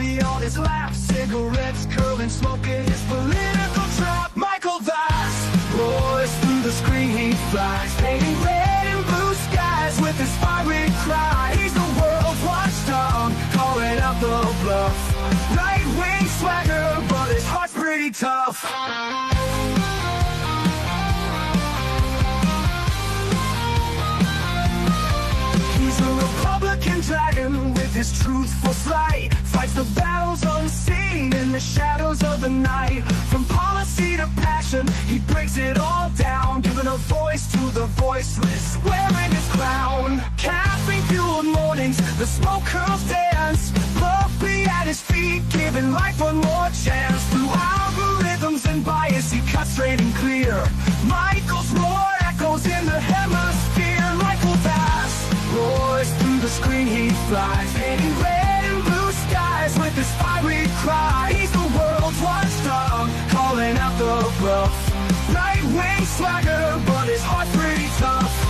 coffee on his lap, cigarettes curling, smoking his political trap. Michael Vass roars through the screen, he flies, painting red and blue skies with his fiery cry. He's the world's watchdog, calling out the bluff. Right-wing swagger, but his heart's pretty tough. He's a Republican dragon with his truthful slight, fights the battles unseen in the shadows of the night. From policy to passion, he breaks it all down, giving a voice to the voiceless, wearing his crown. Caffeine-fueled mornings, the smoke curls dance, Puppy at his feet, giving life one more chance. Through algorithms and bias, he cuts straight and clear. Michael's roar echoes in the hemisphere. Michael Vass roars through the screen, he flies, painting red and blue skies with his fiery cry. He's the world's watchdog, calling out the bluff. Right-wing swagger, but his heart's pretty tough.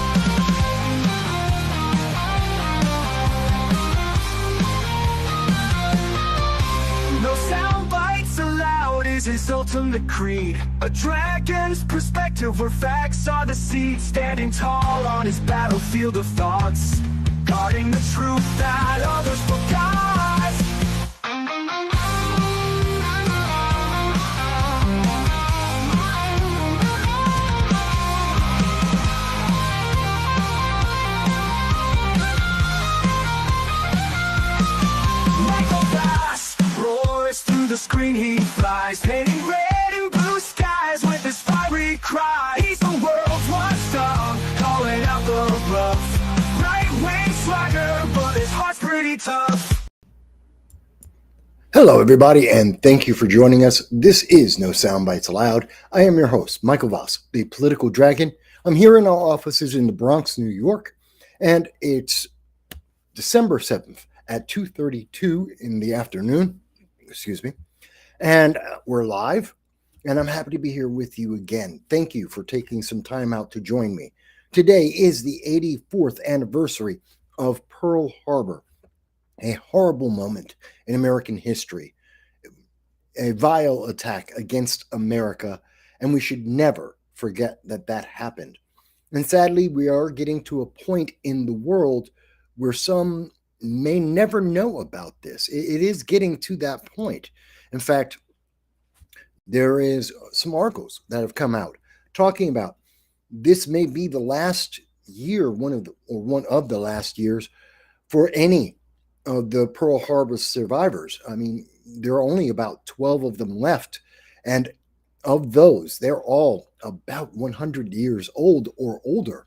No soundbites allowed is his ultimate creed. A dragon's perspective where facts are the seed. Standing tall on his battlefield of thoughts, guarding the truth that others forgot. Michael Vass roars through the screen, he flies, painting red and blue skies with his fiery cry. He's the world's watchdog, calling out the bluff. Right-wing swagger, but his heart's pretty tough. Hello, everybody, and thank you for joining us. This is No Soundbites Allowed. I am your host, Michael Voss, the political dragon. I'm here in our offices in the Bronx, New York, and it's December 7th at 2:32 in the afternoon. And we're live, and I'm happy to be here with you again. Thank you for taking some time out to join me. Today is the 84th anniversary of Pearl Harbor, a horrible moment in American history, a vile attack against America, and we should never forget that that happened. And sadly, we are getting to a point in the world where some may never know about this. It is getting to that point. In fact, there is some articles that have come out talking about this may be the last year, one of the last years for any of the Pearl Harbor survivors. I mean, there are only about 12 of them left, and of those, they're all about 100 years old or older.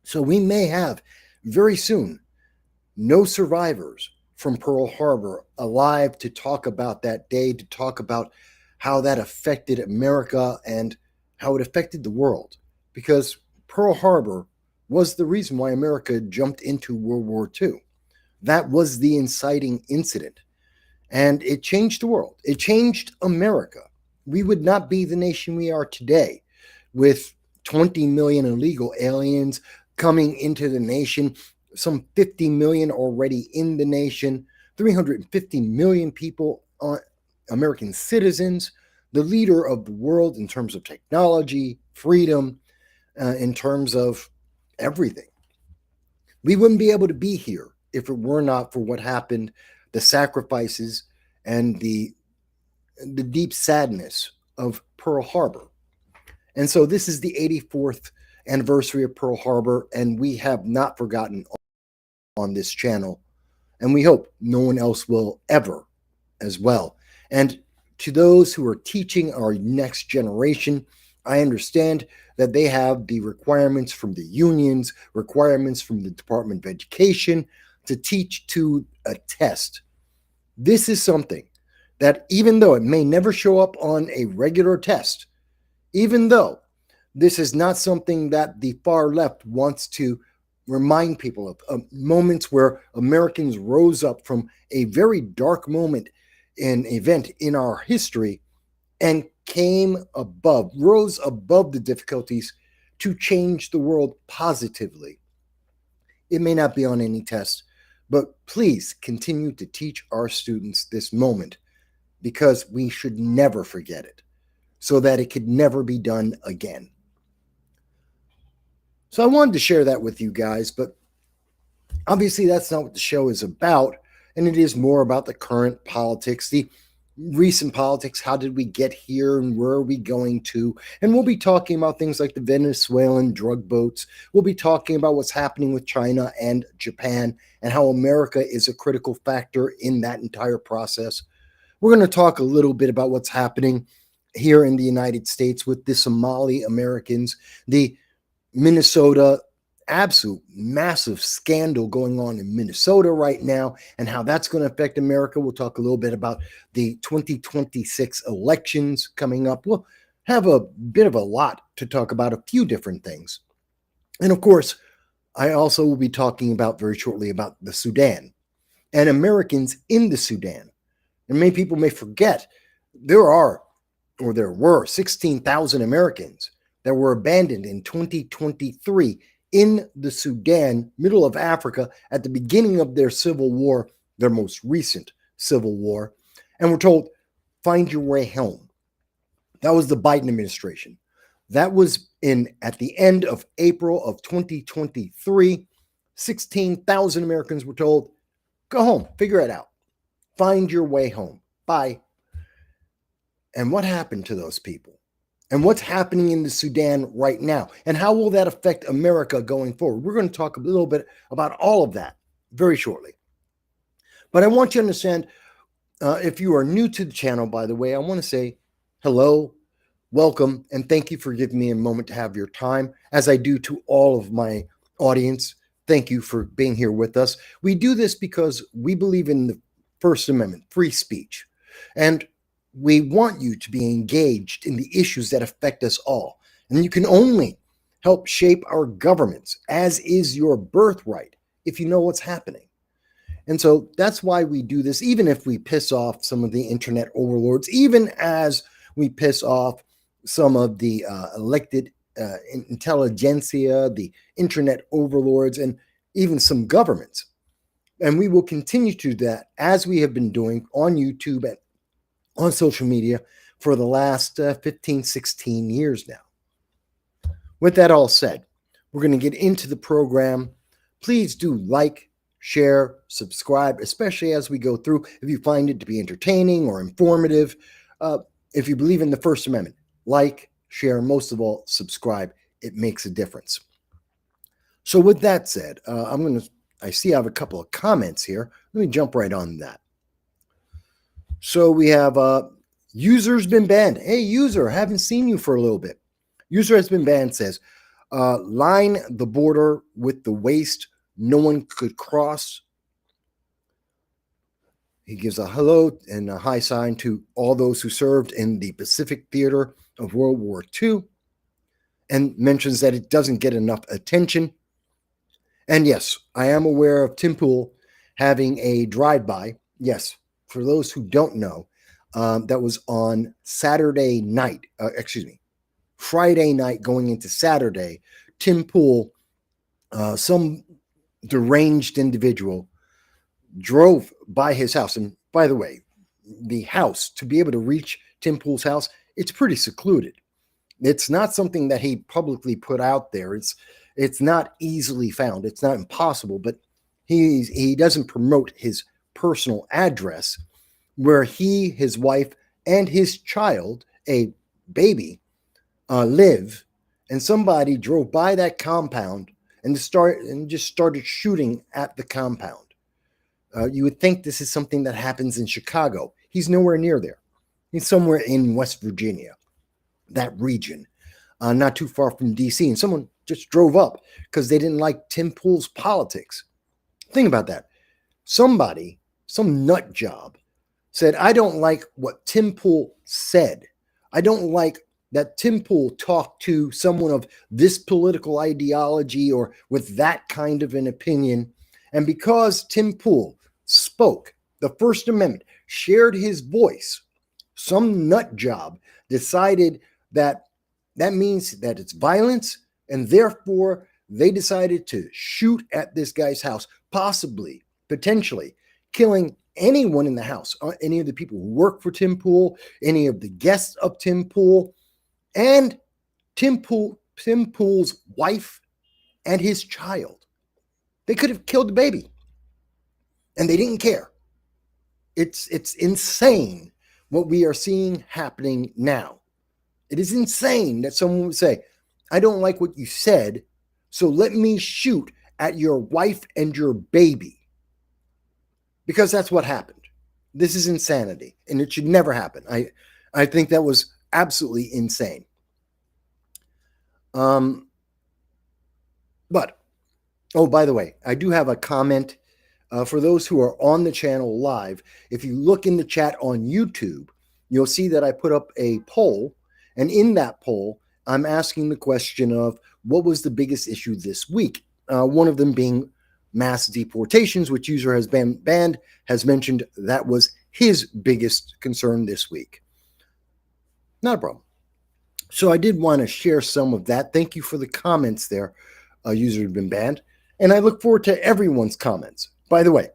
So we may have very soon no survivors from Pearl Harbor alive to talk about that day, to talk about how that affected America and how it affected the world. Because Pearl Harbor was the reason why America jumped into World War II. That was the inciting incident. And it changed the world. It changed America. We would not be the nation we are today with 20 million illegal aliens coming into the nation, some 50 million already in the nation, 350 million people, American citizens, the leader of the world in terms of technology, freedom, in terms of everything. We wouldn't be able to be here if it were not for what happened, the sacrifices, and the deep sadness of Pearl Harbor. And so this is the 84th anniversary of Pearl Harbor, and we have not forgotten on this channel, and we hope no one else will ever as well. And to those who are teaching our next generation, I understand that they have the requirements from the unions, requirements from the Department of Education to teach to a test. This is something that, even though it may never show up on a regular test, even though this is not something that the far left wants to remind people of moments where Americans rose up from a very dark moment in event in our history and rose above the difficulties to change the world positively. It may not be on any test, But please continue to teach our students this moment, because we should never forget it, so that it could never be done again. So I wanted to share that with you guys, but obviously that's not what the show is about, and it is more about the current politics, the recent politics. How did we get here, and where are we going to? And we'll be talking about things like the Venezuelan drug boats. We'll be talking about what's happening with China and Japan, and how America is a critical factor in that entire process. We're going to talk a little bit about what's happening here in the United States with the Somali Americans, the Minnesota absolute massive scandal going on in Minnesota right now, and how that's going to affect America. We'll talk a little bit about the 2026 elections coming up. We'll have a bit of a lot to talk about, a few different things. And of course, I also will be talking about very shortly about the Sudan and Americans in the Sudan. And many people may forget there were 16,000 Americans that were abandoned in 2023 in the Sudan, middle of Africa, at the beginning of their civil war, their most recent civil war. And we're told, find your way home. That was the Biden administration. That was at the end of April of 2023. 16,000 Americans were told, go home, figure it out. Find your way home. Bye. And what happened to those people? And what's happening in the Sudan right now? And how will that affect America going forward? We're going to talk a little bit about all of that very shortly. But I want you to understand, if you are new to the channel, by the way, I want to say hello, welcome, and thank you for giving me a moment to have your time, as I do to all of my audience. Thank you for being here with us. We do this because we believe in the First Amendment, free speech. And we want you to be engaged in the issues that affect us all. And you can only help shape our governments, as is your birthright, if you know what's happening. And so that's why we do this, even if we piss off some of the internet overlords, even as we piss off some of the elected intelligentsia, the internet overlords, and even some governments. And we will continue to do that, as we have been doing on YouTube and on social media for the last 15, 16 years now. With that all said, we're going to get into the program. Please do like, share, subscribe, especially as we go through. If you find it to be entertaining or informative, if you believe in the First Amendment, like, share, most of all, subscribe. It makes a difference. So with that said, I see I have a couple of comments here. Let me jump right on that. So we have user's been banned. Hey, user, haven't seen you for a little bit. User has been banned, says, line the border with the waste. No one could cross. He gives a hello and a high sign to all those who served in the Pacific Theater of World War II, and mentions that it doesn't get enough attention. And yes, I am aware of Tim Pool having a drive-by. Yes, for those who don't know, that was on Saturday night, Friday night going into Saturday. Tim Pool, some deranged individual, drove by his house. And by the way, the house, to be able to reach Tim Pool's house, it's pretty secluded. It's not something that he publicly put out there. It's not easily found. It's not impossible, but he doesn't promote his personal address, where he, his wife, and his child, a baby, live. And somebody drove by that compound and just started shooting at the compound. You would think this is something that happens in Chicago. He's nowhere near there. He's somewhere in West Virginia, that region, not too far from D.C. And someone just drove up because they didn't like Tim Pool's politics. Think about that. Somebody, some nut job, said, I don't like what Tim Pool said. I don't like that Tim Pool talked to someone of this political ideology or with that kind of an opinion. And because Tim Pool spoke the First Amendment, shared his voice, some nut job decided that means that it's violence, and therefore they decided to shoot at this guy's house, possibly potentially killing anyone in the house, any of the people who work for Tim Pool, any of the guests of Tim Pool, and Tim Pool's wife and his child. They could have killed the baby, and they didn't care. It's insane what we are seeing happening now. It is insane that someone would say, I don't like what you said, so let me shoot at your wife and your baby. Because that's what happened. This is insanity, and it should never happen. I think that was absolutely insane. But, oh, by the way, I do have a comment for those who are on the channel live. If you look in the chat on YouTube, you'll see that I put up a poll, and in that poll, I'm asking the question of what was the biggest issue this week? One of them being mass deportations, which user has been banned, has mentioned that was his biggest concern this week. Not a problem. So I did want to share some of that. Thank you for the comments there, user has been banned. And I look forward to everyone's comments. By the way,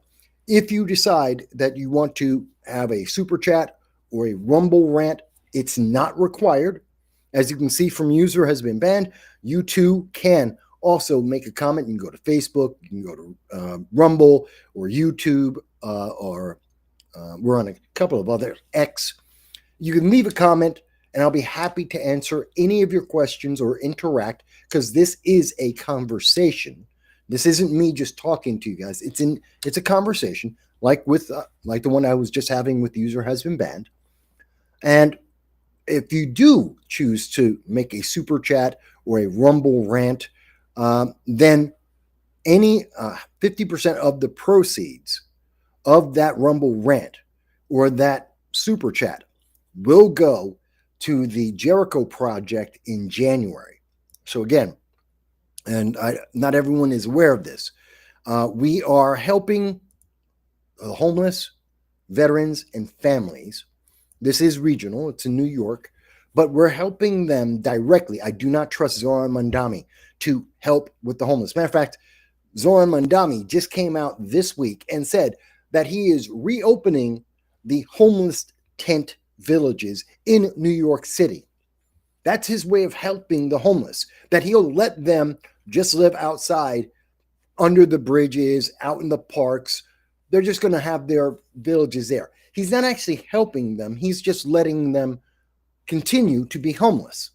if you decide that you want to have a super chat or a Rumble rant, it's not required. As you can see from user has been banned, you too can also make a comment. You can go to Facebook, you can go to Rumble or YouTube, or we're on a couple of other X. You can leave a comment, and I'll be happy to answer any of your questions or interact, because this is a conversation. This isn't me just talking to you guys. It's a conversation like the one I was just having with the user has been banned. And if you do choose to make a super chat or a Rumble rant, then any 50% of the proceeds of that Rumble rant or that super chat will go to the Jericho Project in January. So again, and not everyone is aware of this, we are helping the homeless, veterans, and families. This is regional. It's in New York, but we're helping them directly. I do not trust Zoran Mandami to help with the homeless. Matter of fact, Zoran Mandami just came out this week and said that he is reopening the homeless tent villages in New York City. That's his way of helping the homeless, that he'll let them just live outside under the bridges, out in the parks. They're just going to have their villages there. He's not actually helping them. He's just letting them continue to be homeless.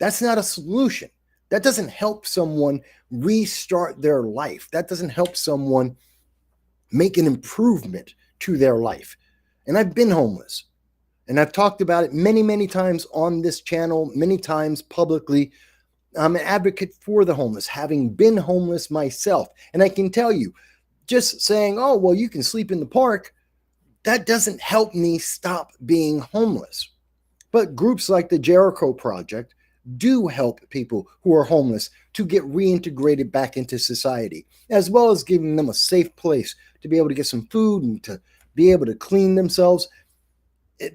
That's not a solution. That doesn't help someone restart their life. That doesn't help someone make an improvement to their life. And I've been homeless. And I've talked about it many, many times on this channel, many times publicly. I'm an advocate for the homeless, having been homeless myself. And I can tell you, just saying, oh, well, you can sleep in the park, that doesn't help me stop being homeless. But groups like the Jericho Project do help people who are homeless to get reintegrated back into society, as well as giving them a safe place to be able to get some food and to be able to clean themselves.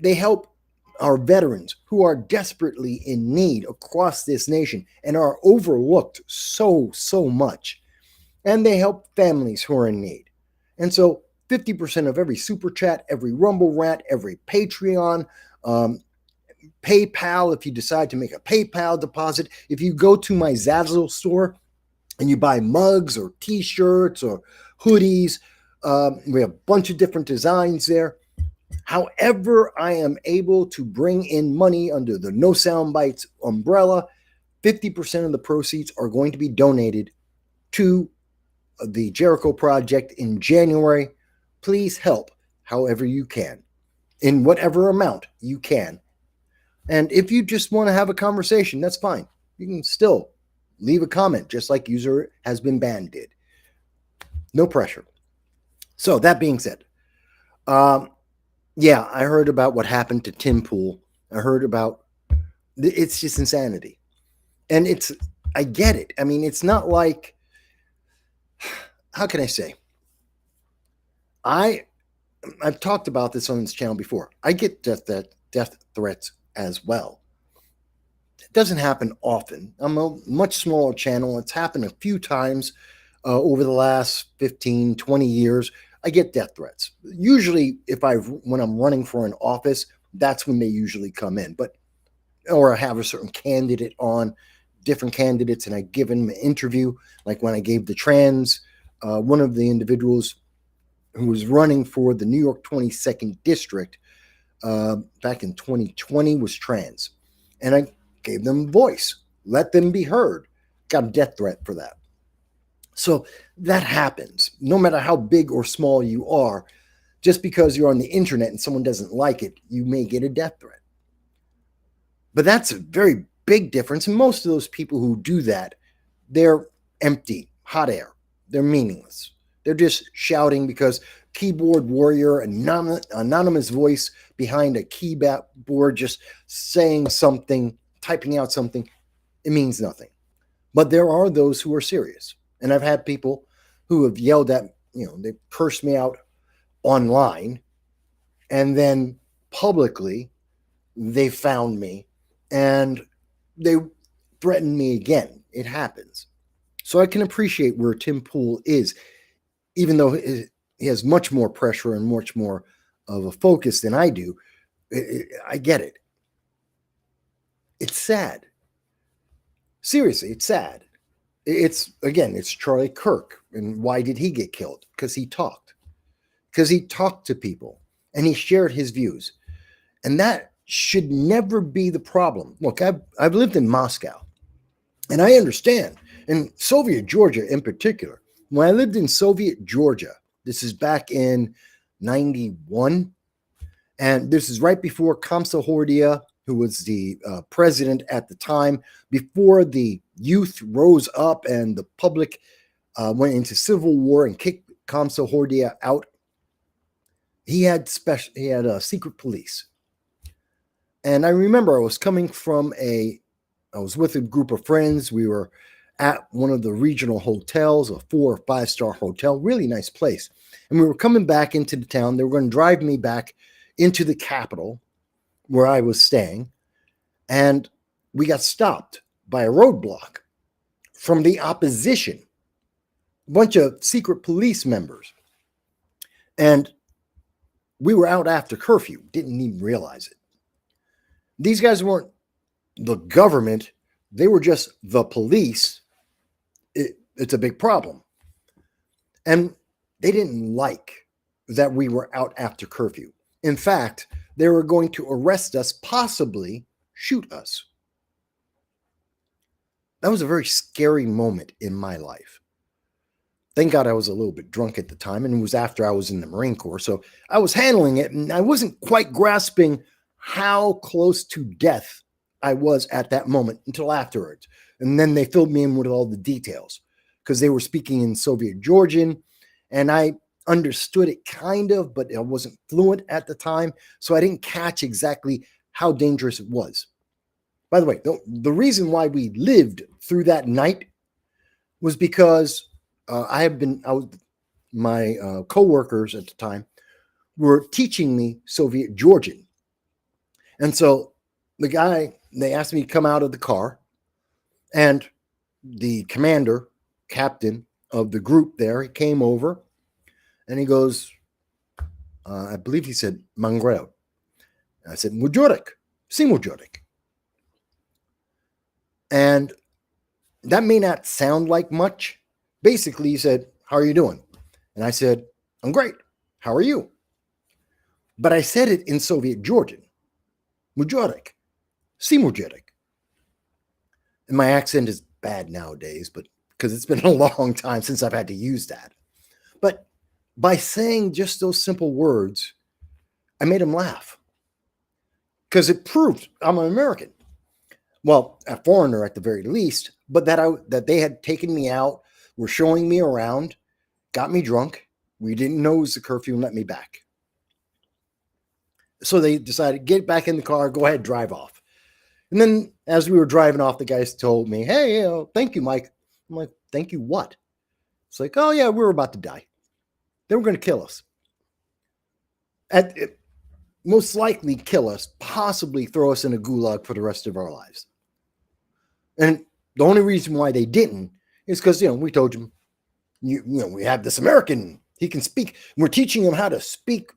They help our veterans who are desperately in need across this nation and are overlooked so much. And they help families who are in need. And so 50% of every super chat, every Rumble rant, every Patreon, PayPal, if you decide to make a PayPal deposit, if you go to my Zazzle store and you buy mugs or t-shirts or hoodies, we have a bunch of different designs there. However I am able to bring in money under the No Soundbites umbrella, 50% of the proceeds are going to be donated to the Jericho Project in January. Please help however you can, in whatever amount you can. And if you just want to have a conversation, that's fine. You can still leave a comment, just like user has been banned did. No pressure. So that being said, yeah, I heard about what happened to Tim Pool. I heard about, it's just insanity. And I get it. I mean, it's not like, how can I say? I've talked about this on this channel before. I get death threats as well. It doesn't happen often. I'm a much smaller channel. It's happened a few times over the last 15, 20 years, I get death threats. Usually, when I'm running for an office, that's when they usually come in. But or I have a certain candidate on, different candidates, and I give them an interview. Like when I gave the trans, one of the individuals who was running for the New York 22nd district back in 2020 was trans, and I gave them a voice, let them be heard. Got a death threat for that. So that happens. No matter how big or small you are, just because you're on the internet and someone doesn't like it, you may get a death threat. But that's a very big difference. And most of those people who do that, they're empty, hot air. They're meaningless. They're just shouting because keyboard warrior, anonymous voice behind a keyboard just saying something, typing out something, it means nothing. But there are those who are serious. And I've had people who have yelled at, they cursed me out online, and then publicly they found me and they threatened me again. It happens. So I can appreciate where Tim Pool is, even though he has much more pressure and much more of a focus than I do. I get it. It's sad. Seriously, it's sad. It's Charlie Kirk. And why did he get killed? Because he talked. Because he talked to people and he shared his views. And that should never be the problem. Look, I've lived in Moscow, and I understand. In Soviet Georgia in particular, when I lived in Soviet Georgia, this is back in 91, and this is right before Kamsa Hordia, who was the president at the time, before the youth rose up and the public went into civil war and kicked Kamsa Hordia out. He had secret police. And I remember I was with a group of friends. We were at one of the regional hotels, a 4 or 5 star hotel, really nice place. And we were coming back into the town. They were going to drive me back into the capital where I was staying. And we got stopped by a roadblock from the opposition, a bunch of secret police members. And we were out after curfew, didn't even realize it. These guys weren't the government. They were just the police. It's a big problem. And they didn't like that we were out after curfew. In fact, they were going to arrest us, possibly shoot us. That was a very scary moment in my life. Thank God I was a little bit drunk at the time, and it was after I was in the Marine Corps. So I was handling it, and I wasn't quite grasping how close to death I was at that moment until afterwards. And then they filled me in with all the details because they were speaking in Soviet Georgian, and I understood it kind of, but I wasn't fluent at the time. So I didn't catch exactly how dangerous it was. By the way, the reason why we lived through that night was because my coworkers at the time were teaching me Soviet Georgian. And so they asked me to come out of the car, and the captain of the group there, he came over and he goes, I believe he said, Mangrel. I said, Mujorik, si Mujorik. And that may not sound like much. Basically, he said, how are you doing? And I said, I'm great. How are you? But I said it in Soviet Georgian. Mujorik, si Mujorik. And my accent is bad nowadays, but because it's been a long time since I've had to use that. But by saying just those simple words, I made him laugh. Because it proved I'm an American. Well, a foreigner at the very least, but that they had taken me out, were showing me around, got me drunk. We didn't know it was the curfew and let me back. So they decided, get back in the car, go ahead, drive off. And then as we were driving off, the guys told me, hey, thank you, Mike. I'm like, thank you what? It's like, oh yeah, we were about to die. They were going to kill us. Most likely kill us, possibly throw us in a gulag for the rest of our lives. And the only reason why they didn't is because, we told them, We have this American, he can speak. We're teaching him how to speak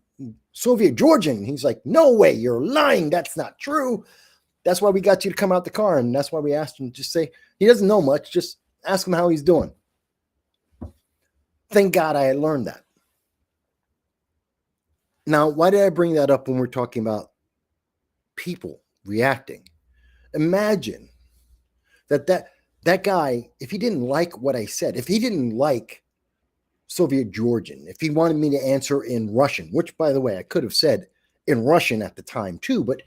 Soviet Georgian. He's like, no way, you're lying. That's not true. That's why we got you to come out the car. And that's why we asked him to just say, he doesn't know much. Just ask him how he's doing. Thank God I had learned that. Now, why did I bring that up when we're talking about people reacting? Imagine that guy, if he didn't like what I said, if he didn't like Soviet Georgian, if he wanted me to answer in Russian, which, by the way, I could have said in Russian at the time too, but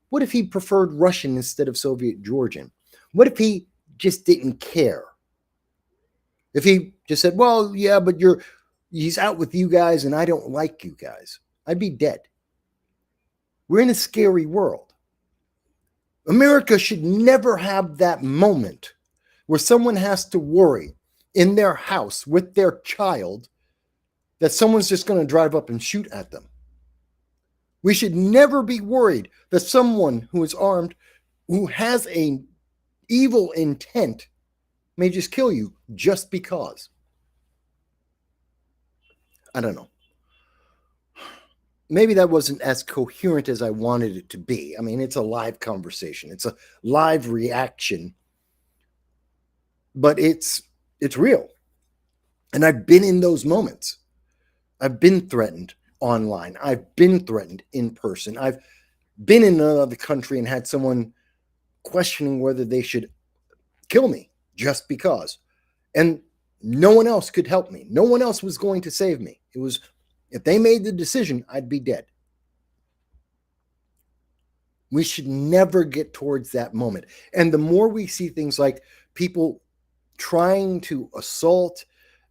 what if he preferred Russian instead of Soviet Georgian? What if he just didn't care? If he just said, well, yeah, but he's out with you guys and I don't like you guys, I'd be dead. We're in a scary world. America should never have that moment where someone has to worry in their house with their child that someone's just going to drive up and shoot at them. We should never be worried that someone who is armed, who has an evil intent, may just kill you just because. I don't know. Maybe that wasn't as coherent as I wanted it to be. I mean, it's a live conversation. It's a live reaction. But it's real. And I've been in those moments. I've been threatened online. I've been threatened in person. I've been in another country and had someone questioning whether they should kill me just because. And no one else could help me. No one else was going to save me. It was, if they made the decision, I'd be dead. We should never get towards that moment. And the more we see things like people trying to assault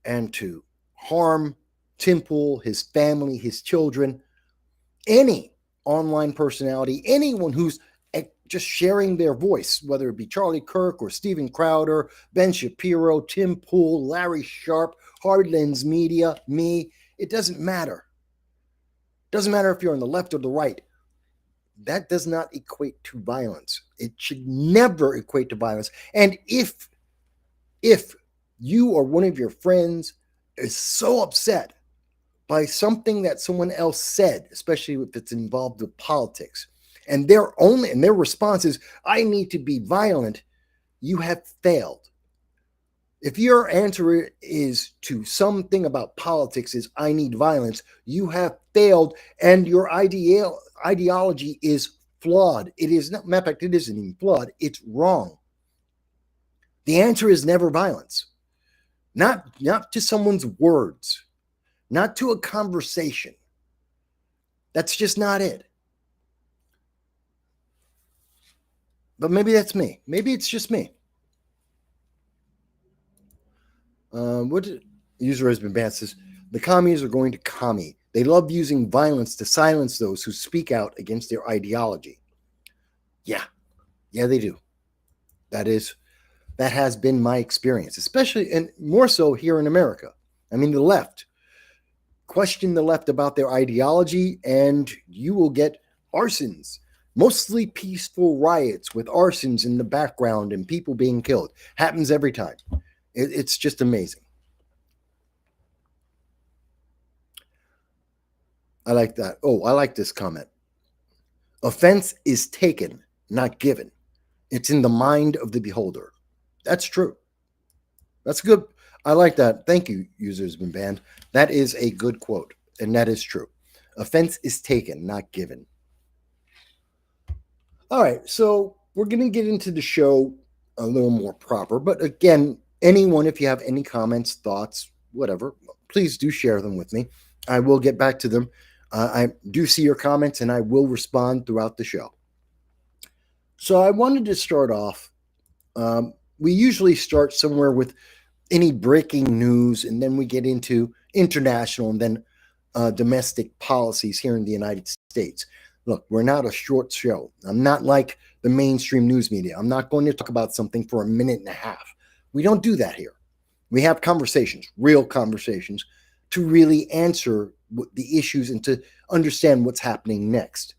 and to harm Tim Pool, his family, his children, any online personality, anyone who's just sharing their voice, whether it be Charlie Kirk or Steven Crowder, Ben Shapiro, Tim Pool, Larry Sharp, Hardlands Media, me, it doesn't matter. It doesn't matter if you're on the left or the right. That does not equate to violence. It should never equate to violence. And if you or one of your friends is so upset by something that someone else said, especially if it's involved with politics, and their response is, I need to be violent, you have failed. If your answer is to something about politics is, I need violence, you have failed, and your ideology is flawed. It is not, matter of fact, it isn't even flawed, it's wrong. The answer is never violence. Not to someone's words, not to a conversation. That's just not it. But maybe that's me. Maybe it's just me. User has been banned. Says the commies are going to commie. They love using violence to silence those who speak out against their ideology. Yeah, they do. That has been my experience, especially and more so here in America. I mean, the left. Question the left about their ideology, and you will get arsons. Mostly peaceful riots with arsons in the background and people being killed. Happens every time. It's just amazing. I like that. Oh, I like this comment. Offense is taken, not given. It's in the mind of the beholder. That's true. That's good. I like that. Thank you, user's been banned. That is a good quote, and that is true. Offense is taken, not given. All right, so we're going to get into the show a little more proper. But again, anyone, if you have any comments, thoughts, whatever, please do share them with me. I will get back to them. I do see your comments, and I will respond throughout the show. So I wanted to start off. We usually start somewhere with any breaking news, and then we get into international and then domestic policies here in the United States. Look, we're not a short show. I'm not like the mainstream news media. I'm not going to talk about something for a minute and a half. We don't do that here. We have conversations, real conversations, to really answer the issues and to understand what's happening next.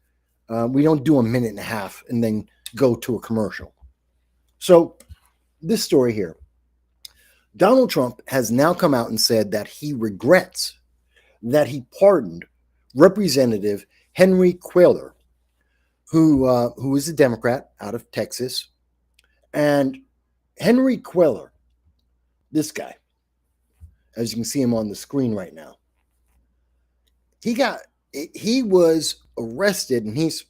We don't do a minute and a half and then go to a commercial. So this story here. Donald Trump has now come out and said that he regrets that he pardoned Representative Henry Cuellar, who is a Democrat out of Texas. And Henry Cuellar, this guy, as you can see him on the screen right now, he was arrested and he's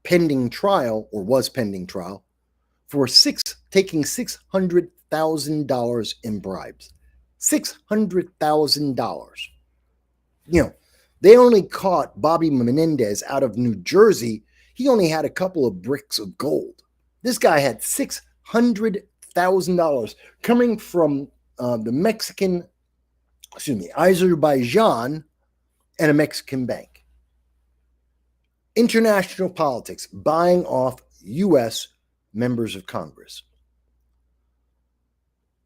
pending trial, or was pending trial, for taking $600,000 in bribes. $600,000. You know, they only caught Bobby Menendez out of New Jersey. He only had a couple of bricks of gold. This guy had $600,000 coming from Azerbaijan and a Mexican bank. International politics buying off U.S. members of Congress.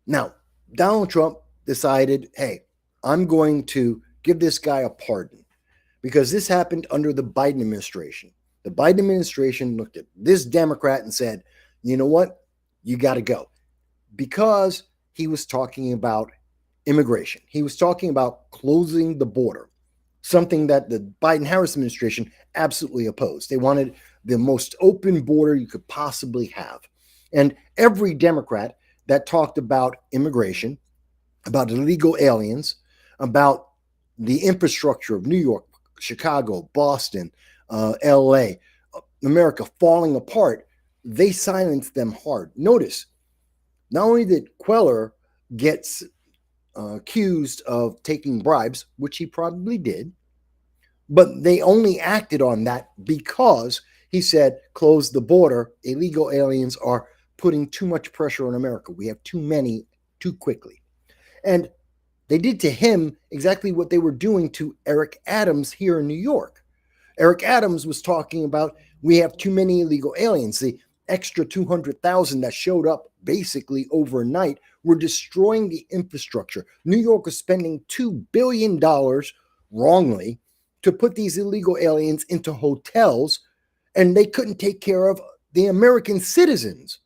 Now, Donald Trump decided, hey, I'm going to give this guy a pardon because this happened under the Biden administration. The Biden administration looked at this Democrat and said, you know what? You got to go. Because he was talking about immigration. He was talking about closing the border, something that the Biden-Harris administration absolutely opposed. They wanted the most open border you could possibly have. And every Democrat that talked about immigration, about illegal aliens, about the infrastructure of New York, Chicago, Boston, LA, America falling apart, they silenced them hard. Notice, not only did Cuellar get accused of taking bribes, which he probably did, but they only acted on that because he said, close the border. Illegal aliens are putting too much pressure on America. We have too many too quickly. And they did to him exactly what they were doing to Eric Adams here in New York. Eric Adams was talking about, we have too many illegal aliens. The extra 200,000 that showed up basically overnight were destroying the infrastructure. New York was spending $2 billion wrongly to put these illegal aliens into hotels, and they couldn't take care of the American citizens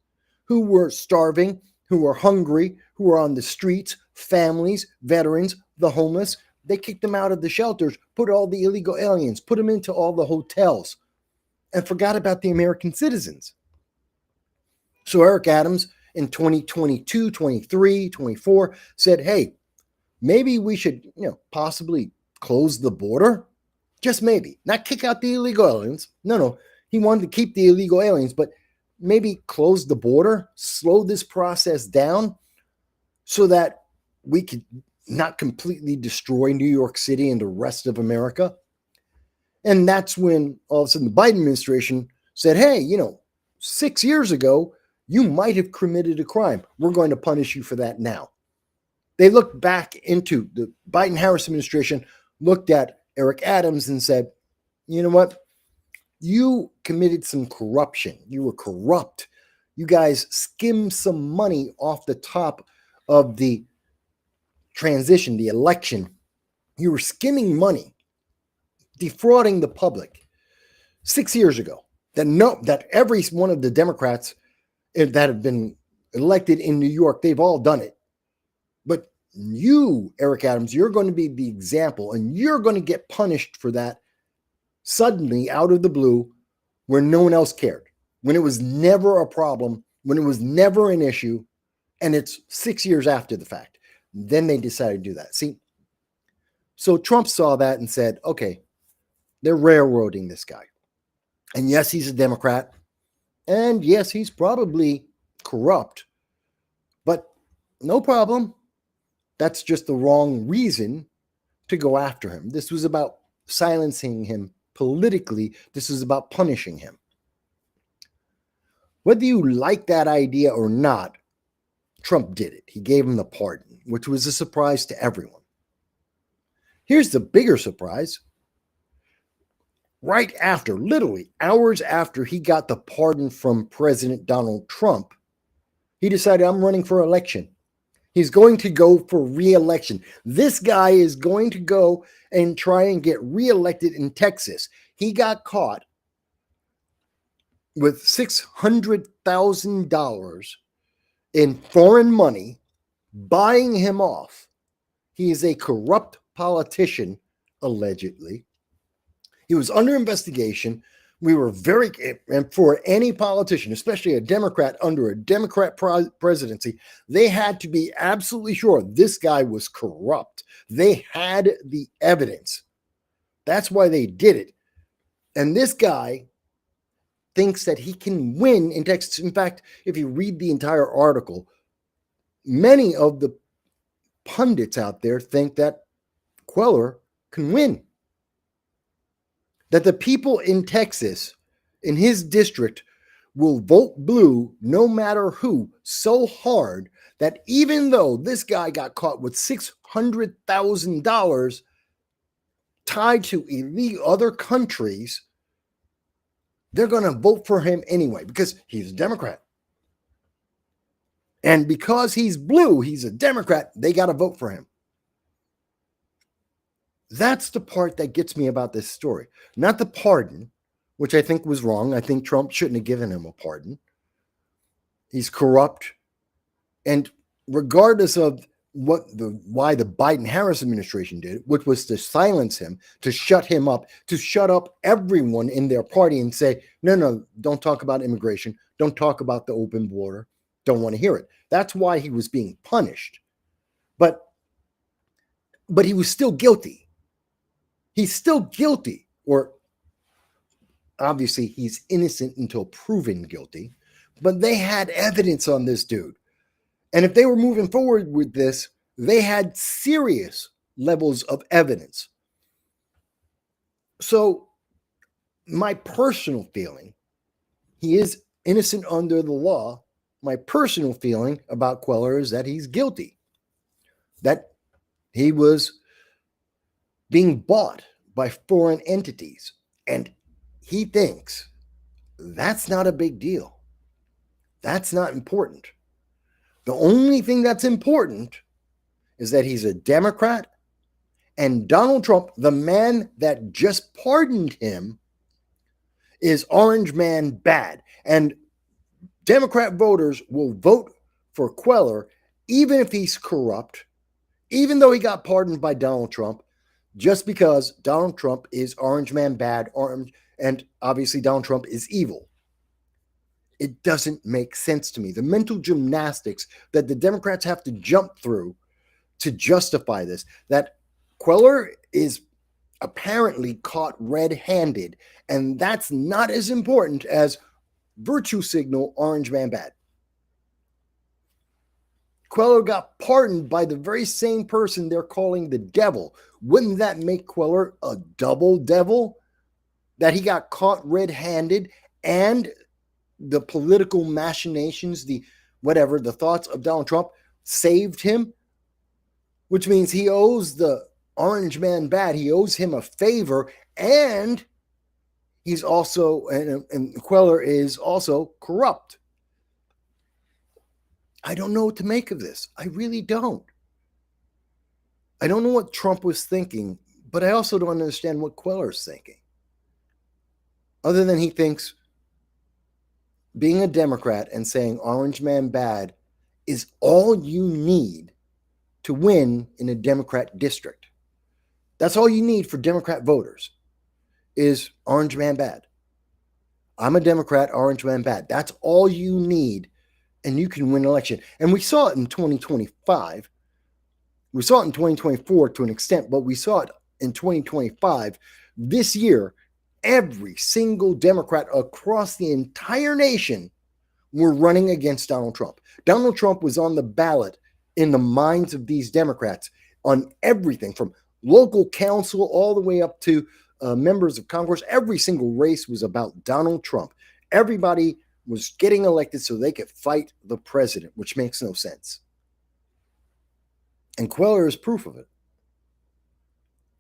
who were starving, who were hungry, who were on the streets, families, veterans, the homeless. They kicked them out of the shelters, put all the illegal aliens, put them into all the hotels, and forgot about the American citizens. So Eric Adams in 2022, 23, 24 said, hey, maybe we should, possibly close the border. Just maybe. Not kick out the illegal aliens. No. He wanted to keep the illegal aliens, but maybe close the border, slow this process down so that we could not completely destroy New York City and the rest of America. And that's when all of a sudden the Biden administration said, hey, 6 years ago, you might have committed a crime. We're going to punish you for that now. They looked back into the Biden-Harris administration, looked at Eric Adams and said, you know what? You committed some corruption. You were corrupt. You guys skimmed some money off the top of the transition, the election. You were skimming money, defrauding the public 6 years ago. That every one of the Democrats that have been elected in New York, they've all done it. But you, Eric Adams, you're going to be the example, and you're going to get punished for that suddenly out of the blue where no one else cared, when it was never a problem, when it was never an issue, and it's 6 years after the fact. Then they decided to do that. See, so Trump saw that and said, okay, they're railroading this guy. And yes, he's a Democrat. And yes, he's probably corrupt. But no problem. That's just the wrong reason to go after him. This was about silencing him politically. This is about punishing him. Whether you like that idea or not, Trump did it. He gave him the pardon, which was a surprise to everyone. Here's the bigger surprise. Right after, literally hours after he got the pardon from President Donald Trump, he decided, I'm running for election. He's going to go for re-election. This guy is going to go and try and get re-elected in Texas. He got caught with $600,000 in foreign money buying him off. He is a corrupt politician, allegedly. He was under investigation. We were very, and for any politician, especially a Democrat under a Democrat presidency, they had to be absolutely sure this guy was corrupt. They had the evidence. That's why they did it. And this guy thinks that he can win in Texas. In fact, if you read the entire article, many of the pundits out there think that Queller can win. That the people in Texas, in his district, will vote blue no matter who so hard that even though this guy got caught with $600,000 tied to illegal other countries, they're going to vote for him anyway because he's a Democrat. And because he's blue, he's a Democrat, they got to vote for him. That's the part that gets me about this story. Not the pardon, which I think was wrong. I think Trump shouldn't have given him a pardon. He's corrupt. And regardless of why the Biden-Harris administration did, which was to silence him, to shut him up, to shut up everyone in their party and say, no, don't talk about immigration. Don't talk about the open border. Don't want to hear it. That's why he was being punished. But he was still guilty. He's still guilty, or obviously he's innocent until proven guilty, but they had evidence on this dude. And if they were moving forward with this, they had serious levels of evidence. So my personal feeling, he is innocent under the law. My personal feeling about Queller is that he's guilty, that he was being bought by foreign entities. And he thinks that's not a big deal. That's not important. The only thing that's important is that he's a Democrat, and Donald Trump, the man that just pardoned him, is orange man bad. And Democrat voters will vote for Queller even if he's corrupt, even though he got pardoned by Donald Trump, just because Donald Trump is orange man bad, and obviously Donald Trump is evil. It doesn't make sense to me. The mental gymnastics that the Democrats have to jump through to justify this, that Queller is apparently caught red-handed, and that's not as important as virtue signal orange man bad. Queller got pardoned by the very same person they're calling the devil. Wouldn't that make Queller a double devil? That he got caught red-handed, and the political machinations, the thoughts of Donald Trump saved him, which means he owes the orange man bad. He owes him a favor, and he's also, and Queller is also corrupt. I don't know what to make of this. I really don't. I don't know what Trump was thinking, but I also don't understand what Queller's thinking. Other than he thinks being a Democrat and saying orange man bad is all you need to win in a Democrat district. That's all you need for Democrat voters is orange man bad. I'm a Democrat, orange man bad. That's all you need, and you can win an election. And we saw it in 2025. We saw it in 2024 to an extent, but we saw it in 2025. This year, every single Democrat across the entire nation were running against Donald Trump. Donald Trump was on the ballot in the minds of these Democrats on everything from local council all the way up to members of Congress. Every single race was about Donald Trump. Everybody was getting elected so they could fight the president, which makes no sense. And Queller is proof of it.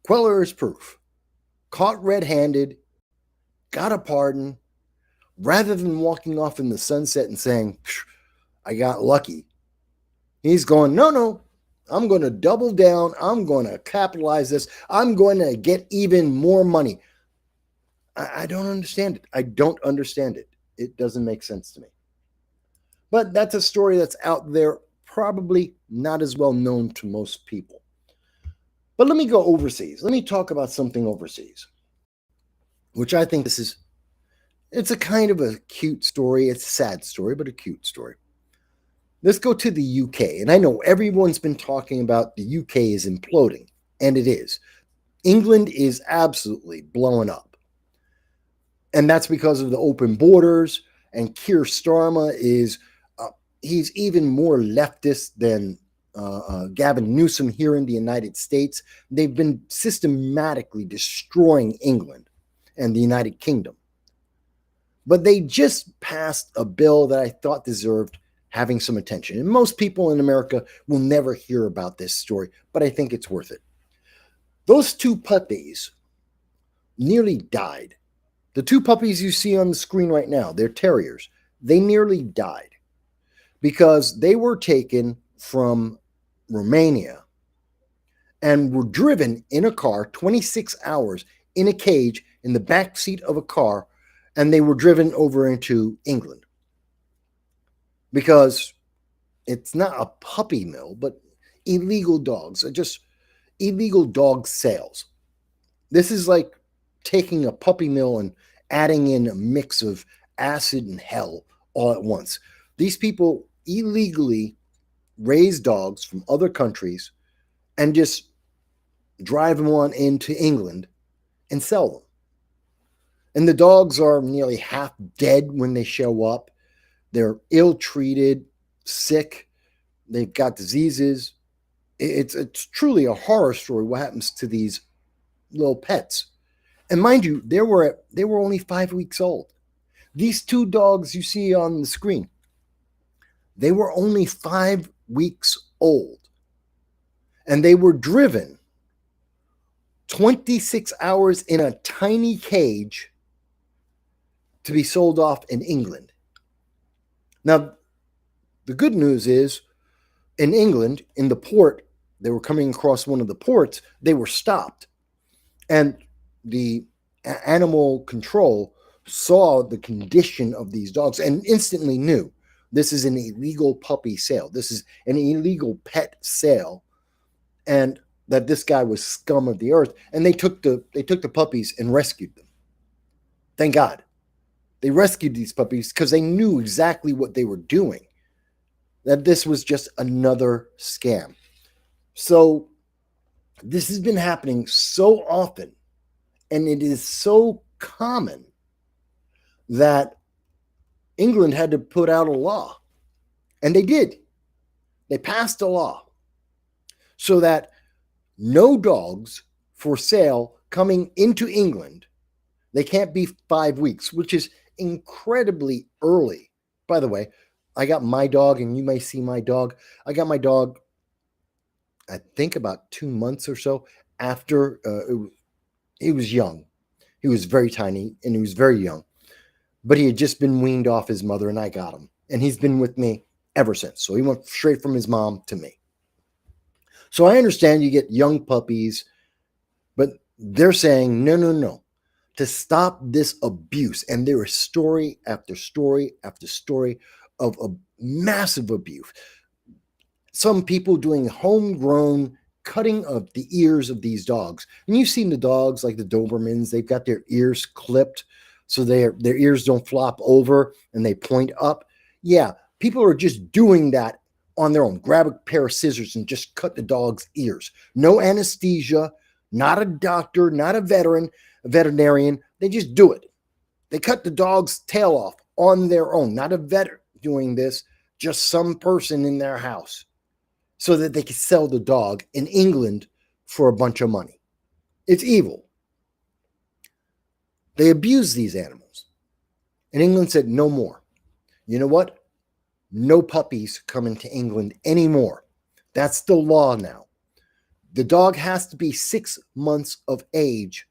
Queller is proof. Caught red-handed, got a pardon, rather than walking off in the sunset and saying, I got lucky. He's going, no, I'm going to double down. I'm going to capitalize this. I'm going to get even more money. I don't understand it. I don't understand it. It doesn't make sense to me. But that's a story that's out there probably not as well known to most people. But let me go overseas. Let me talk about something overseas, which I think it's a kind of a cute story. It's a sad story, but a cute story. Let's go to the UK. And I know everyone's been talking about the UK is imploding, and it is. England is absolutely blowing up. And that's because of the open borders. And Keir Starmer he's even more leftist than Gavin Newsom here in the United States. They've been systematically destroying England and the United Kingdom. But they just passed a bill that I thought deserved having some attention. And most people in America will never hear about this story, but I think it's worth it. Those two puppies nearly died. The two puppies you see on the screen right now, they're terriers. They nearly died because they were taken from Romania and were driven in a car 26 hours in a cage in the back seat of a car, and they were driven over into England because it's not a puppy mill, but illegal dogs, just illegal dog sales. This is like taking a puppy mill and adding in a mix of acid and hell all at once. These people illegally raise dogs from other countries and just drive them on into England and sell them. And the dogs are nearly half dead when they show up. They're ill-treated, sick. They've got diseases. It's truly a horror story what happens to these little pets. And mind you, they were only 5 weeks old. These two dogs you see on the screen, they were only 5 weeks old. And they were driven 26 hours in a tiny cage to be sold off in England. Now, the good news is, in England, in the port, they were coming across one of the ports, they were stopped. And the animal control saw the condition of these dogs and instantly knew this is an illegal puppy sale. This is an illegal pet sale. And that this guy was scum of the earth. And they took the puppies and rescued them. Thank God. They rescued these puppies because they knew exactly what they were doing. That this was just another scam. So this has been happening so often, and it is so common that England had to put out a law. And they did. They passed a law so that no dogs for sale coming into England, they can't be 5 weeks, which is incredibly early. By the way, I got my dog, and you may see my dog. I got my dog, I think about 2 months or so after he was young. He was very tiny, and he was very young. But he had just been weaned off his mother, and I got him. And he's been with me ever since. So he went straight from his mom to me. So I understand you get young puppies, but they're saying, no, to stop this abuse. And there is story after story after story of a massive abuse. Some people doing homegrown cutting of the ears of these dogs. And you've seen the dogs like the Dobermans, they've got their ears clipped so their ears don't flop over and they point up. Yeah, people are just doing that on their own. Grab a pair of scissors and just cut the dog's ears. No anesthesia, not a doctor, not a veterinarian. They just do it. They cut the dog's tail off on their own. Not a vet doing this, just some person in their house so that they can sell the dog in England for a bunch of money. It's evil. They abuse these animals. And England said, no more. You know what? No puppies come into England anymore. That's the law now. The dog has to be 6 months of age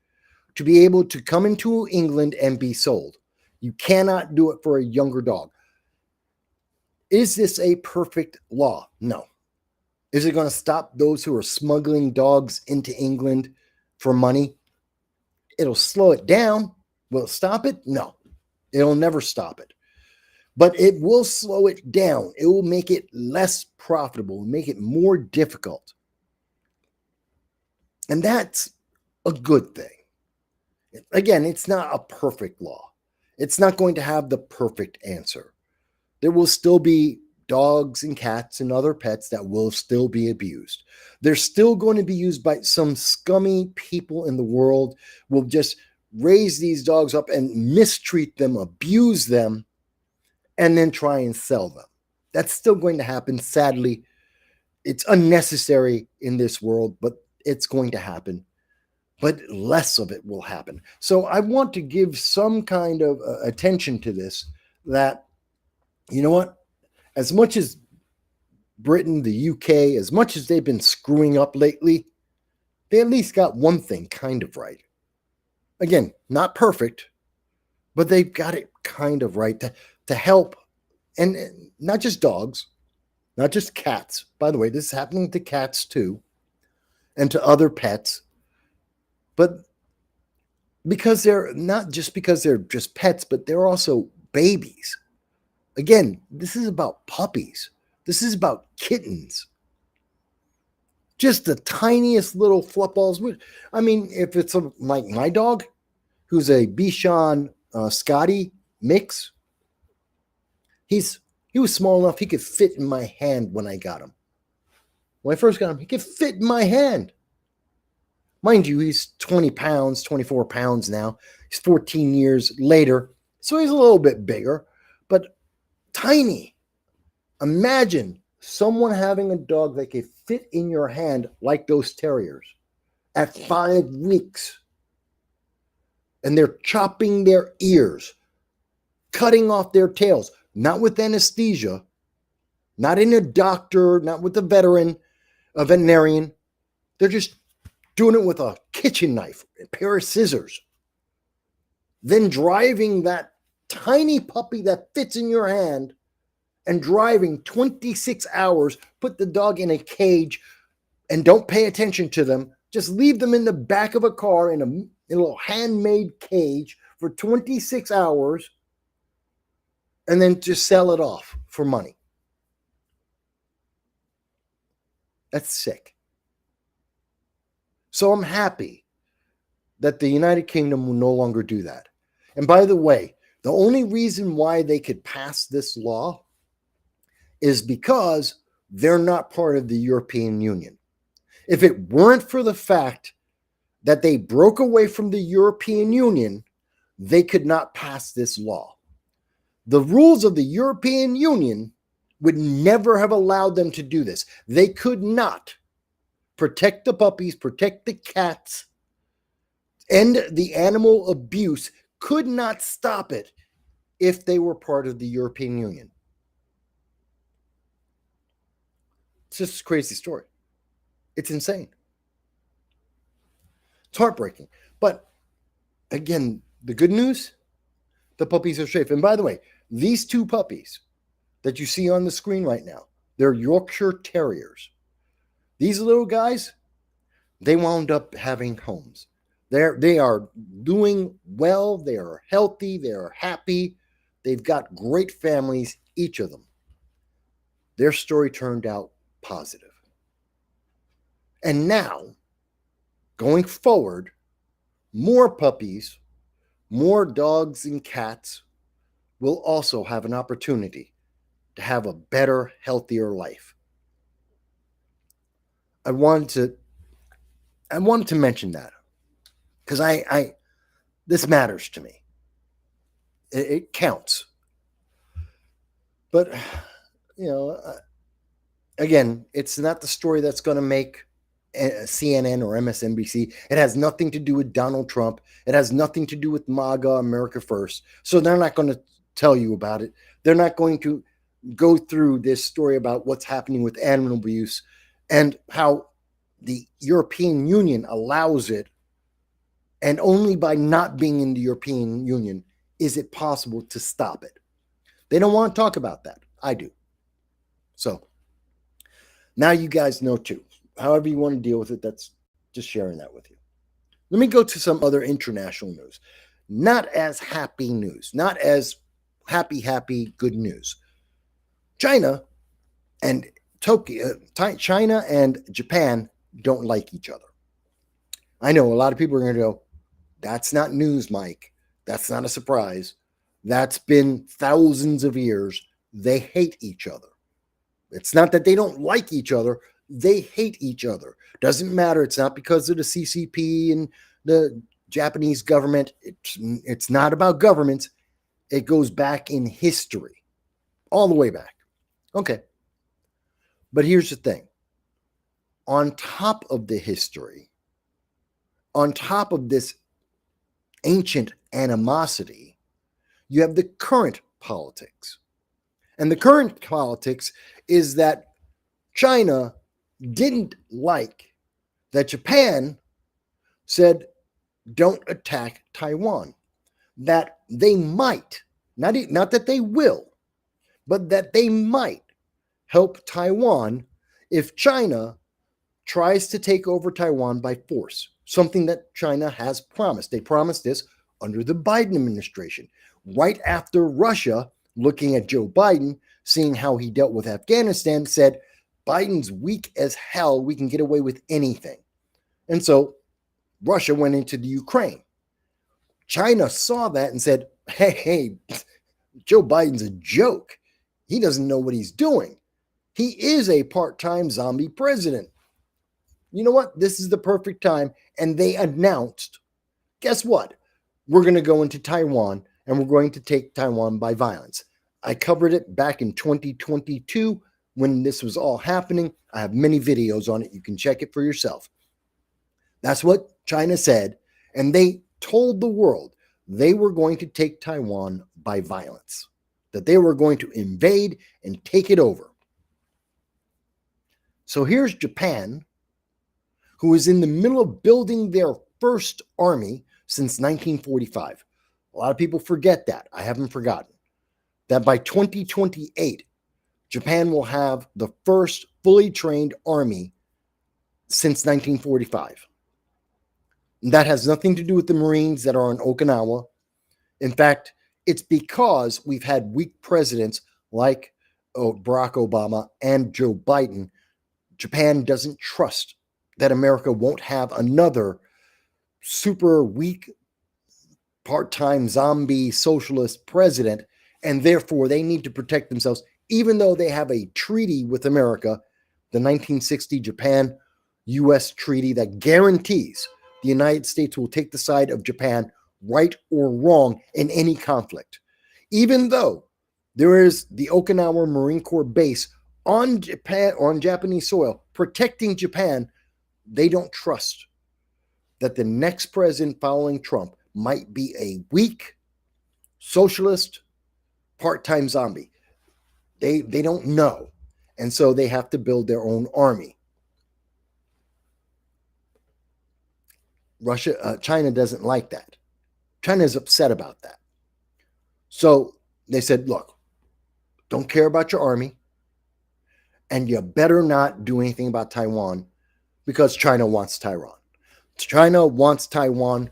to be able to come into England and be sold. You cannot do it for a younger dog. Is this a perfect law? No. Is it going to stop those who are smuggling dogs into England for money? It'll slow it down. Will it stop it? No. It'll never stop it. but it will slow it down. It will make it less profitable, make it more difficult. And that's a good thing. Again, it's not a perfect law. It's not going to have the perfect answer. There will still be dogs and cats and other pets that will still be abused. They're still going to be used by some scummy people in the world will just raise these dogs up and mistreat them, abuse them, and then try and sell them. That's still going to happen. Sadly, it's unnecessary in this world, but it's going to happen. But less of it will happen. So I want to give some kind of attention to this, that, you know what, as much as Britain, the UK, as much as they've been screwing up lately, they at least got one thing kind of right. Again, not perfect, but they've got it kind of right to help, and not just dogs, not just cats. By the way, this is happening to cats too, and to other pets. But because they're not just because they're just pets, but they're also babies. Again, this is about puppies. This is about kittens. Just the tiniest little flupballs. I mean, if it's like my dog, who's a Bichon Scotty mix, he was small enough he could fit in my hand when I got him. When I first got him, he could fit in my hand. Mind you, he's 20 pounds, 24 pounds now. He's 14 years later, so he's a little bit bigger, but tiny. Imagine someone having a dog that could fit in your hand like those terriers at 5 weeks. And they're chopping their ears, cutting off their tails, not with anesthesia, not in a doctor, not with a veterinarian. They're just doing it with a kitchen knife, a pair of scissors. Then driving that tiny puppy that fits in your hand and driving 26 hours, put the dog in a cage and don't pay attention to them. Just leave them in the back of a car in a little handmade cage for 26 hours and then just sell it off for money. That's sick. So I'm happy that the United Kingdom will no longer do that. And by the way, the only reason why they could pass this law is because they're not part of the European Union. If it weren't for the fact that they broke away from the European Union, they could not pass this law. The rules of the European Union would never have allowed them to do this. They could not protect the puppies, protect the cats, end the animal abuse, could not stop it if they were part of the European Union. It's just a crazy story. It's insane. It's heartbreaking. But again, the good news, the puppies are safe. And by the way, these 2 puppies that you see on the screen right now, they're Yorkshire Terriers. These little guys, they wound up having homes. They are doing well. They are healthy. They are happy. They've got great families, each of them. Their story turned out positive. And now, going forward, more puppies, more dogs and cats will also have an opportunity to have a better, healthier life. I wanted to mention that because this matters to me. It counts. But again, it's not the story that's going to make CNN or MSNBC. It has nothing to do with Donald Trump. It has nothing to do with MAGA, America First. So they're not going to tell you about it. They're not going to go through this story about what's happening with animal abuse and how the European Union allows it. And only by not being in the European Union is it possible to stop it. They don't want to talk about that. I do. So now you guys know too. However you want to deal with it, that's just sharing that with you. Let me go to some other international news. Not as happy news, not as happy, good news. China and China and Japan don't like each other. I know a lot of people are going to go, that's not news, Mike. That's not a surprise. That's been thousands of years. They hate each other. It's not that they don't like each other. They hate each other. Doesn't matter. It's not because of the CCP and the Japanese government. It's not about governments. It goes back in history, all the way back. Okay. But here's the thing. On top of the history, on top of this ancient animosity, you have the current politics. And the current politics is that China didn't like that Japan said, don't attack Taiwan. That they might, not that they will, but that they might help Taiwan if China tries to take over Taiwan by force, something that China has promised. They promised this under the Biden administration, right after Russia, looking at Joe Biden, seeing how he dealt with Afghanistan, said, Biden's weak as hell. We can get away with anything. And so Russia went into the Ukraine. China saw that and said, hey, Joe Biden's a joke. He doesn't know what he's doing. He is a part-time zombie president. You know what? This is the perfect time. And they announced, guess what? We're going to go into Taiwan and we're going to take Taiwan by violence. I covered it back in 2022 when this was all happening. I have many videos on it. You can check it for yourself. That's what China said. And they told the world they were going to take Taiwan by violence, that they were going to invade and take it over. So here's Japan, who is in the middle of building their first army since 1945. A lot of people forget that. I haven't forgotten. That by 2028, Japan will have the first fully trained army since 1945. And that has nothing to do with the Marines that are on Okinawa. In fact, it's because we've had weak presidents like Barack Obama and Joe Biden. Japan doesn't trust that America won't have another super weak, part-time zombie socialist president, and therefore they need to protect themselves, even though they have a treaty with America, the 1960 Japan-U.S. treaty that guarantees the United States will take the side of Japan, right or wrong, in any conflict. Even though there is the Okinawa Marine Corps base on Japanese soil protecting Japan, they don't trust that the next president following Trump might be a weak, socialist, part-time zombie. They don't know. And so they have to build their own army. China doesn't like that. China is upset about that. So they said, look, don't care about your army, and you better not do anything about Taiwan because China wants Taiwan. China wants Taiwan,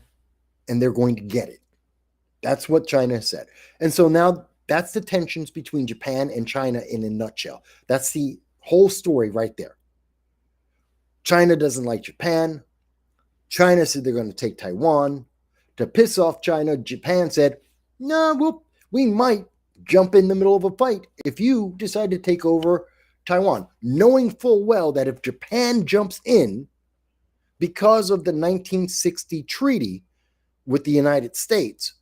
and they're going to get it. That's what China said. And so now that's the tensions between Japan and China in a nutshell. That's the whole story right there. China doesn't like Japan. China said they're going to take Taiwan. To piss off China, Japan said, no, we might jump in the middle of a fight if you decide to take over Taiwan, knowing full well that if Japan jumps in because of the 1960 treaty with the United States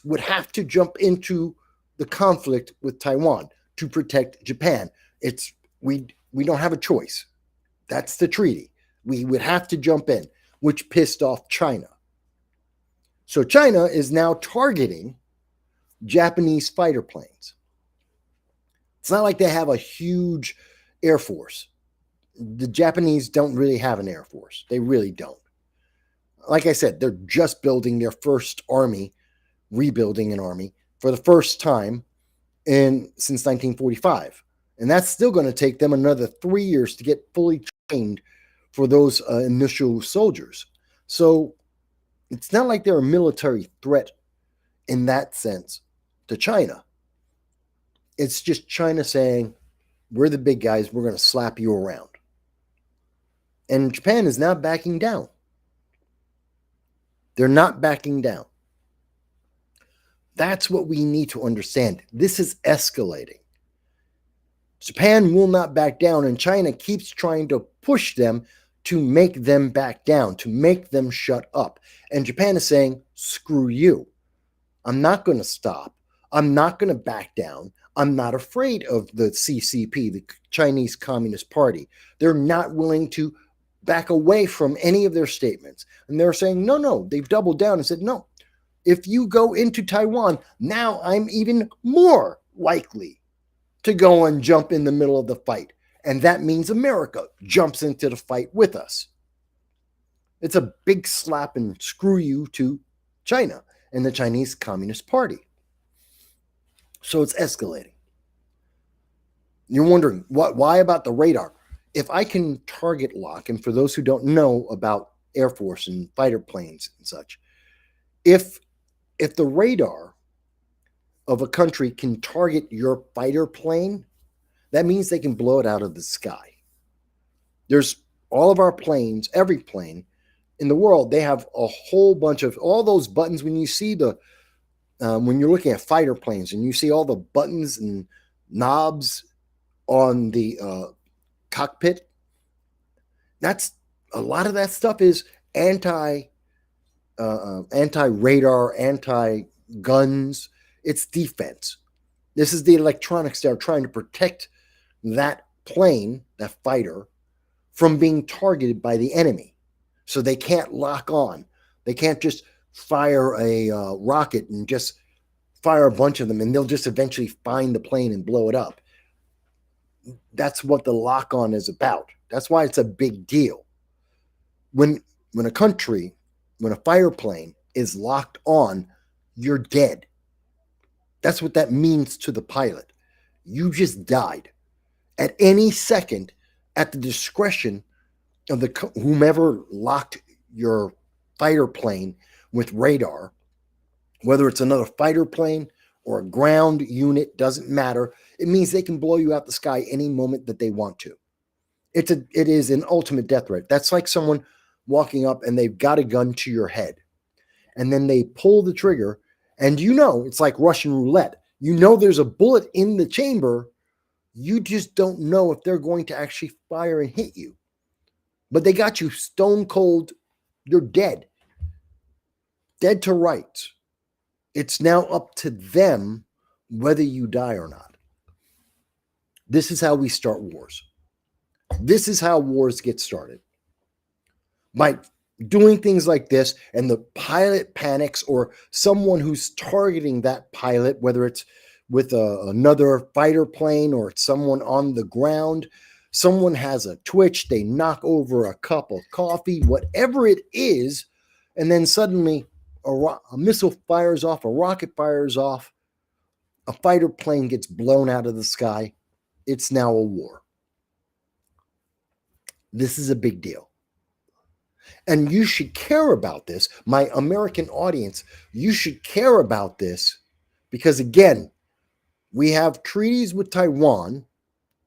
would have to jump into the conflict with Taiwan to protect Japan. We don't have a choice. That's the treaty. We would have to jump in, which pissed off China. So China is now targeting Japanese fighter planes. It's not like they have a huge air force. The Japanese don't really have an air force. They really don't. Like I said, they're just building their first army, rebuilding an army for the first time since 1945. And that's still going to take them another 3 years to get fully trained for those initial soldiers. So it's not like they're a military threat in that sense. to China. It's just China saying, we're the big guys, we're going to slap you around. And Japan is not backing down. They're not backing down. That's what we need to understand. This is escalating. Japan will not back down, and China keeps trying to push them to make them back down, to make them shut up. And Japan is saying, screw you. I'm not going to stop. I'm not going to back down. I'm not afraid of the CCP, the Chinese Communist Party. They're not willing to back away from any of their statements. And they're saying, no. They've doubled down and said, no. If you go into Taiwan, now I'm even more likely to go and jump in the middle of the fight. And that means America jumps into the fight with us. It's a big slap and screw you to China and the Chinese Communist Party. So it's escalating. You're wondering, why about the radar? If I can target lock, and for those who don't know about Air Force and fighter planes and such, if the radar of a country can target your fighter plane, that means they can blow it out of the sky. There's all of our planes, every plane in the world, they have a whole bunch of all those buttons. When you see when you're looking at fighter planes and you see all the buttons and knobs on the cockpit, that's a lot of that stuff is anti-radar, anti-guns. It's defense. This is the electronics that are trying to protect that plane, that fighter, from being targeted by the enemy. So they can't lock on. They can't just fire a rocket and just fire a bunch of them, and they'll just eventually find the plane and blow it up. That's what the lock-on is about. That's why it's a big deal. When a fighter plane is locked on, you're dead. That's what that means to the pilot. You just died. At any second, at the discretion of whomever locked your fighter plane with radar, whether it's another fighter plane or a ground unit, doesn't matter. It means they can blow you out the sky any moment that they want to. It is an ultimate death threat. That's like someone walking up and they've got a gun to your head, and then they pull the trigger, and it's like Russian roulette. There's a bullet in the chamber. You just don't know if they're going to actually fire and hit you. But they got you stone cold. You're dead. Dead to rights. It's now up to them whether you die or not. This is how we start wars. This is how wars get started. By doing things like this, and the pilot panics, or someone who's targeting that pilot, whether it's with another fighter plane or it's someone on the ground, someone has a twitch, they knock over a cup of coffee, whatever it is, and then suddenly a missile fires off, a rocket fires off, a fighter plane gets blown out of the sky. It's now a war. This is a big deal. And you should care about this. My American audience, you should care about this because, again, we have treaties with Taiwan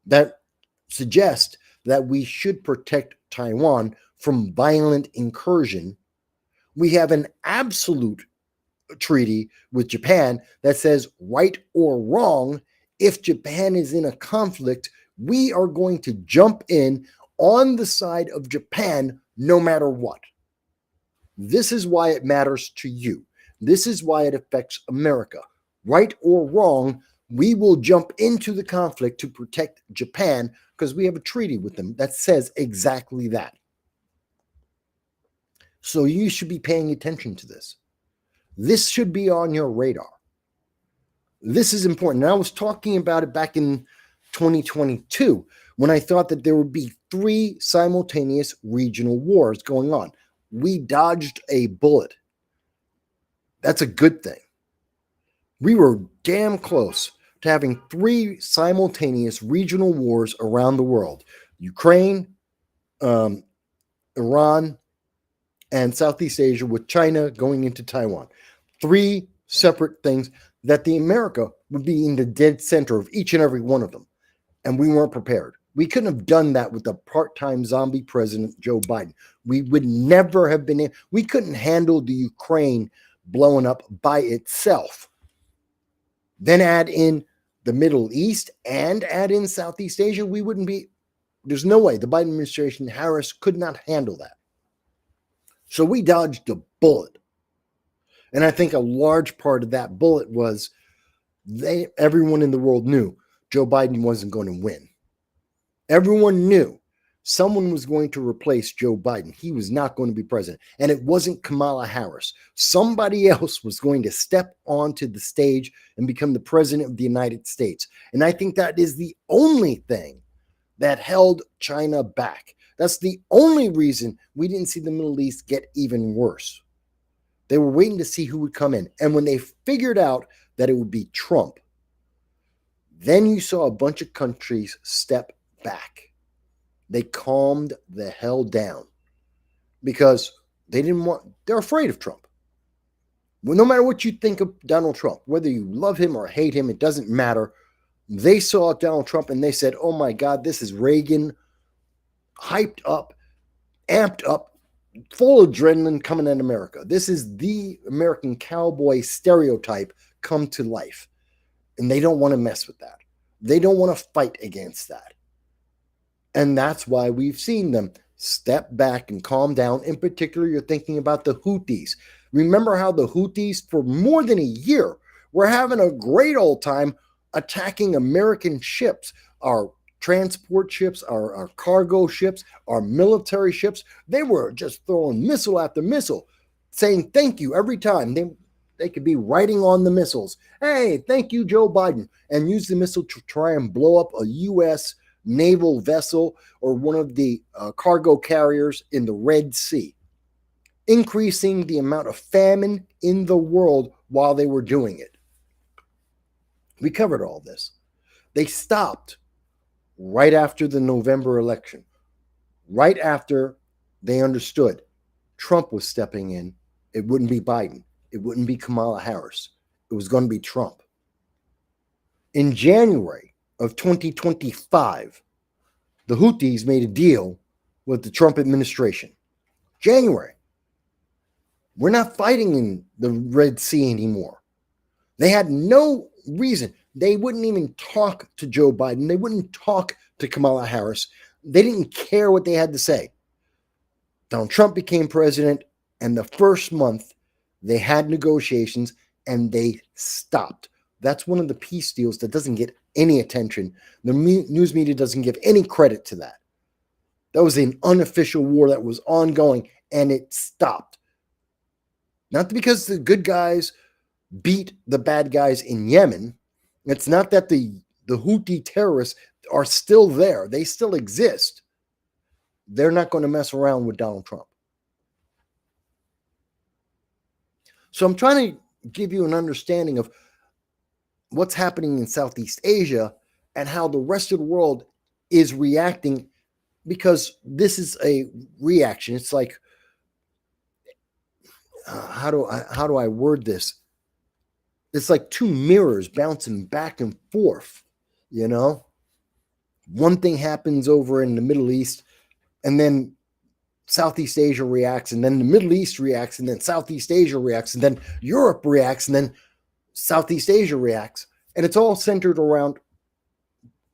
that suggest that we should protect Taiwan from violent incursion. We have an absolute treaty with Japan that says, right or wrong, if Japan is in a conflict, we are going to jump in on the side of Japan no matter what. This is why it matters to you. This is why it affects America. Right or wrong, we will jump into the conflict to protect Japan because we have a treaty with them that says exactly that. So you should be paying attention to this. This should be on your radar. This is important. And I was talking about it back in 2022 when I thought that there would be 3 simultaneous regional wars going on. We dodged a bullet. That's a good thing. We were damn close to having 3 simultaneous regional wars around the world. Ukraine, Iran, and Southeast Asia, with China going into Taiwan. 3 separate things. that the America would be in the dead center of each and every one of them. And we weren't prepared. We couldn't have done that with a part-time zombie president, Joe Biden. We would never have been in. We couldn't handle the Ukraine blowing up by itself. Then add in the Middle East and add in Southeast Asia. We wouldn't be. There's no way the Biden administration, Harris, could not handle that. So we dodged a bullet. And I think a large part of that bullet was everyone in the world knew Joe Biden wasn't going to win. Everyone knew someone was going to replace Joe Biden. He was not going to be president. And it wasn't Kamala Harris. Somebody else was going to step onto the stage and become the president of the United States. And I think that is the only thing that held China back. That's the only reason we didn't see the Middle East get even worse. They were waiting to see who would come in. And when they figured out that it would be Trump, then you saw a bunch of countries step back. They calmed the hell down because they're afraid of Trump. Well, no matter what you think of Donald Trump, whether you love him or hate him, it doesn't matter. They saw Donald Trump and they said, oh my God, this is Reagan, hyped up, amped up, full of adrenaline coming in America. This is the American cowboy stereotype come to life. And they don't want to mess with that. They don't want to fight against that. And that's why we've seen them step back and calm down. In particular, you're thinking about the Houthis. Remember how the Houthis, for more than a year, were having a great old time attacking American ships, our transport ships, our cargo ships, our military ships. They were just throwing missile after missile, saying thank you every time. They could be writing on the missiles, hey, thank you, Joe Biden, and use the missile to try and blow up a U.S. naval vessel or one of the cargo carriers in the Red Sea, increasing the amount of famine in the world while they were doing it. We covered all this. They stopped right after the November election, right after they understood Trump was stepping in. It wouldn't be Biden. It wouldn't be Kamala Harris. It was going to be Trump. In January of 2025, the Houthis made a deal with the Trump administration. January. We're not fighting in the Red Sea anymore. They had no reason. They wouldn't even talk to Joe Biden. They wouldn't talk to Kamala Harris. They didn't care what they had to say. Donald Trump became president, and the first month they had negotiations and they stopped. That's one of the peace deals that doesn't get any attention. The news media doesn't give any credit to that. That was an unofficial war that was ongoing and it stopped. Not because the good guys beat the bad guys in Yemen. It's not that the Houthi terrorists are still there. They still exist. They're not going to mess around with Donald Trump. So I'm trying to give you an understanding of what's happening in Southeast Asia and how the rest of the world is reacting, because this is a reaction. It's like, how do I word this? It's like two mirrors bouncing back and forth, you know? One thing happens over in the Middle East, and then Southeast Asia reacts, and then the Middle East reacts, and then Southeast Asia reacts, and then Europe reacts, and then Southeast Asia reacts. And it's all centered around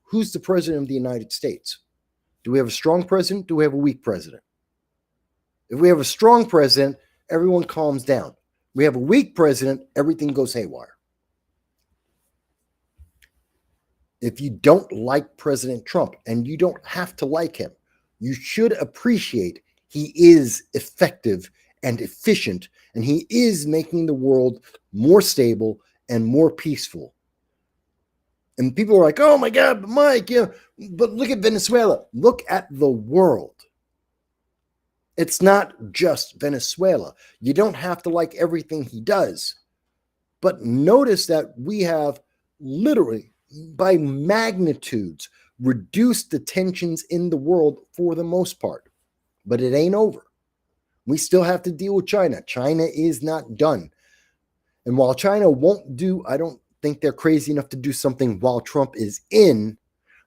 who's the president of the United States. Do we have a strong president? Do we have a weak president? If we have a strong president, everyone calms down. We have a weak president, everything goes haywire. If you don't like President Trump, and you don't have to like him, you should appreciate he is effective and efficient, and he is making the world more stable and more peaceful. And people are like, oh my God, but Mike, yeah, but look at Venezuela. Look at the world. It's not just Venezuela. You don't have to like everything he does. But notice that we have literally, by magnitudes, reduced the tensions in the world for the most part. But it ain't over. We still have to deal with China. China is not done. And while China won't do, I don't think they're crazy enough to do something while Trump is in,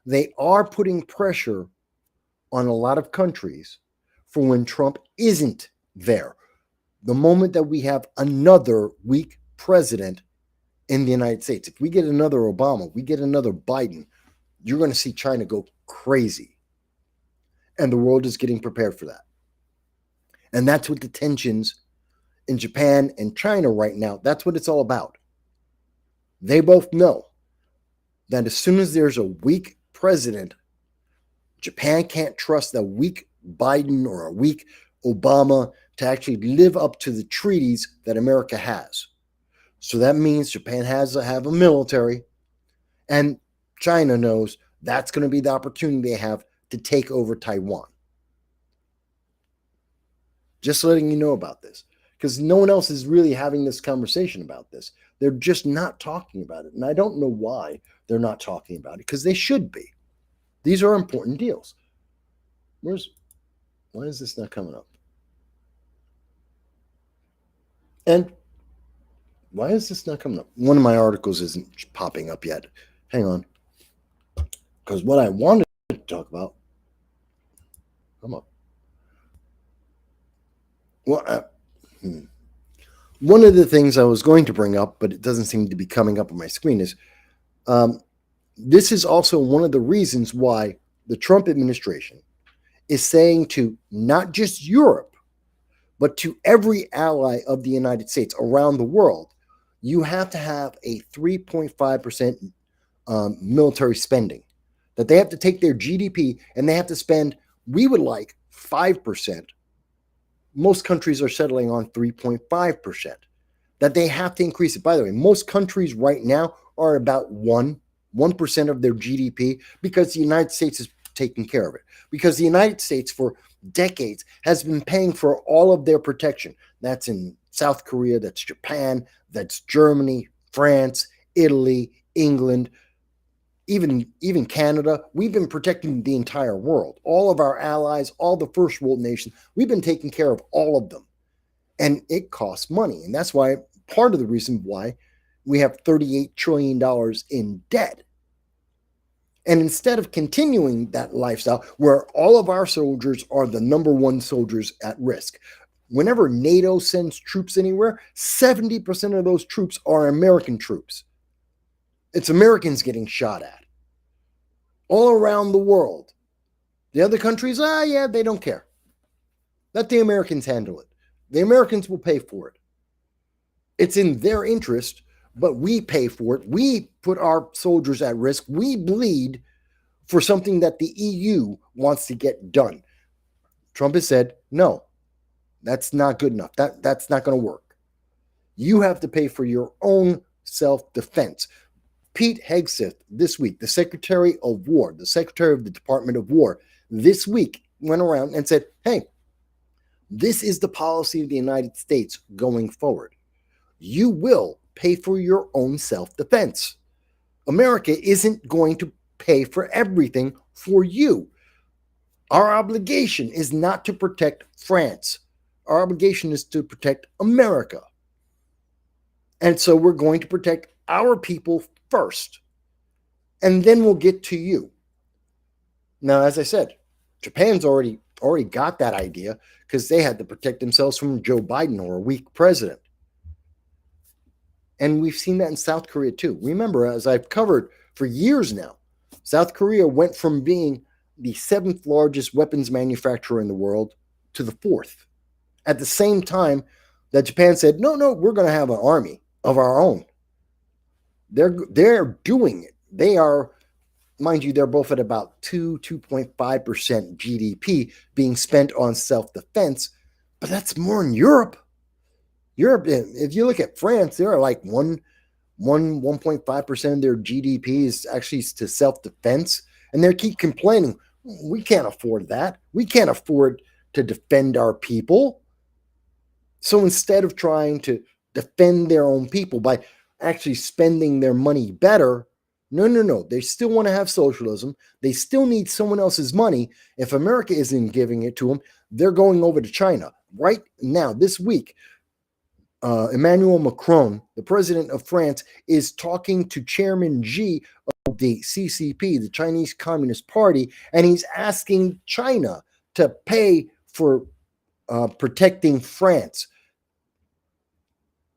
they are putting pressure on a lot of countries for when Trump isn't there. The moment that we have another weak president in the United States, if we get another Obama, we get another Biden, you're going to see China go crazy. And the world is getting prepared for that. And that's what the tensions in Japan and China right now, that's what it's all about. They both know that as soon as there's a weak president, Japan can't trust a weak Biden or a weak Obama to actually live up to the treaties that America has. So that means Japan has to have a military, and China knows that's going to be the opportunity they have to take over Taiwan. Just letting you know about this, because no one else is really having this conversation about this. They're just not talking about it. And I don't know why they're not talking about it, because they should be. These are important deals. Why is this not coming up? And why is this not coming up? One of my articles isn't popping up yet. Hang on. Because what I wanted to talk about, come up. Well, one of the things I was going to bring up, but it doesn't seem to be coming up on my screen, is this is also one of the reasons why the Trump administration is saying to not just Europe, but to every ally of the United States around the world, you have to have a 3.5% military spending. That they have to take their GDP and they have to spend, we would like 5%. Most countries are settling on 3.5%. That they have to increase it. By the way, most countries right now are about 1% of their GDP, because the United States is taking care of it. Because the United States for decades has been paying for all of their protection. That's in South Korea, that's Japan, that's Germany, France, Italy, England, even Canada. We've been protecting the entire world. All of our allies, all the first world nations, we've been taking care of all of them. And it costs money. And that's why, part of the reason why we have $38 trillion in debt. And instead of continuing that lifestyle where all of our soldiers are the number one soldiers at risk, whenever NATO sends troops anywhere, 70% of those troops are American troops. It's Americans getting shot at all around the world. The other countries, they don't care. Let the Americans handle it. The Americans will pay for it. It's in their interest, but we pay for it. We put our soldiers at risk. We bleed for something that the EU wants to get done. Trump has said, no, that's not good enough. That's not going to work. You have to pay for your own self-defense. Pete Hegseth this week, the Secretary of War, the Secretary of the Department of War, this week went around and said, hey, this is the policy of the United States going forward. You will pay for your own self-defense. America isn't going to pay for everything for you. Our obligation is not to protect France. Our obligation is to protect America. And so we're going to protect our people first, and then we'll get to you. Now, as I said, Japan's already got that idea, because they had to protect themselves from Joe Biden or a weak president. And we've seen that in South Korea too. Remember, as I've covered for years now, South Korea went from being the 7th largest weapons manufacturer in the world to the 4th. At the same time that Japan said, no, we're going to have an army of our own. They're doing it. They are, mind you, they're both at about 2.5% GDP being spent on self-defense, but that's more in Europe. Europe, if you look at France, they're like 1.5% of their GDP is actually to self-defense, and they keep complaining, we can't afford that. We can't afford to defend our people. So instead of trying to defend their own people by actually spending their money better, no. They still want to have socialism. They still need someone else's money. If America isn't giving it to them, they're going over to China. Right now, this week, Emmanuel Macron, the president of France, is talking to Chairman Xi of the CCP, the Chinese Communist Party, and he's asking China to pay for protecting France.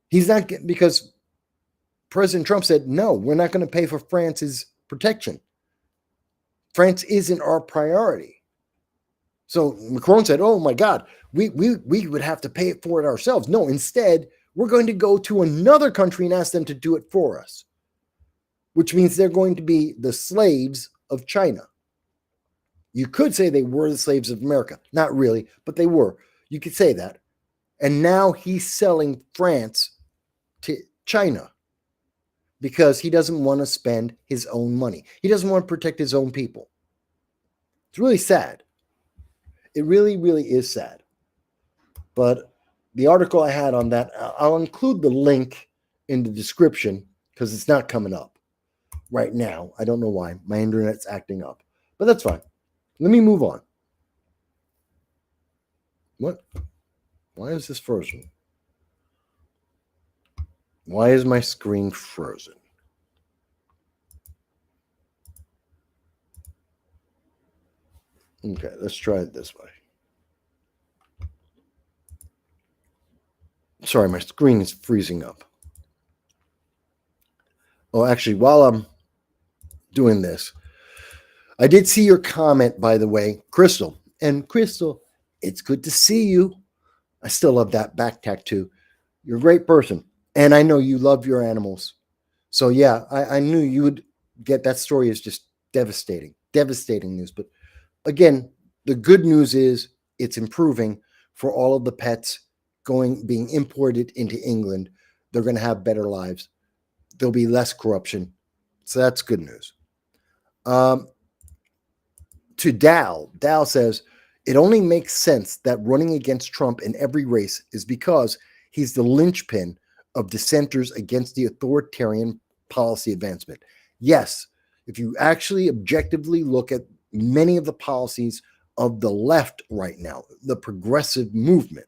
He's not, because President Trump said, no, we're not going to pay for France's protection. France isn't our priority. So Macron said, oh my God, we would have to pay for it ourselves. No, instead, we're going to go to another country and ask them to do it for us, which means they're going to be the slaves of China. You could say they were the slaves of America. Not really, but they were. You could say that. And now he's selling France to China because he doesn't want to spend his own money. He doesn't want to protect his own people. It's really sad. It really, really is sad. But the article I had on that, I'll include the link in the description because it's not coming up right now. I don't know why. My internet's acting up. But that's fine. Let me move on. What? Why is this frozen? Why is my screen frozen? Okay, let's try it this way. Sorry, my screen is freezing up. Oh, actually, while I'm doing this, I did see your comment, by the way, Crystal. And Crystal, it's good to see you. I still love that back tattoo. You're a great person. And I know you love your animals. So yeah, I knew you would get that story is just devastating. Devastating news. But again, the good news is it's improving for all of the pets being imported into England. They're going to have better lives. There'll be less corruption. So that's good news. To Dow says, it only makes sense that running against Trump in every race is because he's the linchpin of dissenters against the authoritarian policy advancement. Yes, if you actually objectively look at many of the policies of the left right now, the progressive movement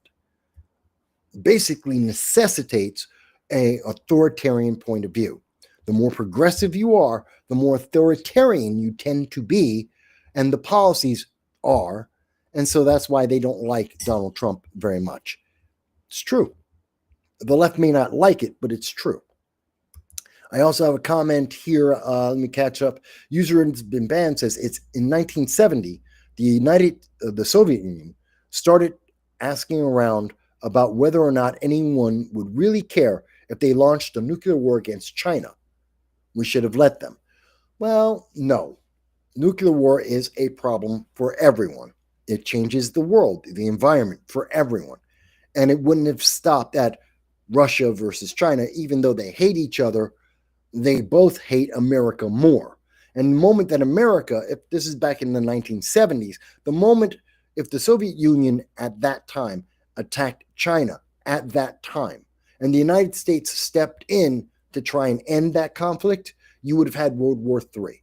basically necessitates an authoritarian point of view. The more progressive you are, the more authoritarian you tend to be, and the policies are. And so that's why they don't like Donald Trump very much. It's true. The left may not like it, but it's true. I also have a comment here. Let me catch up. User has been banned says it's in 1970, the Soviet Union started asking around about whether or not anyone would really care if they launched a nuclear war against China. We should have let them. Well, no. Nuclear war is a problem for everyone. It changes the world, the environment for everyone. And it wouldn't have stopped at Russia versus China, even though they hate each other. They both hate America more. And the moment that America, if this is back in the 1970s, if the Soviet Union at that time attacked China at that time, and the United States stepped in to try and end that conflict, you would have had World War III.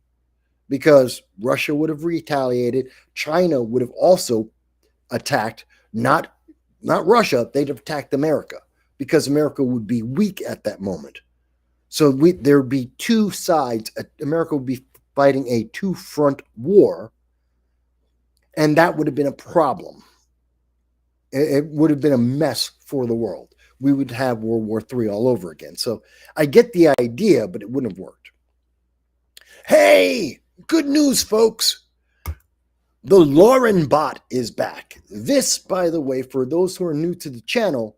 Because Russia would have retaliated. China would have also attacked, not Russia, they'd have attacked America, because America would be weak at that moment. So there would be two sides. America would be fighting a two-front war, and that would have been a problem. It would have been a mess for the world. We would have World War III all over again. So I get the idea, but it wouldn't have worked. Hey, good news, folks. The Lauren bot is back. This, by the way, for those who are new to the channel,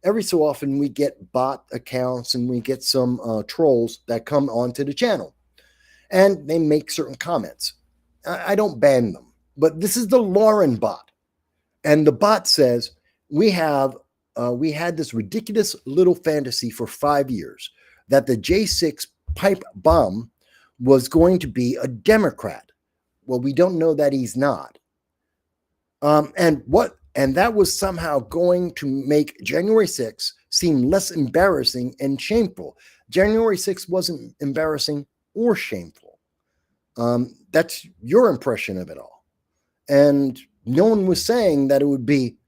every so often we get bot accounts and we get some trolls that come onto the channel. And they make certain comments. I don't ban them. But this is the Lauren bot. And the bot says, we had this ridiculous little fantasy for 5 years that the J6 pipe bomb was going to be a Democrat. Well, we don't know that he's not. And that was somehow going to make January 6th seem less embarrassing and shameful. January 6th wasn't embarrassing or shameful. That's your impression of it all. And no one was saying that it would be,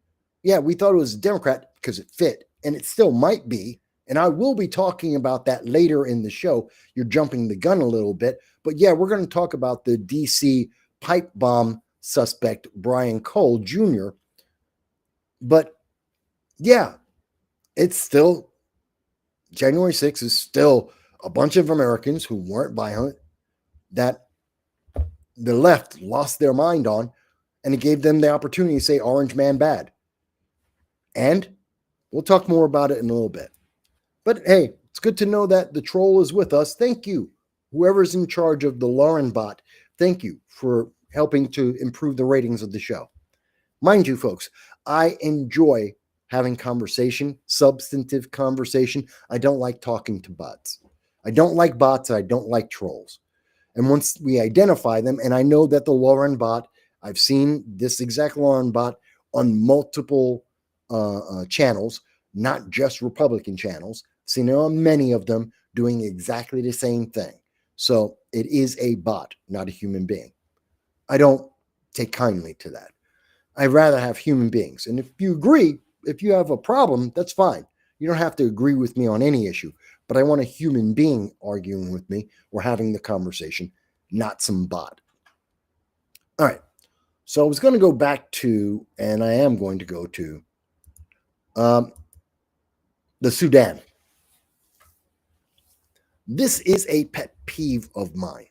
yeah, we thought it was a Democrat because it fit. and it still might be. And I will be talking about that later in the show. You're jumping the gun a little bit. But yeah, we're going to talk about the DC pipe bomb suspect, Brian Cole Jr. But yeah, it's still January 6th is still a bunch of Americans who weren't violent that the left lost their mind on, and it gave them the opportunity to say Orange Man bad. And we'll talk more about it in a little bit. But hey, it's good to know that the troll is with us. Thank you, whoever's in charge of the Lauren bot. Thank you for helping to improve the ratings of the show. Mind you, folks, I enjoy having conversation, substantive conversation. I don't like talking to bots. I don't like bots. I don't like trolls. And once we identify them, and I know that the Lauren bot, I've seen this exact Lauren bot on multiple channels, not just Republican channels. I've seen it on many of them doing exactly the same thing. So it is a bot, not a human being. I don't take kindly to that. I'd rather have human beings. And if you agree, if you have a problem, that's fine. You don't have to agree with me on any issue, but I want a human being arguing with me or having the conversation, not some bot. All right. So I was going to go back to, and I am going to go to the Sudan. This is a pet peeve of mine.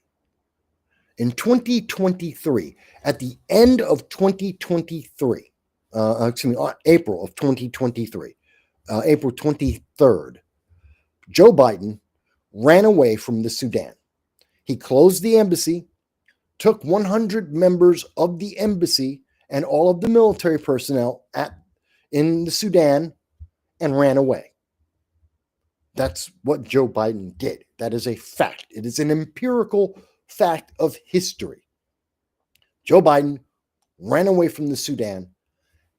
In 2023, at the end of 2023, April of 2023, April 23rd, Joe Biden ran away from the Sudan. He closed the embassy, took 100 members of the embassy and all of the military personnel in the Sudan and ran away. That's what Joe Biden did. That is a fact. It is an empirical fact of history. Joe Biden ran away from the Sudan.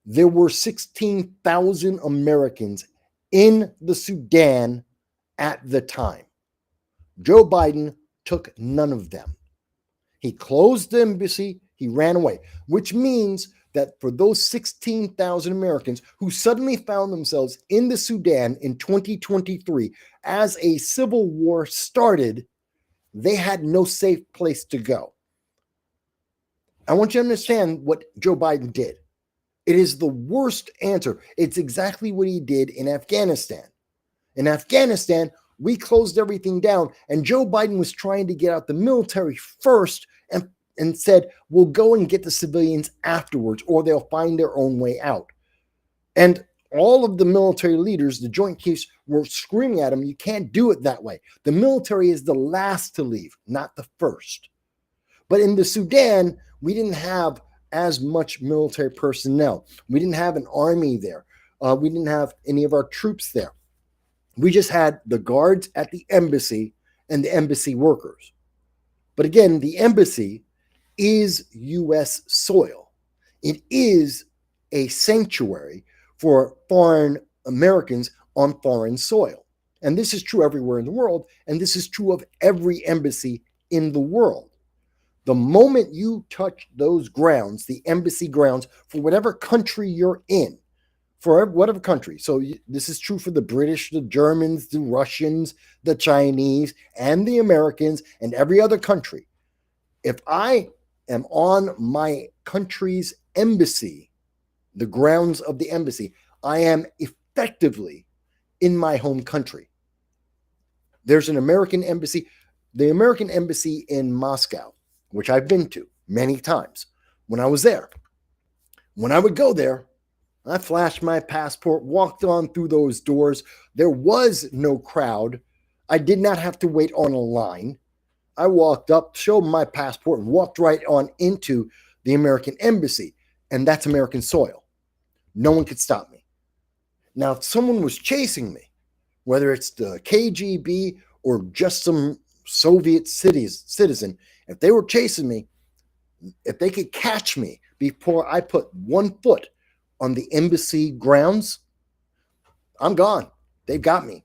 There were 16,000 Americans in the Sudan at the time. Joe Biden took none of them. He closed the embassy. He ran away, which means that for those 16,000 Americans who suddenly found themselves in the Sudan in 2023 as a civil war started, they had no safe place to go. I want you to understand what Joe Biden did. It is the worst answer. It's exactly what he did in Afghanistan. In Afghanistan, we closed everything down, and Joe Biden was trying to get out the military first and said, we'll go and get the civilians afterwards, or they'll find their own way out. And all of the military leaders, the Joint Chiefs, were screaming at him, you can't do it that way. The military is the last to leave, not the first. But in the Sudan, we didn't have as much military personnel. We didn't have an army there. We didn't have any of our troops there. We just had the guards at the embassy and the embassy workers. But again, the embassy is U.S. soil. It is a sanctuary for foreign Americans on foreign soil. And this is true everywhere in the world, and this is true of every embassy in the world. The moment you touch those grounds, the embassy grounds, for whatever country you're in, for whatever country. So this is true for the British, the Germans, the Russians, the Chinese, and the Americans, and every other country. If I am on my country's embassy, the grounds of the embassy, I am effectively in my home country. There's an American embassy, the American embassy in Moscow, which I've been to many times when I was there. When I would go there, I flashed my passport, walked on through those doors. There was no crowd. I did not have to wait on a line. I walked up, showed my passport, and walked right on into the American embassy. And that's American soil. No one could stop me. Now, if someone was chasing me, whether it's the KGB or just some Soviet citizen, if they were chasing me, if they could catch me before I put one foot on the embassy grounds, I'm gone. They've got me.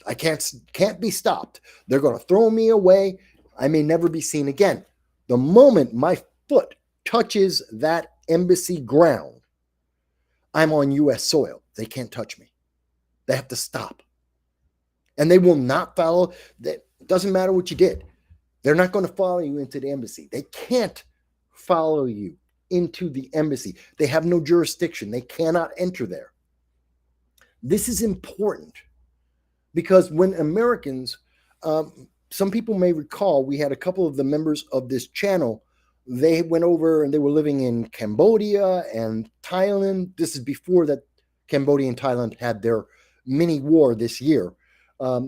I can't be stopped. They're going to throw me away. I may never be seen again. The moment my foot touches that embassy ground, I'm on U.S. soil. They can't touch me. They have to stop. And they will not follow. It doesn't matter what you did. They're not going to follow you into the embassy. They can't follow you into the embassy. They have no jurisdiction. They cannot enter there. This is important because when Americans, some people may recall, we had a couple of the members of this channel. They went over and they were living in Cambodia and Thailand. This is before that Cambodia and Thailand had their mini war this year.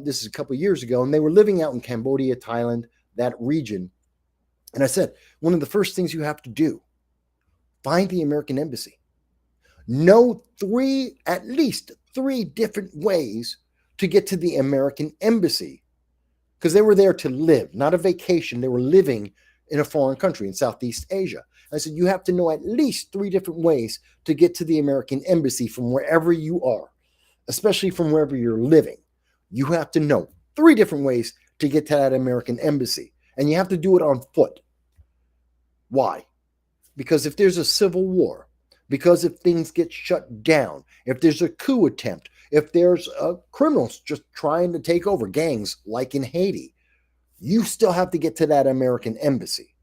This is a couple of years ago, and they were living out in Cambodia, Thailand, that region. And I said, one of the first things you have to do, find the American embassy. Know at least three different ways to get to the American embassy, because they were there to live, not a vacation. They were living in a foreign country in Southeast Asia. I said, you have to know at least three different ways to get to the American embassy from wherever you are, especially from wherever you're living. You have to know three different ways to get to that American embassy, and you have to do it on foot. Why? Because if there's a civil war, because if things get shut down, if there's a coup attempt, if there's criminals just trying to take over, gangs like in Haiti, you still have to get to that American embassy.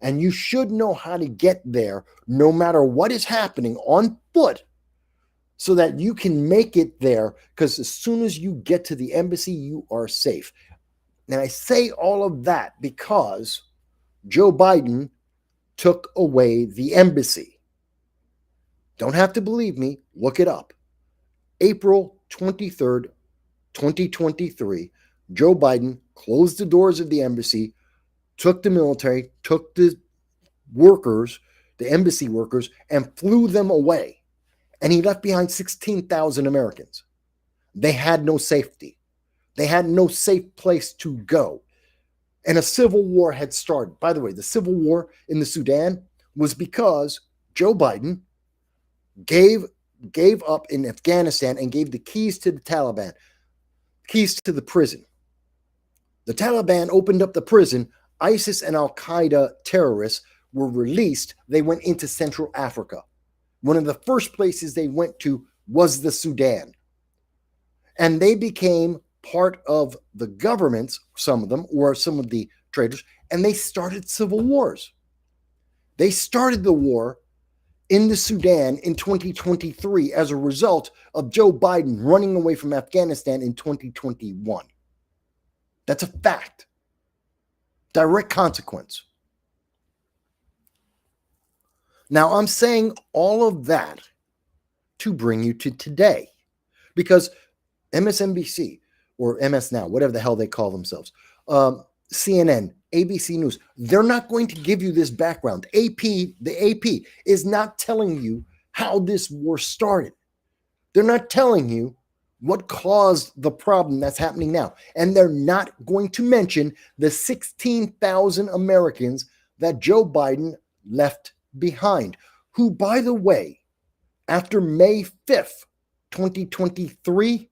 And you should know how to get there no matter what is happening on foot so that you can make it there, because as soon as you get to the embassy, you are safe. And I say all of that because Joe Biden took away the embassy. Don't have to believe me. Look it up. April 23rd, 2023, Joe Biden closed the doors of the embassy, took the military, took the workers, the embassy workers, and flew them away. And he left behind 16,000 Americans. They had no safety. They had no safe place to go. And a civil war had started. By the way, the civil war in the Sudan was because Joe Biden gave up in Afghanistan and gave the keys to the Taliban, keys to the prison. The Taliban opened up the prison. ISIS and Al-Qaeda terrorists were released. They went into Central Africa. One of the first places they went to was the Sudan. And they became part of the governments, some of them, or some of the traitors, and they started civil wars. They started the war in the Sudan in 2023 as a result of Joe Biden running away from Afghanistan in 2021. That's a fact. Direct consequence. Now, I'm saying all of that to bring you to today, because MSNBC or MS Now, whatever the hell they call themselves, CNN, ABC News, they're not going to give you this background. the AP is not telling you how this war started. They're not telling you what caused the problem that's happening now. And they're not going to mention the 16,000 Americans that Joe Biden left behind, who, by the way, after May 5th, 2023,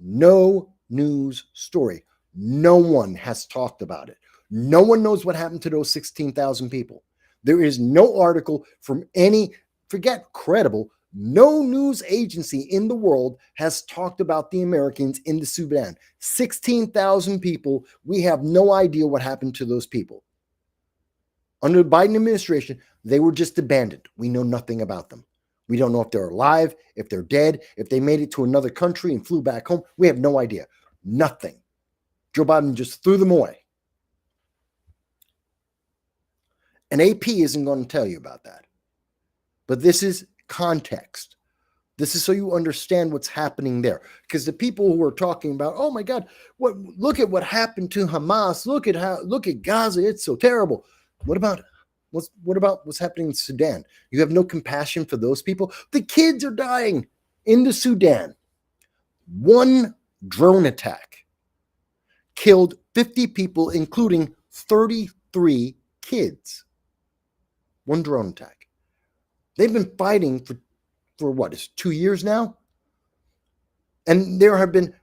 no news story. No one has talked about it. No one knows what happened to those 16,000 people. There is no article from any, forget credible, no news agency in the world has talked about the Americans in the Sudan. 16,000 people. We have no idea what happened to those people. Under the Biden administration, they were just abandoned. We know nothing about them. We don't know if they're alive, if they're dead, if they made it to another country and flew back home. We have no idea. Nothing. Joe Biden just threw them away. And AP isn't going to tell you about that. But this is context. This is so you understand what's happening there. Because the people who are talking about, oh my God, look at what happened to Hamas. Look at Gaza. It's so terrible. What about what's happening in Sudan? You have no compassion for those people. The kids are dying in the Sudan. One drone attack killed 50 people, including 33 kids. One drone attack. They've been fighting for what, is 2 years now? And there have been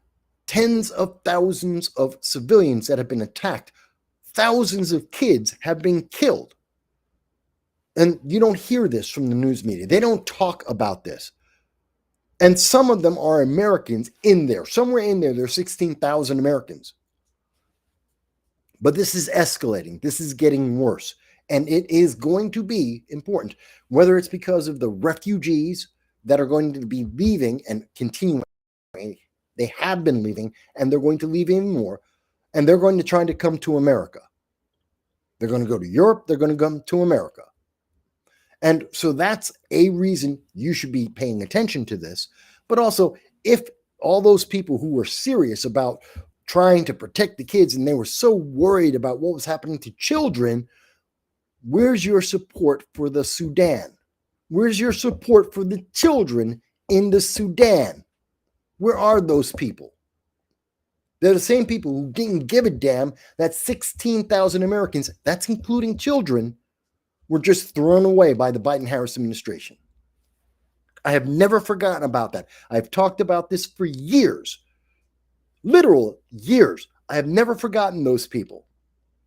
tens of thousands of civilians that have been attacked. Thousands of kids have been killed. And you don't hear this from the news media. They don't talk about this. And some of them are Americans in there. Somewhere in there, there's 16,000 Americans. But this is escalating. This is getting worse. And it is going to be important, whether it's because of the refugees that are going to be leaving and continuing. They have been leaving, and they're going to leave even more. And they're going to try to come to America. They're going to go to Europe. They're going to come to America. And so that's a reason you should be paying attention to this. But also, if all those people who were serious about trying to protect the kids and they were so worried about what was happening to children, where's your support for the Sudan? Where's your support for the children in the Sudan? Where are those people? They're the same people who didn't give a damn that 16,000 Americans, that's including children, were just thrown away by the Biden-Harris administration. I have never forgotten about that. I've talked about this for years. Literal years. I have never forgotten those people.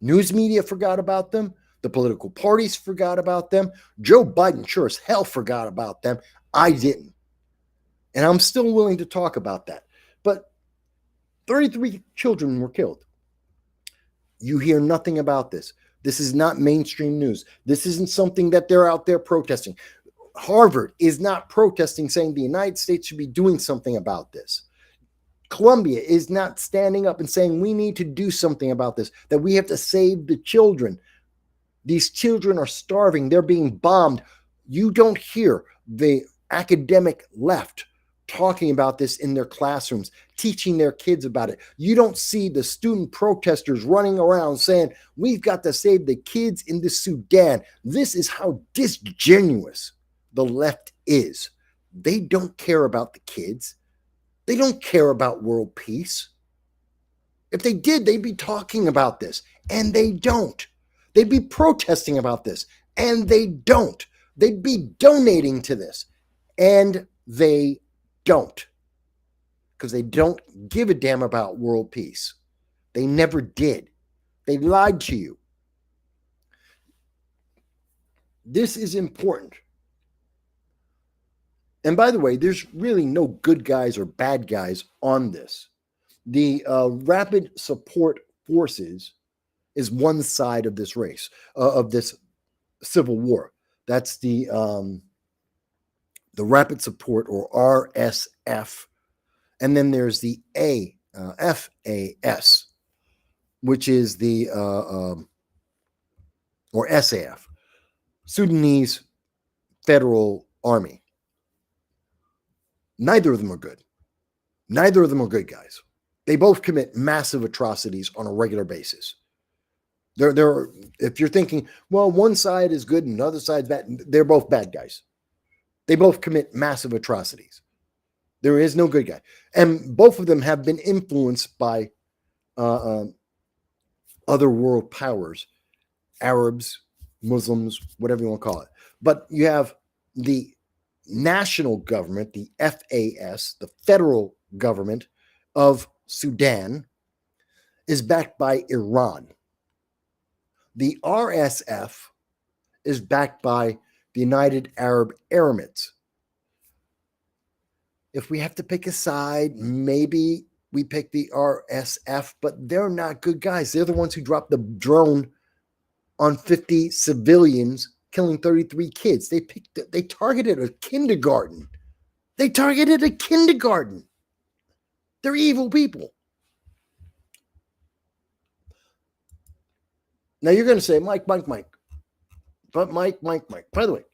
News media forgot about them. The political parties forgot about them. Joe Biden sure as hell forgot about them. I didn't. And I'm still willing to talk about that. But 33 children were killed. You hear nothing about this. This is not mainstream news. This isn't something that they're out there protesting. Harvard is not protesting, saying the United States should be doing something about this. Columbia is not standing up and saying we need to do something about this, that we have to save the children. These children are starving. They're being bombed. You don't hear the academic left talking about this in their classrooms, teaching their kids about it. You don't see the student protesters running around saying, we've got to save the kids in the Sudan. This is how disingenuous the left is. They don't care about the kids. They don't care about world peace. If they did, they'd be talking about this, and they don't. They'd be protesting about this, and they don't. They'd be donating to this, and they don't, because they don't give a damn about world peace. They never did. They lied to you. This is important. And by the way, there's really no good guys or bad guys on this. The Rapid Support Forces is one side of this race, of this civil war. That's the Rapid Support, or RSF. And then there's the FAS, which is the, or SAF, Sudanese Federal Army. Neither of them are good. Neither of them are good guys. They both commit massive atrocities on a regular basis. They're, if you're thinking, well, one side is good and the other side's bad, they're both bad guys. They both commit massive atrocities. There is no good guy. And both of them have been influenced by other world powers, Arabs, Muslims, whatever you want to call it. But you have the national government, the FAS, the federal government of Sudan, is backed by Iran. The RSF is backed by the United Arab Emirates. If we have to pick a side, maybe we pick the RSF, but they're not good guys. They're the ones who dropped the drone on 50 civilians, killing 33 kids. They targeted a kindergarten. They targeted a kindergarten. They're evil people. Now you're going to say, Mike. But Mike. By the way,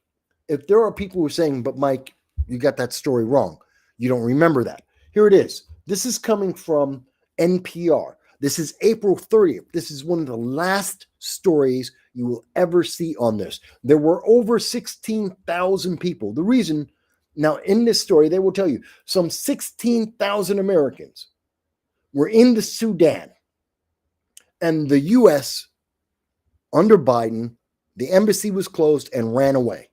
if there are people who are saying, but Mike, you got that story wrong. You don't remember that. Here it is. This is coming from NPR. This is April 30th. This is one of the last stories you will ever see on this. There were over 16,000 people. The reason, now in this story, they will tell you some 16,000 Americans were in the Sudan, and the U.S., under Biden, the embassy was closed and ran away.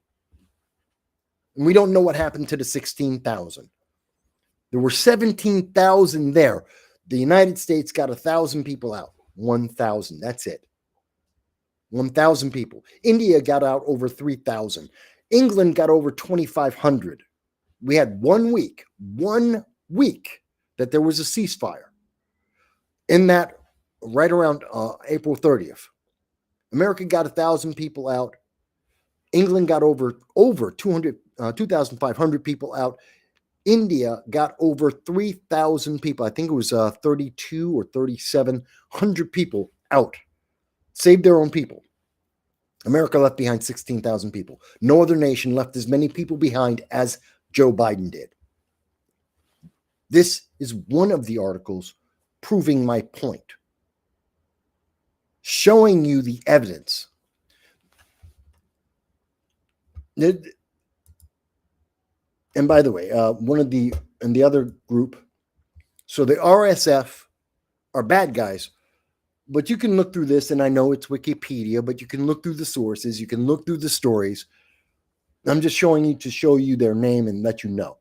And we don't know what happened to the 16,000. There were 17,000 there. The United States got 1,000 people out. 1,000. That's it. 1,000 people. India got out over 3,000. England got over 2,500. We had 1 week that there was a ceasefire. In that, right around April 30th, America got 1,000 people out. England got over 2,500 people out. India got over 3,000 people. I think it was 32 or 3,700 people out. Saved their own people. America left behind 16,000 people. No other nation left as many people behind as Joe Biden did. This is one of the articles proving my point, showing you the evidence. And by the way, the other group, so the RSF are bad guys, but you can look through this, and I know it's Wikipedia, but you can look through the sources, you can look through the stories. I'm just showing you to show you their name and let you know.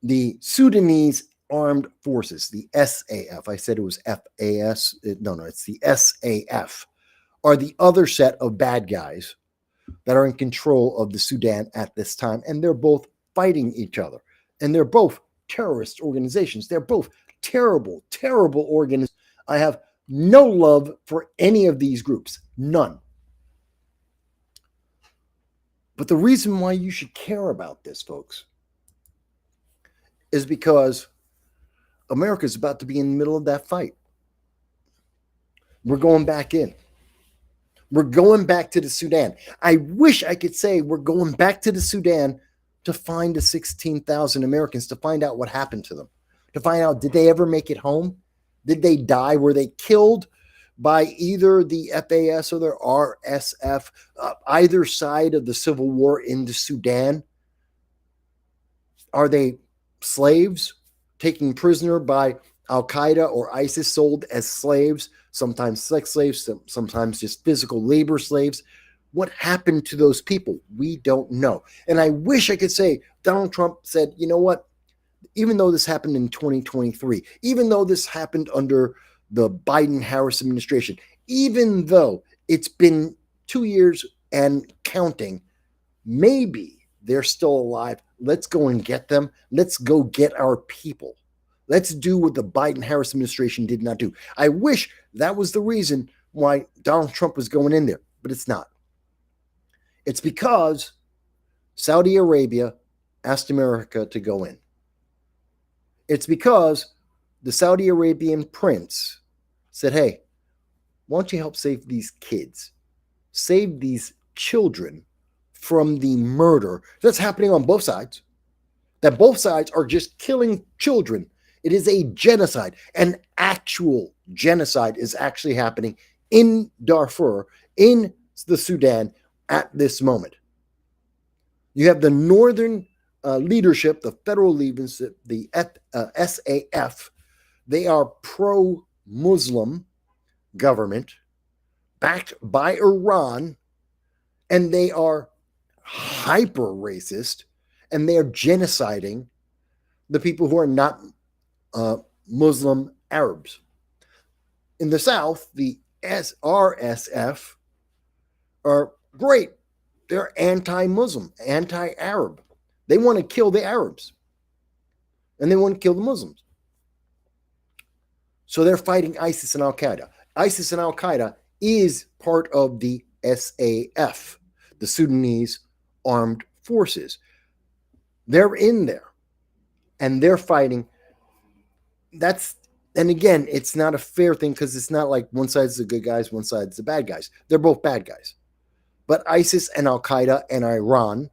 The Sudanese Armed Forces, the SAF, I said it was FAS, no, it's the SAF, are the other set of bad guys that are in control of the Sudan at this time, and they're both fighting each other, and they're both terrorist organizations. They're both terrible, terrible organizations. I have no love for any of these groups, none. But the reason why you should care about this, folks, is because America is about to be in the middle of that fight. We're going back in. We're going back to the Sudan. I wish I could say we're going back to the Sudan to find the 16,000 Americans, to find out what happened to them, to find out, did they ever make it home? Did they die? Were they killed by either the FAS or the RSF, either side of the civil war in the Sudan? Are they slaves taken prisoner by Al-Qaeda or ISIS, sold as slaves, sometimes sex slaves, sometimes just physical labor slaves? What happened to those people? We don't know. And I wish I could say Donald Trump said, you know what? Even though this happened in 2023, even though this happened under the Biden-Harris administration, even though it's been 2 years and counting, maybe they're still alive. Let's go and get them. Let's go get our people. Let's do what the Biden-Harris administration did not do. I wish that was the reason why Donald Trump was going in there, but it's not. It's because Saudi Arabia asked America to go in. It's because the Saudi Arabian prince said, hey, why don't you help save these kids, save these children from the murder that's happening on both sides, that both sides are just killing children. It is a genocide. An actual genocide is actually happening in Darfur, in the Sudan at this moment. You have the northern leadership, the federal leadership, the SAF. They are pro-Muslim government backed by Iran, and they are hyper racist, and they are genociding the people who are not Muslim Arabs. In the South, the RSF are great. They're anti-Muslim, anti-Arab. They want to kill the Arabs, and they want to kill the Muslims. So they're fighting ISIS and Al-Qaeda. ISIS and Al-Qaeda is part of the SAF, the Sudanese Armed Forces. They're in there, and they're fighting. And again, it's not a fair thing, because it's not like one side's the good guys, one side's the bad guys. They're both bad guys. But ISIS and Al-Qaeda and Iran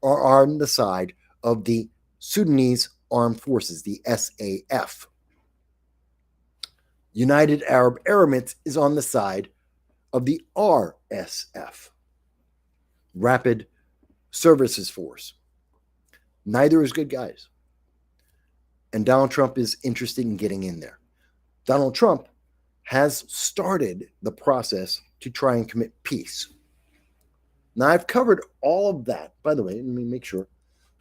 are on the side of the Sudanese Armed Forces, the SAF. United Arab Emirates is on the side of the RSF, Rapid Services Force. Neither is good guys. And Donald Trump is interested in getting in there. Donald Trump has started the process to try and commit peace. Now, I've covered all of that. By the way, let me make sure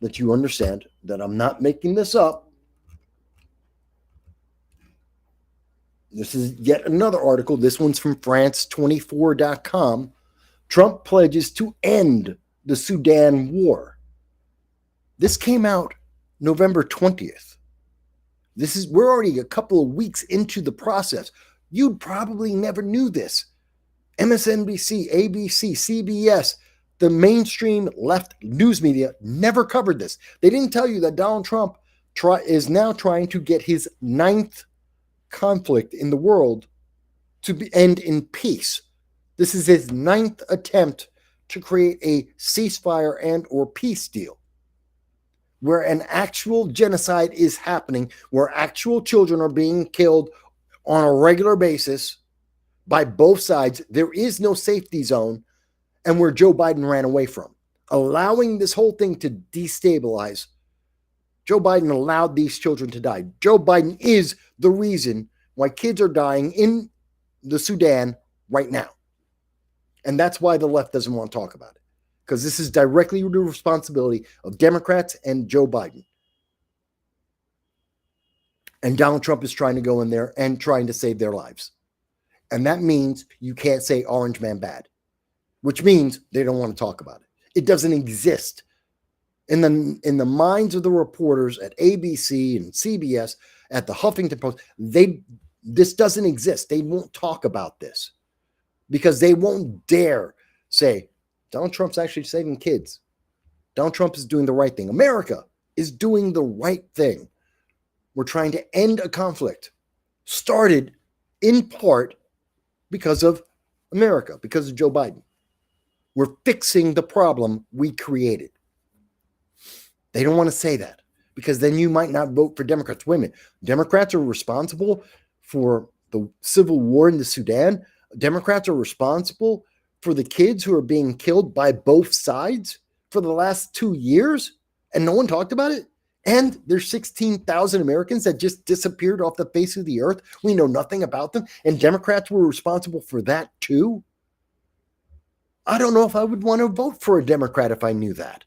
that you understand that I'm not making this up. This is yet another article. This one's from France24.com. Trump pledges to end the Sudan war. This came out November 20th. We're already a couple of weeks into the process. You probably never knew this. MSNBC, ABC, CBS, the mainstream left news media never covered this. They didn't tell you that Donald Trump is now trying to get his 9th conflict in the world to end in peace. This is his 9th attempt to create a ceasefire and or peace deal where an actual genocide is happening, where actual children are being killed on a regular basis by both sides. There is no safety zone, and where Joe Biden ran away from, allowing this whole thing to destabilize. Joe Biden allowed these children to die. Joe Biden is the reason why kids are dying in the Sudan right now. And that's why the left doesn't want to talk about it, because this is directly the responsibility of Democrats and Joe Biden. And Donald Trump is trying to go in there and trying to save their lives. And that means you can't say Orange Man bad, which means they don't want to talk about it. It doesn't exist. In the minds of the reporters at ABC and CBS, at the Huffington Post, this doesn't exist. They won't talk about this because they won't dare say, Donald Trump's actually saving kids. Donald Trump is doing the right thing. America is doing the right thing. We're trying to end a conflict started in part because of America, because of Joe Biden. We're fixing the problem we created. They don't want to say that because then you might not vote for Democrats. Wait a minute. Democrats are responsible for the civil war in the Sudan. Democrats are responsible for the kids who are being killed by both sides for the last 2 years, and no one talked about it. And there's 16,000 Americans that just disappeared off the face of the earth. We know nothing about them, and Democrats were responsible for that too. I don't know if I would want to vote for a Democrat if I knew that.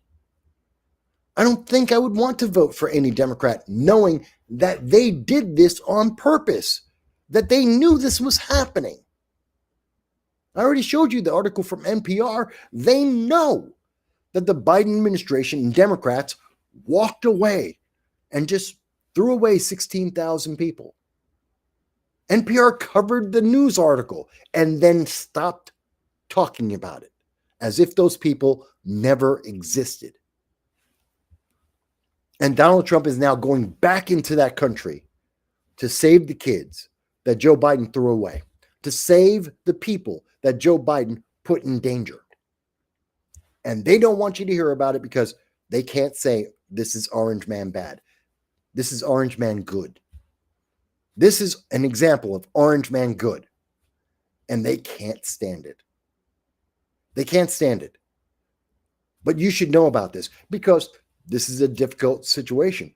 I don't think I would want to vote for any Democrat knowing that they did this on purpose, that they knew this was happening. I already showed you the article from NPR. They know that the Biden administration and Democrats walked away and just threw away 16,000 people. NPR covered the news article and then stopped talking about it as if those people never existed. And Donald Trump is now going back into that country to save the kids that Joe Biden threw away, to save the people that Joe Biden put in danger. And they don't want you to hear about it because they can't say this is Orange Man bad. This is Orange Man good. This is an example of Orange Man good. And they can't stand it. They can't stand it. But you should know about this because this is a difficult situation.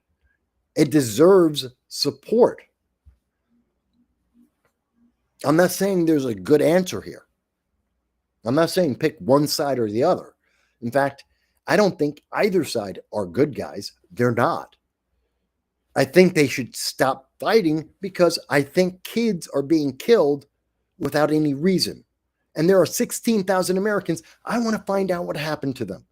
It deserves support. I'm not saying there's a good answer here. I'm not saying pick one side or the other. In fact, I don't think either side are good guys. They're not. I think they should stop fighting because I think kids are being killed without any reason. And there are 16,000 Americans. I want to find out what happened to them.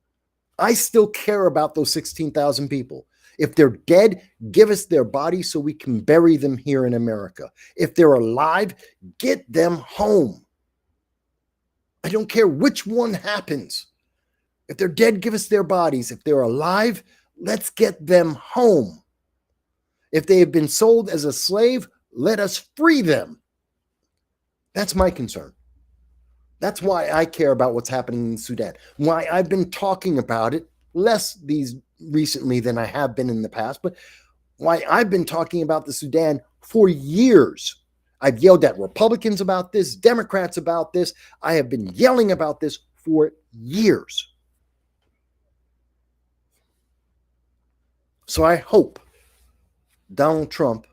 I still care about those 16,000 people. If they're dead, give us their bodies so we can bury them here in America. If they're alive, get them home. I don't care which one happens. If they're dead, give us their bodies. If they're alive, let's get them home. If they have been sold as a slave, let us free them. That's my concern. That's why I care about what's happening in Sudan. Why I've been talking about it less these recently than I have been in the past, but why I've been talking about the Sudan for years. I've yelled at Republicans about this, Democrats about this. I have been yelling about this for years. So I hope Donald Trump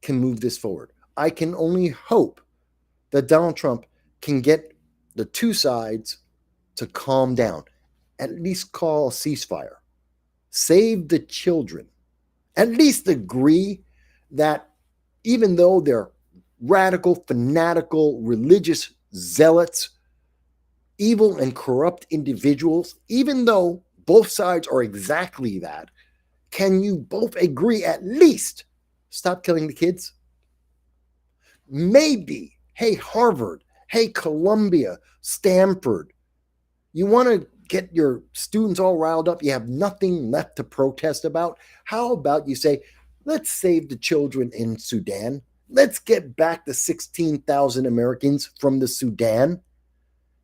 can move this forward. I can only hope that Donald Trump can get the two sides to calm down, at least call a ceasefire, save the children, at least agree that even though they're radical, fanatical, religious zealots, evil and corrupt individuals, even though both sides are exactly that, Can you both agree at least stop killing the kids? Maybe, hey, Harvard, hey, Columbia, Stanford, you want to get your students all riled up, you have nothing left to protest about. How about you say, let's save the children in Sudan? Let's get back the 16,000 Americans from the Sudan.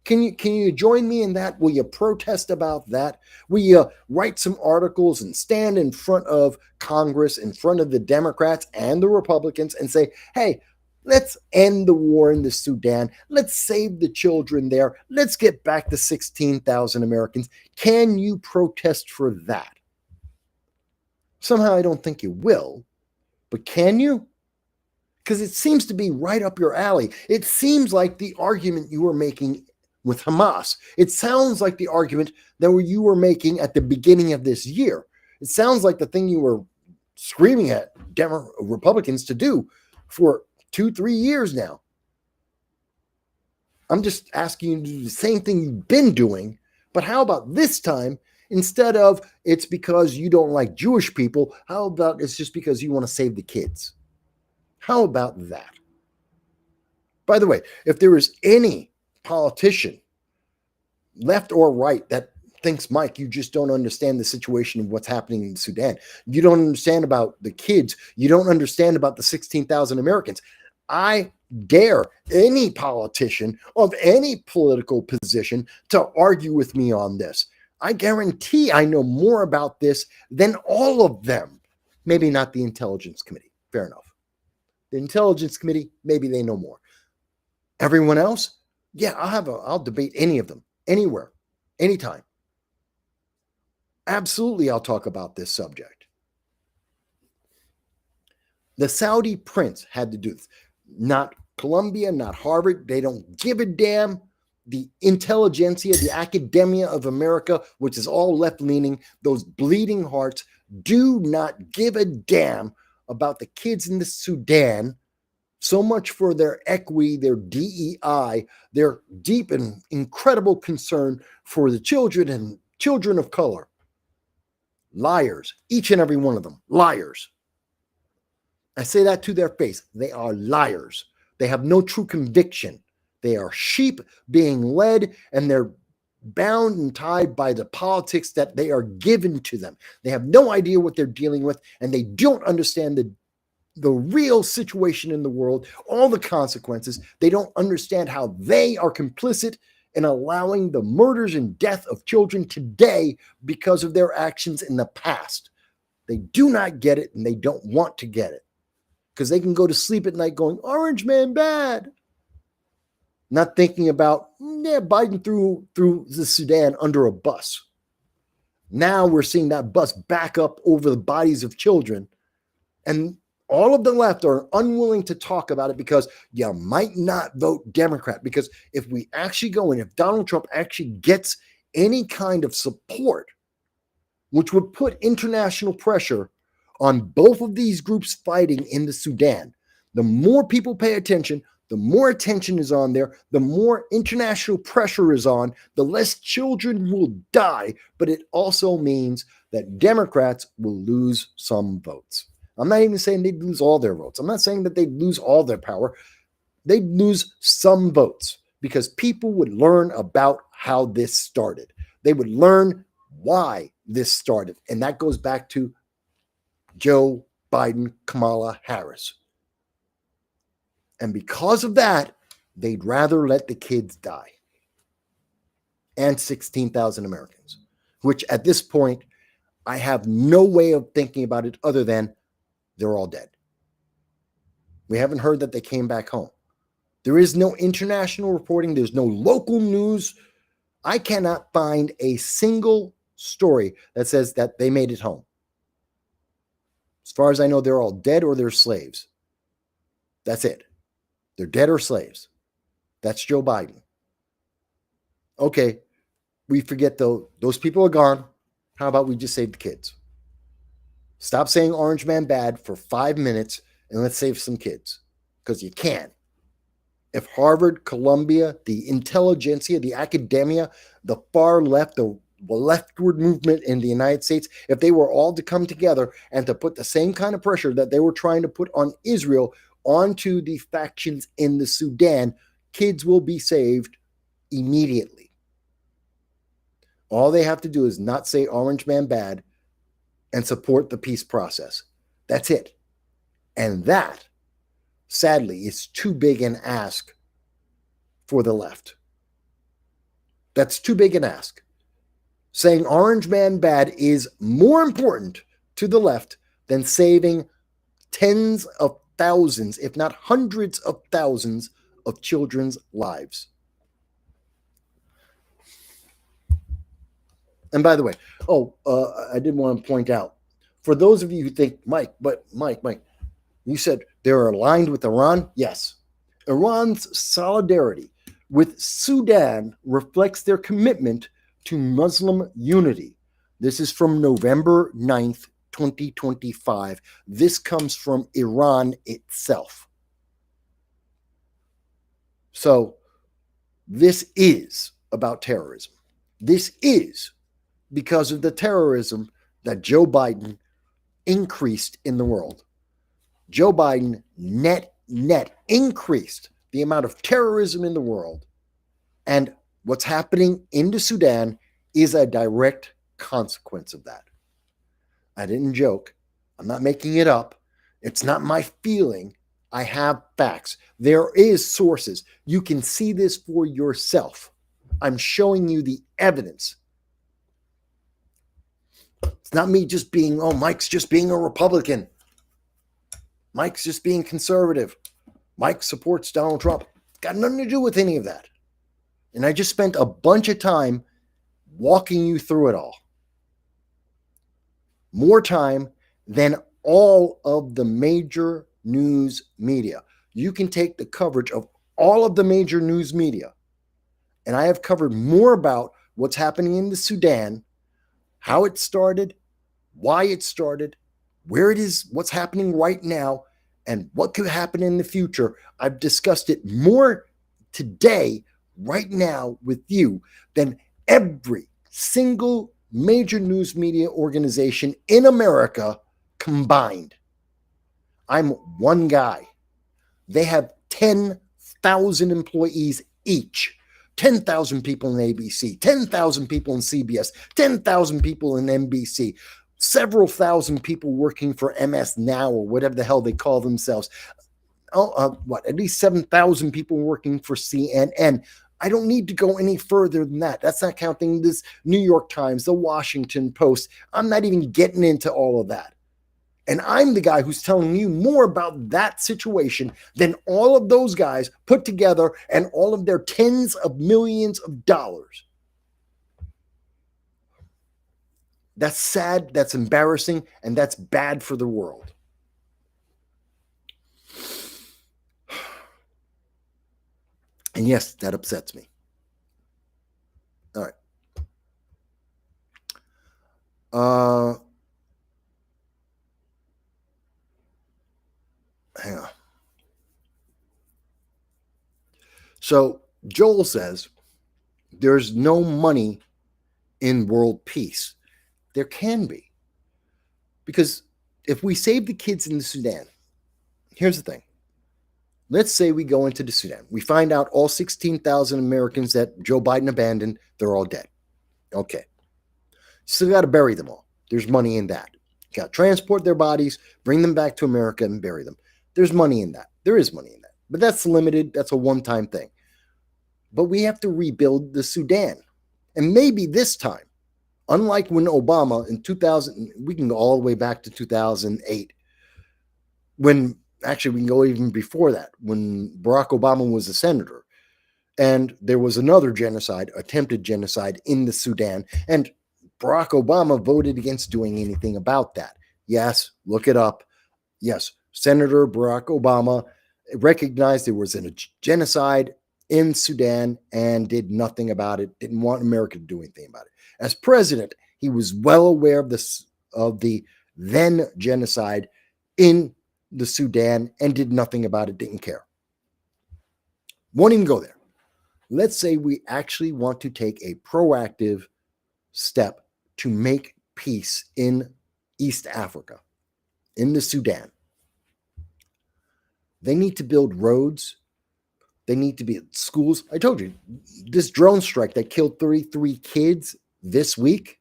Can you join me in that? Will you protest about that? Will you write some articles and stand in front of Congress, in front of the Democrats and the Republicans and say, hey, let's end the war in the Sudan. Let's save the children there. Let's get back the 16,000 Americans. Can you protest for that? Somehow I don't think you will, but can you? Because it seems to be right up your alley. It seems like the argument you were making with Hamas. It sounds like the argument that you were making at the beginning of this year. It sounds like the thing you were screaming at Republicans to do for 2-3 years now. I'm just asking you to do the same thing you've been doing, but how about this time, instead of it's because you don't like Jewish people, how about it's just because you want to save the kids? How about that? By the way, if there is any politician, left or right, that thinks, Mike, you just don't understand the situation of what's happening in Sudan. You don't understand about the kids. You don't understand about the 16,000 Americans. I dare any politician of any political position to argue with me on this. I guarantee I know more about this than all of them. Maybe not the Intelligence Committee. Fair enough. The Intelligence Committee, maybe they know more. Everyone else, yeah, I'll debate any of them, anywhere, anytime. Absolutely, I'll talk about this subject. The Saudi prince had to do this. Not Columbia, not Harvard. They don't give a damn. The intelligentsia, the academia of America, which is all left-leaning, those bleeding hearts, do not give a damn about the kids in the Sudan. So much for their equity, their DEI, their deep and incredible concern for the children and children of color. Liars, each and every one of them, liars. I say that to their face. They are liars. They have no true conviction. They are sheep being led, and they're bound and tied by the politics that they are given to them. They have no idea what they're dealing with, and they don't understand the real situation in the world, all the consequences. They don't understand how they are complicit in allowing the murders and death of children today because of their actions in the past. They do not get it, and they don't want to get it, because they can go to sleep at night going, Orange Man bad. Not thinking about, Biden threw the Sudan under a bus. Now we're seeing that bus back up over the bodies of children. And all of the left are unwilling to talk about it because you might not vote Democrat. Because if we actually go and if Donald Trump actually gets any kind of support, which would put international pressure on both of these groups fighting in the Sudan, the more people pay attention, the more attention is on there, the more international pressure is on, the less children will die. But it also means that Democrats will lose some votes. I'm not even saying they'd lose all their votes. I'm not saying that they'd lose all their power. They'd lose some votes because people would learn about how this started. They would learn why this started. And that goes back to Joe Biden, Kamala Harris. And because of that, they'd rather let the kids die. And 16,000 Americans, which at this point, I have no way of thinking about it other than they're all dead. We haven't heard that they came back home. There is no international reporting. There's no local news. I cannot find a single story that says that they made it home. As far as I know, they're all dead or they're slaves. That's it. They're dead or slaves. That's Joe Biden. Okay, we forget though, those people are gone. How about we just save the kids? Stop saying Orange Man bad for 5 minutes and let's save some kids. Because you can. If Harvard, Columbia, the intelligentsia, the academia, the far left, the leftward movement in the United States, if they were all to come together and to put the same kind of pressure that they were trying to put on Israel onto the factions in the Sudan, kids will be saved immediately. All they have to do is not say Orange Man bad and support the peace process. That's it. And that, sadly, is too big an ask for the left. That's too big an ask. Saying Orange Man bad is more important to the left than saving tens of thousands, if not hundreds of thousands, of children's lives. And by the way, I did want to point out, for those of you who think, Mike, you said they're aligned with Iran? Yes. Iran's solidarity with Sudan reflects their commitment to Muslim unity. This is from November 9th, 2025. This comes from Iran itself. So this is about terrorism. This is because of the terrorism that Joe Biden increased in the world. Joe Biden net increased the amount of terrorism in the world. And what's happening in the Sudan is a direct consequence of that. I didn't joke. I'm not making it up. It's not my feeling. I have facts. There is sources. You can see this for yourself. I'm showing you the evidence. It's not me just being, Mike's just being a Republican. Mike's just being conservative. Mike supports Donald Trump. It's got nothing to do with any of that. And I just spent a bunch of time walking you through it all. More time than all of the major news media. You can take the coverage of all of the major news media, and I have covered more about what's happening in the Sudan, how it started, why it started, where it is, what's happening right now, and what could happen in the future. I've discussed it more today, right now, with you than every single major news media organization in America combined. I'm one guy. They have 10,000 employees each. 10,000 people in ABC, 10,000 people in CBS, 10,000 people in NBC, several thousand people working for MS Now or whatever the hell they call themselves. At least 7,000 people working for CNN. I don't need to go any further than that. That's not counting this New York Times, the Washington Post. I'm not even getting into all of that. And I'm the guy who's telling you more about that situation than all of those guys put together and all of their tens of millions of dollars. That's sad, that's embarrassing, and that's bad for the world. And yes, that upsets me. All right. Hang on. So Joel says there's no money in world peace. There can be. Because if we save the kids in the Sudan, here's the thing. Let's say we go into the Sudan. We find out all 16,000 Americans that Joe Biden abandoned, they're all dead. Okay. Still got to bury them all. There's money in that. Got to transport their bodies, bring them back to America and bury them. There's money in that. There is money in that. But that's limited. That's a one-time thing. But we have to rebuild the Sudan. And maybe this time, unlike when Obama in 2000, we can go all the way back to 2008, when actually we can go even before that, when Barack Obama was a senator. And there was another genocide, attempted genocide in the Sudan. And Barack Obama voted against doing anything about that. Yes, look it up. Yes, Senator Barack Obama recognized there was a genocide in Sudan and did nothing about it, didn't want America to do anything about it. As president, he was well aware of the then genocide in the Sudan and did nothing about it, didn't care. Won't even go there. Let's say we actually want to take a proactive step to make peace in East Africa, in the Sudan. They need to build roads. They need to be at schools. I told you, this drone strike that killed 33 kids this week,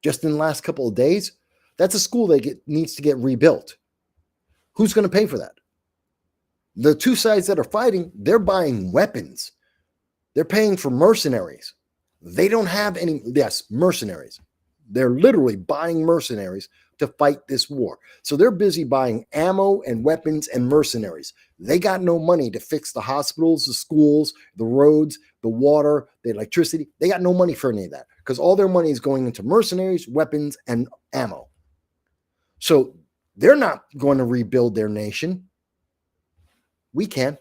just in the last couple of days, that's a school that needs to get rebuilt. Who's going to pay for that? The two sides that are fighting, they're buying weapons. They're paying for mercenaries. They don't have any, yes, mercenaries. They're literally buying mercenaries to fight this war. So they're busy buying ammo and weapons and mercenaries. They got no money to fix the hospitals, the schools, the roads, the water, the electricity. They got no money for any of that because all their money is going into mercenaries, weapons, and ammo. So they're not going to rebuild their nation. We can.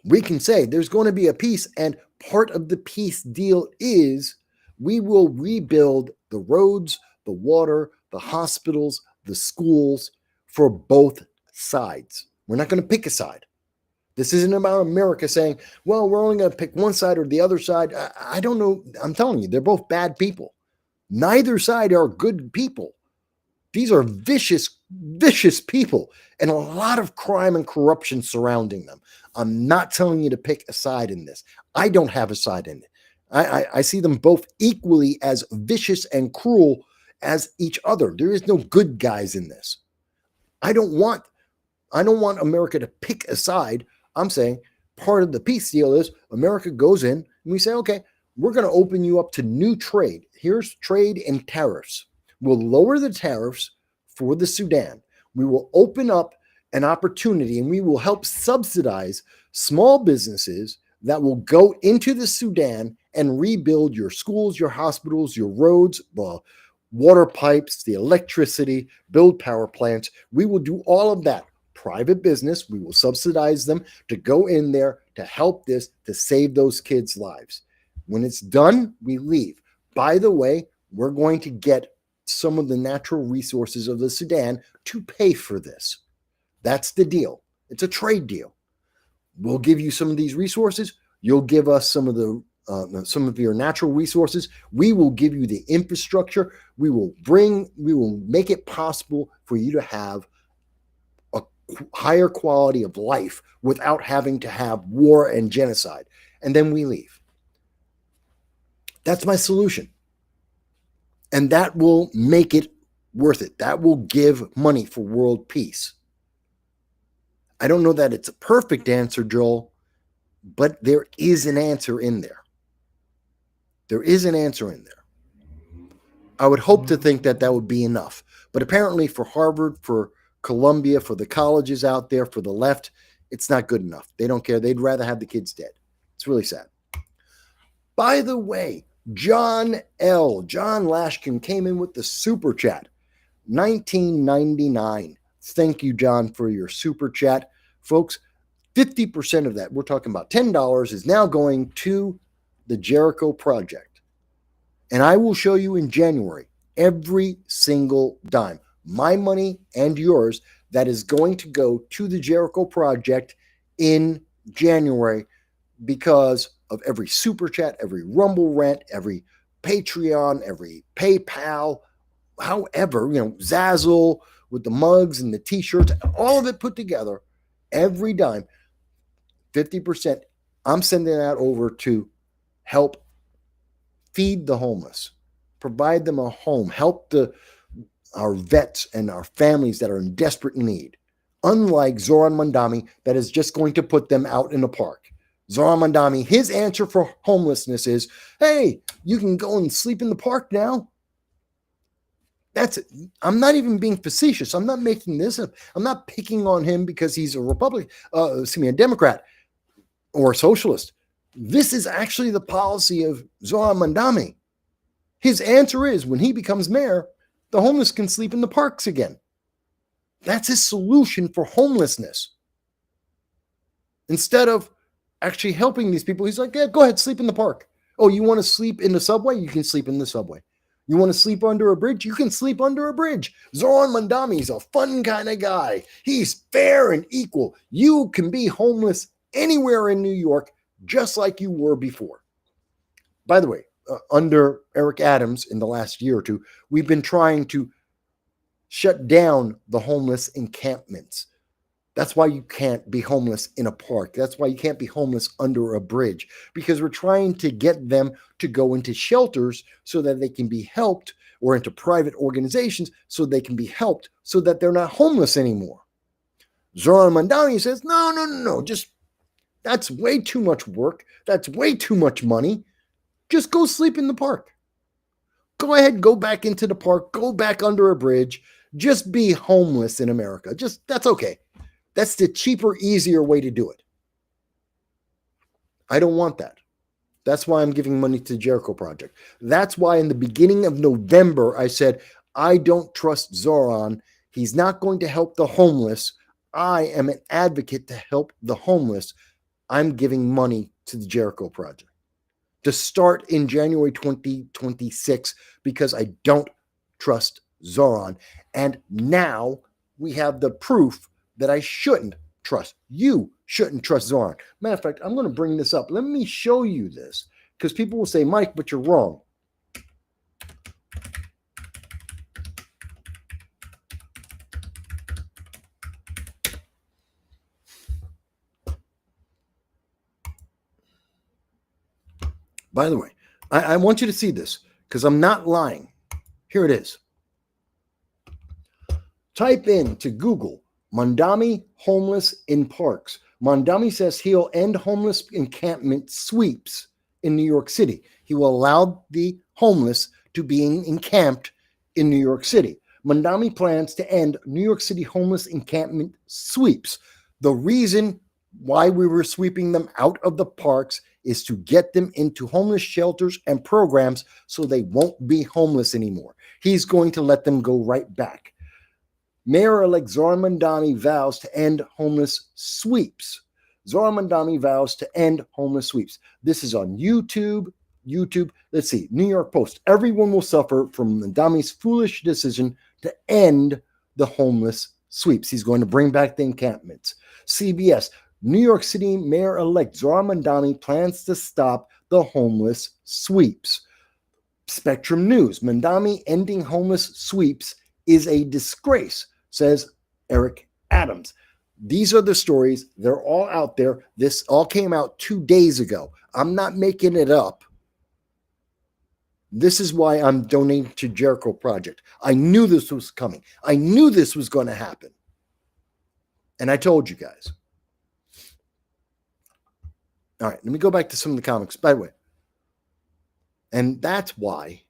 We can say there's going to be a peace, and part of the peace deal is we will rebuild the roads, the water, the hospitals, the schools for both sides. We're not going to pick a side. This isn't about America saying, well, we're only going to pick one side or the other side. I don't know. I'm telling you, they're both bad people. Neither side are good people. These are vicious, vicious people and a lot of crime and corruption surrounding them. I'm not telling you to pick a side in this. I don't have a side in it. I see them both equally as vicious and cruel as each other. There is no good guys in this. I don't want America to pick a side. I'm saying part of the peace deal is America goes in and we say, okay, we're going to open you up to new trade. Here's trade and tariffs. We'll lower the tariffs for the Sudan. We will open up an opportunity and we will help subsidize small businesses that will go into the Sudan and rebuild your schools, your hospitals, your roads, the water pipes, the electricity, build power plants. We will do all of that. Private business, we will subsidize them to go in there to help this, to save those kids' lives. When it's done, we leave. By the way, we're going to get some of the natural resources of the Sudan to pay for this. That's the deal. It's a trade deal. We'll give you some of these resources. You'll give us some of your natural resources. We will give you the infrastructure. We will make it possible for you to have a higher quality of life without having to have war and genocide. And then we leave. That's my solution. And that will make it worth it. That will give money for world peace. I don't know that it's a perfect answer, Joel, but there is an answer in there. There is an answer in there. I would hope to think that that would be enough. But apparently for Harvard, for Columbia, for the colleges out there, for the left, it's not good enough. They don't care. They'd rather have the kids dead. It's really sad. By the way, John Lashkin came in with the super chat, $19.99. Thank you, John, for your super chat. Folks, 50% of that, we're talking about $10, is now going to the Jericho Project. And I will show you in January every single dime, my money and yours, that is going to go to the Jericho Project in January because of every super chat, every Rumble rant, every Patreon, every PayPal, however, Zazzle with the mugs and the t-shirts, all of it put together, every dime, 50%, I'm sending that over to help feed the homeless, provide them a home, help our vets and our families that are in desperate need. Unlike Zoran Mandami, that is just going to put them out in a park. Zoran Mandami, his answer for homelessness is, hey, you can go and sleep in the park now. That's it. I'm not even being facetious. I'm not making this up. I'm not picking on him because he's a Democrat or a socialist. This is actually the policy of Zoran Mandami. His answer is, when he becomes mayor, the homeless can sleep in the parks again. That's his solution for homelessness. Instead of actually helping these people, he's like, yeah, go ahead, sleep in the park. Oh, you want to sleep in the subway? You can sleep in the subway. You want to sleep under a bridge? You can sleep under a bridge. Zoran Mandami is a fun kind of guy. He's fair and equal. You can be homeless anywhere in New York, just like you were before. By the way, under Eric Adams in the last year or two, we've been trying to shut down the homeless encampments. That's why you can't be homeless in a park. That's why you can't be homeless under a bridge, because we're trying to get them to go into shelters so that they can be helped, or into private organizations so they can be helped, so that they're not homeless anymore. Zoran Mandani says, no, just that's way too much work. That's way too much money. Just go sleep in the park. Go ahead, go back into the park, go back under a bridge. Just be homeless in America. That's okay. That's the cheaper, easier way to do it. I don't want that. That's why I'm giving money to the Jericho Project. That's why in the beginning of November, I said, I don't trust Zoran. He's not going to help the homeless. I am an advocate to help the homeless. I'm giving money to the Jericho Project to start in January 2026 because I don't trust Zoran. And now we have the proof that I shouldn't trust. You shouldn't trust Zoran. Matter of fact, I'm going to bring this up. Let me show you this, because people will say, Mike, but you're wrong. By the way, I want you to see this, because I'm not lying. Here it is. Type in to Google, Mandami homeless in parks. Mandami says he'll end homeless encampment sweeps in New York City. He will allow the homeless to be encamped in New York City. Mandami plans to end New York City homeless encampment sweeps. The reason why we were sweeping them out of the parks is to get them into homeless shelters and programs so they won't be homeless anymore. He's going to let them go right back. Mayor-elect Zoran Mandani vows to end homeless sweeps. Zoran Mandani vows to end homeless sweeps. This is on YouTube. Let's see. New York Post. Everyone will suffer from Mandami's foolish decision to end the homeless sweeps. He's going to bring back the encampments. CBS. New York City Mayor-elect Zoran Mandani plans to stop the homeless sweeps. Spectrum News. Mandani ending homeless sweeps is a disgrace, says Eric Adams. These are the stories. They're all out there. This all came out 2 days ago. I'm not making it up. This is why I'm donating to Jericho Project. I knew this was coming. I knew this was going to happen. And I told you guys. All right, let me go back to some of the comics. By the way, and that's why,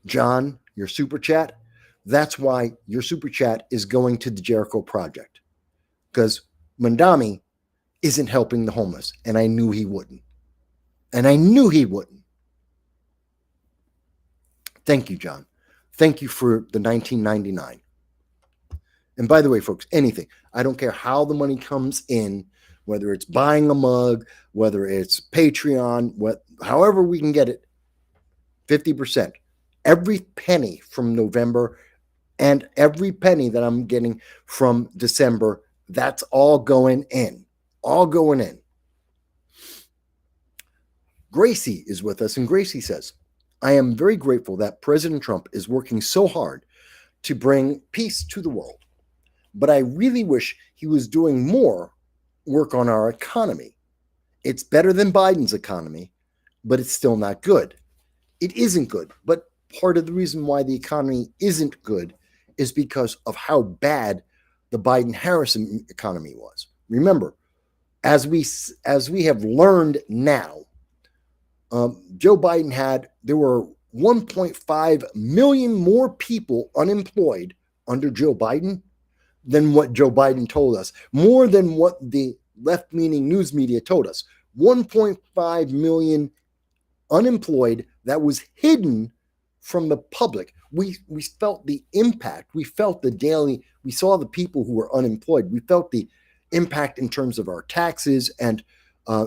John, your super chat, that's why your super chat is going to the Jericho Project. Because Mandami isn't helping the homeless. And I knew he wouldn't. Thank you, John. Thank you for the $19.99. And by the way, folks, anything. I don't care how the money comes in, whether it's buying a mug, whether it's Patreon, however we can get it, 50%. Every penny from November and every penny that I'm getting from December, that's all going in. All going in. Gracie is with us, and Gracie says, I am very grateful that President Trump is working so hard to bring peace to the world. But I really wish he was doing more work on our economy. It's better than Biden's economy, but it's still not good. It isn't good, but part of the reason why the economy isn't good is because of how bad the Biden-Harris economy was. Remember, as we have learned now, Joe Biden there were 1.5 million more people unemployed under Joe Biden than what Joe Biden told us, more than what the left-leaning news media told us. 1.5 million unemployed that was hidden from the public. We felt the impact. We felt we saw the people who were unemployed. We felt the impact in terms of our taxes and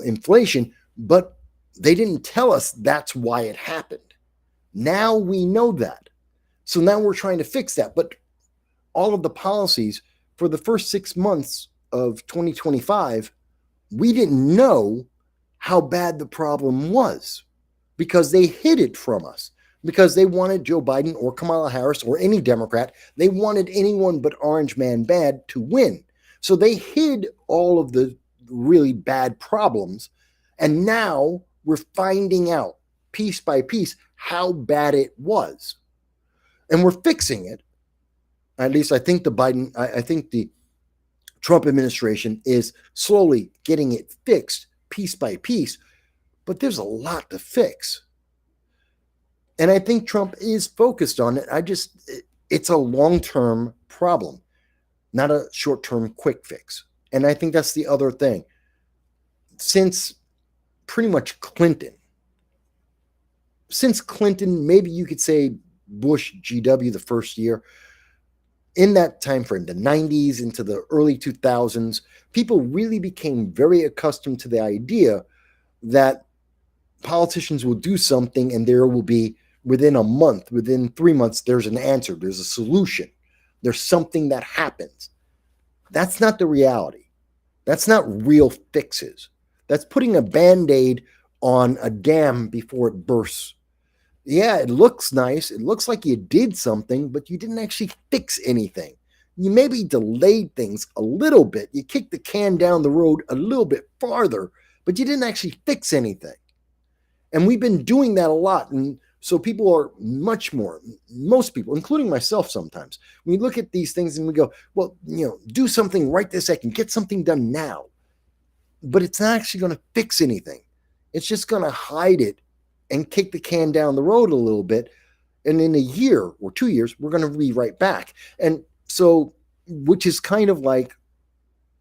inflation, but they didn't tell us that's why it happened. Now we know that. So now we're trying to fix that. But all of the policies for the first 6 months of 2025, we didn't know how bad the problem was because they hid it from us, because they wanted Joe Biden or Kamala Harris or any Democrat. They wanted anyone but Orange Man Bad to win. So they hid all of the really bad problems. And now we're finding out piece by piece how bad it was. And we're fixing it. At least I think I think the Trump administration is slowly getting it fixed piece by piece. But there's a lot to fix. And I think Trump is focused on it. It's a long-term problem, not a short-term quick fix. And I think that's the other thing. Since pretty much Clinton, maybe you could say Bush GW the first year, in that time frame, the 90s into the early 2000s, people really became very accustomed to the idea that politicians will do something and there will be, within a month, within 3 months, there's an answer, there's a solution, there's something that happens. That's not the reality. That's not real fixes. That's putting a Band-Aid on a dam before it bursts. Yeah, it looks nice. It looks like you did something, but you didn't actually fix anything. You maybe delayed things a little bit. You kicked the can down the road a little bit farther, but you didn't actually fix anything. And we've been doing that a lot. And so people are most people, including myself sometimes, we look at these things and we go, well, do something right this second, get something done now. But it's not actually going to fix anything. It's just going to hide it and kick the can down the road a little bit. And in a year or 2 years, we're going to be right back. And so, which is kind of like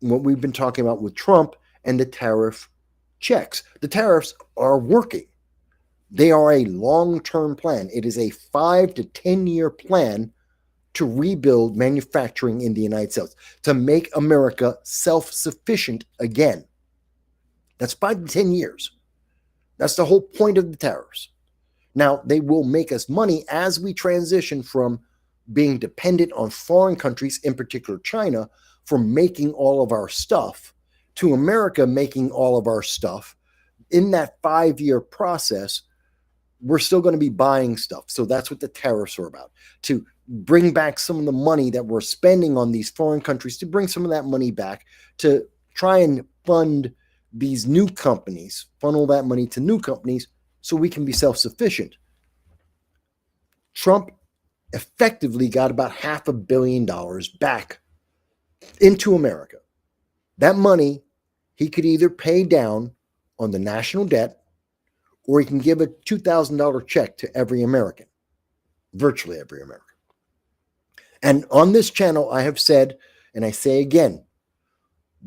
what we've been talking about with Trump and the tariff checks. The tariffs are working. They are a long-term plan. It is a 5 to 10 year plan to rebuild manufacturing in the United States, to make America self-sufficient again. That's 5 to 10 years. That's the whole point of the tariffs. Now, they will make us money as we transition from being dependent on foreign countries, in particular China, for making all of our stuff, to America making all of our stuff. In that 5-year process, we're still going to be buying stuff. So that's what the tariffs are about, to bring back some of the money that we're spending on these foreign countries, to bring some of that money back, to try and fund these new companies, funnel that money to new companies so we can be self-sufficient. Trump effectively got about $500 million back into America. That money he could either pay down on the national debt, or he can give a $2,000 check to every American, virtually every American. And on this channel, I have said, and I say again,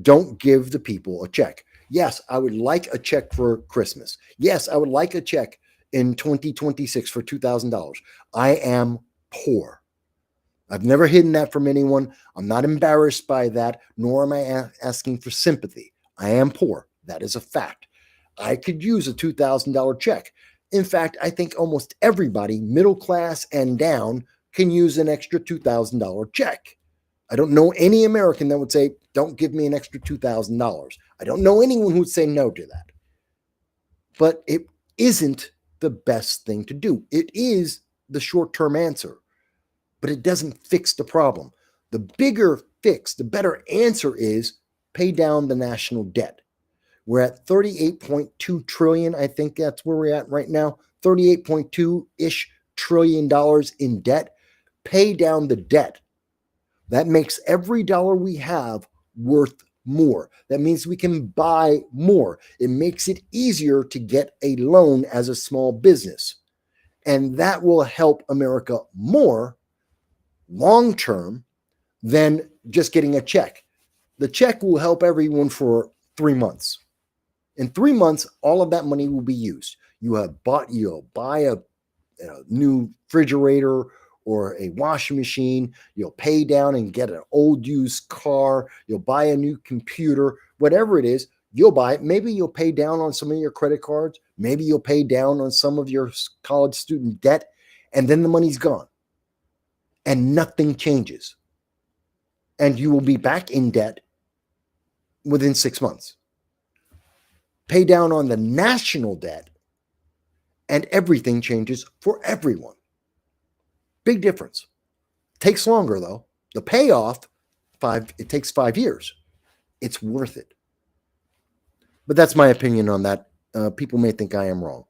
don't give the people a check. Yes, I would like a check for Christmas. Yes, I would like a check in 2026 for $2,000. I am poor. I've never hidden that from anyone. I'm not embarrassed by that, nor am I asking for sympathy. I am poor. That is a fact. I could use a $2,000 check. In fact, I think almost everybody, middle class and down, can use an extra $2,000 check. I don't know any American that would say, don't give me an extra $2,000. I don't know anyone who would say no to that. But it isn't the best thing to do. It is the short-term answer, but it doesn't fix the problem. The bigger fix, the better answer is pay down the national debt. We're at 38.2 trillion. I think that's where we're at right now. 38.2-ish trillion dollars in debt. Pay down the debt. That makes every dollar we have worth more. That means we can buy more. It makes it easier to get a loan as a small business. And that will help America more long term than just getting a check. The check will help everyone for 3 months. In 3 months, all of that money will be used. You'll buy a new refrigerator or a washing machine. You'll pay down and get an old used car. You'll buy a new computer, whatever it is, you'll buy it. Maybe you'll pay down on some of your credit cards. Maybe you'll pay down on some of your college student debt, and then the money's gone and nothing changes. And you will be back in debt within 6 months. Pay down on the national debt, and everything changes for everyone. Big difference. Takes longer though. The payoff, it takes 5 years. It's worth it. But that's my opinion on that. People may think I am wrong.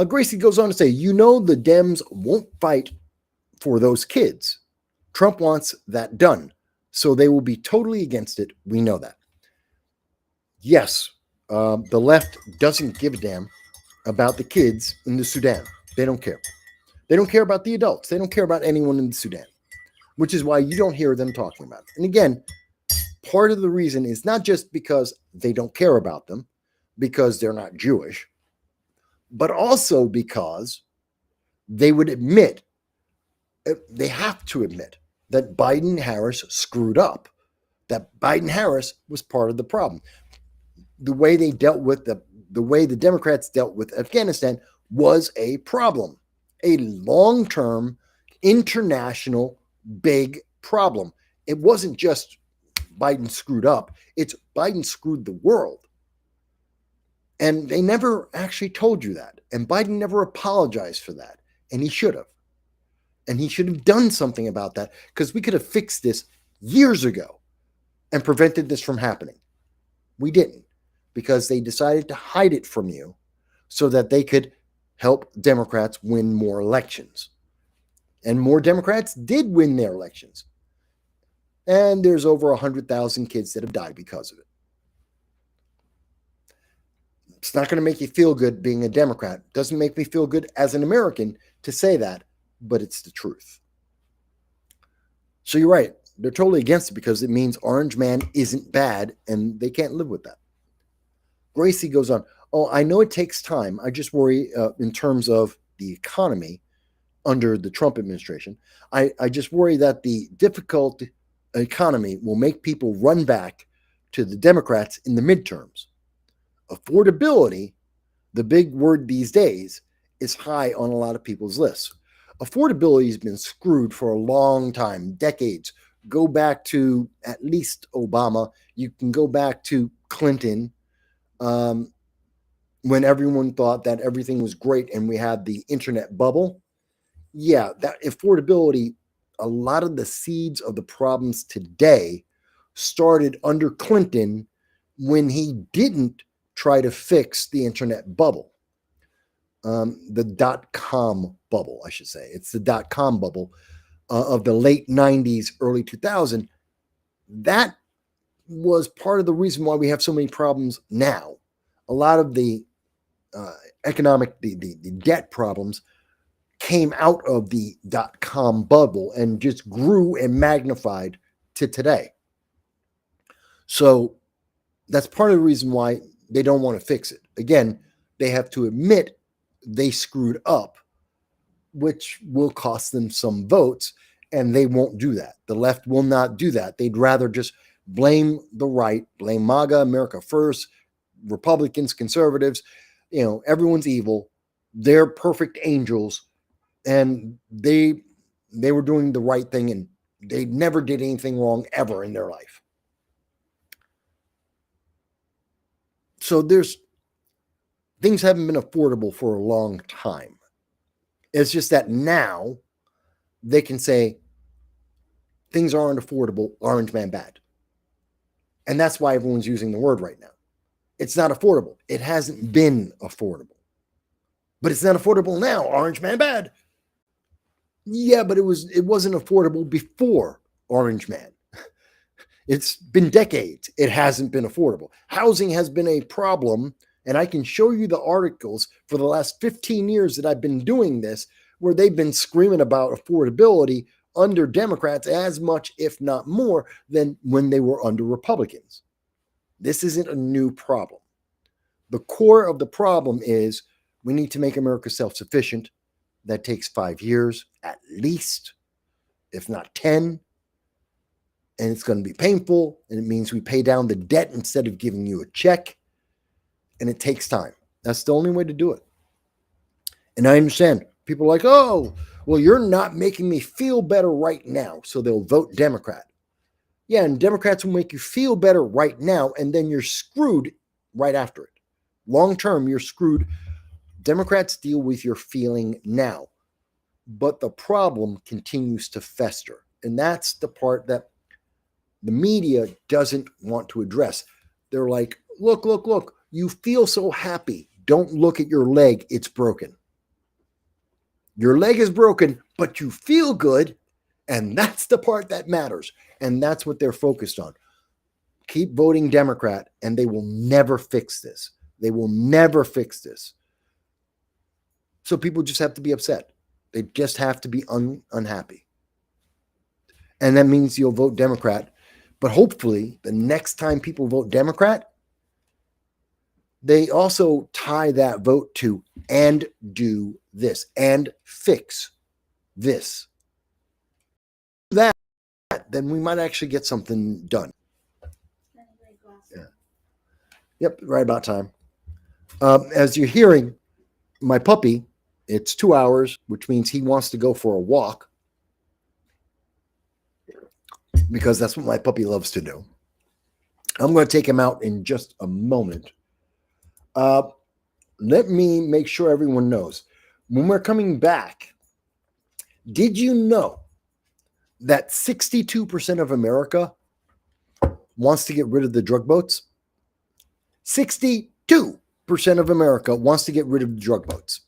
Gracie goes on to say, you know, the Dems won't fight for those kids. Trump wants that done, so they will be totally against it. We know that. Yes, the left doesn't give a damn about the kids in the Sudan. They don't care. They don't care about the adults. They don't care about anyone in the Sudan, which is why you don't hear them talking about it. And again, part of the reason is not just because they don't care about them, because they're not Jewish, but also because they would admit, they have to admit that Biden-Harris screwed up, that Biden-Harris was part of the problem. The way they dealt with the way the Democrats dealt with Afghanistan was a problem, a long-term, international, big problem. It wasn't just Biden screwed up, it's Biden screwed the world. And they never actually told you that. And Biden never apologized for that. And he should have. And he should have done something about that, because we could have fixed this years ago and prevented this from happening. We didn't, because they decided to hide it from you so that they could help Democrats win more elections. And more Democrats did win their elections. And there's over 100,000 kids that have died because of it. It's not going to make you feel good being a Democrat. It doesn't make me feel good as an American to say that, but it's the truth. So you're right. They're totally against it because it means Orange Man isn't bad, and they can't live with that. Gracie goes on, oh, I know it takes time. I just worry in terms of the economy under the Trump administration. I just worry that the difficult economy will make people run back to the Democrats in the midterms. Affordability, the big word these days, is high on a lot of people's lists. Affordability has been screwed for a long time, decades. Go back to at least Obama. You can go back to Clinton, when everyone thought that everything was great and we had the internet bubble. Yeah, that affordability, a lot of the seeds of the problems today started under Clinton when he didn't try to fix the internet bubble. The dot-com bubble, I should say. It's the dot-com bubble of the late 90s, early 2000. That was part of the reason why we have so many problems now. A lot of the economic, the debt problems came out of the dot-com bubble and just grew and magnified to today. So that's part of the reason why they don't want to fix it. Again, they have to admit they screwed up, which will cost them some votes, and they won't do that. The left will not do that. They'd rather just blame the right, blame MAGA, America First, Republicans, conservatives. You know, everyone's evil. They're perfect angels, and they were doing the right thing, and they never did anything wrong ever in their life. So things haven't been affordable for a long time. It's just that now they can say things aren't affordable, Orange Man bad. And that's why everyone's using the word right now. It's not affordable. It hasn't been affordable. But it's not affordable now, Orange Man bad. Yeah, but it wasn't affordable before Orange Man. It's been decades. It hasn't been affordable. Housing has been a problem, and I can show you the articles for the last 15 years that I've been doing this, where they've been screaming about affordability under Democrats as much, if not more, than when they were under Republicans. This isn't a new problem. The core of the problem is we need to make America self-sufficient. That takes 5 years at least, if not 10. And it's going to be painful, and it means we pay down the debt instead of giving you a check, and it takes time. That's the only way to do it. And I understand people are like, oh, well, you're not making me feel better right now, so they'll vote Democrat. Yeah, and Democrats will make you feel better right now, and then you're screwed right after it. Long term, you're screwed. Democrats deal with your feeling now, but the problem continues to fester. And that's the part that the media doesn't want to address. They're like, look, look, look, you feel so happy. Don't look at your leg. It's broken. Your leg is broken, but you feel good. And that's the part that matters. And that's what they're focused on. Keep voting Democrat, and they will never fix this. They will never fix this. So people just have to be upset. They just have to be unhappy. And that means you'll vote Democrat. But hopefully, the next time people vote Democrat, they also tie that vote to and do this and fix this. That, then we might actually get something done. Yeah. Yep, right about time. As you're hearing, my puppy, it's 2 hours, which means he wants to go for a walk because that's what my puppy loves to do. I'm going to take him out in just a moment. Let me make sure everyone knows. When we're coming back, did you know that 62% of America wants to get rid of the drug boats? 62% of America wants to get rid of the drug boats.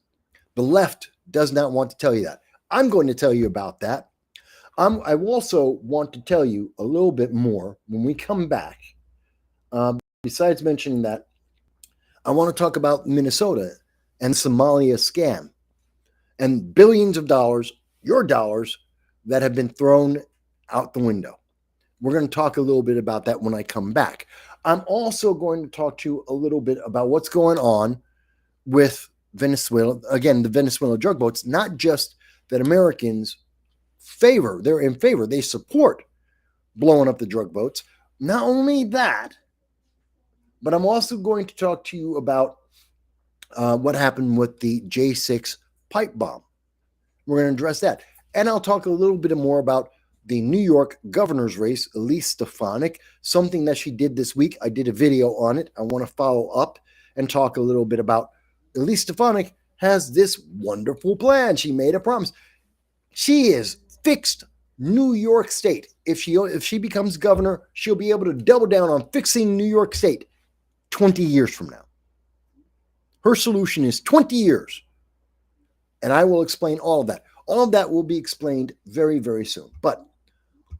The left does not want to tell you that. I'm going to tell you about that. I also want to tell you a little bit more when we come back. Besides mentioning that, I want to talk about Minnesota and Somalia scam and billions of dollars, your dollars, that have been thrown out the window. We're going to talk a little bit about that when I come back. I'm also going to talk to you a little bit about what's going on with Venezuela. Again, the Venezuela drug boats, not just that Americans favor, they're in favor, they support blowing up the drug boats. Not only that, but I'm also going to talk to you about what happened with the J6 pipe bomb. We're going to address that. And I'll talk a little bit more about the New York governor's race, Elise Stefanik, something that she did this week. I did a video on it. I want to follow up and talk a little bit about Elise Stefanik has this wonderful plan. She made a promise. She is fixed New York State. If she becomes governor, she'll be able to double down on fixing New York State 20 years from now. Her solution is 20 years. And I will explain all of that. All of that will be explained very, very soon. But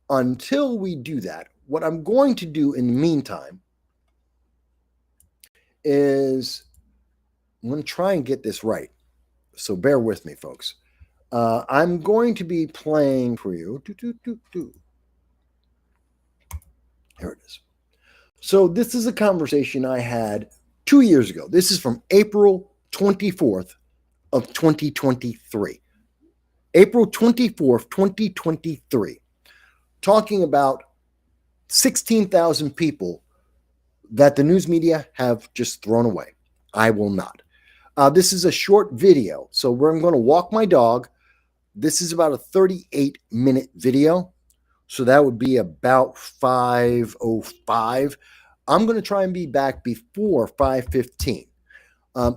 until we do that, what I'm going to do in the meantime is I'm going to try and get this right. So bear with me, folks. I'm going to be playing for you. Here it is. So this is a conversation I had 2 years ago. This is from April 24th of 2023. April 24th, 2023. Talking about 16,000 people that the news media have just thrown away. I will not. This is a short video. So I'm going to walk my dog. This is about a 38-minute video. So that would be about 5:05. I'm going to try and be back before 5:15.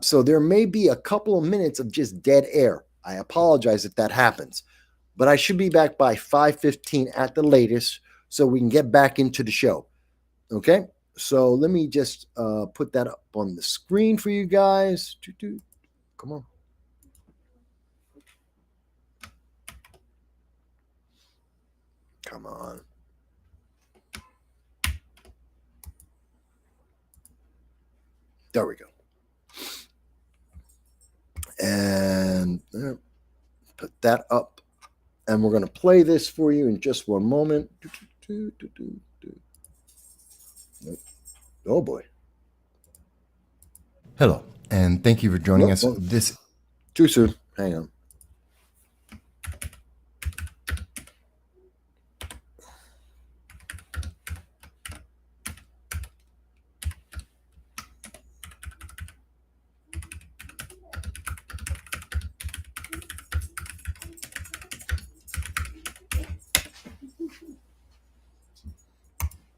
So there may be a couple of minutes of just dead air. I apologize if that happens. But I should be back by 5:15 at the latest so we can get back into the show. Okay? So let me just put that up on the screen for you guys. Come on. Come on. There we go. And put that up. And we're going to play this for you in just one moment. Oh, boy. Hello, and thank you for joining us. This too soon. Hang on.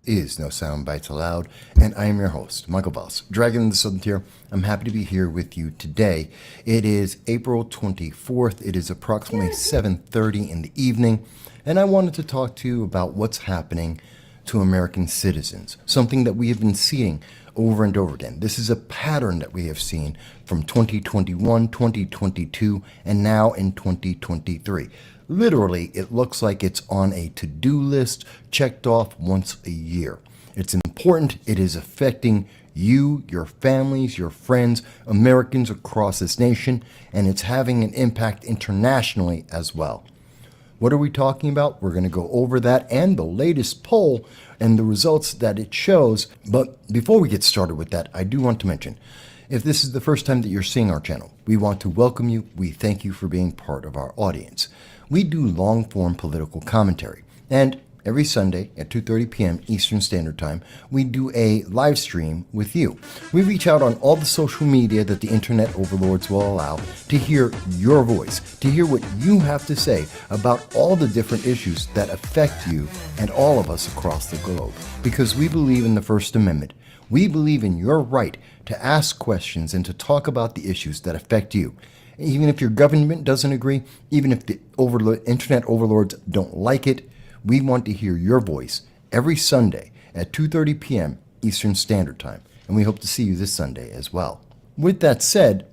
is No Soundbites Allowed, and I am your host, Michael Voss, Dragon in the Southern Tier. I'm happy to be here with you today. It is April 24th. It is approximately 7:30 in the evening, and I wanted to talk to you about what's happening to American citizens, something that we have been seeing over and over again. This is a pattern that we have seen from 2021, 2022, and now in 2023. Literally, it looks like it's on a to-do list checked off once a year. It's important. It is affecting you, your families, your friends, Americans across this nation, and it's having an impact internationally as well. What are we talking about? We're going to go over that and the latest poll and the results that it shows. But before we get started with that, I do want to mention, if this is the first time that you're seeing our channel, we want to welcome you. We thank you for being part of our audience. We do long-form political commentary, and every Sunday at 2:30 p.m. Eastern Standard Time, we do a live stream with you. We reach out on all the social media that the internet overlords will allow to hear your voice, to hear what you have to say about all the different issues that affect you and all of us across the globe. Because we believe in the First Amendment. We believe in your right to ask questions and to talk about the issues that affect you. Even if your government doesn't agree, even if the internet overlords don't like it, we want to hear your voice every Sunday at 2:30 p.m. Eastern Standard Time, and we hope to see you this Sunday as well. With that said,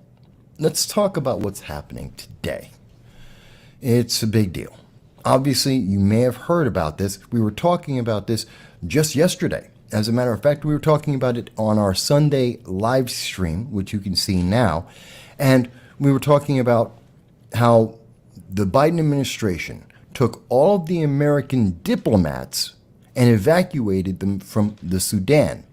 let's talk about what's happening today. It's a big deal. Obviously, you may have heard about this. We were talking about this just yesterday. As a matter of fact, we were talking about it on our Sunday live stream, which you can see now, and we were talking about how the Biden administration took all of the American diplomats and evacuated them from the Sudan.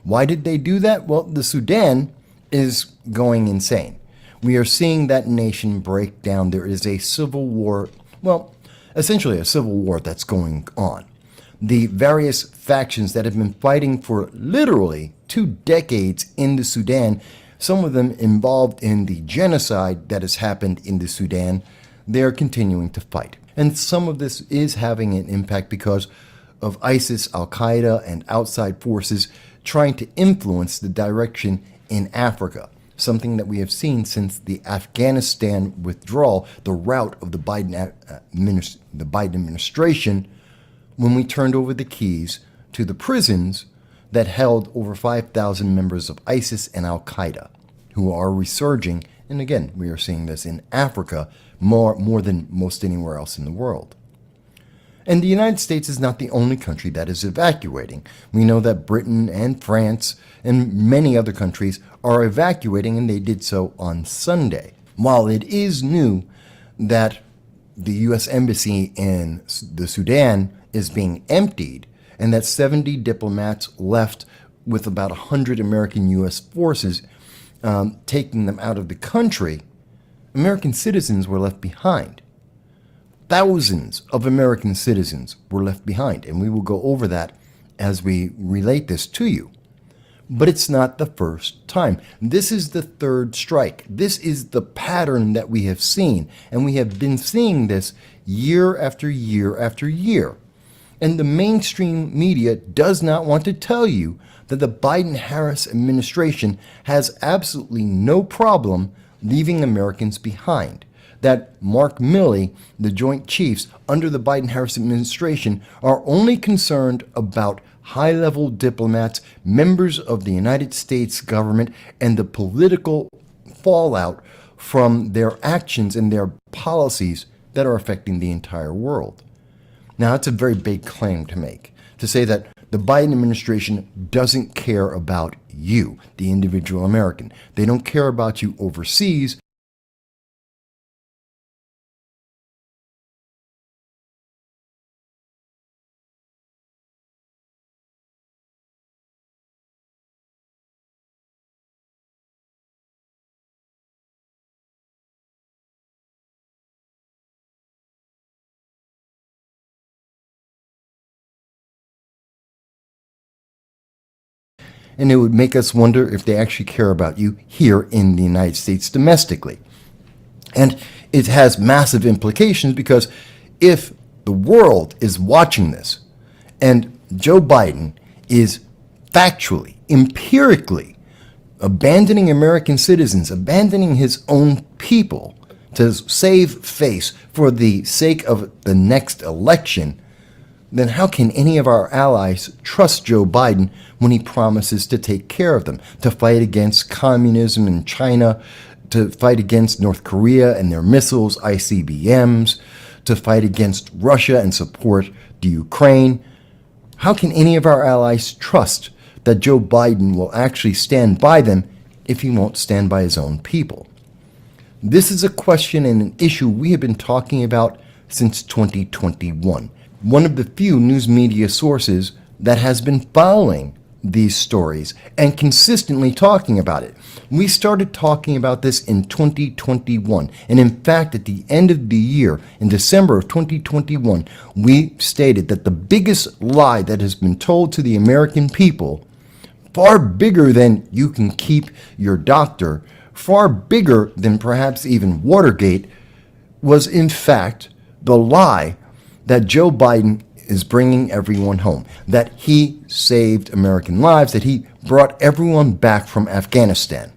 Why did they do that? Well, the Sudan is going insane. We are seeing that nation break down. There is a civil war, well, essentially a civil war that's going on. The various factions that have been fighting for literally 2 decades in the Sudan, some of them involved in the genocide that has happened in the Sudan, they're continuing to fight. And some of this is having an impact because of ISIS, Al-Qaeda, and outside forces trying to influence the direction in Africa, something that we have seen since the Afghanistan withdrawal, the rout of the Biden administration, when we turned over the keys to the prisons that held over 5,000 members of ISIS and Al-Qaeda, who are resurging. And again, we are seeing this in Africa more than most anywhere else in the world. And the United States is not the only country that is evacuating. We know that Britain and France and many other countries are evacuating, and they did so on Sunday. While it is new that the U.S. Embassy in the Sudan is being emptied, and that 70 diplomats left with about 100 American U.S. forces taking them out of the country, American citizens were left behind. Thousands of American citizens were left behind, and we will go over that as we relate this to you. But it's not the first time. This is the third strike. This is the pattern that we have seen, and we have been seeing this year after year after year. And the mainstream media does not want to tell you that the Biden-Harris administration has absolutely no problem leaving Americans behind. That Mark Milley, the Joint Chiefs under the Biden-Harris administration, are only concerned about high-level diplomats, members of the United States government, and the political fallout from their actions and their policies that are affecting the entire world. Now, that's a very big claim to make, to say that the Biden administration doesn't care about you, the individual American. They don't care about you overseas. And it would make us wonder if they actually care about you here in the United States domestically. And it has massive implications because if the world is watching this and Joe Biden is factually, empirically abandoning American citizens, abandoning his own people to save face for the sake of the next election, then how can any of our allies trust Joe Biden when he promises to take care of them, to fight against communism in China, to fight against North Korea and their missiles, ICBMs, to fight against Russia and support the Ukraine? How can any of our allies trust that Joe Biden will actually stand by them if he won't stand by his own people? This is a question and an issue we have been talking about since 2021. One of the few news media sources that has been following these stories and consistently talking about it. We started talking about this in 2021. And in fact, at the end of the year, in December of 2021, we stated that the biggest lie that has been told to the American people, far bigger than you can keep your doctor, far bigger than perhaps even Watergate, was in fact the lie that Joe Biden is bringing everyone home, that he saved American lives, that he brought everyone back from Afghanistan.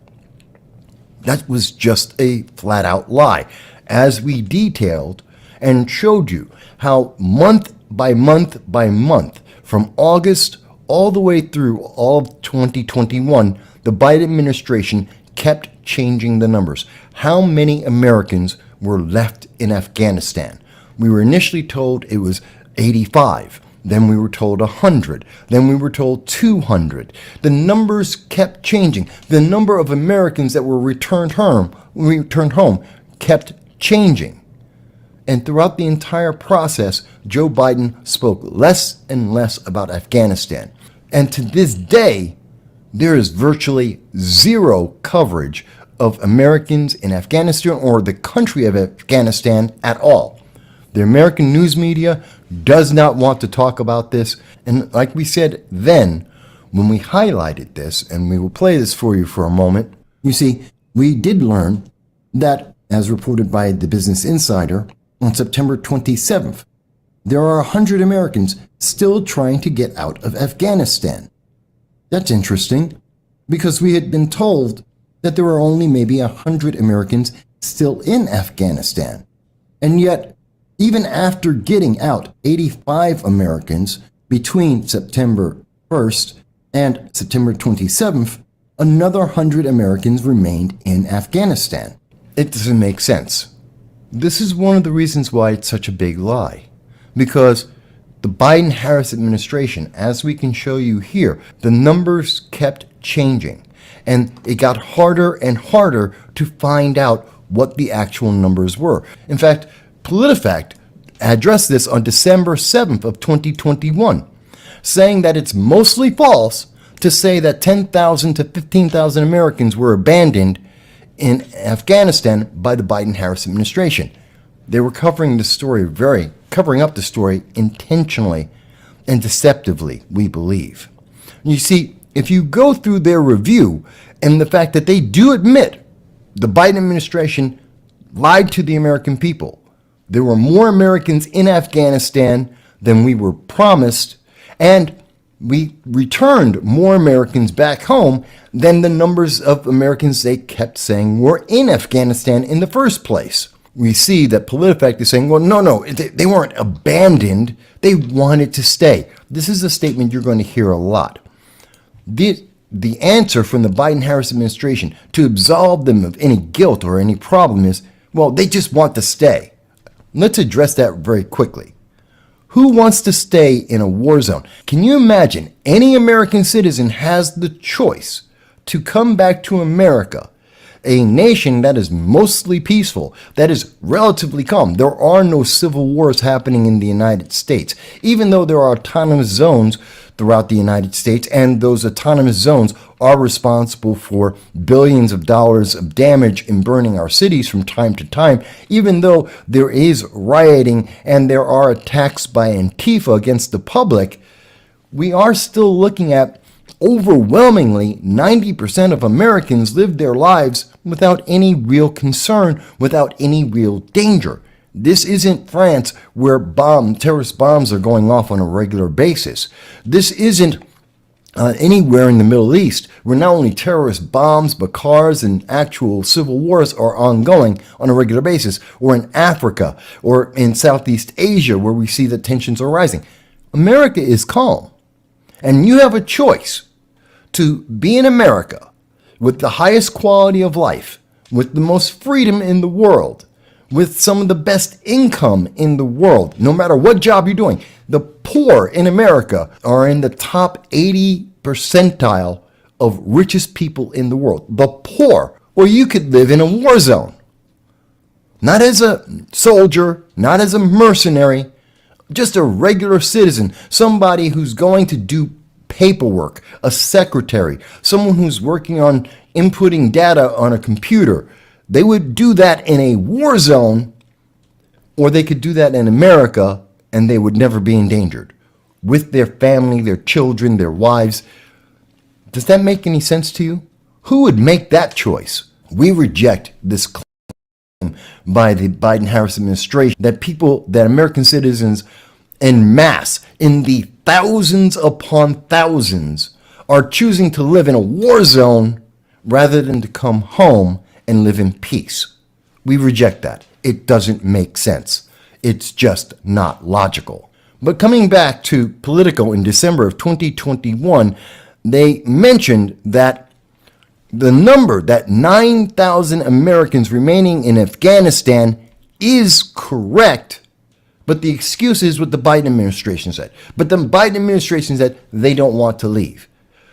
That was just a flat out lie, as we detailed and showed you how month by month by month, from August all the way through all of 2021, the Biden administration kept changing the numbers. How many Americans were left in Afghanistan? We were initially told it was 85. Then we were told 100. Then we were told 200. The numbers kept changing. The number of Americans that were returned home kept changing. And throughout the entire process, Joe Biden spoke less and less about Afghanistan. And to this day, there is virtually zero coverage of Americans in Afghanistan or the country of Afghanistan at all. The American news media does not want to talk about this. And like we said then, when we highlighted this, and we will play this for you for a moment, you see, we did learn that, as reported by the Business Insider, on September 27th, there are 100 Americans still trying to get out of Afghanistan. That's interesting, because we had been told that there were only maybe 100 Americans still in Afghanistan. And yet, even after getting out 85 Americans between September 1st and September 27th, another 100 Americans remained in Afghanistan. It doesn't make sense. This is one of the reasons why it's such a big lie. Because the Biden-Harris administration, as we can show you here, the numbers kept changing. And it got harder and harder to find out what the actual numbers were. In fact, PolitiFact addressed this on December 7th of 2021, saying that it's mostly false to say that 10,000 to 15,000 Americans were abandoned in Afghanistan by the Biden-Harris administration. They were covering up the story intentionally and deceptively, we believe. You see, if you go through their review and the fact that they do admit the Biden administration lied to the American people, there were more Americans in Afghanistan than we were promised, and we returned more Americans back home than the numbers of Americans they kept saying were in Afghanistan in the first place. We see that PolitiFact is saying, well, no, they weren't abandoned. They wanted to stay. This is a statement you're going to hear a lot. The answer from the Biden-Harris administration to absolve them of any guilt or any problem is, well, they just want to stay. Let's address that very quickly. Who wants to stay in a war zone? Can you imagine any American citizen has the choice to come back to America, a nation that is mostly peaceful, that is relatively calm? There are no civil wars happening in the United States, even though there are autonomous zones throughout the United States, and those autonomous zones are responsible for billions of dollars of damage in burning our cities from time to time. Even though there is rioting and there are attacks by Antifa against the public, we are still looking at overwhelmingly 90% of Americans live their lives without any real concern, without any real danger. This isn't France where terrorist bombs are going off on a regular basis. This isn't anywhere in the Middle East, where not only terrorist bombs, but cars and actual civil wars are ongoing on a regular basis, or in Africa, or in Southeast Asia, where we see that tensions are rising. America is calm. And you have a choice to be in America with the highest quality of life, with the most freedom in the world, with some of the best income in the world, no matter what job you're doing. The poor in America are in the top 80 percentile of richest people in the world. The poor, or you could live in a war zone. Not as a soldier, not as a mercenary, just a regular citizen, somebody who's going to do paperwork, a secretary, someone who's working on inputting data on a computer. They would do that in a war zone, or they could do that in America, and they would never be endangered with their family, their children, their wives. Does that make any sense to you? Who would make that choice? We reject this claim by the Biden-Harris administration that American citizens en masse, in the thousands upon thousands, are choosing to live in a war zone rather than to come home and live in peace. We reject that. It doesn't make sense. It's just not logical. But coming back to Politico in December of 2021, they mentioned that the number, that 9,000 Americans remaining in Afghanistan, is correct, but the excuse is what the Biden administration said. But the Biden administration said they don't want to leave.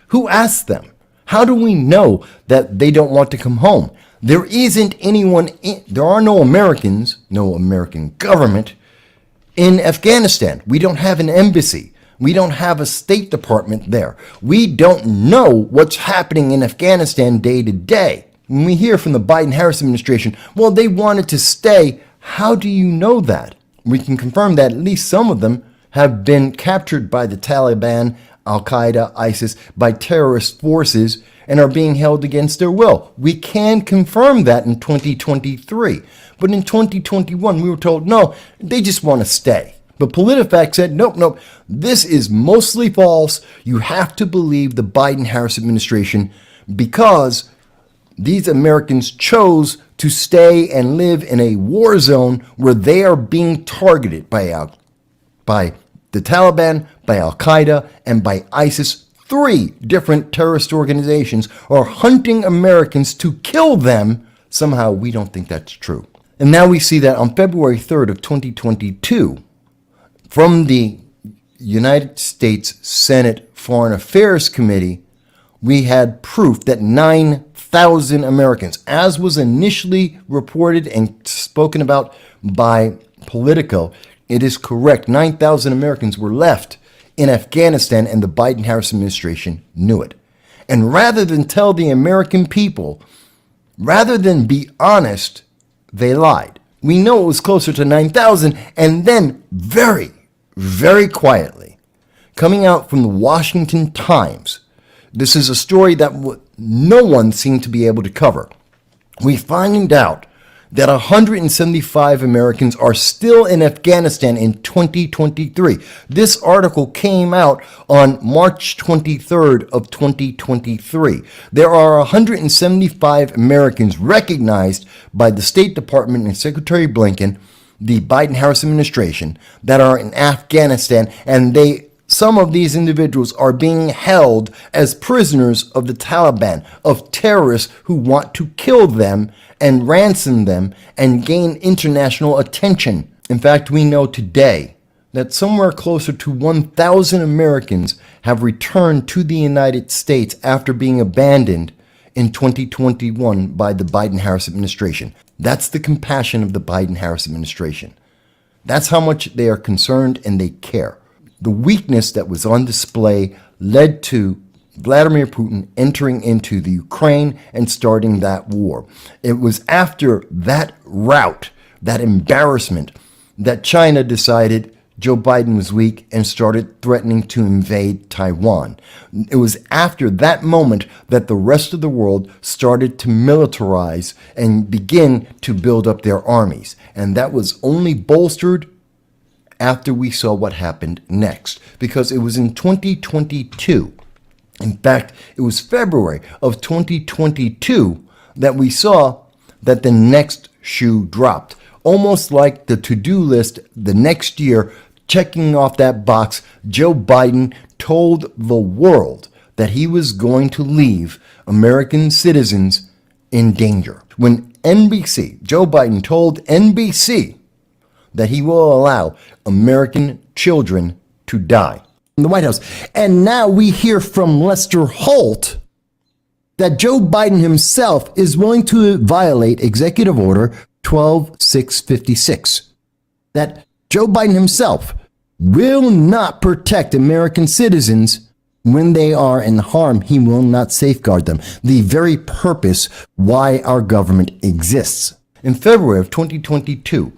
Who asked them? How do we know that they don't want to come home? There isn't anyone, there are no Americans, no American government in Afghanistan. We don't have an embassy. We don't have a State Department there. We don't know what's happening in Afghanistan day to day. When we hear from the Biden-Harris administration, well, they wanted to stay. How do you know that? We can confirm that at least some of them have been captured by the Taliban, Al-Qaeda, ISIS, by terrorist forces, and are being held against their will. We can confirm that in 2023. But in 2021, we were told, no, they just want to stay. But PolitiFact said, nope, this is mostly false. You have to believe the Biden-Harris administration because these Americans chose to stay and live in a war zone where they are being targeted by the Taliban, by Al-Qaeda, and by ISIS. 3 different terrorist organizations are hunting Americans to kill them. Somehow we don't think that's true. And now we see that on February 3rd of 2022, from the United States Senate Foreign Affairs Committee, we had proof that 9,000 Americans, as was initially reported and spoken about by Politico, it is correct. 9,000 Americans were left in Afghanistan, and the Biden-Harris administration knew it. And rather than tell the American people, rather than be honest, they lied. We know it was closer to 9,000, and then very, very quietly, coming out from the Washington Times, this is a story that no one seemed to be able to cover. We find out that 175 Americans are still in Afghanistan in 2023. This article came out on March 23rd of 2023. There are 175 Americans recognized by the State Department and Secretary Blinken, the Biden-Harris administration, that are in Afghanistan, and some of these individuals are being held as prisoners of the Taliban, of terrorists who want to kill them and ransom them and gain international attention. In fact, we know today that somewhere closer to 1,000 Americans have returned to the United States after being abandoned in 2021 by the Biden-Harris administration. That's the compassion of the Biden-Harris administration. That's how much they are concerned and they care. The weakness that was on display led to Vladimir Putin entering into the Ukraine and starting that war. It was after that rout, that embarrassment, that China decided Joe Biden was weak and started threatening to invade Taiwan. It was after that moment that the rest of the world started to militarize and begin to build up their armies. And that was only bolstered after we saw what happened next. Because it was in 2022 In fact, it was February of 2022 that we saw that the next shoe dropped. Almost like the to-do list the next year, checking off that box, Joe Biden told the world that he was going to leave American citizens in danger. When Joe Biden told NBC that he will allow American children to die in the White House. And now we hear from Lester Holt that Joe Biden himself is willing to violate Executive Order 12656. That Joe Biden himself will not protect American citizens when they are in harm. He will not safeguard them. The very purpose why our government exists. In February of 2022,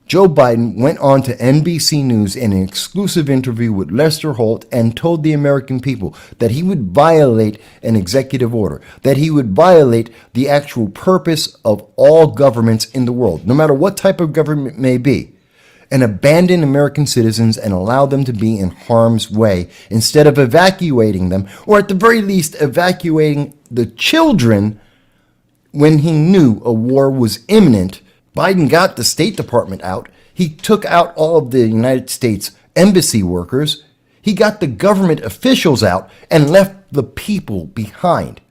Joe Biden went on to NBC News in an exclusive interview with Lester Holt and told the American people that he would violate an executive order, that he would violate the actual purpose of all governments in the world, no matter what type of government it may be, and abandon American citizens and allow them to be in harm's way instead of evacuating them, or at the very least evacuating the children when he knew a war was imminent. Biden got the State Department out. He took out all of the United States embassy workers. He got the government officials out and left the people behind,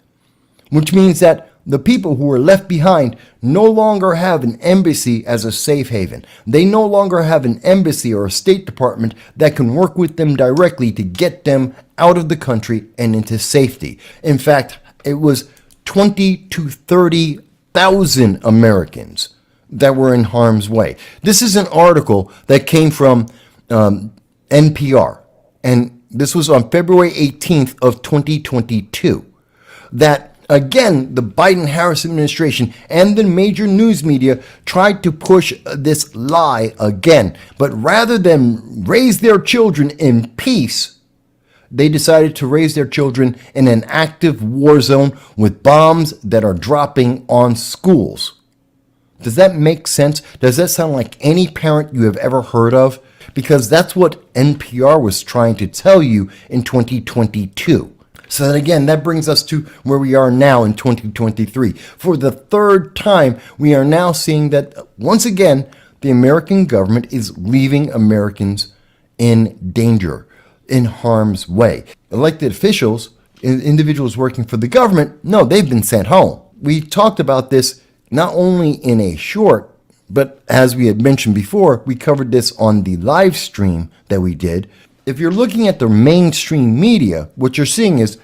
which means that the people who were left behind no longer have an embassy as a safe haven. They no longer have an embassy or a State Department that can work with them directly to get them out of the country and into safety. In fact, it was 20 to 30,000 Americans that were in harm's way. This is an article that came from NPR, and this was on February 18th of 2022, that again, the Biden-Harris administration and the major news media tried to push this lie again. But rather than raise their children in peace, they decided to raise their children in an active war zone with bombs that are dropping on schools. Does that make sense? Does that sound like any parent you have ever heard of? Because that's what NPR was trying to tell you in 2022. So that again, that brings us to where we are now in 2023. For the third time, we are now seeing that once again, the American government is leaving Americans in danger, in harm's way. Elected officials, individuals working for the government, no, they've been sent home. We talked about this not only in a short, but as we had mentioned before, we covered this on the live stream that we did. If you're looking at the mainstream media, what you're seeing is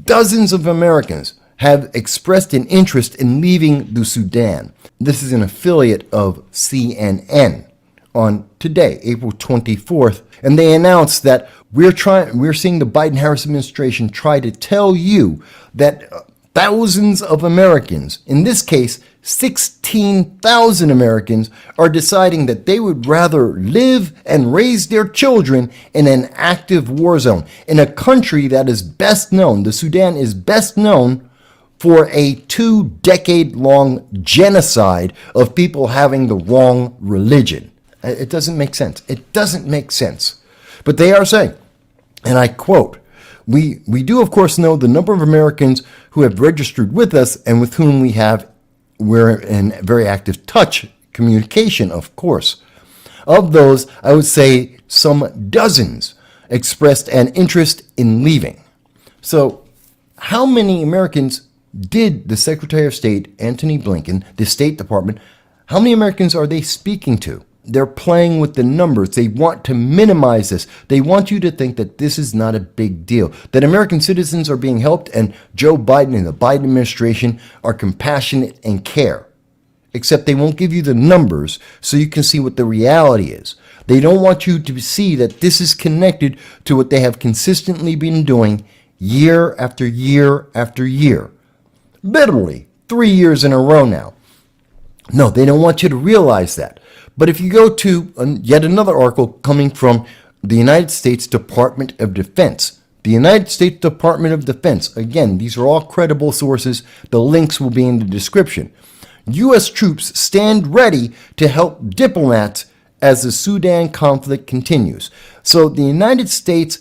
dozens of Americans have expressed an interest in leaving the Sudan. This is an affiliate of CNN on today, April 24th, and they announced that we're seeing the Biden-Harris administration try to tell you that thousands of Americans, in this case 16,000 Americans, are deciding that they would rather live and raise their children in an active war zone, in a country that is best known, the Sudan is best known for a 2-decade-long genocide of people having the wrong religion. It doesn't make sense. It doesn't make sense. But they are saying, and I quote, We do, of course, know the number of Americans who have registered with us and with whom we're in very active communication, of course. Of those, I would say some dozens expressed an interest in leaving. So how many Americans did the Secretary of State, Antony Blinken, the State Department, how many Americans are they speaking to? They're playing with the numbers. They want to minimize this. They want you to think that this is not a big deal, that American citizens are being helped and Joe Biden and the Biden administration are compassionate and care. Except they won't give you the numbers so you can see what the reality is. They don't want you to see that this is connected to what they have consistently been doing year after year after year. Literally 3 years in a row now. No, they don't want you to realize that. But if you go to yet another article coming from the United States Department of Defense, the United States Department of Defense, again, these are all credible sources. The links will be in the description. U.S. troops stand ready to help diplomats as the Sudan conflict continues. So the United States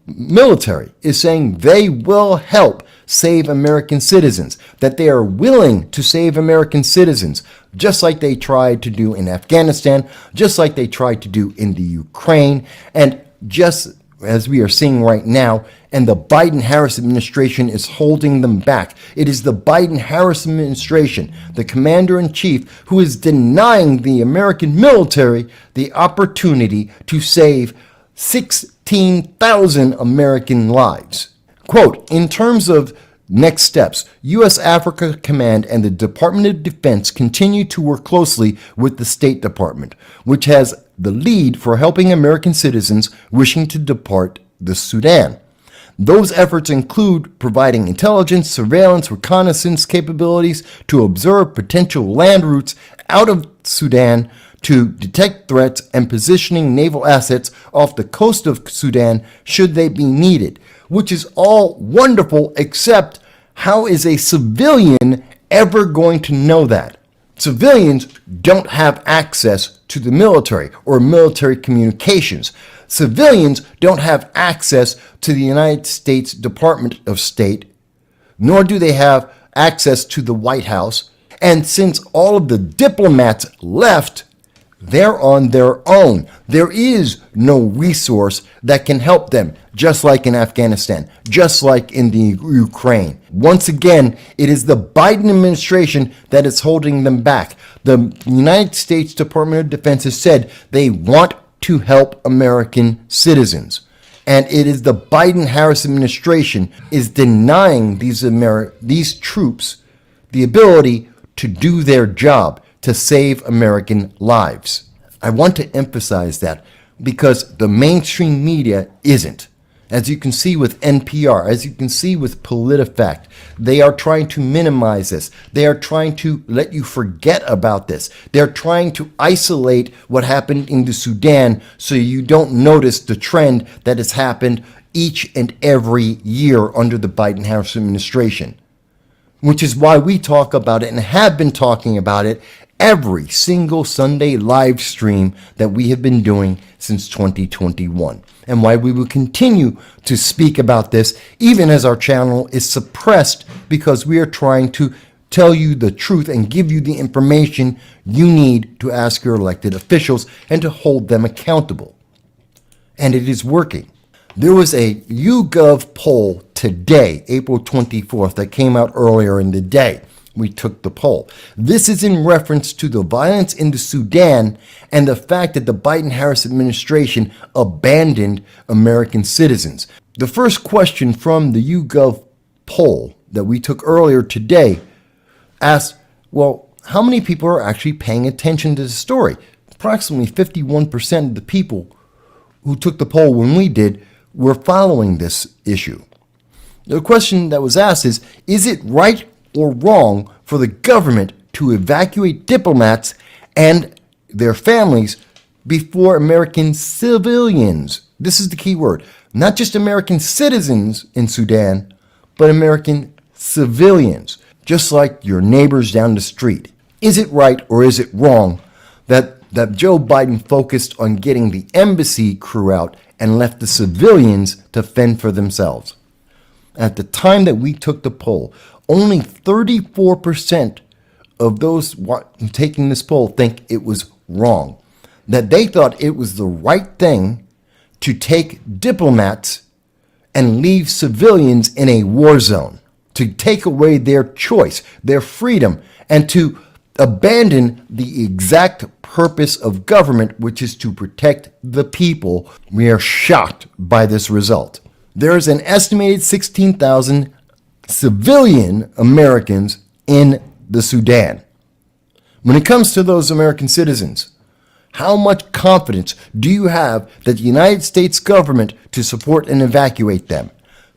military is saying they will help save American citizens, that they are willing to save American citizens, just like they tried to do in Afghanistan, just like they tried to do in the Ukraine, and just as we are seeing right now, and the Biden-Harris administration is holding them back. It is the Biden-Harris administration, the commander-in-chief, who is denying the American military the opportunity to save 16,000 American lives. Quote, in terms of next steps, U.S. Africa Command and the Department of Defense continue to work closely with the State Department, which has the lead for helping American citizens wishing to depart the Sudan. Those efforts include providing intelligence, surveillance, reconnaissance capabilities to observe potential land routes out of Sudan, to detect threats, and positioning naval assets off the coast of Sudan should they be needed, which is all wonderful, except how is a civilian ever going to know that? Civilians don't have access to the military or military communications. Civilians don't have access to the United States Department of State, nor do they have access to the White House. And since all of the diplomats left, they're on their own. There is no resource that can help them, just like in Afghanistan, just like in the Ukraine. Once again, it is the Biden administration that is holding them back. The United States Department of Defense has said they want to help American citizens. And it is the Biden-Harris administration is denying these troops the ability to do their job, to save American lives. I want to emphasize that because the mainstream media isn't. As you can see with NPR, as you can see with PolitiFact, they are trying to minimize this. They are trying to let you forget about this. They're trying to isolate what happened in the Sudan so you don't notice the trend that has happened each and every year under the Biden-Harris administration. Which is why we talk about it and have been talking about it every single Sunday live stream that we have been doing since 2021, and why we will continue to speak about this even as our channel is suppressed, because we are trying to tell you the truth and give you the information you need to ask your elected officials and to hold them accountable. And it is working. There was a YouGov poll today, April 24th, that came out earlier in the day. We took the poll. This is in reference to the violence in the Sudan and the fact that the Biden-Harris administration abandoned American citizens. The first question from the YouGov poll that we took earlier today asked, well, how many people are actually paying attention to the story? Approximately 51% of the people who took the poll when we did were following this issue. The question that was asked is it right or wrong for the government to evacuate diplomats and their families before American civilians? This is the key word. Not just American citizens in Sudan, but American civilians, just like your neighbors down the street. Is it right or is it wrong that Joe Biden focused on getting the embassy crew out and left the civilians to fend for themselves? At the time that we took the poll, only 34% of those taking this poll think it was wrong, that they thought it was the right thing to take diplomats and leave civilians in a war zone, to take away their choice, their freedom, and to abandon the exact purpose of government, which is to protect the people. We are shocked by this result. There is an estimated 16,000 civilian Americans in the Sudan. When it comes to those American citizens, how much confidence do you have that the United States government to support and evacuate them?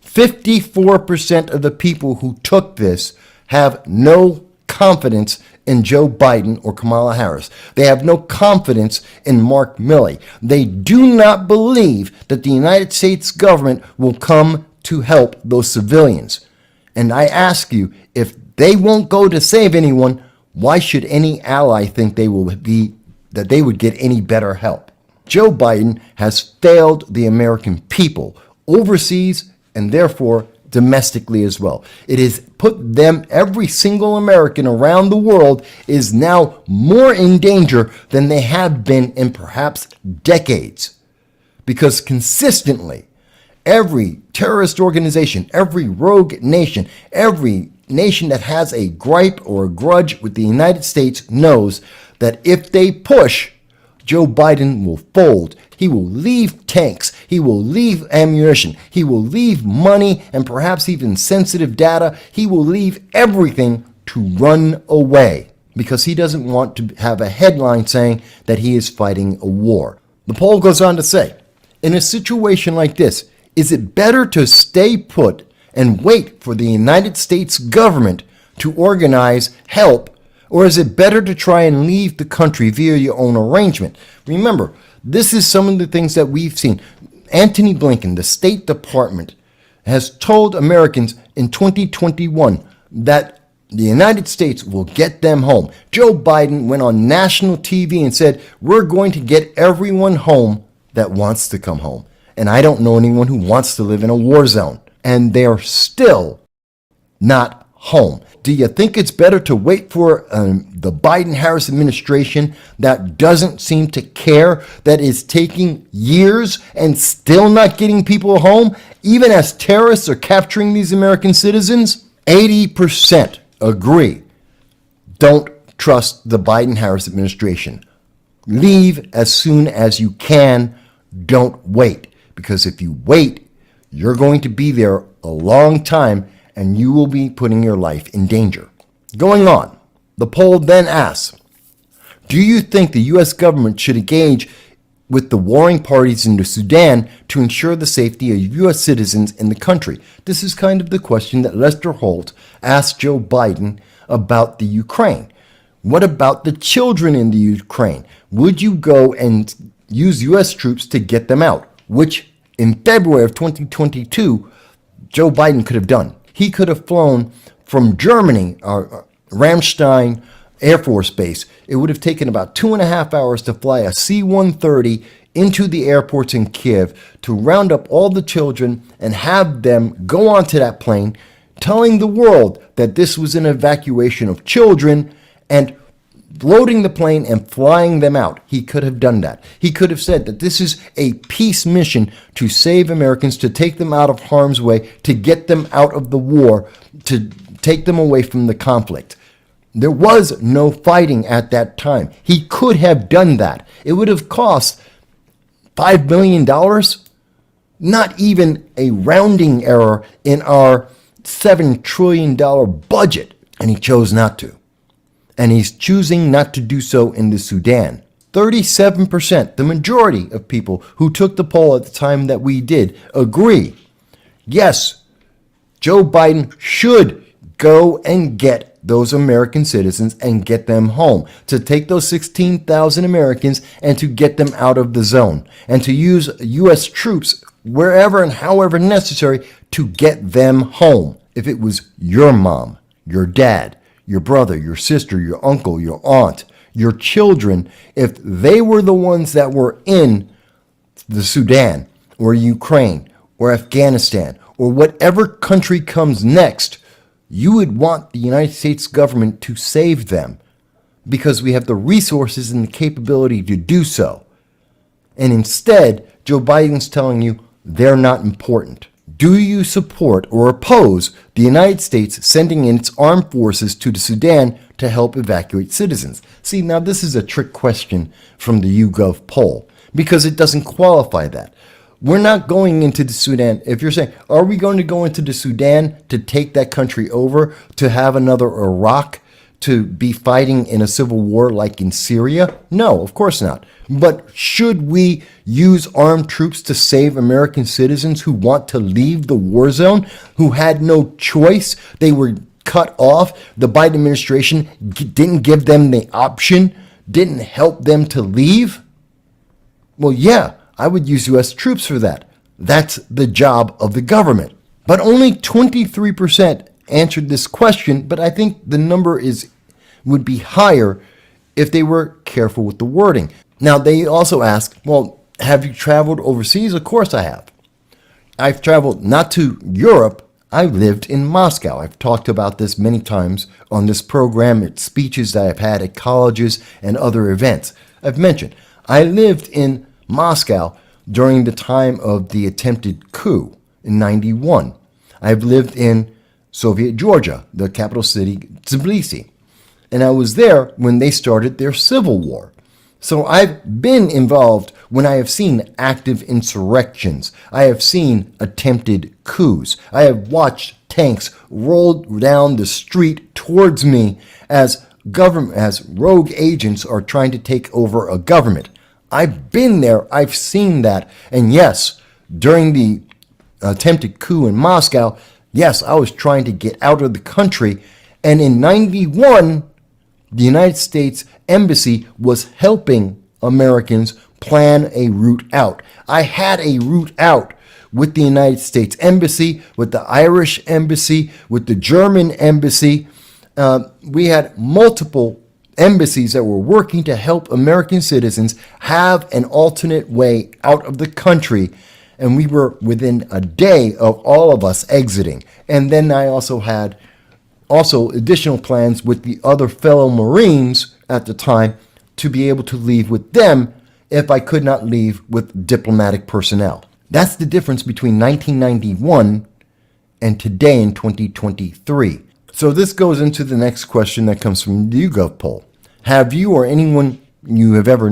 54% of the people who took this have no confidence in Joe Biden or Kamala Harris. They have no confidence in Mark Milley. They do not believe that the United States government will come to help those civilians. And I ask you, if they won't go to save anyone, why should any ally think they would get any better help? Joe Biden has failed the American people overseas and therefore domestically as well. It has put them, every single American around the world is now more in danger than they have been in perhaps decades. Because consistently, every terrorist organization, every rogue nation, every nation that has a gripe or a grudge with the United States knows that if they push, Joe Biden will fold. He will leave tanks. He will leave ammunition. He will leave money and perhaps even sensitive data. He will leave everything to run away because he doesn't want to have a headline saying that he is fighting a war. The poll goes on to say, in a situation like this, is it better to stay put and wait for the United States government to organize help, or is it better to try and leave the country via your own arrangement? Remember, this is some of the things that we've seen. Antony Blinken, the State Department, has told Americans in 2021 that the United States will get them home. Joe Biden went on national TV and said, we're going to get everyone home that wants to come home. And I don't know anyone who wants to live in a war zone. And they're still not home. Do you think it's better to wait for the Biden-Harris administration that doesn't seem to care, that is taking years and still not getting people home, even as terrorists are capturing these American citizens? 80% agree. Don't trust the Biden-Harris administration. Leave as soon as you can. Don't wait. Because if you wait, you're going to be there a long time and you will be putting your life in danger. Going on, the poll then asks, do you think the U.S. government should engage with the warring parties in the Sudan to ensure the safety of U.S. citizens in the country? This is kind of the question that Lester Holt asked Joe Biden about the Ukraine. What about the children in the Ukraine? Would you go and use U.S. troops to get them out? Which in February of 2022, Joe Biden could have done. He could have flown from Germany, Ramstein Air Force Base. It would have taken about 2.5 hours to fly a C-130 into the airports in Kiev to round up all the children and have them go onto that plane, telling the world that this was an evacuation of children and loading the plane and flying them out. He could have done that. He could have said that this is a peace mission to save Americans, to take them out of harm's way, to get them out of the war, to take them away from the conflict. There was no fighting at that time. He could have done that. It would have cost $5 billion, not even a rounding error in our $7 trillion budget, and he chose not to. And he's choosing not to do so in the Sudan. 37%, the majority of people who took the poll at the time that we did, agree. Yes, Joe Biden should go and get those American citizens and get them home, to take those 16,000 Americans and to get them out of the zone, and to use U.S. troops wherever and however necessary to get them home. If it was your mom, your dad, your brother, your sister, your uncle, your aunt, your children, if they were the ones that were in the Sudan or Ukraine or Afghanistan or whatever country comes next, you would want the United States government to save them because we have the resources and the capability to do so. And instead, Joe Biden's telling you they're not important. Do you support or oppose the United States sending in its armed forces to the Sudan to help evacuate citizens? See, now this is a trick question from the YouGov poll because it doesn't qualify that. We're not going into the Sudan. If you're saying, are we going to go into the Sudan to take that country over, to have another Iraq, to be fighting in a civil war like in Syria? No, of course not. But should we use armed troops to save American citizens who want to leave the war zone, who had no choice? They were cut off. The Biden administration didn't give them the option, didn't help them to leave? Well, yeah, I would use U.S. troops for that. That's the job of the government. But only 23% answered this question, but I think the number would be higher if they were careful with the wording. Now, they also ask, well, have you traveled overseas? Of course I have. I've traveled not to Europe. I lived in Moscow. I've talked about this many times on this program at speeches that I've had at colleges and other events. I've mentioned I lived in Moscow during the time of the attempted coup in 91. I've lived in Soviet Georgia, the capital city, Tbilisi. And I was there when they started their civil war. So I've been involved when I have seen active insurrections. I have seen attempted coups. I have watched tanks roll down the street towards me as rogue agents are trying to take over a government. I've been there. I've seen that. And yes, during the attempted coup in Moscow, yes, I was trying to get out of the country. And in 91, the United States Embassy was helping Americans plan a route out. I had a route out with the United States Embassy, with the Irish Embassy, with the German Embassy. We had multiple embassies that were working to help American citizens have an alternate way out of the country. And we were within a day of all of us exiting. And then I also had additional plans with the other fellow Marines at the time to be able to leave with them if I could not leave with diplomatic personnel. That's the difference between 1991 and today in 2023. So this goes into the next question that comes from the YouGov poll. Have you or anyone you have ever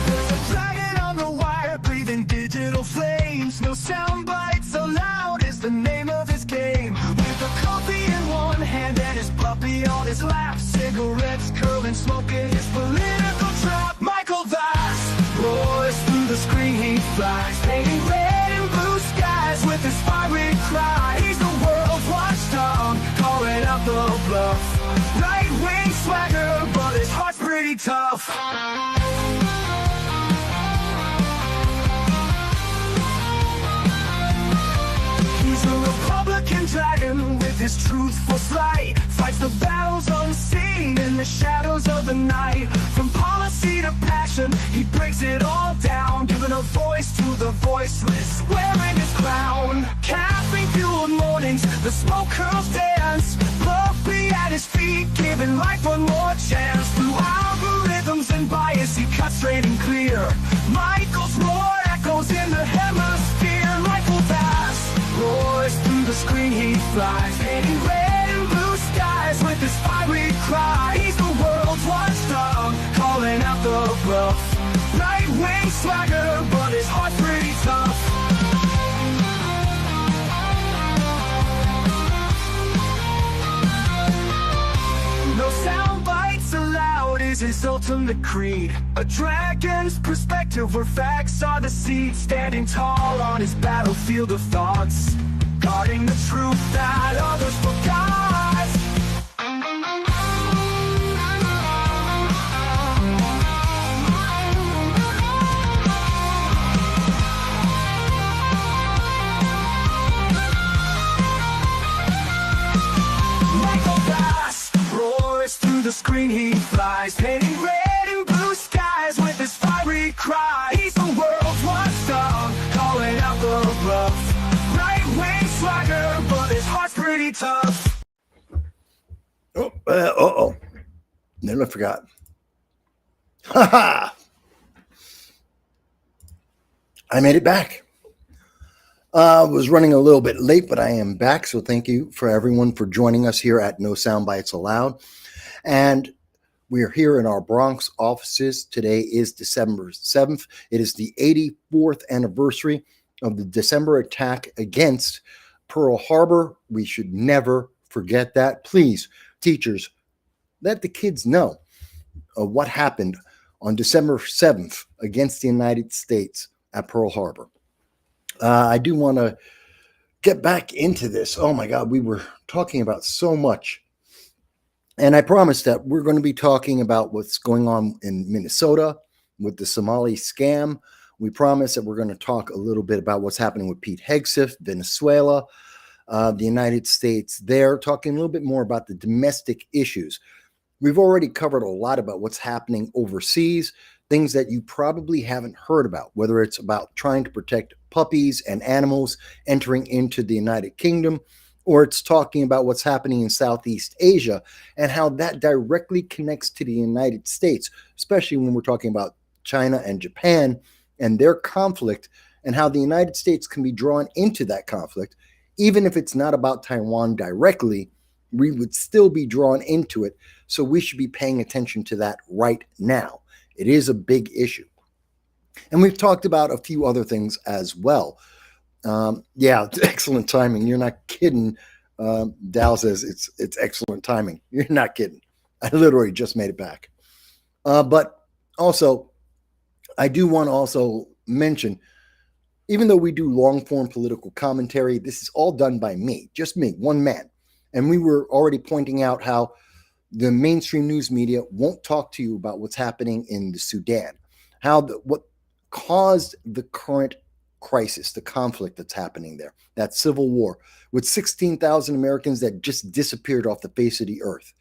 There's a dragon on the wire, breathing digital flames. No sound bites allowed is the name of his game. With a coffee in one hand and his puppy on his lap, cigarettes curling, smoking his political trap. Michael Vass roars through the screen, he flies, painting red and blue skies with his fiery cry. He's the world's watchdog, calling out the bluff. Right-wing swagger, but his heart's pretty tough. He's a Republican dragon with his truthful slight, fights the battles unseen in the shadows of the night. From policy to passion, he breaks it all down, giving a voice to the voiceless, wearing his crown. Caffeine-fueled mornings, the smoke curls dance, Fluffy at his feet, giving life one more chance. Through algorithms and bias, he cuts straight and clear. Michael's roar echoes in the hemisphere. Michael Vass roars through the screen, he flies, painting red and blue skies with his fiery cry. He's the world's watchdog, calling out the bluff. Right-wing swagger, but his heart's pretty tough. No sound bites allowed is his ultimate creed. A dragon's perspective where facts are the seed. Standing tall on his battlefield of thoughts, guarding the truth that others forgot. Michael Vass roars through the screen, he flies, painting red and blue skies with his fiery cry. He's the world's watchdog, calling out the bluff. Right-wing swagger, but his heart's pretty tough. Uh-oh. Then I forgot. Ha ha! I made it back. I was running a little bit late, but I am back. So thank you for everyone for joining us here at No Sound Bites Allowed. And we're here in our Bronx offices. Today is December 7th. It is the 84th anniversary of the December attack against Pearl Harbor. We should never forget that. Please, teachers, let the kids know what happened on December 7th against the United States at Pearl Harbor. I do want to get back into this. Oh my God, we were talking about so much. And I promised that we're going to be talking about what's going on in Minnesota with the Somali scam. We promised that we're going to talk a little bit about what's happening with Pete Hegseth, Venezuela. the United States there, talking a little bit more about the domestic issues. We've already covered a lot about what's happening overseas, things that you probably haven't heard about, whether it's about trying to protect puppies and animals entering into the United Kingdom, or it's talking about what's happening in Southeast Asia and how that directly connects to the United States, especially when we're talking about China and Japan and their conflict, and how the United States can be drawn into that conflict. Even if it's not about Taiwan directly, we would still be drawn into it. So we should be paying attention to that right now. It is a big issue. And we've talked about a few other things as well. Yeah, it's excellent timing. You're not kidding. Dal says it's excellent timing. You're not kidding. I literally just made it back. But also, I do want to also mention, even though we do long form political commentary, this is all done by me, just me, one man. And we were already pointing out how the mainstream news media won't talk to you about what's happening in the Sudan, what caused the current crisis, the conflict that's happening there, that civil war with 16,000 Americans that just disappeared off the face of the earth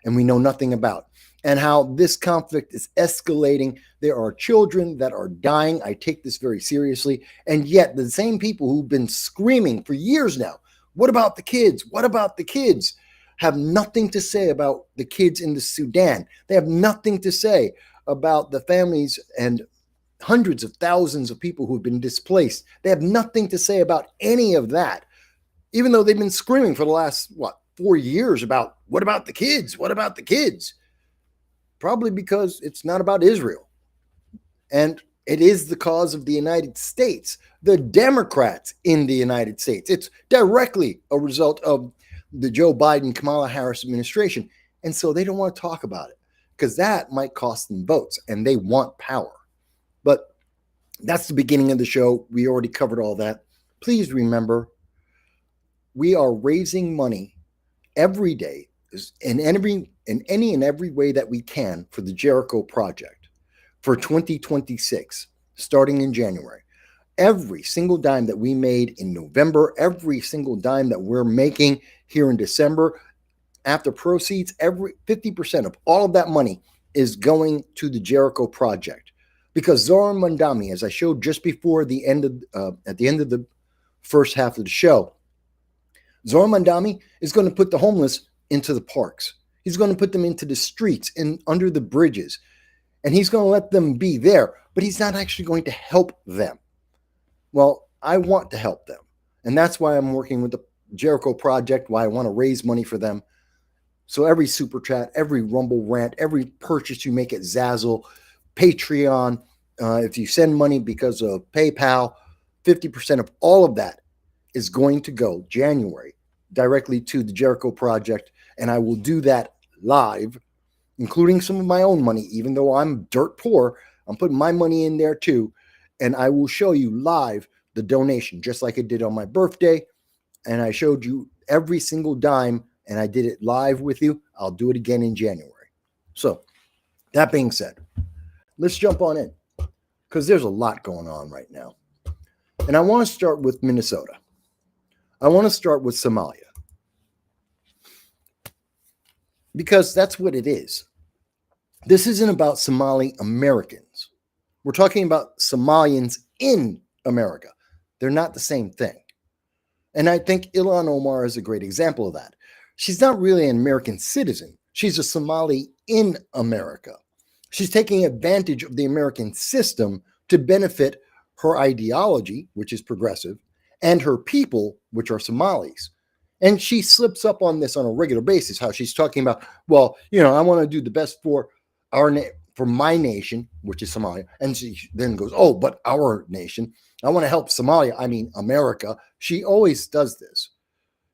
and we know nothing about, and how this conflict is escalating. There are children that are dying. I take this very seriously. And yet the same people who've been screaming for years now, what about the kids? What about the kids? Have nothing to say about the kids in the Sudan. They have nothing to say about the families and hundreds of thousands of people who've been displaced. They have nothing to say about any of that, even though they've been screaming for the last, 4 years about what about the kids? What about the kids? Probably because it's not about Israel. And it is the cause of the United States, the Democrats in the United States. It's directly a result of the Joe Biden, Kamala Harris administration. And so they don't want to talk about it because that might cost them votes and they want power. But that's the beginning of the show. We already covered all that. Please remember, we are raising money every day in any and every way that we can for the Jericho Project for 2026, starting in January. Every single dime that we made in November, every single dime that we're making here in December, after proceeds, every 50% of all of that money is going to the Jericho Project. Because Zoran Mandami, as I showed just before the end of at the end of the first half of the show, Zoran Mandami is going to put the homeless into the parks. He's going to put them into the streets and under the bridges. And he's going to let them be there, but he's not actually going to help them. Well, I want to help them. And that's why I'm working with the Jericho Project, why I want to raise money for them. So every super chat, every Rumble rant, every purchase you make at Zazzle, Patreon, if you send money because of PayPal, 50% of all of that is going to go January directly to the Jericho Project. And I will do that live, including some of my own money. Even though I'm dirt poor, I'm putting my money in there too. And I will show you live the donation, just like I did on my birthday. And I showed you every single dime, and I did it live with you. I'll do it again in January. So that being said, let's jump on in because there's a lot going on right now. And I want to start with Minnesota. I want to start with Somalia because that's what it is. This isn't about Somali Americans. We're talking about Somalians in America. They're not the same thing. And I think Ilhan Omar is a great example of that. She's not really an American citizen. She's a Somali in America. She's taking advantage of the American system to benefit her ideology, which is progressive, and her people, which are Somalis. And she slips up on this on a regular basis, how she's talking about, well, I want to do the best for for my nation, which is Somalia. And she then goes, oh, but our nation, I want to help Somalia. I mean, America. She always does this.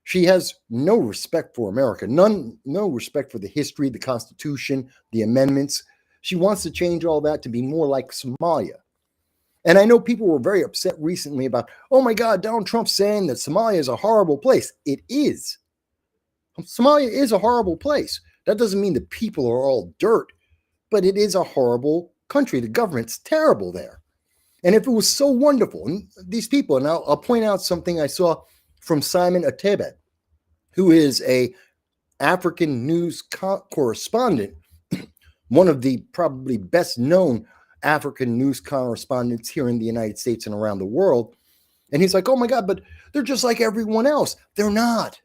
She has no respect for America, no respect for the history, the Constitution, the amendments. She wants to change all that to be more like Somalia. And I know people were very upset recently about, oh my God, Donald Trump saying that Somalia is a horrible place. It is. Somalia is a horrible place. That doesn't mean the people are all dirt, but it is a horrible country. The government's terrible there. And if it was so wonderful, and these people, and I'll point out something I saw from Simon Atebet, who is a African news correspondent, one of the probably best known African news correspondents here in the United States and around the world. And he's like, oh my God, but they're just like everyone else. They're not.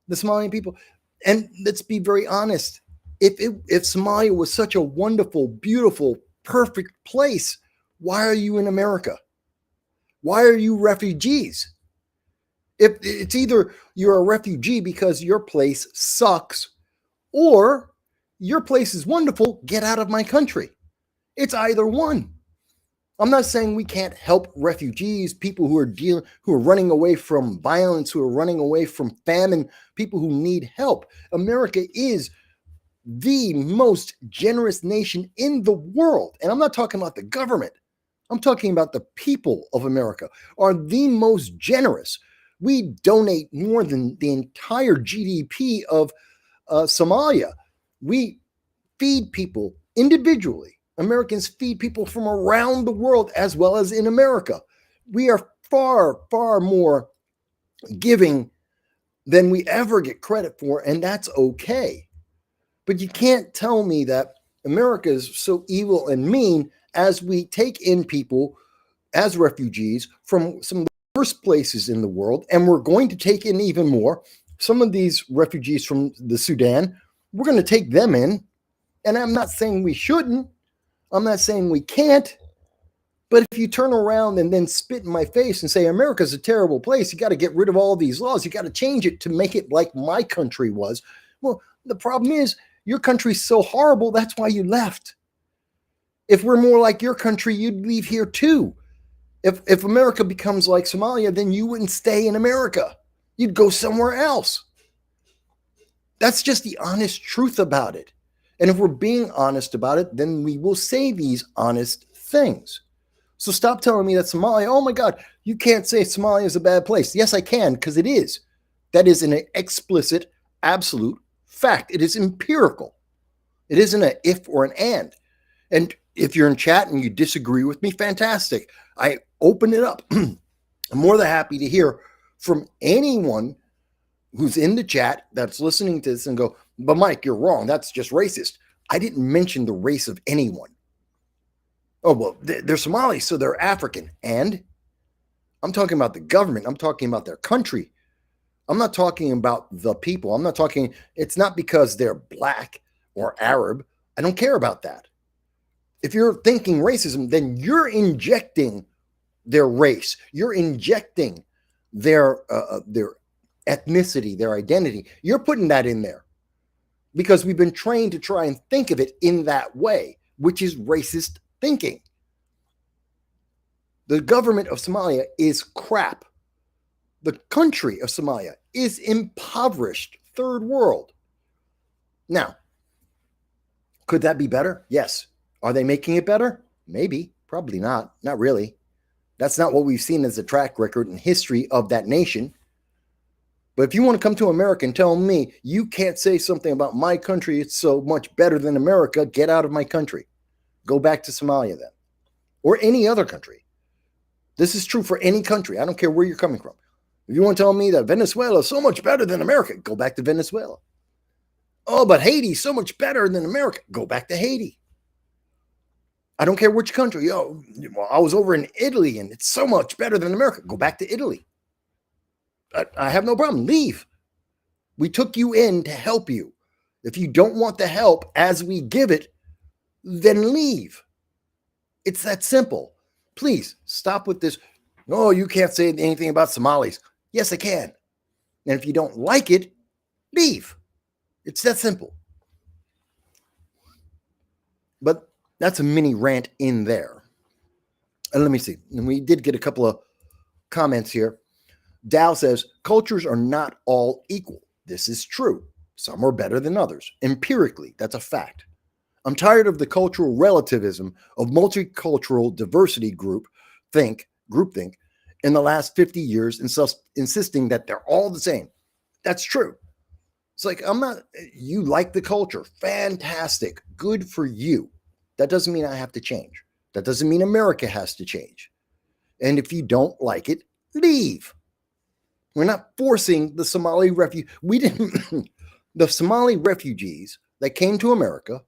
The Somalian people. And let's be very honest. If Somalia was such a wonderful, beautiful, perfect place, why are you in America? Why are you refugees? If it's either you're a refugee because your place sucks, or your place is wonderful, get out of my country. It's either one. I'm not saying we can't help refugees, people who are running away from violence, who are running away from famine, people who need help. America is the most generous nation in the world. And I'm not talking about the government. I'm talking about the people of America are the most generous. We donate more than the entire GDP of Somalia. We feed people individually. Americans feed people from around the world as well as in America. We are far, far more giving than we ever get credit for, and that's okay. But you can't tell me that America is so evil and mean as we take in people as refugees from some of the worst places in the world, and we're going to take in even more. Some of these refugees from the Sudan, we're going to take them in, and I'm not saying we shouldn't. I'm not saying we can't, but if you turn around and then spit in my face and say, America's a terrible place, you got to get rid of all these laws, you got to change it to make it like my country was. Well, the problem is your country's so horrible, that's why you left. If we're more like your country, you'd leave here too. If America becomes like Somalia, then you wouldn't stay in America. You'd go somewhere else. That's just the honest truth about it. And if we're being honest about it, then we will say these honest things. So stop telling me that Somalia, oh my God, you can't say Somalia is a bad place. Yes, I can, because it is. That is an explicit, absolute fact. It is empirical. It isn't an if or an and. And if you're in chat and you disagree with me, fantastic. I open it up. I'm more than happy to hear from anyone who's in the chat that's listening to this and go, but Mike, you're wrong. That's just racist. I didn't mention the race of anyone. Oh, well, they're Somali, so they're African. And I'm talking about the government. I'm talking about their country. I'm not talking about the people. I'm not talking, it's not because they're black or Arab. I don't care about that. If you're thinking racism, then you're injecting their race. You're injecting their ethnicity, their identity. You're putting that in there because we've been trained to try and think of it in that way, which is racist thinking. The government of Somalia is crap. The country of Somalia is impoverished, third world. Now, could that be better? Yes. Are they making it better? Maybe. Probably not. Not really. That's not what we've seen as a track record and history of that nation. But if you want to come to America and tell me you can't say something about my country, it's so much better than America, get out of my country. Go back to Somalia then. Or any other country. This is true for any country. I don't care where you're coming from. If you want to tell me that Venezuela is so much better than America, go back to Venezuela. Oh, but Haiti's so much better than America. Go back to Haiti. I don't care which country. Oh, well, I was over in Italy and it's so much better than America. Go back to Italy. I have no problem. Leave. We took you in to help you. If you don't want the help as we give it, then leave. It's that simple. Please stop with this. Oh, you can't say anything about Somalis. Yes, I can. And if you don't like it, leave. It's that simple. But that's a mini rant in there. And let me see. And we did get a couple of comments here. Dow says, cultures are not all equal. This is true. Some are better than others. Empirically, that's a fact. I'm tired of the cultural relativism of multicultural diversity groupthink in the last 50 years, insisting that they're all the same. That's true. It's like, you like the culture. Fantastic. Good for you. That doesn't mean I have to change. That doesn't mean America has to change. And if you don't like it, leave. We're not forcing the Somali We didn't, the Somali refugees that came to America,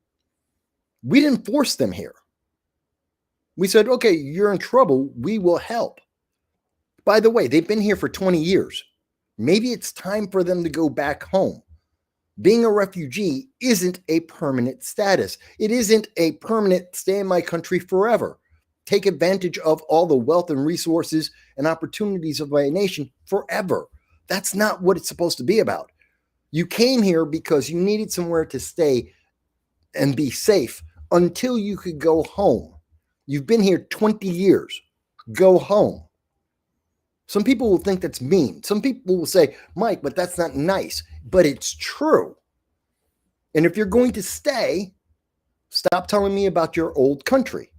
we didn't force them here. We said, okay, you're in trouble. We will help. By the way, they've been here for 20 years. Maybe it's time for them to go back home. Being a refugee isn't a permanent status. It isn't a permanent stay in my country forever. Take advantage of all the wealth and resources and opportunities of my nation forever. That's not what it's supposed to be about. You came here because you needed somewhere to stay and be safe until you could go home. You've been here 20 years. Go home. Some people will think that's mean. Some people will say, Mike, but that's not nice. But it's true. And if you're going to stay, stop telling me about your old country.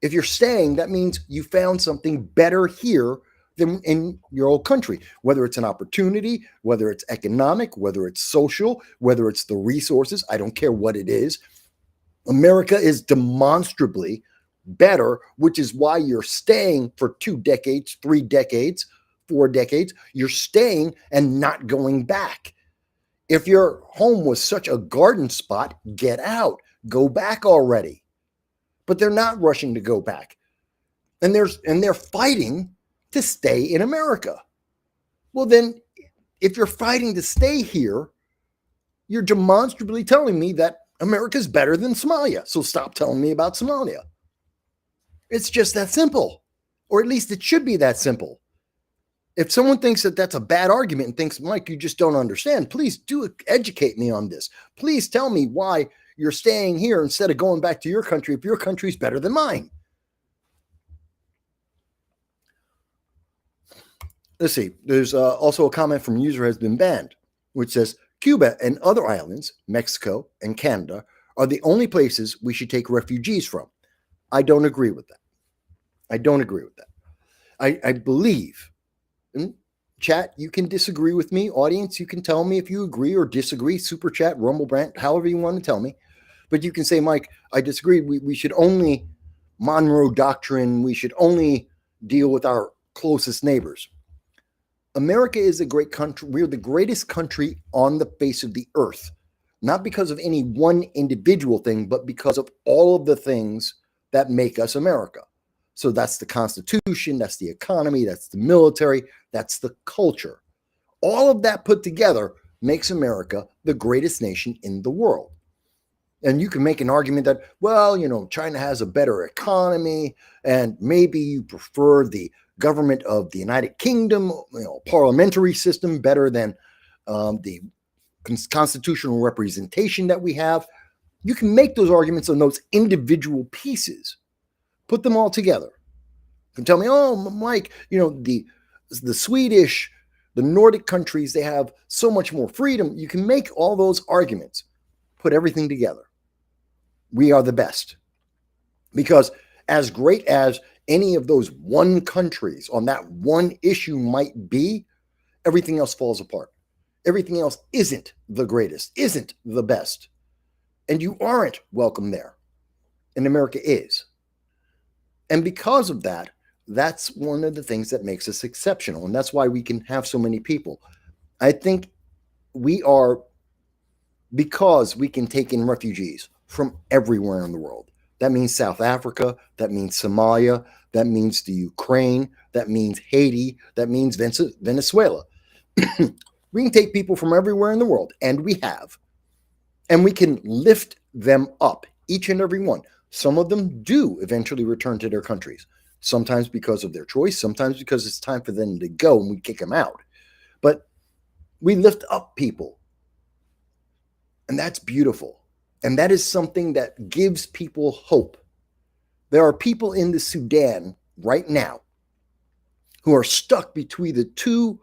If you're staying, that means you found something better here than in your old country, whether it's an opportunity, whether it's economic, whether it's social, whether it's the resources. I don't care what it is. America is demonstrably better, which is why you're staying for 2 decades, 3 decades, 4 decades. You're staying and not going back. If your home was such a garden spot, get out. Go back already. But they're not rushing to go back. And they're fighting to stay in America. Well, then, if you're fighting to stay here, you're demonstrably telling me that America's better than Somalia. So stop telling me about Somalia. It's just that simple. Or at least it should be that simple. If someone thinks that that's a bad argument and thinks, Mike, you just don't understand, please do educate me on this. Please tell me why you're staying here instead of going back to your country if your country's better than mine. Let's see. There's also a comment from user has been banned, which says Cuba and other islands, Mexico and Canada, are the only places we should take refugees from. I don't agree with that. I don't agree with that. I believe, chat, you can disagree with me. Audience, you can tell me if you agree or disagree. Super chat, Rumble Brand, however you want to tell me. But you can say, Mike, I disagree. We should only Monroe Doctrine. We should only deal with our closest neighbors. America is a great country. We're the greatest country on the face of the earth, not because of any one individual thing, but because of all of the things that make us America. So that's the Constitution, that's the economy, that's the military, that's the culture. All of that put together makes America the greatest nation in the world. And you can make an argument that, well, China has a better economy, and maybe you prefer the government of the United Kingdom, parliamentary system better than the constitutional representation that we have. You can make those arguments on those individual pieces. Put them all together. You can tell me, oh, Mike, the Swedish, the Nordic countries, they have so much more freedom. You can make all those arguments. Put everything together. We are the best. Because as great as any of those one countries on that one issue might be, everything else falls apart. Everything else isn't the greatest, isn't the best. And you aren't welcome there. And America is. And because of that, that's one of the things that makes us exceptional. And that's why we can have so many people. I think because we can take in refugees from everywhere in the world. That means South Africa. That means Somalia. That means the Ukraine. That means Haiti. That means Venezuela. We can take people from everywhere in the world, and we have. And we can lift them up, each and every one. Some of them do eventually return to their countries, sometimes because of their choice, sometimes because it's time for them to go and we kick them out. But we lift up people, and that's beautiful. And that is something that gives people hope. There are people in the Sudan right now who are stuck between the two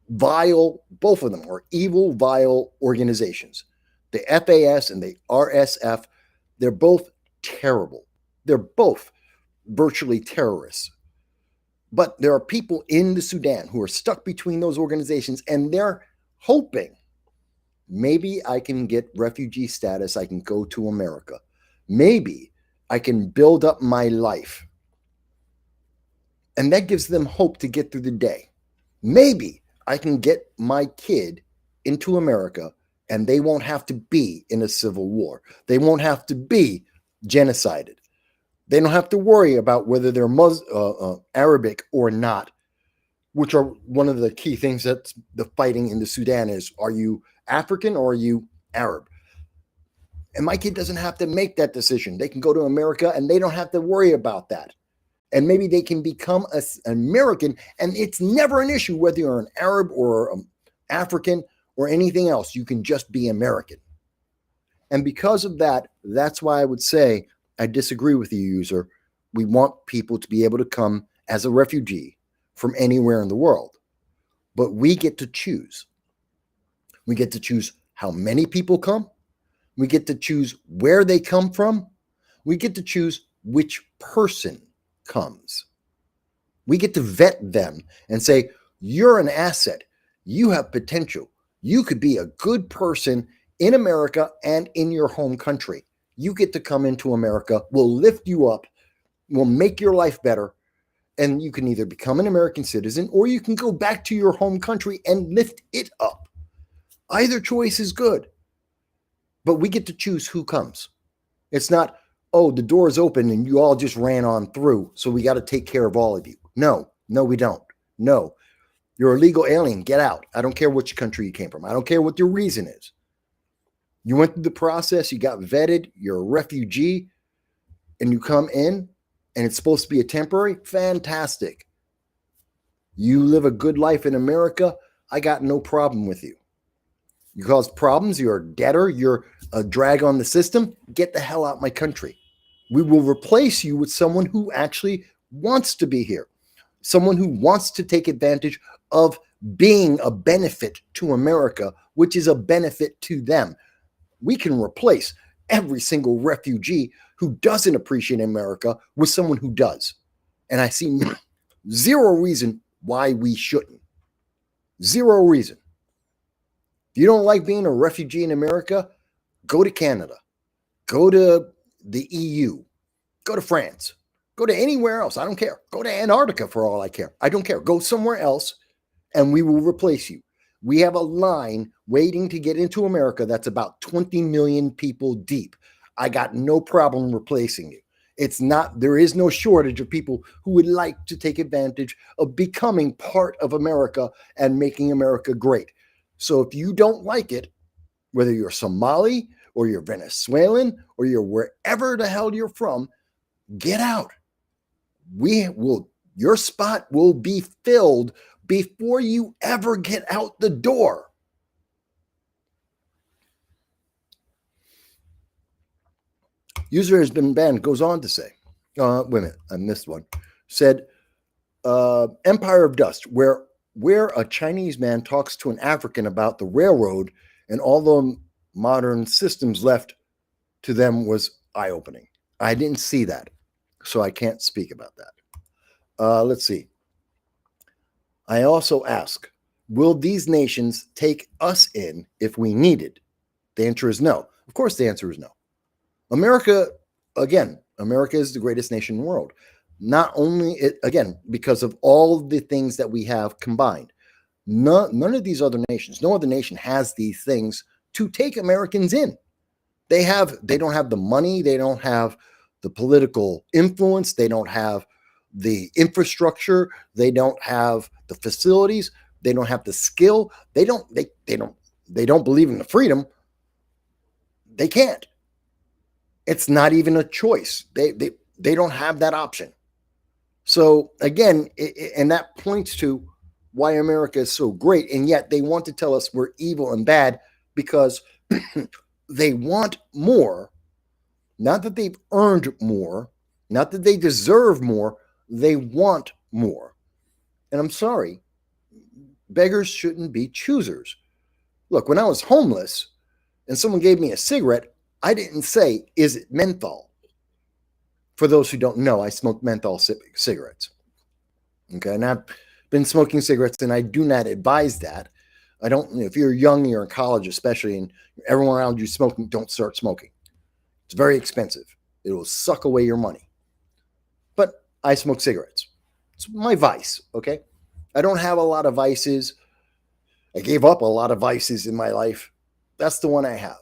vile, both of them are evil, vile organizations. The FAS and the RSF, they're both terrible. They're both virtually terrorists. But there are people in the Sudan who are stuck between those organizations, and they're hoping, maybe I can get refugee status. I can go to America. Maybe I can build up my life. And that gives them hope to get through the day. Maybe I can get my kid into America and they won't have to be in a civil war. They won't have to be genocided. They don't have to worry about whether they're Arabic or not, which are one of the key things that the fighting in the Sudan is. Are you African or are you Arab? And my kid doesn't have to make that decision. They can go to America and they don't have to worry about that. And maybe they can become an American, and it's never an issue whether you're an Arab or African or anything else. You can just be American. And because of that, that's why I would say I disagree with you, user. We want people to be able to come as a refugee from anywhere in the world. But we get to choose. We get to choose how many people come. We get to choose where they come from. We get to choose which person comes. We get to vet them and say, you're an asset. You have potential. You could be a good person in America and in your home country. You get to come into America. We'll lift you up. We'll make your life better. And you can either become an American citizen or you can go back to your home country and lift it up. Either choice is good. But we get to choose who comes. It's not, oh, the door is open and you all just ran on through, so we got to take care of all of you. No, we don't. No, you're a legal alien. Get out. I don't care which country you came from. I don't care what your reason is. You went through the process. You got vetted. You're a refugee and you come in and it's supposed to be a temporary. Fantastic. You live a good life in America. I got no problem with you. You cause problems. You're a debtor. You're a drag on the system. Get the hell out of my country. We will replace you with someone who actually wants to be here. Someone who wants to take advantage of being a benefit to America, which is a benefit to them. We can replace every single refugee who doesn't appreciate America with someone who does. And I see zero reason why we shouldn't. Zero reason. If you don't like being a refugee in America, go to Canada, go to the EU, go to France, go to anywhere else. I don't care. Go to Antarctica for all I care. I don't care. Go somewhere else and we will replace you. We have a line waiting to get into America that's about 20 million people deep. I got no problem replacing you. There is no shortage of people who would like to take advantage of becoming part of America and making America great. So if you don't like it, whether you're Somali or you're Venezuelan or you're wherever the hell you're from, get out. Your spot will be filled before you ever get out the door. User has been banned, goes on to say, wait a minute, I missed one. Said, Empire of Dust, where a Chinese man talks to an African about the railroad and all the modern systems left to them was eye-opening. I didn't see that, so I can't speak about that. Let's see. I also ask, will these nations take us in if we needed? The answer is no. Of course, the answer is no. America is the greatest nation in the world. Not only, because of all the things that we have combined. None of these other nations, no other nation has these things to take Americans in. They don't have the money. They don't have the political influence. They don't have the infrastructure. They don't have the facilities. They don't have the skill. They don't believe in the freedom. They can't. It's not even a choice. They don't have that option. So again, and that points to why America is so great. And yet they want to tell us we're evil and bad because they want more. Not that they've earned more, not that they deserve more. They want more. And I'm sorry, beggars shouldn't be choosers. Look, when I was homeless and someone gave me a cigarette, I didn't say, is it menthol? For those who don't know, I smoke menthol cigarettes. Okay, and I've been smoking cigarettes, and I do not advise that. If you're young, you're in college especially, and everyone around you smoking, don't start smoking. It's very expensive. It will suck away your money. But I smoke cigarettes. It's my vice, okay? I don't have a lot of vices. I gave up a lot of vices in my life. That's the one I have.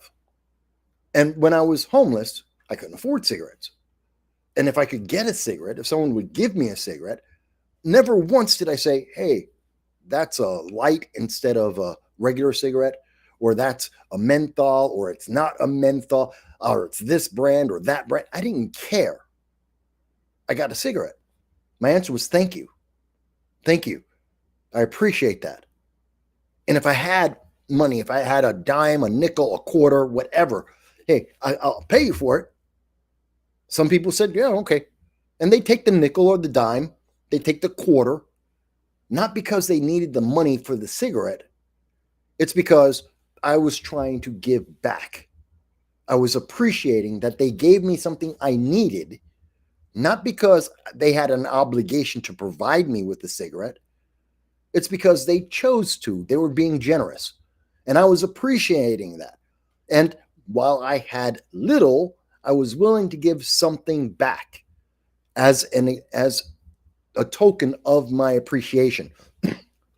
And when I was homeless, I couldn't afford cigarettes. And if I could get a cigarette, if someone would give me a cigarette, never once did I say, hey, that's a light instead of a regular cigarette, or that's a menthol, or it's not a menthol, or it's this brand or that brand. I didn't care. I got a cigarette. My answer was thank you. Thank you. I appreciate that. And if I had money, if I had a dime, a nickel, a quarter, whatever, hey, I'll pay you for it. Some people said, yeah, okay. And they take the nickel or the dime, they take the quarter, not because they needed the money for the cigarette. It's because I was trying to give back. I was appreciating that they gave me something I needed, not because they had an obligation to provide me with the cigarette. It's because they chose to. They were being generous. And I was appreciating that. And while I had little, I was willing to give something back as a token of my appreciation.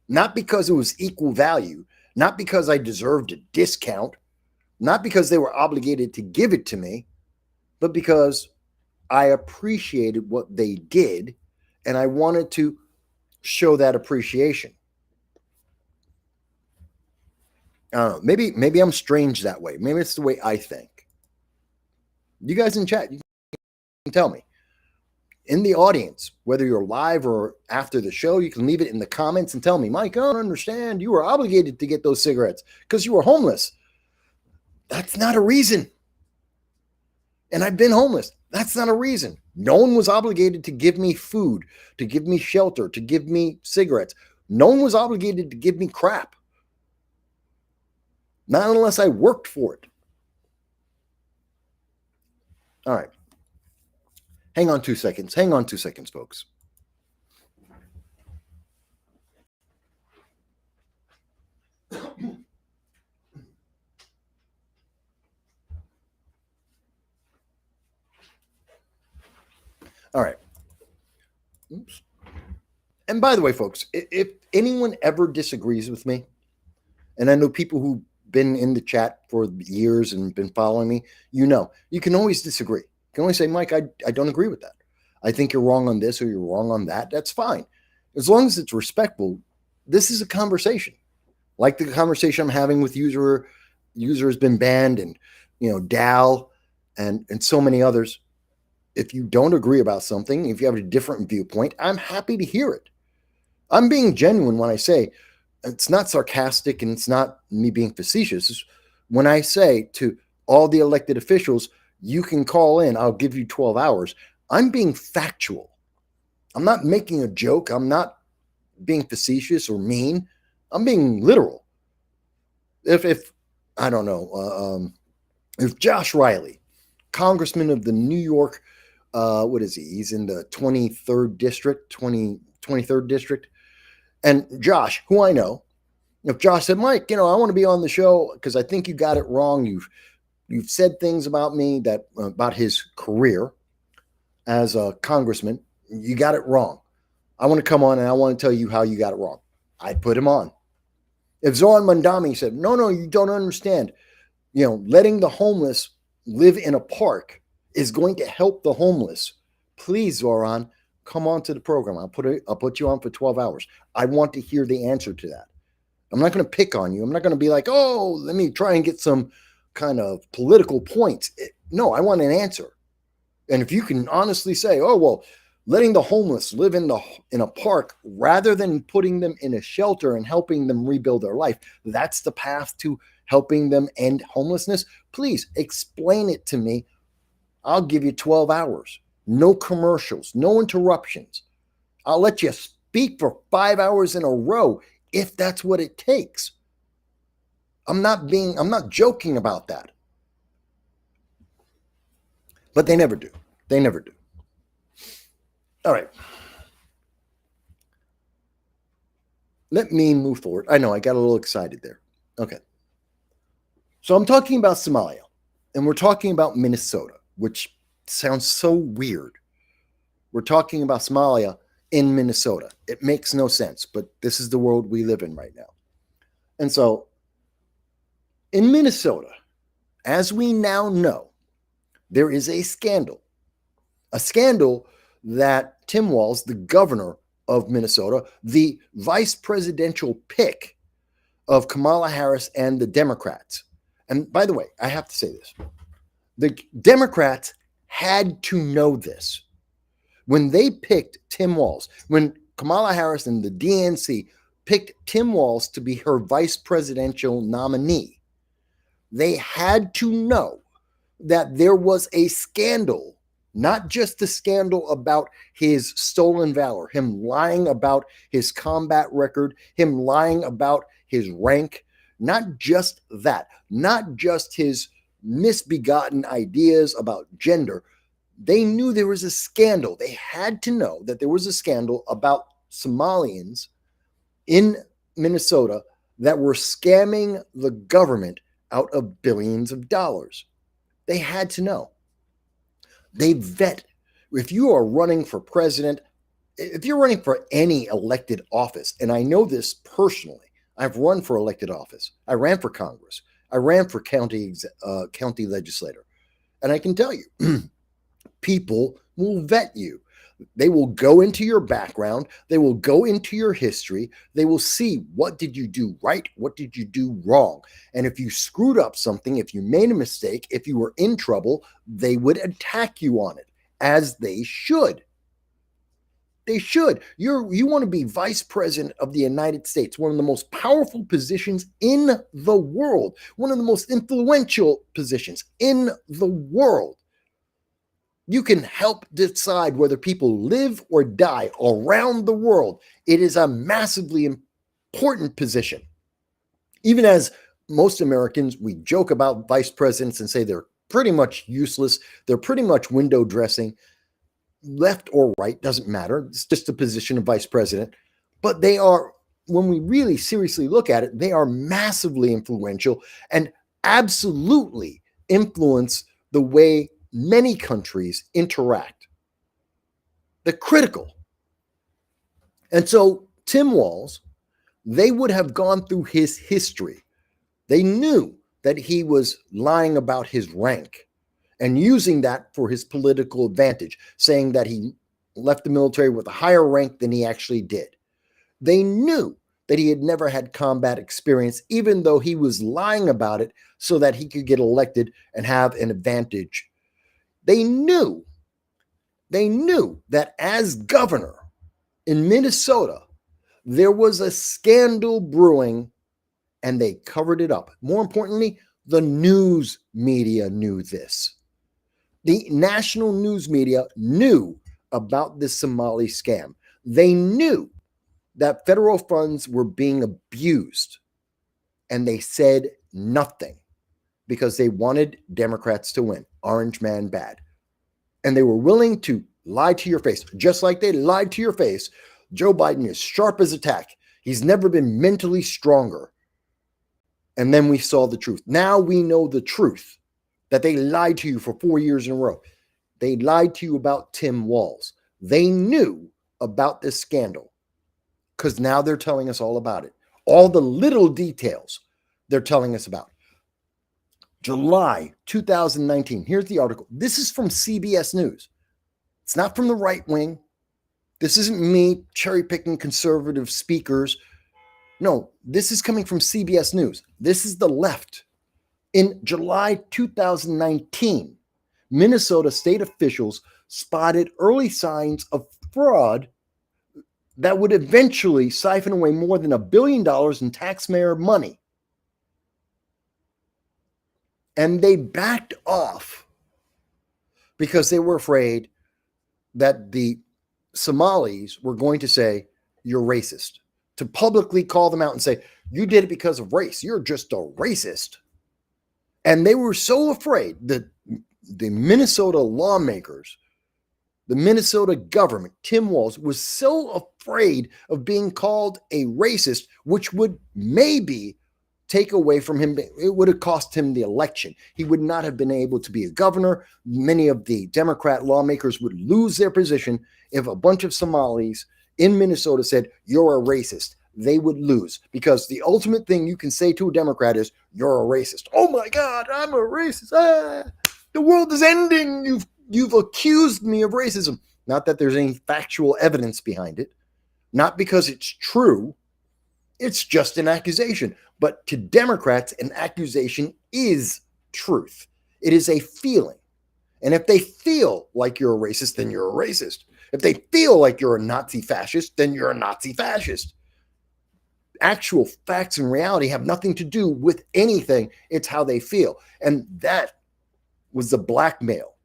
Not because it was equal value, not because I deserved a discount, not because they were obligated to give it to me, but because I appreciated what they did and I wanted to show that appreciation. I don't know. Maybe I'm strange that way. Maybe it's the way I think. You guys in chat, you can tell me. In the audience, whether you're live or after the show, you can leave it in the comments and tell me, Mike, I don't understand. You were obligated to get those cigarettes because you were homeless. That's not a reason. And I've been homeless. That's not a reason. No one was obligated to give me food, to give me shelter, to give me cigarettes. No one was obligated to give me crap. Not unless I worked for it. All right. Hang on 2 seconds. Hang on 2 seconds, folks. All right. Oops. And by the way, folks, if anyone ever disagrees with me, and I know people who've been in the chat for years and been following me, you can always disagree. You can always say, Mike, I don't agree with that. I think you're wrong on this or you're wrong on that. That's fine. As long as it's respectful, this is a conversation. Like the conversation I'm having with user has been banned and, Dal and so many others. If you don't agree about something, if you have a different viewpoint, I'm happy to hear it. I'm being genuine when I say it's not sarcastic and it's not me being facetious. It's when I say to all the elected officials, you can call in, I'll give you 12 hours. I'm being factual. I'm not making a joke. I'm not being facetious or mean. I'm being literal. If I don't know, if Josh Riley, congressman of the New York, what is he? He's in the 23rd district, 23rd district. And Josh, who I know, if Josh said, Mike, I want to be on the show because I think you got it wrong. You've said things about me about his career as a congressman. You got it wrong. I want to come on and I want to tell you how you got it wrong. I'd put him on. If Zoran Mandami said, no, you don't understand. Letting the homeless live in a park is going to help the homeless. Please, Zoran, come on to the program. I'll put you on for 12 hours. I want to hear the answer to that. I'm not going to pick on you. I'm not going to be like, oh, let me try and get some kind of political points. No, I want an answer. And if you can honestly say, oh, well, letting the homeless live in a park rather than putting them in a shelter and helping them rebuild their life, that's the path to helping them end homelessness. Please explain it to me. I'll give you 12 hours. No commercials, no interruptions. I'll let you speak for 5 hours in a row if that's what it takes. I'm not joking about that. But they never do. They never do. All right. Let me move forward. I know I got a little excited there. Okay. So I'm talking about Somalia, and we're talking about Minnesota, which sounds so weird. We're talking about Somalia in Minnesota. It makes no sense, but this is the world we live in right now. And so in Minnesota, as we now know, there is a scandal that Tim Walz, the governor of Minnesota, the vice presidential pick of Kamala Harris and the Democrats. And by the way, I have to say this. The Democrats had to know this. When they picked Tim Walz, when Kamala Harris and the DNC picked Tim Walz to be her vice presidential nominee, they had to know that there was a scandal, not just a scandal about his stolen valor, him lying about his combat record, him lying about his rank, not just that, not just his misbegotten ideas about gender. They knew there was a scandal. They had to know that there was a scandal about Somalians in Minnesota that were scamming the government out of billions of dollars. They had to know. They vet. If you are running for president, if you're running for any elected office, and I know this personally, I've run for elected office. I ran for Congress. I ran for county legislator. And I can tell you, people will vet you. They will go into your background. They will go into your history. They will see, what did you do right? What did you do wrong? And if you screwed up something, if you made a mistake, if you were in trouble, they would attack you on it, as they should. They should. You want to be vice president of the United States, one of the most powerful positions in the world, one of the most influential positions in the world. You can help decide whether people live or die around the world. It is a massively important position. Even as most Americans, we joke about vice presidents and say they're pretty much useless. They're pretty much window dressing. Left or right, doesn't matter. It's just a position of vice president. But they are, when we really seriously look at it, they are massively influential and absolutely influence the way many countries interact. They're critical. And so Tim Walz, they would have gone through his history. They knew that he was lying about his rank and using that for his political advantage, saying that he left the military with a higher rank than he actually did. They knew that he had never had combat experience, even though he was lying about it so that he could get elected and have an advantage. They knew that as governor in Minnesota, there was a scandal brewing, and they covered it up. More importantly, the news media knew this. The national news media knew about this Somali scam. They knew that federal funds were being abused, and they said nothing because they wanted Democrats to win. Orange man bad. And they were willing to lie to your face, just like they lied to your face. Joe Biden is sharp as a tack. He's never been mentally stronger. And then we saw the truth. Now we know the truth, that they lied to you for 4 years in a row. They lied to you about Tim Walz. They knew about this scandal because now they're telling us all about it. All the little details they're telling us about. July 2019. Here's the article. This is from CBS News. It's not from the right wing. This isn't me cherry-picking conservative speakers. No, this is coming from CBS News. This is the left. In July 2019, Minnesota state officials spotted early signs of fraud that would eventually siphon away more than $1 billion in taxpayer money. And they backed off because they were afraid that the Somalis were going to say, you're racist. To publicly call them out and say, you did it because of race. You're just a racist. And they were so afraid that the Minnesota lawmakers, the Minnesota government, Tim Walz, was so afraid of being called a racist, which would maybe take away from him. It would have cost him the election. He would not have been able to be a governor. Many of the Democrat lawmakers would lose their position if a bunch of Somalis in Minnesota said, you're a racist, they would lose, because the ultimate thing you can say to a Democrat is, you're a racist. Oh my God, I'm a racist. The world is ending. You've accused me of racism. Not that there's any factual evidence behind it. Not because it's true. It's just an accusation. But to Democrats, an accusation is truth. It is a feeling. And if they feel like you're a racist, then you're a racist. If they feel like you're a Nazi fascist, then you're a Nazi fascist. Actual facts and reality have nothing to do with anything. It's how they feel. And that was the blackmail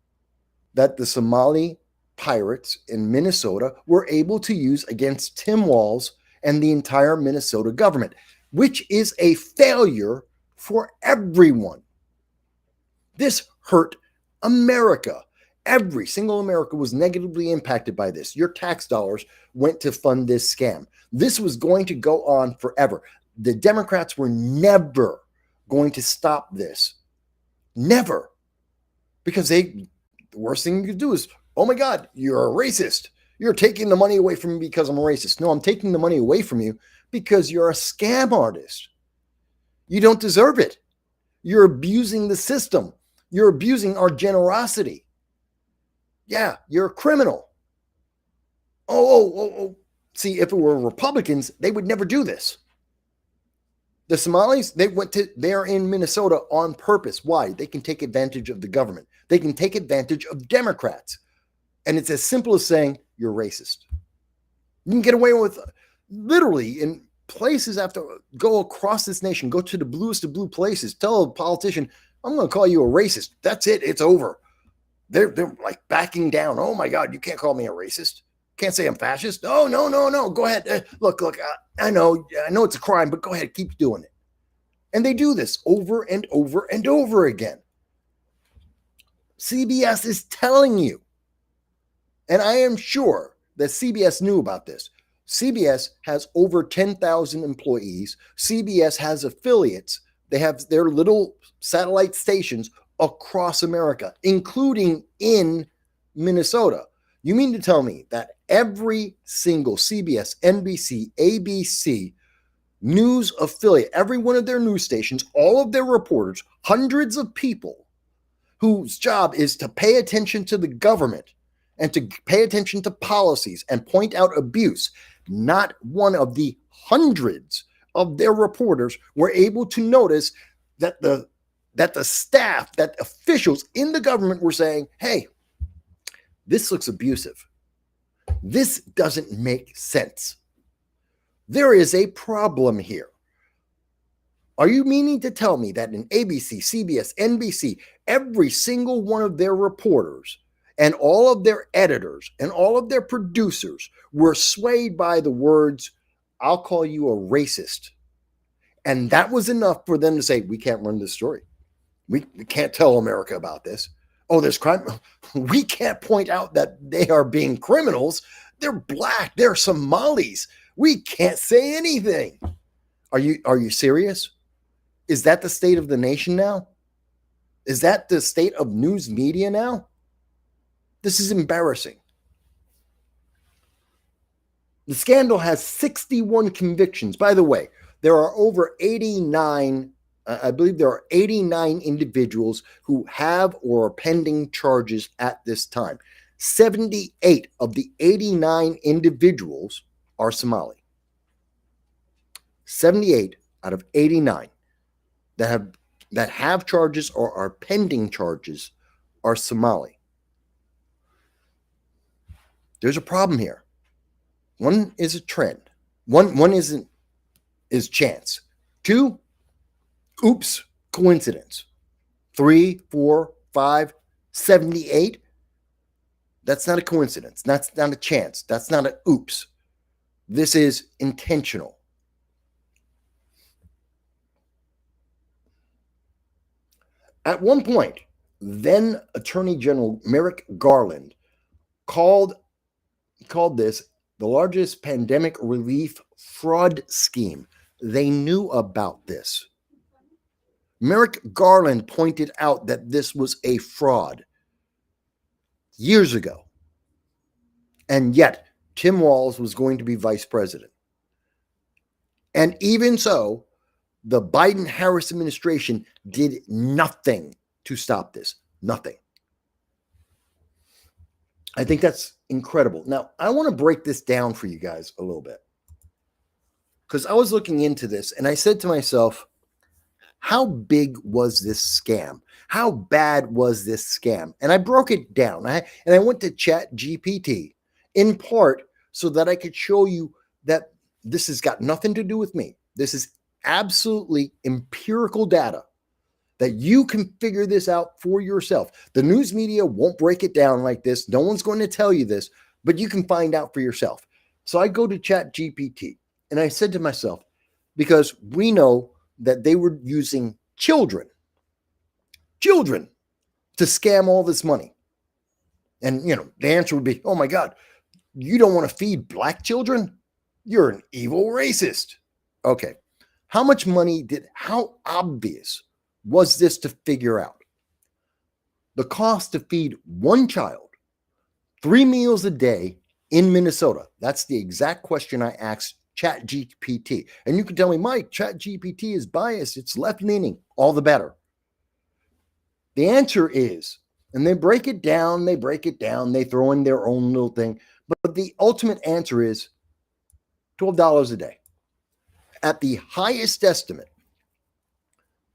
that the Somali pirates in Minnesota were able to use against Tim Walz and the entire Minnesota government, which is a failure for everyone. This hurt America. Every single America was negatively impacted by this. Your tax dollars went to fund this scam. This was going to go on forever. The Democrats were never going to stop this. Never. Because the worst thing you could do is, oh my God, you're a racist. You're taking the money away from me because I'm a racist. No, I'm taking the money away from you because you're a scam artist. You don't deserve it. You're abusing the system. You're abusing our generosity. Yeah, you're a criminal. Oh. See, if it were Republicans, they would never do this. The Somalis, they're in Minnesota on purpose. Why? They can take advantage of the government. They can take advantage of Democrats. And it's as simple as saying, you're racist. You can get away with, literally, in places have to go across this nation, go to the bluest of blue places, tell a politician, I'm going to call you a racist. That's it. It's over. They're like backing down. Oh my God, you can't call me a racist. Can't say I'm fascist. Oh, no. Go ahead. Look, I know it's a crime, but go ahead, keep doing it. And they do this over and over and over again. CBS is telling you, and I am sure that CBS knew about this. CBS has over 10,000 employees. CBS has affiliates. They have their little satellite stations across America, including in Minnesota. You mean to tell me that every single CBS, NBC, ABC news affiliate, every one of their news stations, all of their reporters, hundreds of people whose job is to pay attention to the government and to pay attention to policies and point out abuse, not one of the hundreds of their reporters were able to notice that the staff, that officials in the government were saying, hey, this looks abusive. This doesn't make sense. There is a problem here. Are you meaning to tell me that in ABC, CBS, NBC, every single one of their reporters and all of their editors and all of their producers were swayed by the words, I'll call you a racist? And that was enough for them to say, we can't run this story. We can't tell America about this. Oh, there's crime. We can't point out that they are being criminals. They're black. They're Somalis. We can't say anything. Are you serious? Is that the state of the nation now? Is that the state of news media now? This is embarrassing. The scandal has 61 convictions. By the way, there are over 89 I believe there are 89 individuals who have or are pending charges at this time. 78 of the 89 individuals are Somali. 78 out of 89 that have charges or are pending charges are Somali. There's a problem here. One is a trend. One is chance. Two, oops, coincidence. 3, 4, 5, 78. That's not a coincidence. That's not a chance. That's not an oops. This is intentional. At one point, then Attorney General Merrick Garland called this the largest pandemic relief fraud scheme. They knew about this. Merrick Garland pointed out that this was a fraud years ago. And yet, Tim Walz was going to be vice president. And even so, the Biden-Harris administration did nothing to stop this. Nothing. I think that's incredible. Now, I want to break this down for you guys a little bit, because I was looking into this and I said to myself, how big was this scam? How bad was this scam? And I broke it down. I went to ChatGPT in part so that I could show you that this has got nothing to do with me. This is absolutely empirical data that you can figure this out for yourself. The news media won't break it down like this. No one's going to tell you this, but you can find out for yourself. So I go to ChatGPT and I said to myself, because we know that they were using children to scam all this money. And, the answer would be, oh my God, you don't want to feed black children? You're an evil racist. Okay. How obvious was this to figure out? The cost to feed one child 3 meals a day in Minnesota. That's the exact question I asked ChatGPT. And you can tell me, Mike, ChatGPT is biased. It's left-leaning. All the better. The answer is, and they break it down, they throw in their own little thing, but the ultimate answer is $12 a day. At the highest estimate,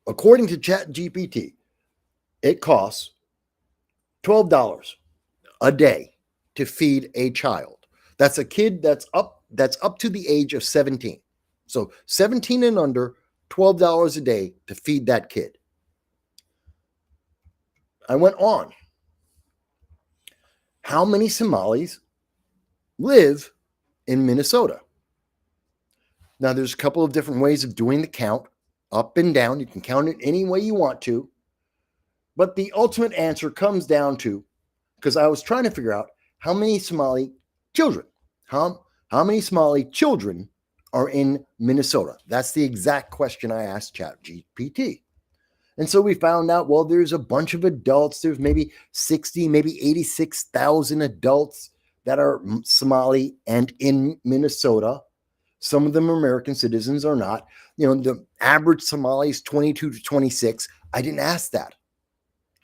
according to ChatGPT, it costs $12 a day to feed a child. That's a kid that's up to the age of 17. So 17 and under, $12 a day to feed that kid. I went on. How many Somalis live in Minnesota? Now, there's a couple of different ways of doing the count, up and down. You can count it any way you want to. But the ultimate answer comes down to, because I was trying to figure out how many Somali children, how many Somali children are in Minnesota. That's the exact question I asked ChatGPT. And so we found out, well, there's a bunch of adults. There's maybe 60, maybe 86,000 adults that are Somali and in Minnesota. Some of them are American citizens or not. The average Somali is 22 to 26. I didn't ask that.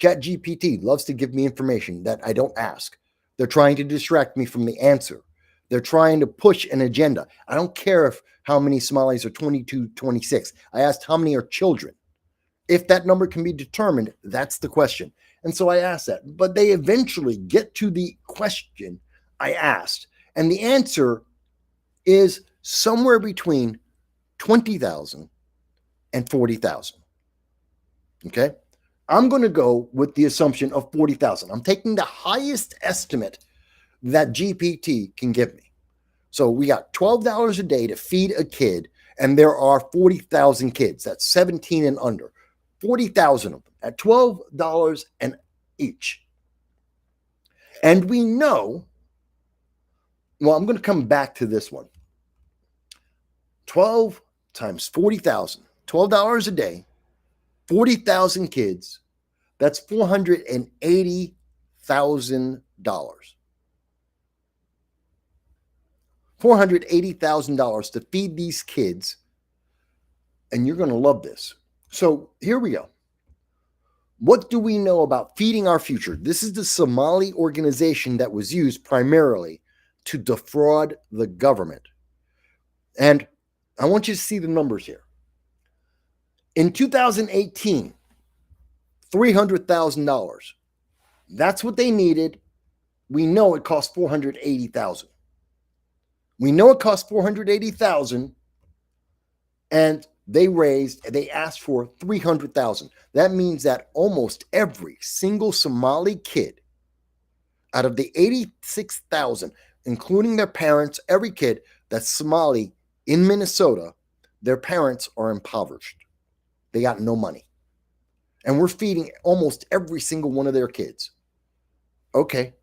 ChatGPT loves to give me information that I don't ask. They're trying to distract me from the answer. They're trying to push an agenda. I don't care how many Somalis are 22, 26. I asked how many are children. If that number can be determined, that's the question. And so I asked that. But they eventually get to the question I asked. And the answer is somewhere between 20,000 and 40,000. Okay? I'm going to go with the assumption of 40,000. I'm taking the highest estimate that GPT can give me. So we got $12 a day to feed a kid, and there are 40,000 kids. That's 17 and under. 40,000 of them at $12 and each. And we know, well, I'm going to come back to this one. 12 times 40,000, $12 a day, 40,000 kids, that's $480,000. $480,000 to feed these kids. And you're going to love this. So here we go. What do we know about feeding our future? This is the Somali organization that was used primarily to defraud the government. And I want you to see the numbers here. In 2018, $300,000. That's what they needed. We know it cost $480,000. We know it cost $480,000, and they asked for $300,000. That means that almost every single Somali kid out of the 86,000, including their parents, every kid that's Somali in Minnesota, their parents are impoverished. They got no money. And we're feeding almost every single one of their kids. Okay,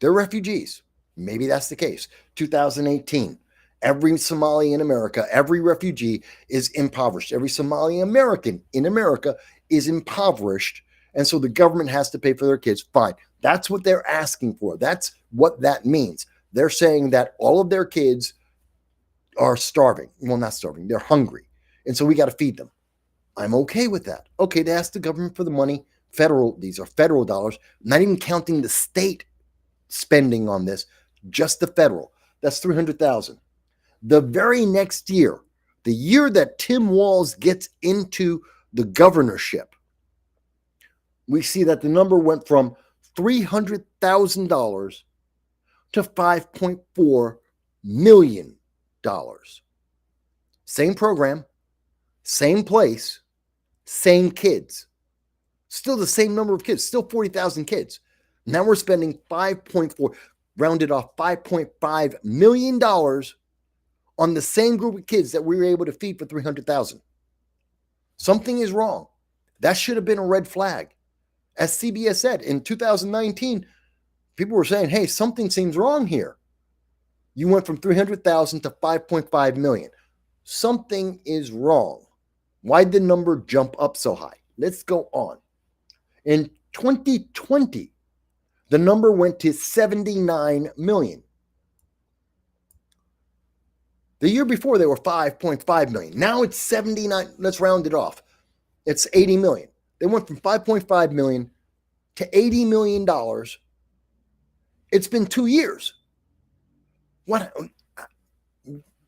they're refugees. Maybe that's the case. 2018, every Somali in America, every refugee is impoverished. Every Somali American in America is impoverished. And so the government has to pay for their kids. Fine. That's what they're asking for. That's what that means. They're saying that all of their kids are starving. Well, not starving, they're hungry. And so we got to feed them. I'm okay with that. Okay, they ask the government for the money. These are federal dollars, not even counting the state spending on this, just the federal. That's $300,000. The very next year, the year that Tim Walz gets into the governorship, we see that the number went from $300,000 to $5.4 million. Same program, same place, same kids. Still the same number of kids, still 40,000 kids. Now we're spending rounded off $5.5 million on the same group of kids that we were able to feed for $300,000. Something is wrong. That should have been a red flag. As CBS said, in 2019, people were saying, hey, something seems wrong here. You went from 300,000 to 5.5 million. Something is wrong. Why did the number jump up so high? Let's go on. In 2020, the number went to 79 million. The year before, they were 5.5 million. Now it's 79. Let's round it off. It's 80 million. They went from 5.5 million to $80 million. It's been 2 years. What?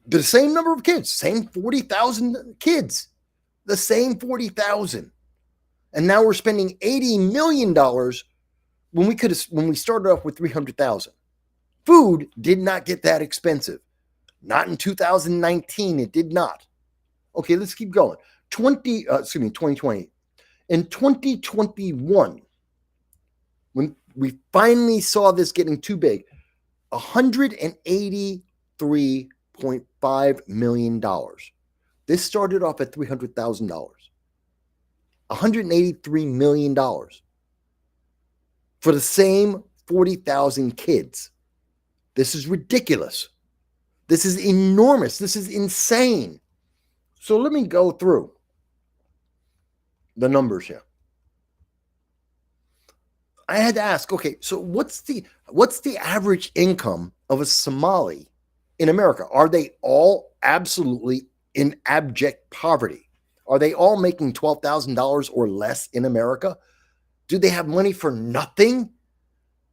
The same number of kids, same 40,000 kids, the same 40,000. And now we're spending $80 million when we started off with 300,000. Food did not get that expensive. Not in 2019, it did not. Okay, let's keep going. 2020. In 2021, when we finally saw this getting too big, $183.5 million. This started off at $300,000. $183 million for the same 40,000 kids. This is ridiculous. This is enormous. This is insane. So let me go through the numbers here. I had to ask, okay, so what's the average income of a Somali in America? Are they all absolutely in abject poverty? Are they all making $12,000 or less in America? Do they have money for nothing?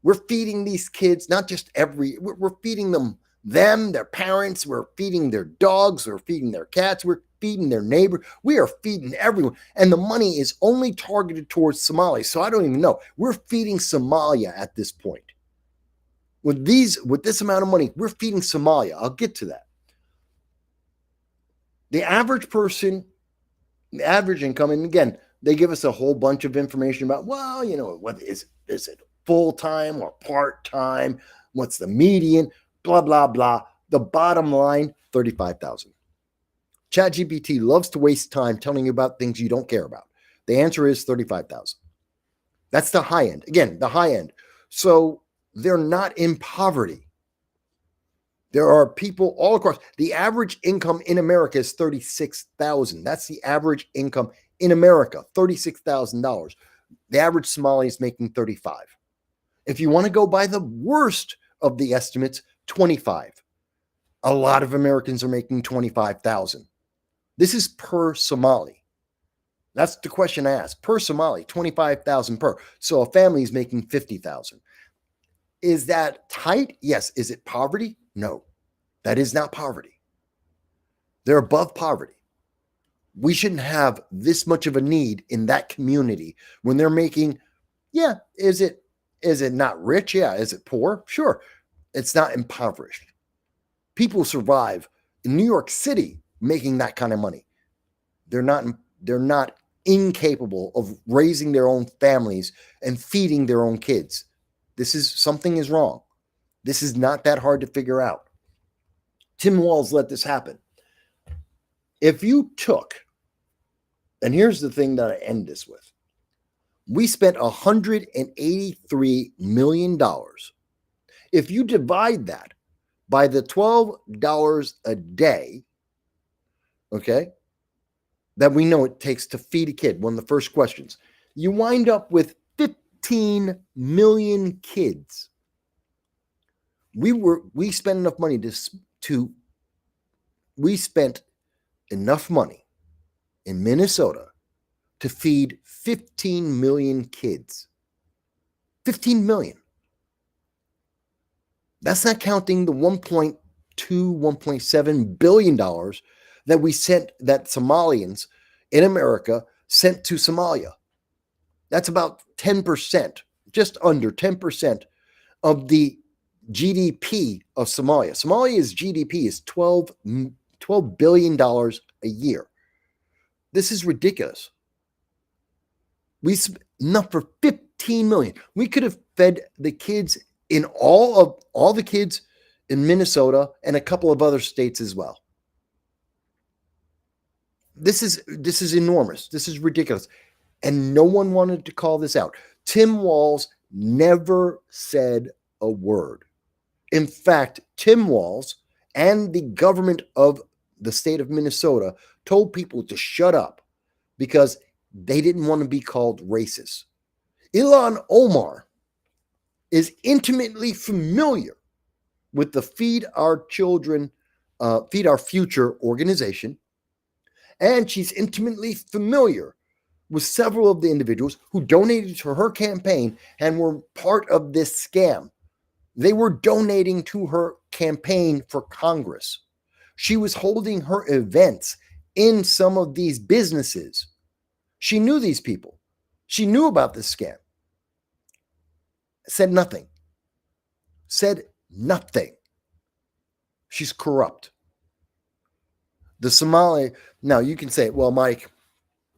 We're feeding these kids, not just we're feeding them, their parents, we're feeding their dogs, we're feeding their cats, we're feeding their neighbor. We are feeding everyone. And the money is only targeted towards Somalia. So I don't even know. We're feeding Somalia at this point. With this amount of money, we're feeding Somalia. I'll get to that. The average person, the average income, and again, they give us a whole bunch of information about, well, what is it full-time or part-time? What's the median? Blah, blah, blah. The bottom line, 35,000. ChatGPT loves to waste time telling you about things you don't care about. The answer is 35,000. That's the high end. Again, the high end. So they're not in poverty. There are people all across. The average income in America is $36,000. That's the average income in America, $36,000. The average Somali is making 35. If you want to go by the worst of the estimates, 25. A lot of Americans are making 25,000. This is per Somali. That's the question I asked. Per Somali, 25,000 per. So a family is making 50,000. Is that tight? Yes. Is it poverty? No. That is not poverty. They're above poverty. We shouldn't have this much of a need in that community when they're making, is it not rich? Yeah. Is it poor? Sure. It's not impoverished. People survive in New York City making that kind of money. They're not incapable of raising their own families and feeding their own kids. Something is wrong. This is not that hard to figure out. Tim Walz let this happen. If you took, and here's the thing that I end this with. We spent $183 million. If you divide that by the $12 a day, okay, that we know it takes to feed a kid, one of the first questions, you wind up with 15 million kids We spent enough money we spent enough money in Minnesota to feed 15 million kids. 15 million. That's not counting the 1.2, $1.7 billion that we sent, that Somalians in America sent to Somalia. That's about 10%, just under 10% of the GDP of Somalia. Somalia's GDP is $12 billion a year. This is ridiculous. We enough for 15 million. We could have fed the kids in all the kids in Minnesota and a couple of other states as well. This is enormous. This is ridiculous. And no one wanted to call this out. Tim Walz never said a word. In fact, Tim Walz and the government of the state of Minnesota told people to shut up because they didn't want to be called racist. Ilhan Omar is intimately familiar with the Feed Our Children, Feed Our Future organization, and she's intimately familiar with several of the individuals who donated to her campaign and were part of this scam. They were donating to her campaign for Congress. She was holding her events in some of these businesses. She knew these people. She knew about this scam. Said nothing. Said nothing. She's corrupt. The Somali, now you can say, well, Mike,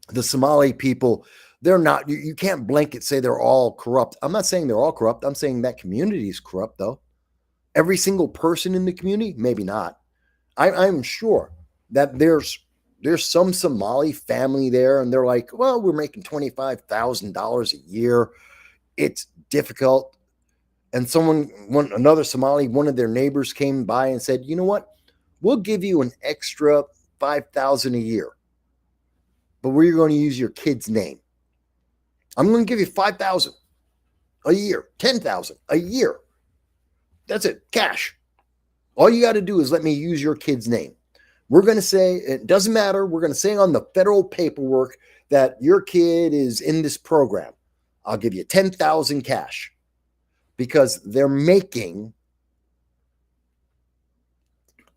the Somali people, they're not, you can't blanket say they're all corrupt. I'm not saying they're all corrupt. I'm saying that community is corrupt, though. Every single person in the community, maybe not. I'm sure that there's some Somali family there, and they're like, well, we're making $25,000 a year. It's difficult. And another Somali, one of their neighbors came by and said, you know what? We'll give you an extra $5,000 a year, but we're going to use your kid's name. I'm going to give you $5,000 a year, $10,000 a year. That's it, cash. All you got to do is let me use your kid's name. We're going to say, it doesn't matter. We're going to say on the federal paperwork that your kid is in this program. I'll give you $10,000 cash because they're making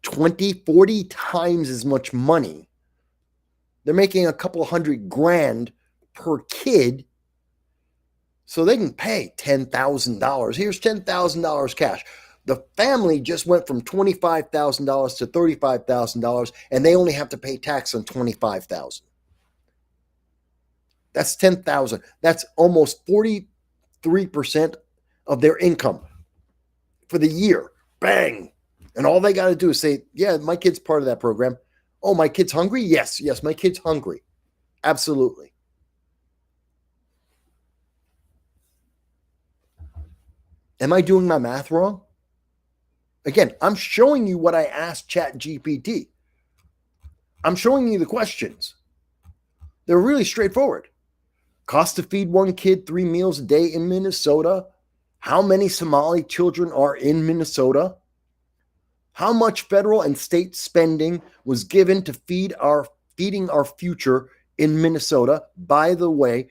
20, 40 times as much money. They're making a couple $100,000 per kid. So they can pay $10,000. Here's $10,000 cash. The family just went from $25,000 to $35,000, and they only have to pay tax on $25,000. That's $10,000. That's almost 43% of their income for the year. Bang! And all they got to do is say, yeah, my kid's part of that program. Oh, my kid's hungry? Yes, my kid's hungry. Absolutely. Am I doing my math wrong? Again, I'm showing you what I asked ChatGPT. I'm showing you the questions. They're really straightforward. Cost to feed one kid 3 meals a day in Minnesota. How many Somali children are in Minnesota? How much federal and state spending was given to feeding our future in Minnesota? By the way,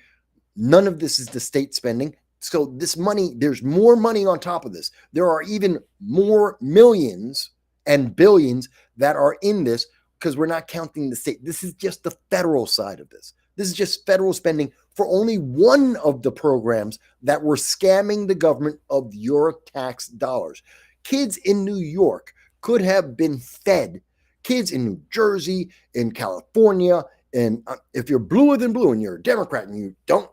none of this is the state spending. So this money, there's more money on top of this. There are even more millions and billions that are in this because we're not counting the state. This is just the federal side of this. This is just federal spending for only one of the programs that were scamming the government of your tax dollars. Kids in New York could have been fed. Kids in New Jersey, in California, and if you're bluer than blue and you're a Democrat and you don't,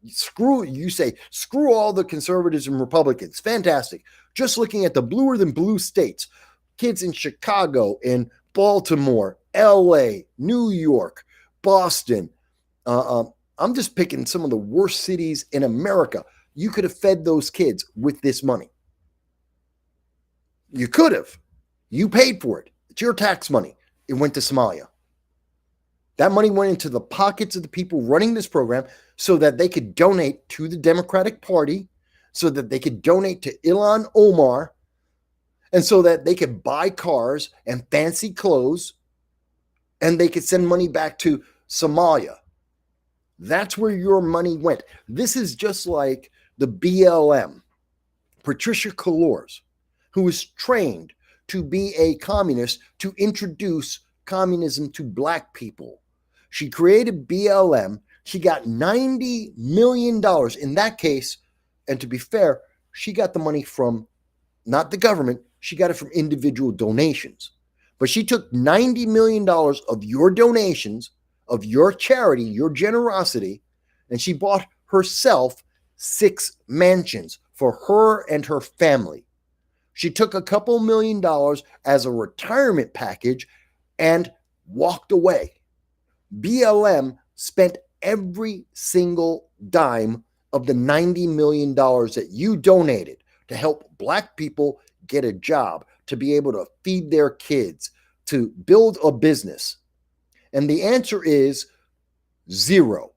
you say, screw all the conservatives and Republicans. Fantastic. Just looking at the bluer than blue states, kids in Chicago, in Baltimore, LA, New York, Boston. I'm just picking some of the worst cities in America. You could have fed those kids with this money. You could have. You paid for it. It's your tax money. It went to Somalia. That money went into the pockets of the people running this program so that they could donate to the Democratic Party, so that they could donate to Ilhan Omar, And so that they could buy cars and fancy clothes and they could send money back to Somalia. That's where your money went. This is just like the BLM, Patricia Kalors, who was trained to be a communist to introduce communism to black people. She created BLM. She got $90 million in that case. And to be fair, she got the money from not the government. She got it from individual donations. But she took $90 million of your donations, of your charity, your generosity, and she bought herself 6 mansions for her and her family. She took a couple $1,000,000 as a retirement package and walked away. BLM spent every single dime of the $90 million that you donated to help black people get a job, to be able to feed their kids, to build a business. And the answer is 0.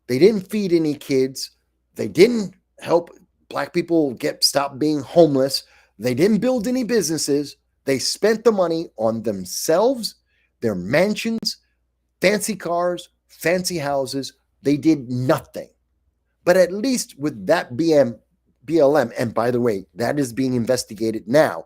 They didn't feed any kids. They didn't help black people stop being homeless. They didn't build any businesses. They spent the money on themselves, their mansions, fancy cars, fancy houses. They did nothing. But at least with that BLM, and by the way, that is being investigated now,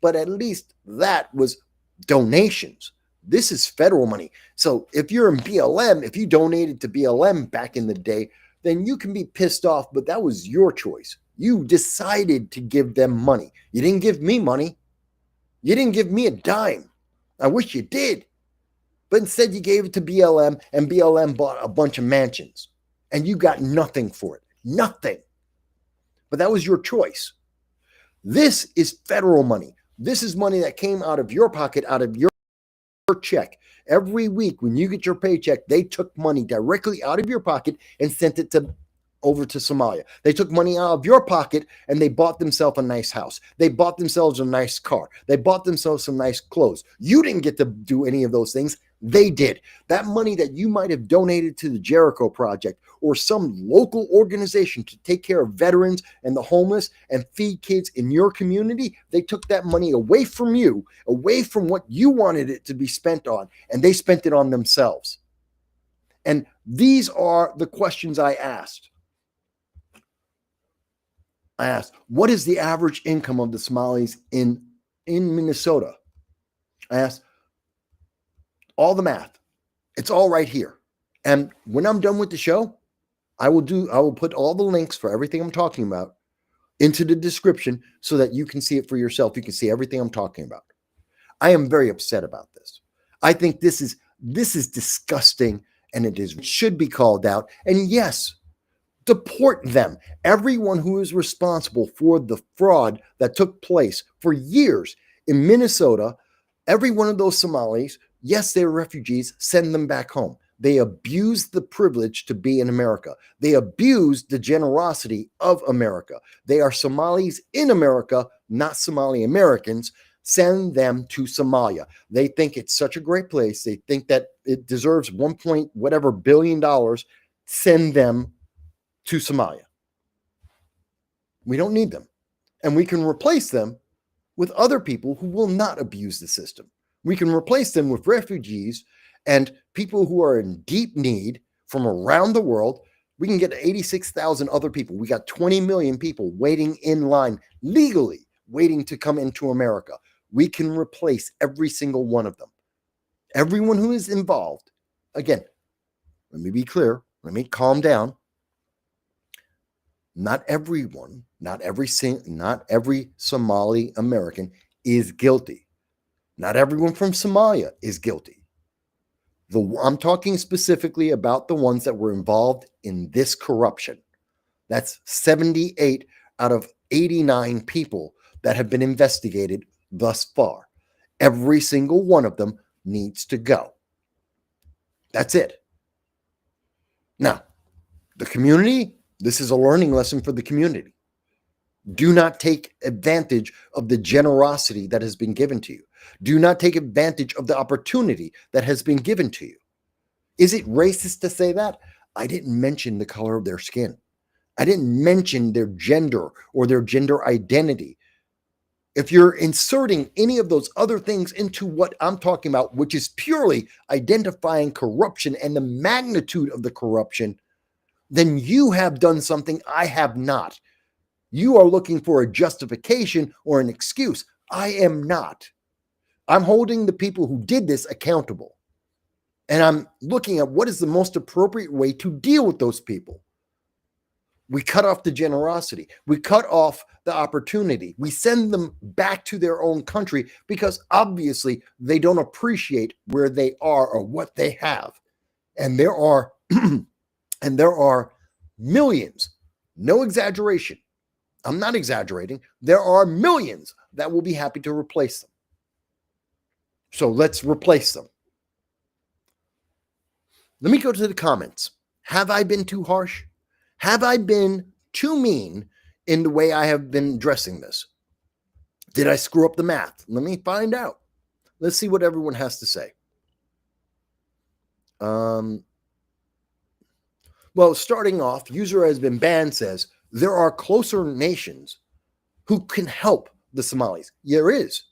but at least that was donations. This is federal money. So if you're in BLM, if you donated to BLM back in the day, then you can be pissed off, but that was your choice. You decided to give them money. You didn't give me money. You didn't give me a dime. I wish you did. But instead you gave it to BLM, and BLM bought a bunch of mansions, and you got nothing for it. Nothing. But that was your choice. This is federal money. This is money that came out of your pocket, out of your check. Every week when you get your paycheck, they took money directly out of your pocket and sent it over to Somalia. They took money out of your pocket and they bought themselves a nice house. They bought themselves a nice car. They bought themselves some nice clothes. You didn't get to do any of those things. They did. That money that you might have donated to the Jericho Project or some local organization to take care of veterans and the homeless and feed kids in your community, they took that money away from you, away from what you wanted it to be spent on, and they spent it on themselves. And these are the questions I asked. I asked, what is the average income of the Somalis in Minnesota? I asked all the math. It's all right here. And when I'm done with the show, I will put all the links for everything I'm talking about into the description so that you can see it for yourself. You can see everything I'm talking about. I am very upset about this. I think this is disgusting, and it should be called out. And yes, deport them. Everyone who is responsible for the fraud that took place for years in Minnesota, every one of those Somalis, yes, they're refugees, send them back home. They abused the privilege to be in America. They abused the generosity of America. They are Somalis in America, not Somali Americans. Send them to Somalia. They think it's such a great place. They think that it deserves $1 billion. Send them to Somalia. We don't need them. And we can replace them with other people who will not abuse the system. We can replace them with refugees and people who are in deep need from around the world. We can get 86,000 other people. We got 20 million people waiting in line, legally waiting to come into America. We can replace every single one of them. Everyone who is involved. Again, let me be clear. Let me calm down. Not everyone, not every Somali American is guilty. Not everyone from Somalia is guilty. I'm talking specifically about the ones that were involved in this corruption. That's 78 out of 89 people that have been investigated thus far. Every single one of them needs to go. That's it. Now, the community, this is a learning lesson for the community. Do not take advantage of the generosity that has been given to you. Do not take advantage of the opportunity that has been given to you. Is it racist to say that? I didn't mention the color of their skin. I didn't mention their gender or their gender identity. If you're inserting any of those other things into what I'm talking about, which is purely identifying corruption and the magnitude of the corruption, then you have done something I have not. You are looking for a justification or an excuse. I am not. I'm holding the people who did this accountable. And I'm looking at what is the most appropriate way to deal with those people. We cut off the generosity. We cut off the opportunity. We send them back to their own country because obviously they don't appreciate where they are or what they have. And there are millions, no exaggeration. I'm not exaggerating. There are millions that will be happy to replace them. So let's replace them. Let me go to the comments. Have I been too harsh? Have I been too mean in the way I have been addressing this? Did I screw up the math? Let me find out. Let's see what everyone has to say. Well, starting off, user has been banned says, there are closer nations who can help the Somalis. There is.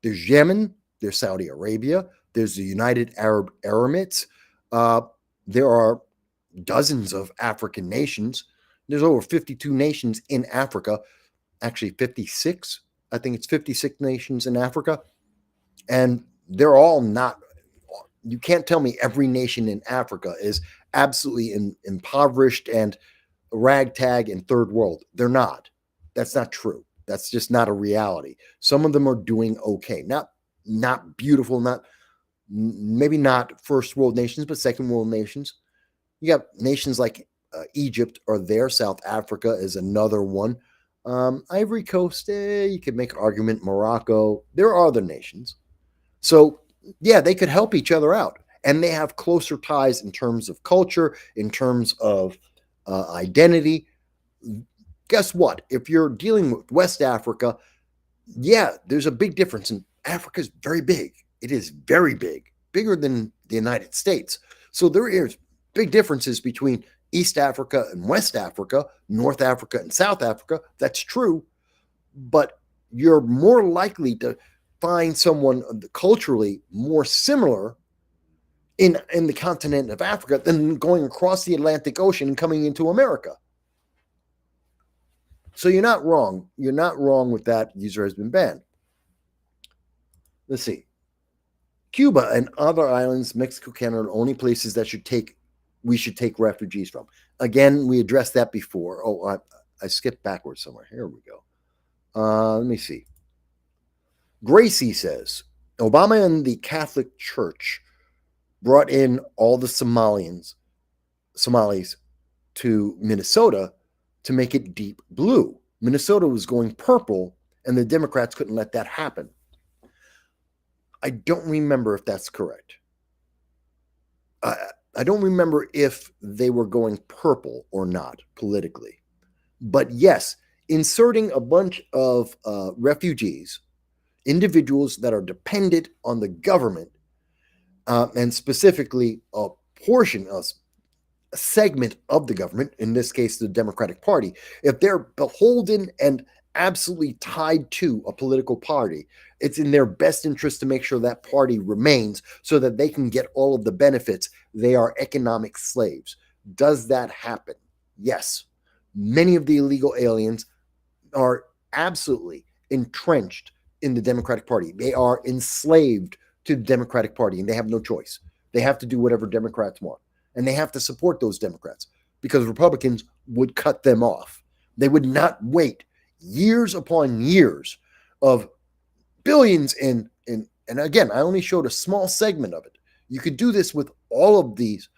There's Yemen, there's Saudi Arabia, there's the United Arab Emirates. There are dozens of African nations. There's over 52 nations in Africa. Actually, 56. I think it's 56 nations in Africa. And they're all not, you can't tell me every nation in Africa is absolutely impoverished and ragtag and third world. They're not. That's not true. That's just not a reality. Some of them are doing okay. Not beautiful, maybe not first world nations, but second world nations. You got nations like Egypt are there. South Africa is another one. Ivory Coast, you could make an argument. Morocco, there are other nations. So, yeah, they could help each other out. And they have closer ties in terms of culture, in terms of identity. Guess what? If you're dealing with West Africa, yeah, there's a big difference. And Africa is very big. It is very big, bigger than the United States. So there is big differences between East Africa and West Africa, North Africa and South Africa. That's true. But you're more likely to find someone culturally more similar in the continent of Africa than going across the Atlantic Ocean and coming into America. So you're not wrong. You're not wrong with that. User has been banned. Let's see. Cuba and other islands, Mexico, Canada, are the only places that we should take refugees from. Again, we addressed that before. Oh, I skipped backwards somewhere. Here we go. Let me see. Gracie says, Obama and the Catholic Church brought in all the Somalis to Minnesota to make it deep blue. Minnesota was going purple, and the Democrats couldn't let that happen. I don't remember if that's correct. I don't remember if they were going purple or not politically. But yes, inserting a bunch of refugees, individuals that are dependent on the government, and specifically a portion, a segment of the government, in this case, the Democratic Party, if they're beholden and absolutely tied to a political party, it's in their best interest to make sure that party remains so that they can get all of the benefits. They are economic slaves. Does that happen? Yes. Many of the illegal aliens are absolutely entrenched in the Democratic Party. They are enslaved to the Democratic Party, and they have no choice. They have to do whatever Democrats want, and they have to support those Democrats because Republicans would cut them off. They would not wait years upon years of billions and again, I only showed a small segment of it. You could do this with all of these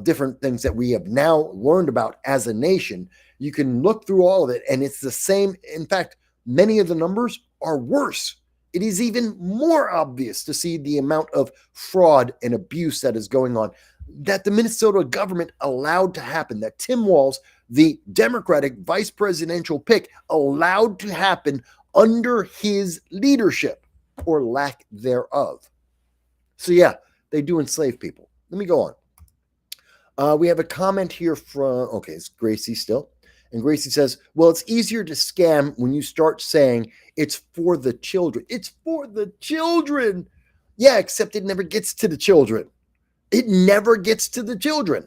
different things that we have now learned about as a nation. You can look through all of it, and it's the same. In fact, many of the numbers are worse. It is even more obvious to see the amount of fraud and abuse that is going on, that the Minnesota government allowed to happen, that Tim Walz, the Democratic vice presidential pick, allowed to happen under his leadership or lack thereof. So yeah, they do enslave people. Let me go on. We have a comment here from, okay, it's Gracie still. And Gracie says, well, it's easier to scam when you start saying it's for the children. It's for the children. Yeah, except it never gets to the children. It never gets to the children.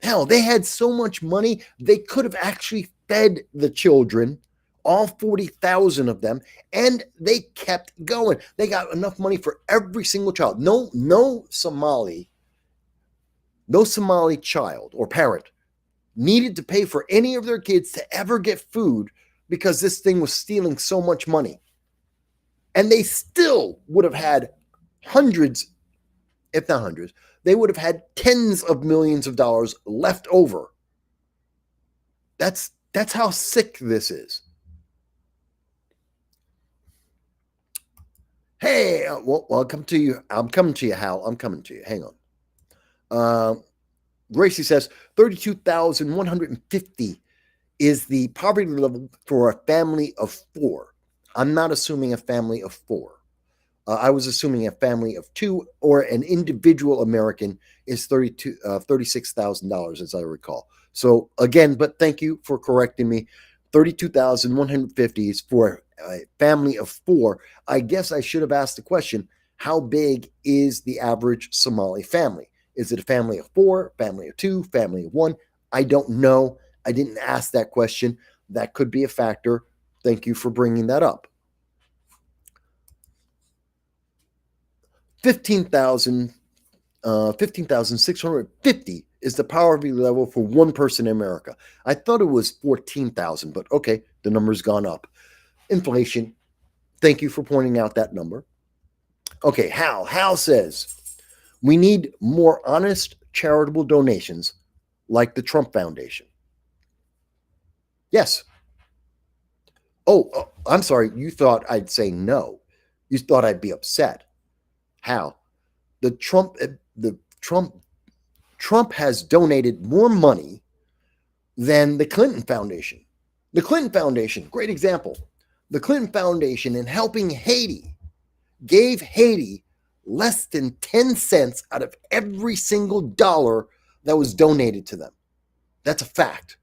Hell, they had so much money, they could have actually fed the children, all 40,000 of them, and they kept going. They got enough money for every single child. No Somali child or parent needed to pay for any of their kids to ever get food because this thing was stealing so much money. And they still would have had hundreds, if not hundreds, they would have had tens of millions of dollars left over. That's how sick this is. Hey, well, I'll come to you. I'm coming to you, Hal. I'm coming to you. Hang on. Gracie says 32,150 is the poverty level for a family of 4. I'm not assuming a family of 4. I was assuming a family of 2 or an individual American is $36,000, as I recall. So again, but thank you for correcting me. 32,150 is for a family of 4. I guess I should have asked the question, how big is the average Somali family? Is it a family of 4, family of 2, family of 1? I don't know. I didn't ask that question. That could be a factor. Thank you for bringing that up. 15,650 is the poverty level for one person in America. I thought it was 14,000, but okay, the number's gone up. Inflation. Thank you for pointing out that number. Okay, Hal says, we need more honest charitable donations like the Trump Foundation. Yes. Oh, I'm sorry. You thought I'd say no. You thought I'd be upset. How? Trump has donated more money than the Clinton Foundation. The Clinton Foundation, great example. The Clinton Foundation, in helping Haiti, gave Haiti less than 10 cents out of every single dollar that was donated to them. That's a fact.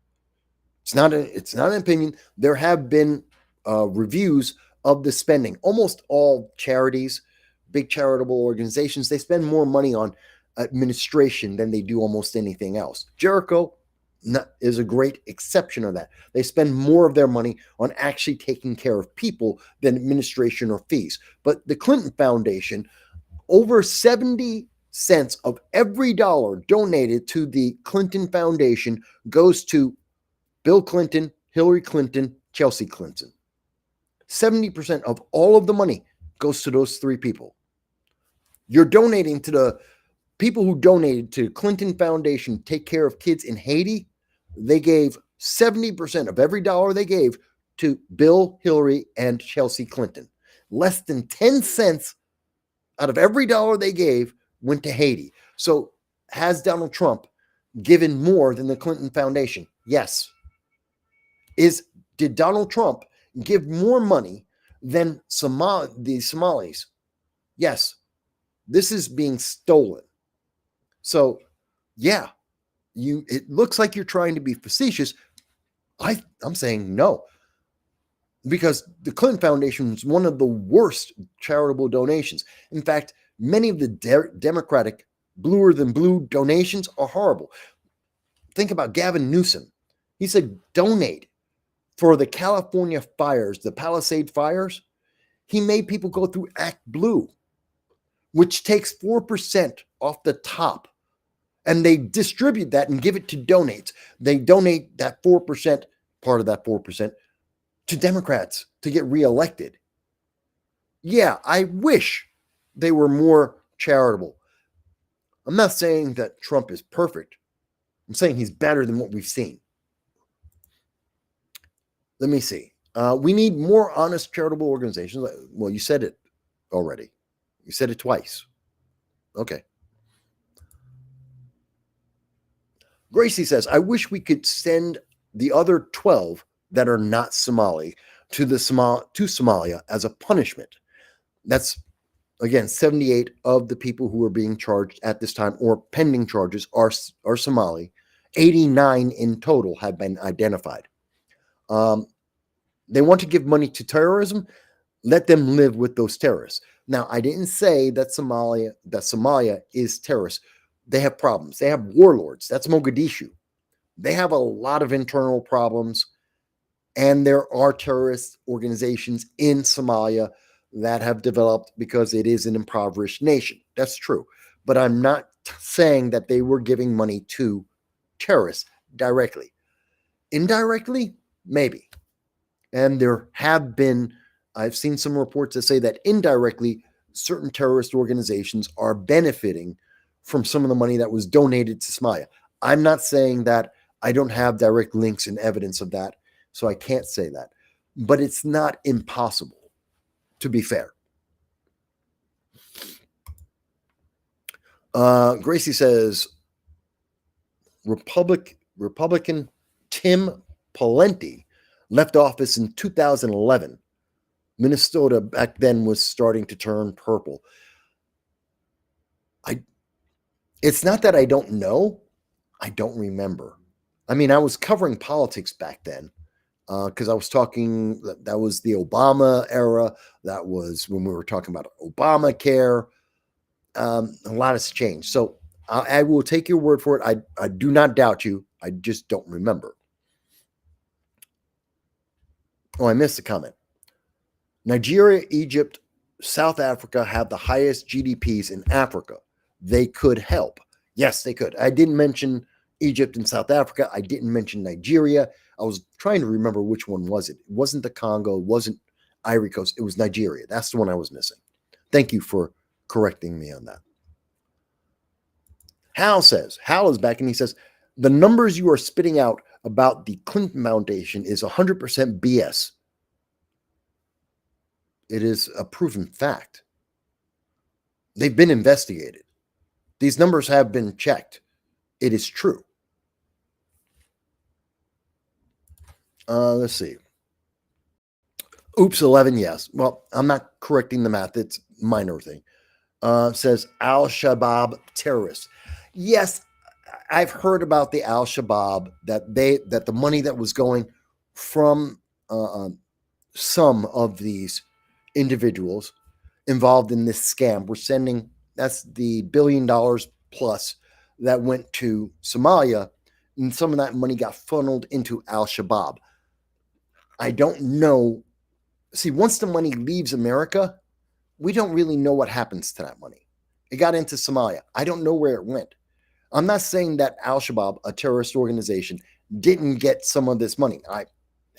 It's not an opinion. There have been reviews of the spending. Almost all charities, big charitable organizations, they spend more money on administration than they do almost anything else. Jericho is a great exception of that. They spend more of their money on actually taking care of people than administration or fees. But the Clinton Foundation, over 70 cents of every dollar donated to the Clinton Foundation goes to Bill Clinton, Hillary Clinton, Chelsea Clinton. 70% of all of the money goes to those 3 people. You're donating to the people who donated to Clinton Foundation take care of kids in Haiti. They gave 70% of every dollar they gave to Bill, Hillary, and Chelsea Clinton. Less than 10 cents out of every dollar they gave went to Haiti. So has Donald Trump given more than the Clinton Foundation? Yes. Did Donald Trump give more money than the Somalis? Yes. This is being stolen. So, yeah, it looks like you're trying to be facetious. I'm saying no. Because the Clinton Foundation is one of the worst charitable donations. In fact, many of the Democratic bluer than blue donations are horrible. Think about Gavin Newsom. He said donate for the California fires, the Palisade fires. He made people go through Act Blue, which takes 4% off the top. And they distribute that and give it to donates. They donate that 4%, part of that 4%, to Democrats to get reelected. Yeah, I wish they were more charitable. I'm not saying that Trump is perfect. I'm saying he's better than what we've seen. Let me see. We need more honest charitable organizations. Well, you said it already. You said it twice. Okay. Gracie says, I wish we could send the other 12 that are not Somali to Somalia as a punishment. That's, again, 78 of the people who are being charged at this time or pending charges are Somali, 89 in total have been identified. They want to give money to terrorism. Let them live with those terrorists. Now, I didn't say that Somalia is terrorist. They have problems. They have warlords. That's Mogadishu. They have a lot of internal problems, and there are terrorist organizations in Somalia that have developed because it is an impoverished nation. That's true. But I'm not saying that they were giving money to terrorists directly. Indirectly, maybe. And there have been, I've seen some reports that say that indirectly, certain terrorist organizations are benefiting from some of the money that was donated to Somalia. I'm not saying that. I don't have direct links and evidence of that, so I can't say that. But it's not impossible, to be fair. Gracie says, Republican Tim Pawlenty left office in 2011. Minnesota back then was starting to turn purple. It's not that I don't know. I don't remember. I mean, I was covering politics back then because I was talking, that was the Obama era. That was when we were talking about Obamacare. A lot has changed. So I will take your word for it. I do not doubt you. I just don't remember. Oh, I missed a comment. Nigeria, Egypt, South Africa have the highest GDPs in Africa. They could help. Yes, they could. I didn't mention Egypt and South Africa. I didn't mention Nigeria. I was trying to remember which one was it. It wasn't the Congo. It wasn't Ivory Coast. It was Nigeria. That's the one I was missing. Thank you for correcting me on that. Hal is back and he says, the numbers you are spitting out about the Clinton Foundation is 100% BS. It is a proven fact. They've been investigated. These numbers have been checked. It is true. Let's see. Oops, 11, yes. Well, I'm not correcting the math. It's a minor thing. Says Al-Shabaab terrorists. Yes, I've heard about the Al-Shabaab, that the money that was going from some of these individuals involved in this scam were sending, that's the $1 billion plus that went to Somalia, and some of that money got funneled into Al-Shabaab. I don't know. See, once the money leaves America, we don't really know what happens to that money. It got into Somalia. I don't know where it went. I'm not saying that Al-Shabaab, a terrorist organization, didn't get some of this money. I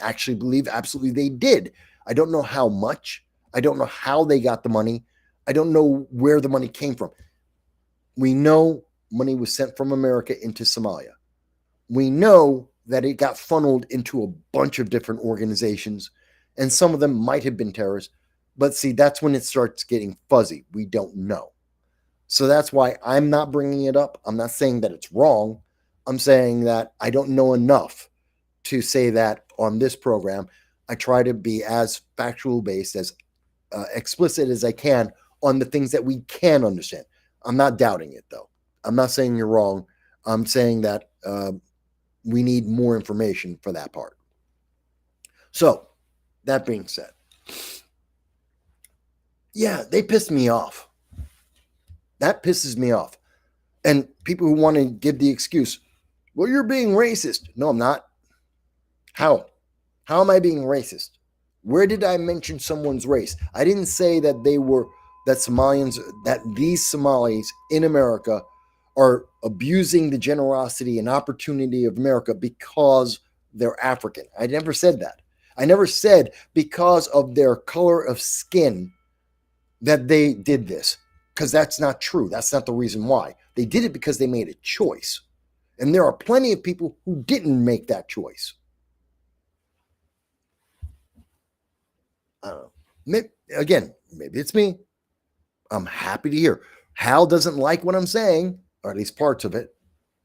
actually believe absolutely they did. I don't know how much. I don't know how they got the money. I don't know where the money came from. We know money was sent from America into Somalia. We know that it got funneled into a bunch of different organizations, and some of them might have been terrorists. But see, that's when it starts getting fuzzy. We don't know. So that's why I'm not bringing it up. I'm not saying that it's wrong. I'm saying that I don't know enough to say that on this program. I try to be as factual based, as explicit as I can on the things that we can understand. I'm not doubting it, though. I'm not saying you're wrong. I'm saying that we need more information for that part. So, that being said, yeah, they pissed me off. That pisses me off. And people who want to give the excuse, well, you're being racist. No, I'm not. How? How am I being racist? Where did I mention someone's race? I didn't say that that these Somalis in America are abusing the generosity and opportunity of America because they're African. I never said that. I never said because of their color of skin that they did this, because that's not true. That's not the reason why. They did it because they made a choice. And there are plenty of people who didn't make that choice. I don't know. Maybe it's me. I'm happy to hear. Hal doesn't like what I'm saying, or at least parts of it.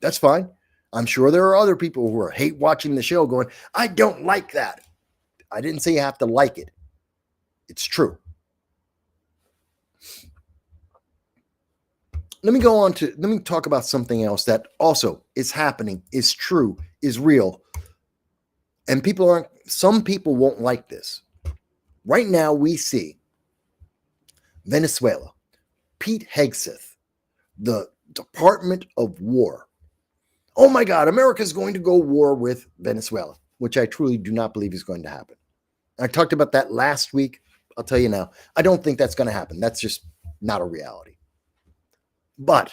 That's fine. I'm sure there are other people who hate watching the show going, I don't like that. I didn't say you have to like it. It's true. let me talk about something else that also is happening, is true, is real. And some people won't like this. Right now, we see Venezuela, Pete Hegseth, the Department of War. Oh my God, America's going to go war with Venezuela, which I truly do not believe is going to happen. I talked about that last week. I'll tell you now, I don't think that's going to happen. That's just not a reality. But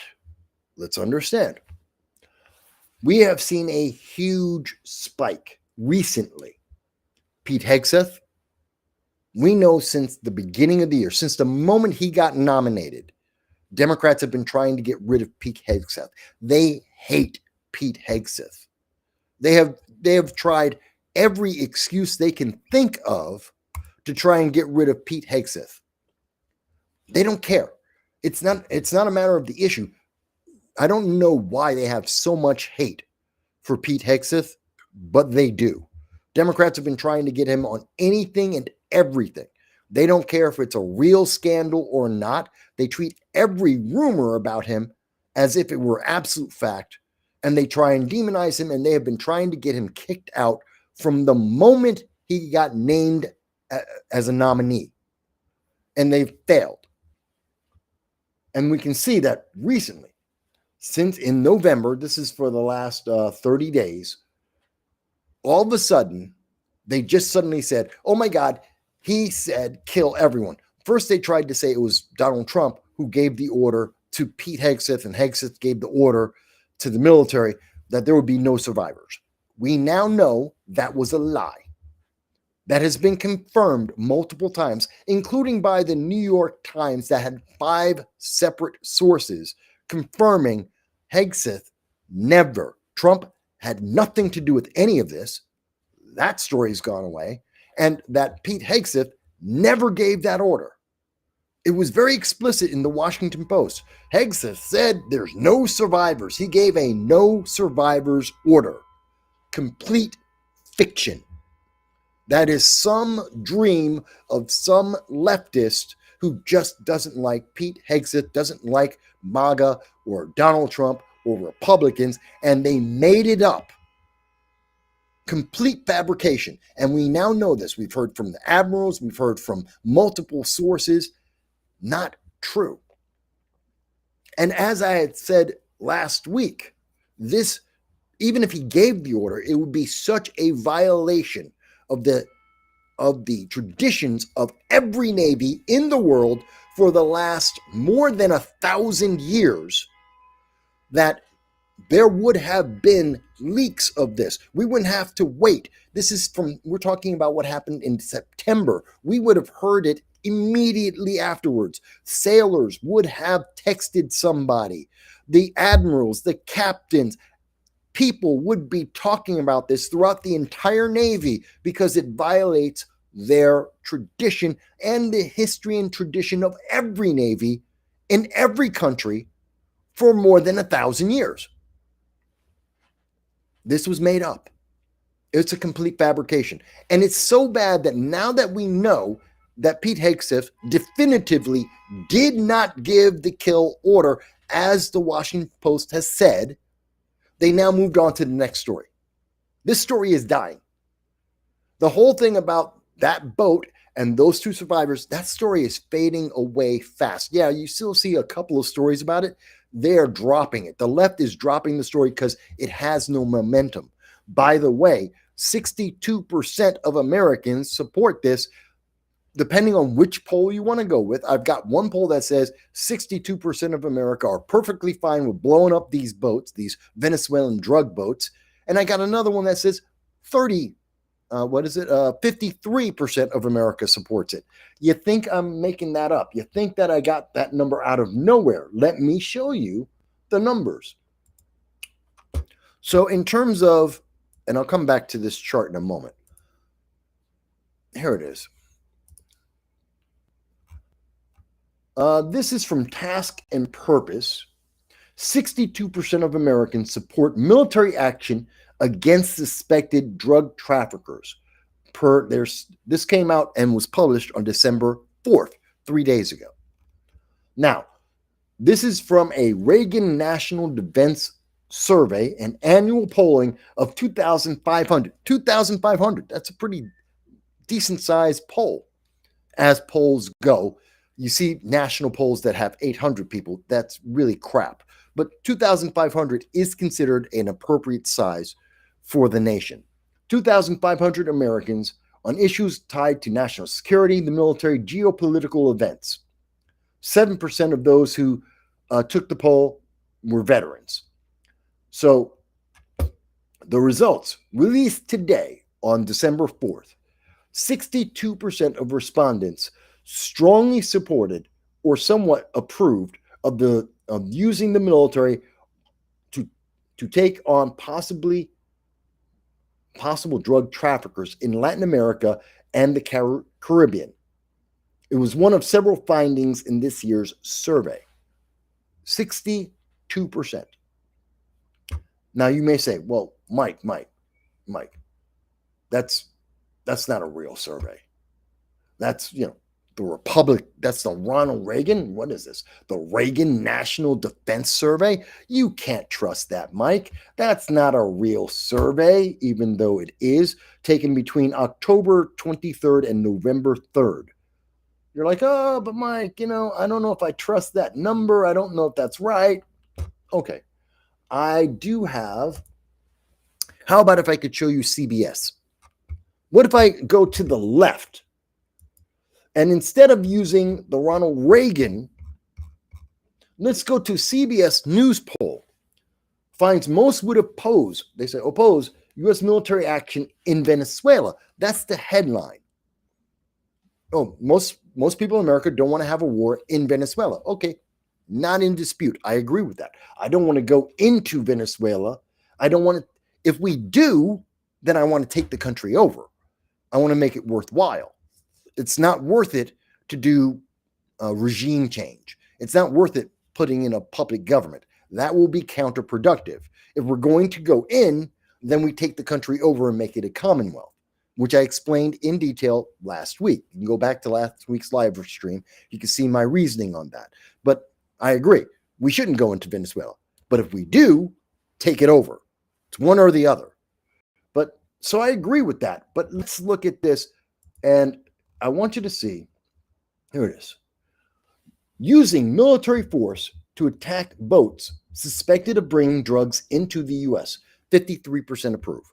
let's understand. We have seen a huge spike recently. Pete Hegseth, we know since the beginning of the year, since the moment he got nominated, Democrats have been trying to get rid of Pete Hegseth. They hate Pete Hegseth. They have tried every excuse they can think of to try and get rid of Pete Hegseth. They don't care. It's not a matter of the issue. I don't know why they have so much hate for Pete Hegseth, but they do. Democrats have been trying to get him on anything and everything. They don't care if it's a real scandal or not. They treat every rumor about him as if it were absolute fact, and they try and demonize him, and they have been trying to get him kicked out from the moment he got named as a nominee. And they've failed. And we can see that recently, since in November, this is for the last 30 days, all of a sudden, they just suddenly said, oh my God, he said, kill everyone. First, they tried to say it was Donald Trump who gave the order to Pete Hegseth, and Hegseth gave the order to the military that there would be no survivors. We now know that was a lie. That has been confirmed multiple times, including by the New York Times that had 5 separate sources confirming Hegseth never. Trump had nothing to do with any of this. That story's gone away. And that Pete Hegseth never gave that order. It was very explicit in the Washington Post. Hegseth said there's no survivors. He gave a no survivors order. Complete fiction. That is some dream of some leftist who just doesn't like Pete Hegseth, doesn't like MAGA or Donald Trump or Republicans, and they made it up. Complete fabrication. And we now know this. We've heard from the admirals. We've heard from multiple sources. Not true. And as I had said last week, this, even if he gave the order, it would be such a violation of the traditions of every navy in the world for the last more than 1,000 years that there would have been leaks of this. We wouldn't have to wait. We're talking about what happened in September. We would have heard it immediately afterwards. Sailors would have texted somebody. The admirals, the captains, people would be talking about this throughout the entire Navy because it violates their tradition and the history and tradition of every Navy in every country for more than 1,000 years. This was made up. It's a complete fabrication. And it's so bad that now that we know that Pete Hegseth definitively did not give the kill order, as the Washington Post has said, they now moved on to the next story. This story is dying. The whole thing about that boat and those 2 survivors, that story is fading away fast. Yeah, you still see a couple of stories about it. They're dropping it. The left is dropping the story because it has no momentum. By the way, 62% of Americans support this, depending on which poll you want to go with. I've got one poll that says 62% of America are perfectly fine with blowing up these boats, these Venezuelan drug boats. And I got another one that says 53% of America supports it. You think I'm making that up? You think that I got that number out of nowhere? Let me show you the numbers. So in terms of, and I'll come back to this chart in a moment. Here it is. This is from Task and Purpose. 62% of Americans support military action against suspected drug traffickers. This came out and was published on December 4th, 3 days ago. Now, This is from a Reagan National Defense Survey, an annual polling of 2,500. 2,500. That's a pretty decent sized poll as polls go. You see national polls that have 800 people. That's really crap. But 2,500 is considered an appropriate size for the nation. 2,500 Americans on issues tied to national security, the military, geopolitical events. 7% of those who took the poll were veterans. So the results released today on December 4th, 62% of respondents strongly supported or somewhat approved of using the military to take on possible drug traffickers in Latin America and the Caribbean. It was one of several findings in this year's survey. 62%. Now you may say, well, Mike, that's not a real survey. That's, the Republic, that's the Ronald Reagan. What is this? The Reagan National Defense Survey? You can't trust that, Mike. That's not a real survey, even though it is taken between October 23rd and November 3rd. You're like, oh, but Mike, I don't know if I trust that number. I don't know if that's right. Okay. I do have. How about if I could show you CBS? What if I go to the left? And instead of using the Ronald Reagan, let's go to CBS News poll. Finds most would oppose. They say oppose U.S. military action in Venezuela. That's the headline. Oh, most people in America don't want to have a war in Venezuela. Okay, not in dispute. I agree with that. I don't want to go into Venezuela. I don't want to. If we do, then I want to take the country over. I want to make it worthwhile. It's not worth it to do regime change. It's not worth it putting in a puppet government. That will be counterproductive. If we're going to go in, then we take the country over and make it a commonwealth, which I explained in detail last week. You can go back to last week's live stream. You can see my reasoning on that. But I agree. We shouldn't go into Venezuela. But if we do, take it over. It's one or the other. But so I agree with that. But let's look at this. And I want you to see, here it is. Using military force to attack boats suspected of bringing drugs into the U.S. 53% approve.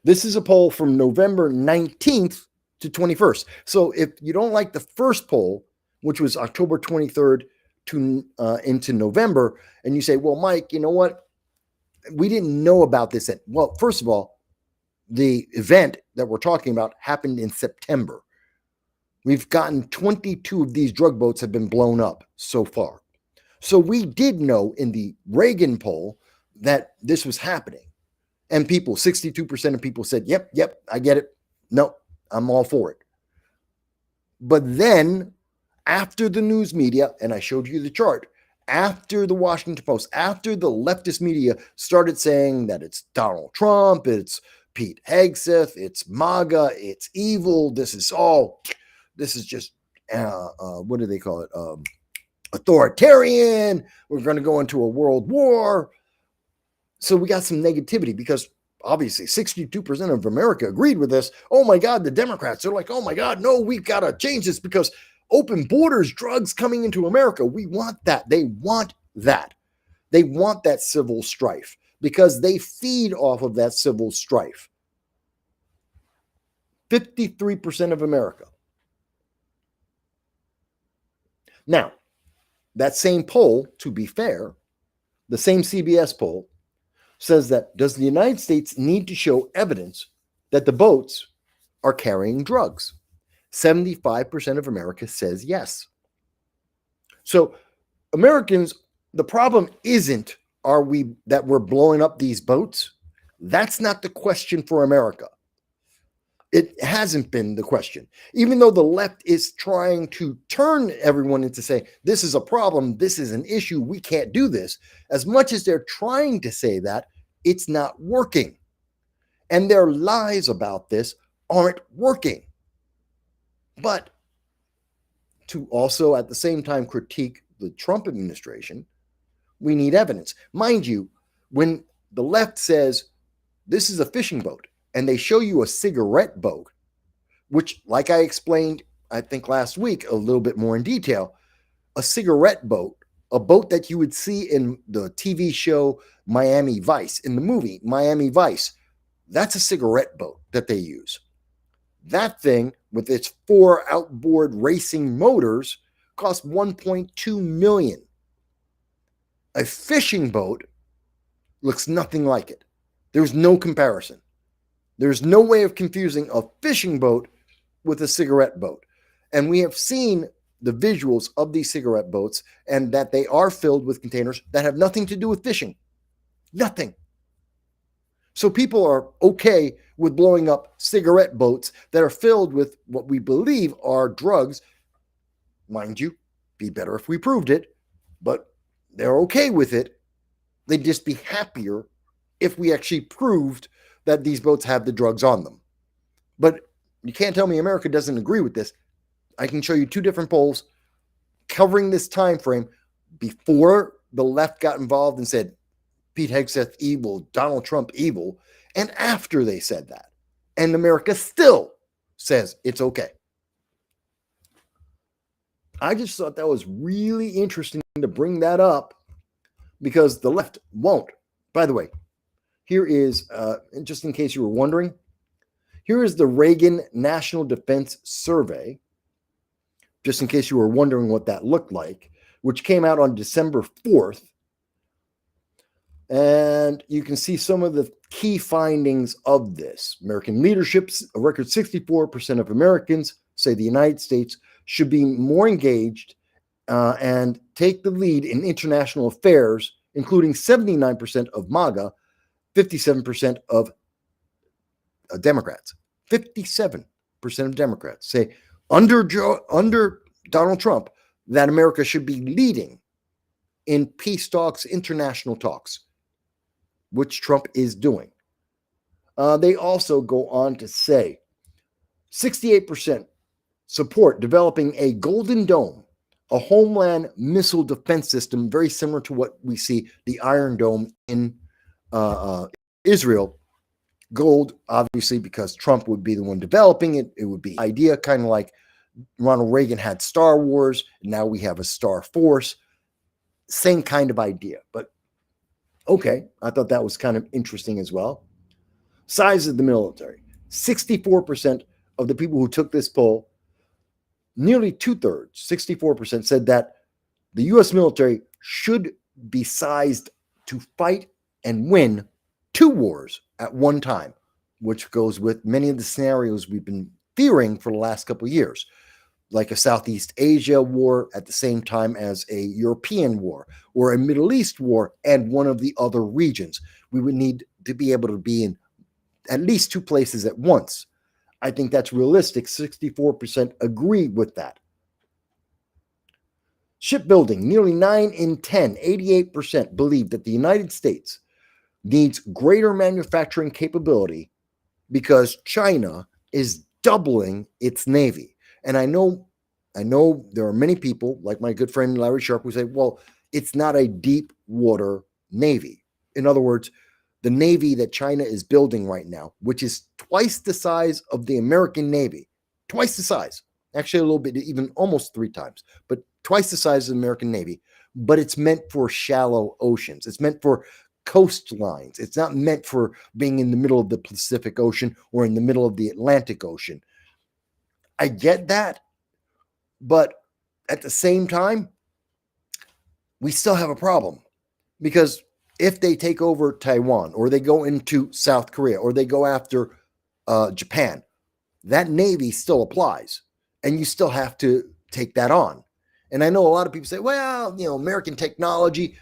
This is a poll from November 19th to 21st. So if you don't like the first poll, which was October 23rd to into November, and you say, well, Mike, you know what? We didn't know about this. Well, first of all, the event that we're talking about happened in September. We've gotten 22 of these drug boats have been blown up so far. So we did know in the Reagan poll that this was happening. And 62% of people said, yep, I get it. No, I'm all for it. But then after the news media, and I showed you the chart, after the Washington Post, after the leftist media started saying that it's Donald Trump, it's Pete Hegseth, it's MAGA, it's evil, this is just, what do they call it? Authoritarian. We're going to go into a world war. So we got some negativity because obviously 62% of America agreed with this. Oh my God, the Democrats are like, oh my God, no, we've got to change this because open borders, drugs coming into America. We want that. They want that. They want that civil strife because they feed off of that civil strife. 53% of America. Now, that same poll, to be fair, the same CBS poll says that does the United States need to show evidence that the boats are carrying drugs? 75% of America says yes. So Americans, the problem isn't that we're blowing up these boats. That's not the question for America. It hasn't been the question. Even though the left is trying to turn everyone into say, this is a problem, this is an issue, we can't do this. As much as they're trying to say that, it's not working. And their lies about this aren't working. But to also at the same time critique the Trump administration, we need evidence. Mind you, when the left says this is a fishing boat and they show you a cigarette boat, which, like I explained, I think last week a little bit more in detail, a cigarette boat, a boat that you would see in the TV show Miami Vice, in the movie Miami Vice, that's a cigarette boat that they use. That thing, with its 4 outboard racing motors, cost $1.2 million. A fishing boat looks nothing like it. There's no comparison. There's no way of confusing a fishing boat with a cigarette boat. And we have seen the visuals of these cigarette boats and that they are filled with containers that have nothing to do with fishing. Nothing. So people are okay with blowing up cigarette boats that are filled with what we believe are drugs. Mind you, be better if we proved it, but they're okay with it. They'd just be happier if we actually proved that these boats have the drugs on them. But you can't tell me America doesn't agree with this. I can show you 2 different polls covering this time frame before the left got involved and said, Pete Hegseth evil, Donald Trump evil, and after they said that. And America still says it's okay. I just thought that was really interesting to bring that up because the left won't. By the way, here is, just in case you were wondering, here is the Reagan National Defense Survey, just in case you were wondering what that looked like, which came out on December 4th. And you can see some of the key findings of this. American leadership, a record 64% of Americans say the United States should be more engaged and take the lead in international affairs, including 79% of MAGA, 57% of Democrats. 57% of Democrats say under Donald Trump that America should be leading in peace talks, international talks, which Trump is doing. They also go on to say 68% support developing a Golden Dome, a homeland missile defense system very similar to what we see the Iron Dome in Israel. Gold, obviously, because Trump would be the one developing it. It would be idea, kind of like Ronald Reagan had Star Wars. And now we have a Star Force. Same kind of idea. But okay, I thought that was kind of interesting as well. Size of the military. 64% of the people who took this poll, nearly 2/3, 64%, said that the U.S. military should be sized to fight and win 2 wars at one time, which goes with many of the scenarios we've been fearing for the last couple of years, like a Southeast Asia war at the same time as a European war or a Middle East war and one of the other regions. We would need to be able to be in at least 2 places at once. I think that's realistic. 64% agree with that. Shipbuilding, nearly 9 in 10, 88% believe that the United States needs greater manufacturing capability because China is doubling its Navy. And I know there are many people, like my good friend Larry Sharp, who say, well, it's not a deep water Navy. In other words, the Navy that China is building right now, which is twice the size of the American Navy, twice the size, actually a little bit, even almost 3 times, but twice the size of the American Navy, but it's meant for shallow oceans. It's meant for coastlines. It's not meant for being in the middle of the Pacific Ocean or in the middle of the Atlantic Ocean. I get that, but at the same time, we still have a problem because if they take over Taiwan or they go into South Korea or they go after Japan, that Navy still applies and you still have to take that on. And I know a lot of people say, well, American technology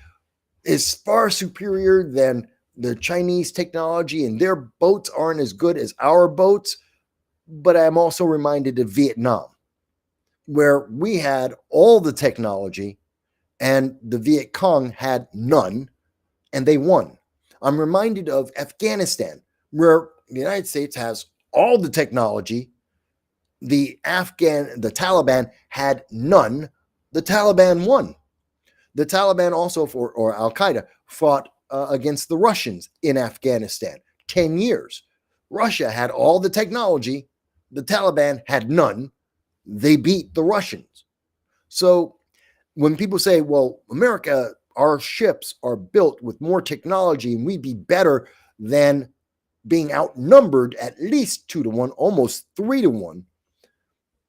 is far superior than the Chinese technology and their boats aren't as good as our boats. But I'm also reminded of Vietnam, where we had all the technology and the Viet Cong had none and they won. I'm reminded of Afghanistan, where the United States has all the technology the Taliban had none. The Taliban won. The Taliban also, or Al Qaeda, fought against the Russians in Afghanistan 10 years. Russia had all the technology. The Taliban had none. They beat the Russians. So when people say, well, America, our ships are built with more technology and we'd be better than being outnumbered at least 2-1, almost 3-1,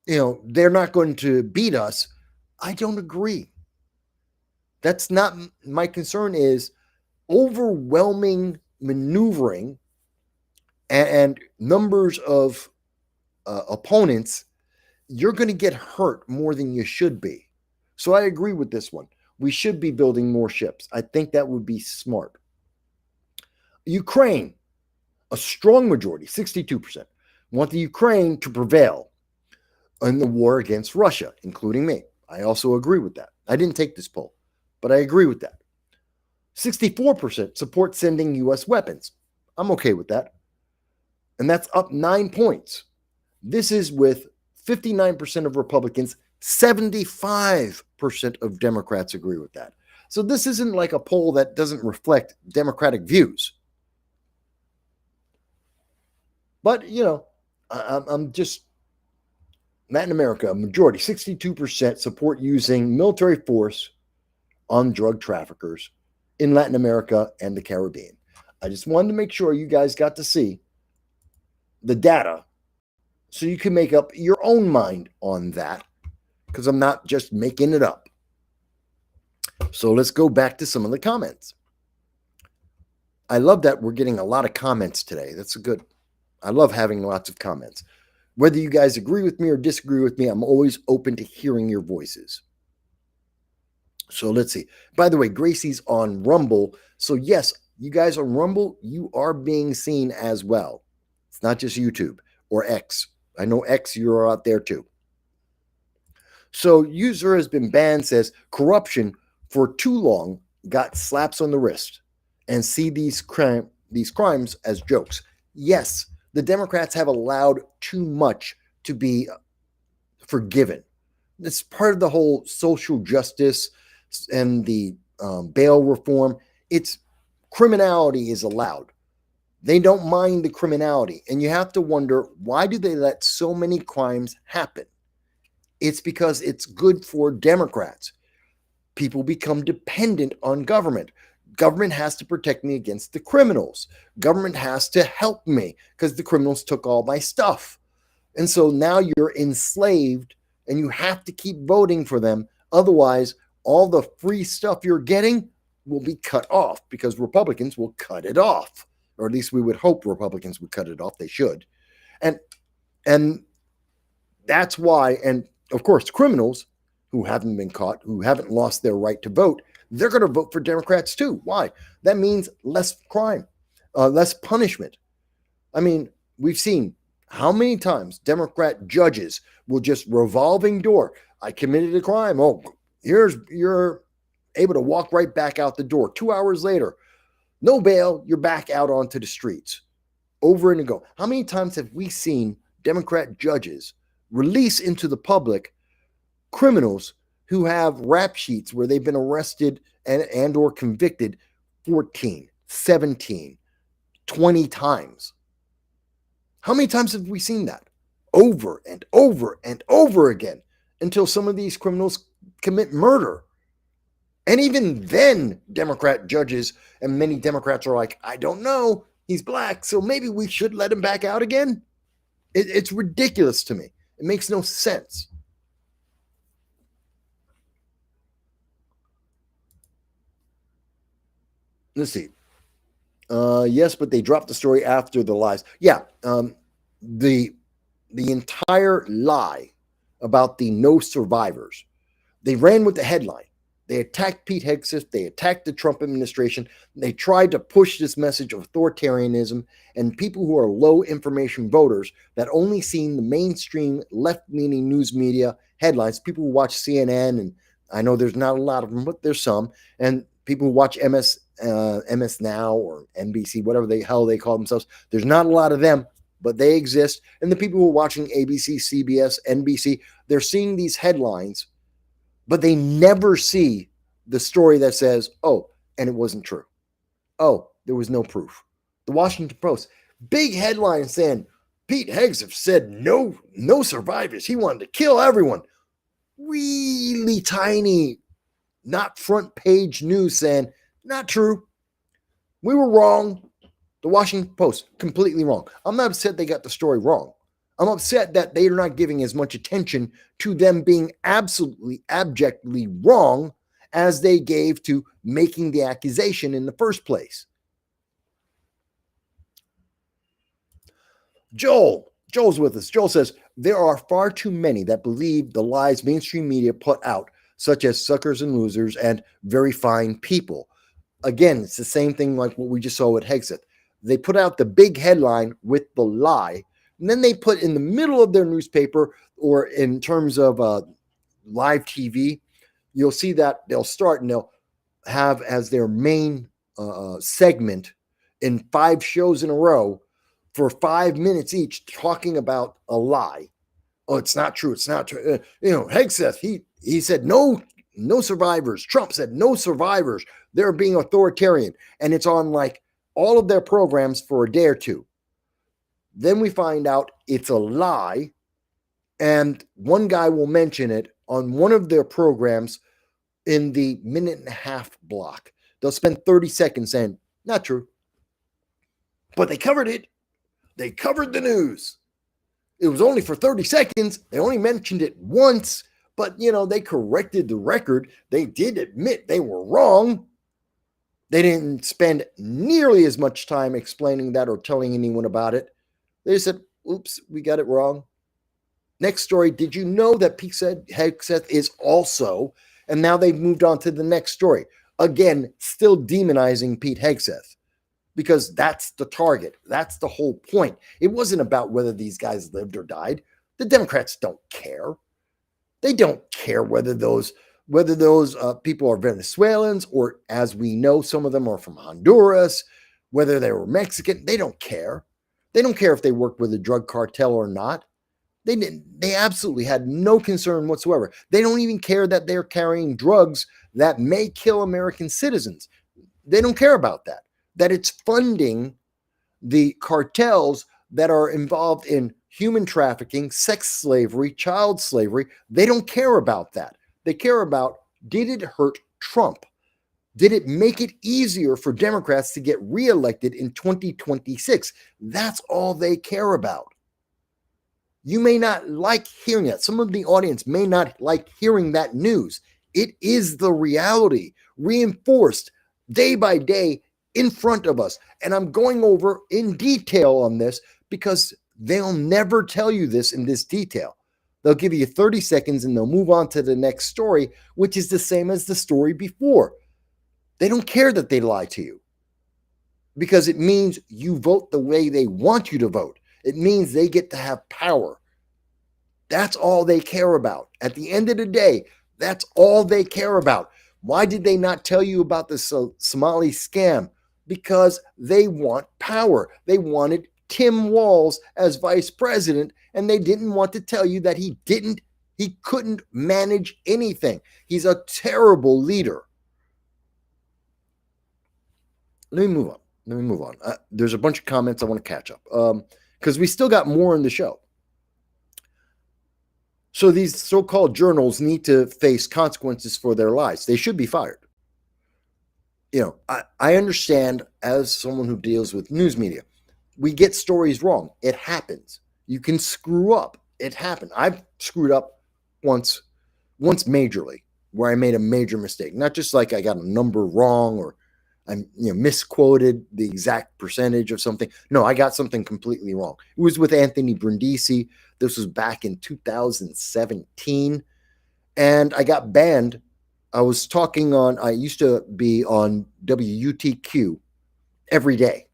they're not going to beat us. I don't agree. That's not my concern. Is overwhelming maneuvering and numbers of opponents. You're going to get hurt more than you should be. So I agree with this one. We should be building more ships. I think that would be smart. Ukraine, a strong majority, 62%, want the Ukraine to prevail in the war against Russia, including me. I also agree with that. I didn't take this poll, but I agree with that. 64% support sending U.S. weapons. I'm okay with that. And that's up 9 points. This is with 59% of Republicans, 75% of Democrats agree with that. So this isn't like a poll that doesn't reflect Democratic views. But, I'm just, Latin America, a majority, 62% support using military force on drug traffickers in Latin America and the Caribbean. I just wanted to make sure you guys got to see the data so you can make up your own mind on that, because I'm not just making it up. So let's go back to some of the comments. I love that we're getting a lot of comments today. That's good. I love having lots of comments. Whether you guys agree with me or disagree with me, I'm always open to hearing your voices. So let's see. By the way, Gracie's on Rumble. So yes, you guys on Rumble, you are being seen as well. It's not just YouTube or X. I know X, you're out there too. So user has been banned, says corruption for too long, got slaps on the wrist, and see these crimes as jokes. Yes, the Democrats have allowed too much to be forgiven. It's part of the whole social justice and the bail reform. It's criminality is allowed. They don't mind the criminality. And you have to wonder, why do they let so many crimes happen? It's because it's good for Democrats. People become dependent on government. Government has to protect me against the criminals. Government has to help me because the criminals took all my stuff. And so now you're enslaved and you have to keep voting for them. Otherwise, all the free stuff you're getting will be cut off because Republicans will cut it off. Or at least we would hope Republicans would cut it off. They should. And that's why, and of course, criminals who haven't been caught, who haven't lost their right to vote, they're going to vote for Democrats too. Why? That means less crime, less punishment. I mean, we've seen how many times Democrat judges will just revolving door. I committed a crime. Oh, you're able to walk right back out the door. 2 hours later, no bail, you're back out onto the streets. Over and ago. How many times have we seen Democrat judges release into the public criminals who have rap sheets where they've been arrested and or convicted 14, 17, 20 times? How many times have we seen that? Over and over and over again until some of these criminals commit murder. And even then, Democrat judges and many Democrats are like, I don't know, he's black, so maybe we should let him back out again. It's ridiculous to me. It makes no sense. Let's see. Yes, but they dropped the story after the lies. Yeah, the entire lie about the no survivors. They ran with the headline. They attacked Pete Hegseth. They attacked the Trump administration. They tried to push this message of authoritarianism, and people who are low information voters that only seen the mainstream left-leaning news media headlines, people who watch CNN, and I know there's not a lot of them, but there's some, and people who watch MS Now or NBC, whatever the hell they call themselves, there's not a lot of them. but they exist. And the people who are watching ABC, CBS, NBC, they're seeing these headlines, but they never see the story that says, oh, and it wasn't true. Oh, there was no proof. The Washington Post, big headline saying, Pete Hegseth said no survivors. He wanted to kill everyone. Really tiny, not front page news saying, not true. We were wrong. The Washington Post, completely wrong. I'm not upset they got the story wrong. I'm upset that they're not giving as much attention to them being absolutely, abjectly wrong as they gave to making the accusation in the first place. Joel's with us. Joel says, there are far too many that believe the lies mainstream media put out, such as suckers and losers and very fine people. Again, it's the same thing like what we just saw with Hegseth. They put out the big headline with the lie, and then they put in the middle of their newspaper, or in terms of live TV, you'll see that they'll start and they'll have as their main segment in 5 shows in a row for 5 minutes each talking about a lie. Oh, it's not true. It's not true. Hegseth, he said no survivors. Trump said no survivors. They're being authoritarian. And it's on like all of their programs for a day or two. Then we find out it's a lie. And one guy will mention it on one of their programs in the 1.5-minute block. They'll spend 30 seconds saying, not true. But they covered it. They covered the news. It was only for 30 seconds. They only mentioned it once, but they corrected the record. They did admit they were wrong. They didn't spend nearly as much time explaining that or telling anyone about it. They said, oops, we got it wrong. Next story. Did you know that Pete Hegseth is also, and now they've moved on to the next story. Again, still demonizing Pete Hegseth. Because that's the target. That's the whole point. It wasn't about whether these guys lived or died. The Democrats don't care. They don't care whether those people are Venezuelans or, as we know, some of them are from Honduras, whether they were Mexican. They don't care. They don't care if they worked with a drug cartel or not. They absolutely had no concern whatsoever. They don't even care that they're carrying drugs that may kill American citizens. They don't care about that. That it's funding the cartels that are involved in human trafficking, sex slavery, child slavery. They don't care about that. They care about, did it hurt Trump? Did it make it easier for Democrats to get reelected in 2026? That's all they care about. You may not like hearing that. Some of the audience may not like hearing that news. It is the reality, reinforced day by day in front of us. And I'm going over in detail on this because they'll never tell you this in this detail. They'll give you 30 seconds and they'll move on to the next story, which is the same as the story before. They don't care that they lie to you because it means you vote the way they want you to vote. It means they get to have power. That's all they care about. At the end of the day, that's all they care about. Why did they not tell you about the Somali scam? Because they want power. They wanted Tim Walz as vice president, and they didn't want to tell you that he couldn't manage anything. He's a terrible leader. Let me move on. There's a bunch of comments I want to catch up because we still got more in the show. So these so-called journals need to face consequences for their lies. They should be fired. I understand as someone who deals with news media, we get stories wrong. It happens. You can screw up. It happened. I've screwed up once majorly, where I made a major mistake. Not just like I got a number wrong or I misquoted the exact percentage of something. No, I got something completely wrong. It was with Anthony Brindisi. This was back in 2017. And I got banned. I used to be on WUTQ every day.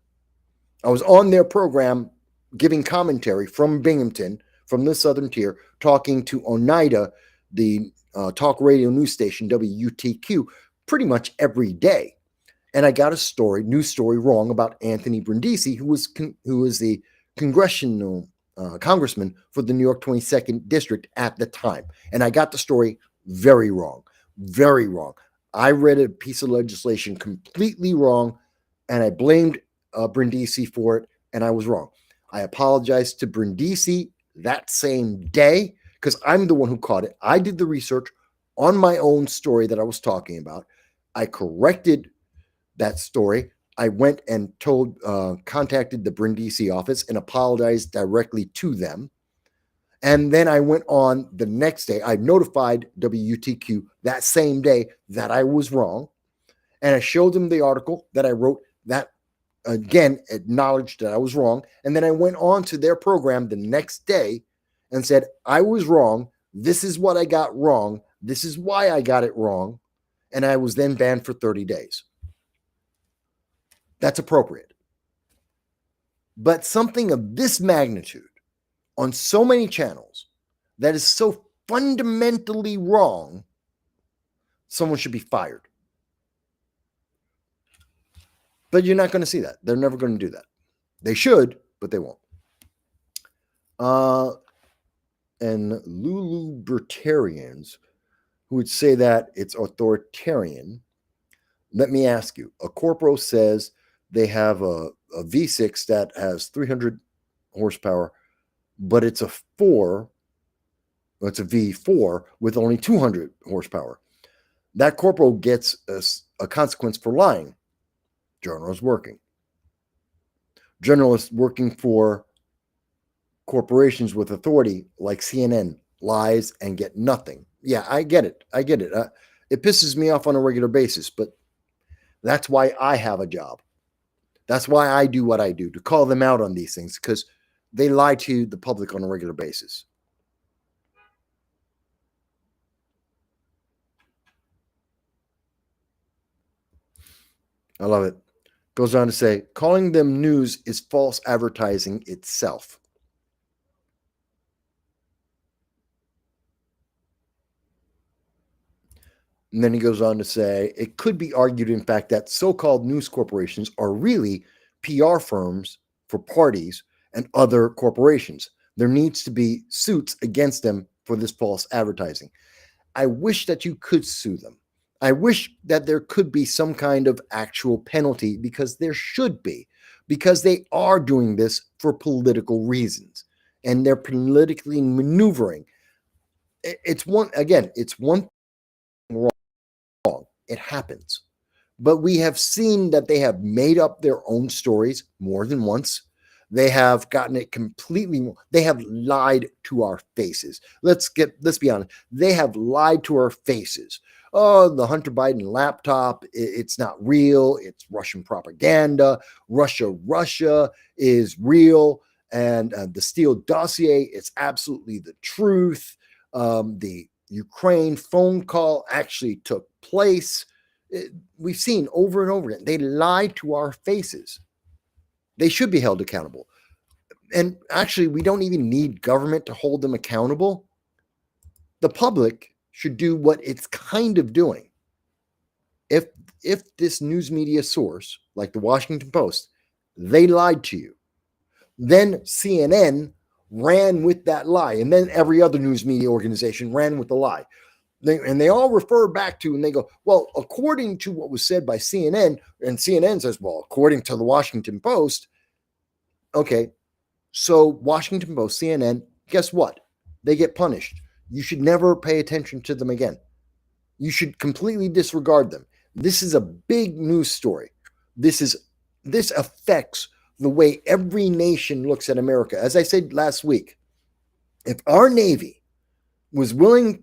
I was on their program giving commentary from Binghamton, from the Southern Tier, talking to Oneida, the talk radio news station, WUTQ, pretty much every day. And I got a news story wrong about Anthony Brindisi, who was the congressman for the New York 22nd district at the time. And I got the story very wrong, very wrong. I read a piece of legislation completely wrong, and I blamed Brindisi for it, and I was wrong. I apologized to Brindisi that same day because I'm the one who caught it. I did the research on my own story that I was talking about. I corrected that story. I went and contacted the Brindisi office and apologized directly to them. And then I went on the next day. I notified WUTQ that same day that I was wrong. And I showed them the article that I wrote that, again, acknowledged that I was wrong. And then I went on to their program the next day and said, I was wrong. This is what I got wrong. This is why I got it wrong. And I was then banned for 30 days. That's appropriate. But something of this magnitude on so many channels that is so fundamentally wrong, someone should be fired. But you're not going to see that. They're never going to do that. They should, but they won't. And Lulubertarians who would say that it's authoritarian, let me ask you, a corporal says they have a V6 that has 300 horsepower, but it's a V4 with only 200 horsepower. That corporal gets a consequence for lying. Journalist working. Journalists working for corporations with authority like CNN lies and get nothing. Yeah, I get it. It pisses me off on a regular basis, but that's why I have a job. That's why I do what I do, to call them out on these things, because they lie to the public on a regular basis. I love it. Goes on to say, calling them news is false advertising itself. And then he goes on to say, it could be argued, in fact, that so-called news corporations are really PR firms for parties and other corporations. There needs to be suits against them for this false advertising. I wish that you could sue them. I wish that there could be some kind of actual penalty, because there should be, because they are doing this for political reasons and they're politically maneuvering. It's one thing wrong. It happens. But we have seen that they have made up their own stories more than once. They have gotten it completely. They have lied to our faces. Let's be honest. They have lied to our faces. Oh, the Hunter Biden laptop, it's not real. It's Russian propaganda. Russia is real. And the Steele dossier, it's absolutely the truth. The Ukraine phone call actually took place. We've seen over and over again. They lied to our faces. They should be held accountable. And actually, we don't even need government to hold them accountable. The public should do what it's kind of doing. If this news media source, like the Washington Post, they lied to you, then CNN ran with that lie, and then every other news media organization ran with the lie. They all refer back to, and they go, well, according to what was said by CNN, and CNN says, well, according to the Washington Post. Okay, so Washington Post, CNN, guess what? They get punished. You should never pay attention to them again. You should completely disregard them. This is a big news story. This affects the way every nation looks at America. As I said last week, if our Navy was willing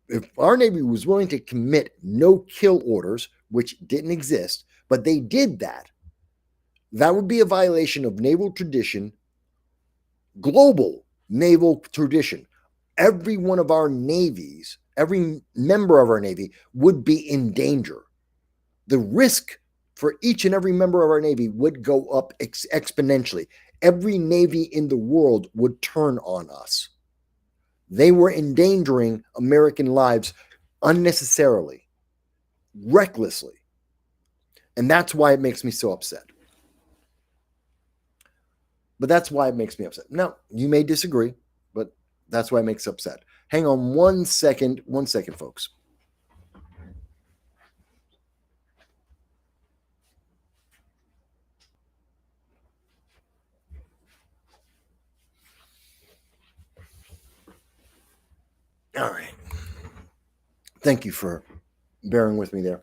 to commit no-kill orders, which didn't exist, but they did that, that would be a violation of naval tradition, global naval tradition. Every one of our navies, every member of our Navy would be in danger. The risk for each and every member of our Navy would go up exponentially. Every Navy in the world would turn on us. They were endangering American lives unnecessarily, recklessly. And that's why it makes me so upset. But that's why it makes me upset. Now, you may disagree, but that's why it makes upset. Hang on 1 second, folks. All right. Thank you for bearing with me there.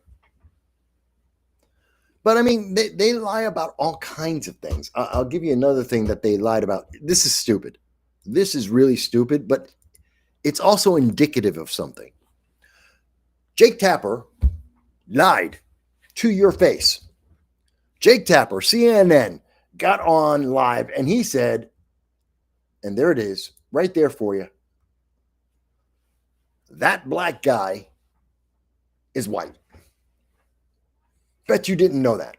But I mean, they lie about all kinds of things. I'll give you another thing that they lied about. This is stupid. This is really stupid, but it's also indicative of something. Jake Tapper lied to your face. Jake Tapper, CNN, got on live and he said, and there it is, right there for you. That black guy is white. Bet you didn't know that.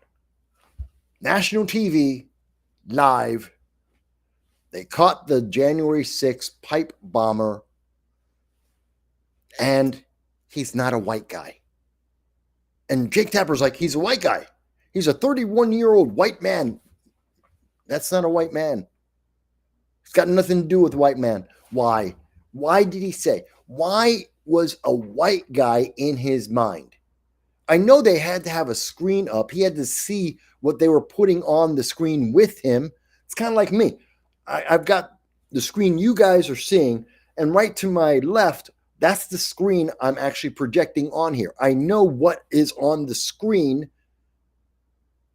National TV, live. They caught the January 6th pipe bomber, and he's not a white guy. And Jake Tapper's like, he's a white guy. He's a 31-year-old white man. That's not a white man. It's got nothing to do with white man. Why? Why did he say? Why was a white guy in his mind? I know they had to have a screen up. He had to see what they were putting on the screen with him. It's kind of like me. I've got the screen you guys are seeing, and right to my left, that's the screen I'm actually projecting on here. I know what is on the screen,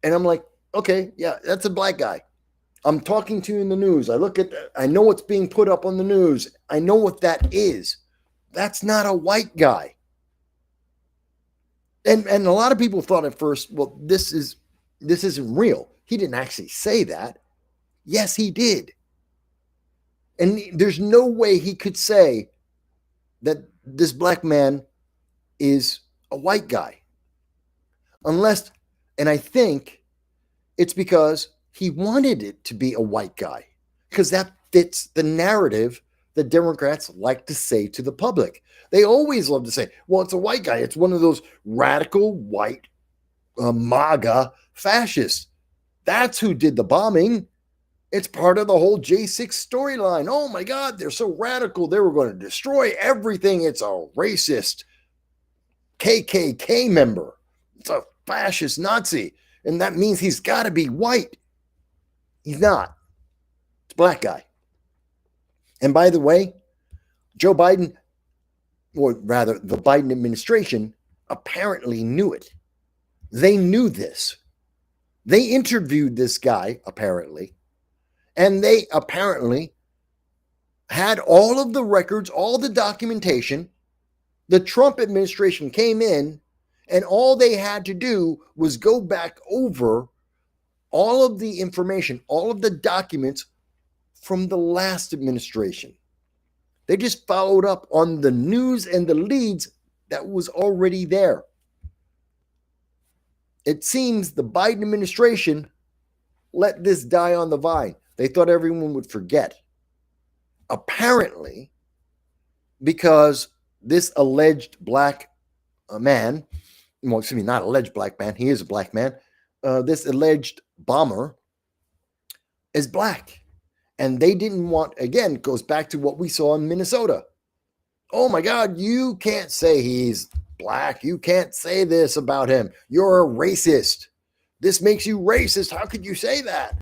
and I'm like, okay, yeah, that's a black guy. I'm talking to you in the news. I know what's being put up on the news. I know what that is. That's not a white guy. And a lot of people thought at first, well, this isn't real. He didn't actually say that. Yes, he did. And there's no way he could say that this black man is a white guy. Unless, and I think it's because he wanted it to be a white guy, because that fits the narrative the Democrats like to say to the public. They always love to say, well, it's a white guy. It's one of those radical white MAGA fascists. That's who did the bombing. It's part of the whole J6 storyline. Oh my God, they're so radical. They were going to destroy everything. It's a racist KKK member. It's a fascist Nazi. And that means he's got to be white. He's not. It's a black guy. And by the way, Joe Biden, or rather the Biden administration, apparently knew it. They knew this. They interviewed this guy, apparently, and they apparently had all of the records, all the documentation. The Trump administration came in, and all they had to do was go back over all of the information, all of the documents from the last administration. They just followed up on the news and the leads that was already there. It seems the Biden administration let this die on the vine. They thought everyone would forget. Apparently, because this alleged black man, well, excuse me, not alleged black man, he is a black man, this alleged bomber is black. And they didn't want, again, it goes back to what we saw in Minnesota. Oh my God, you can't say he's black. You can't say this about him. You're a racist. This makes you racist. How could you say that?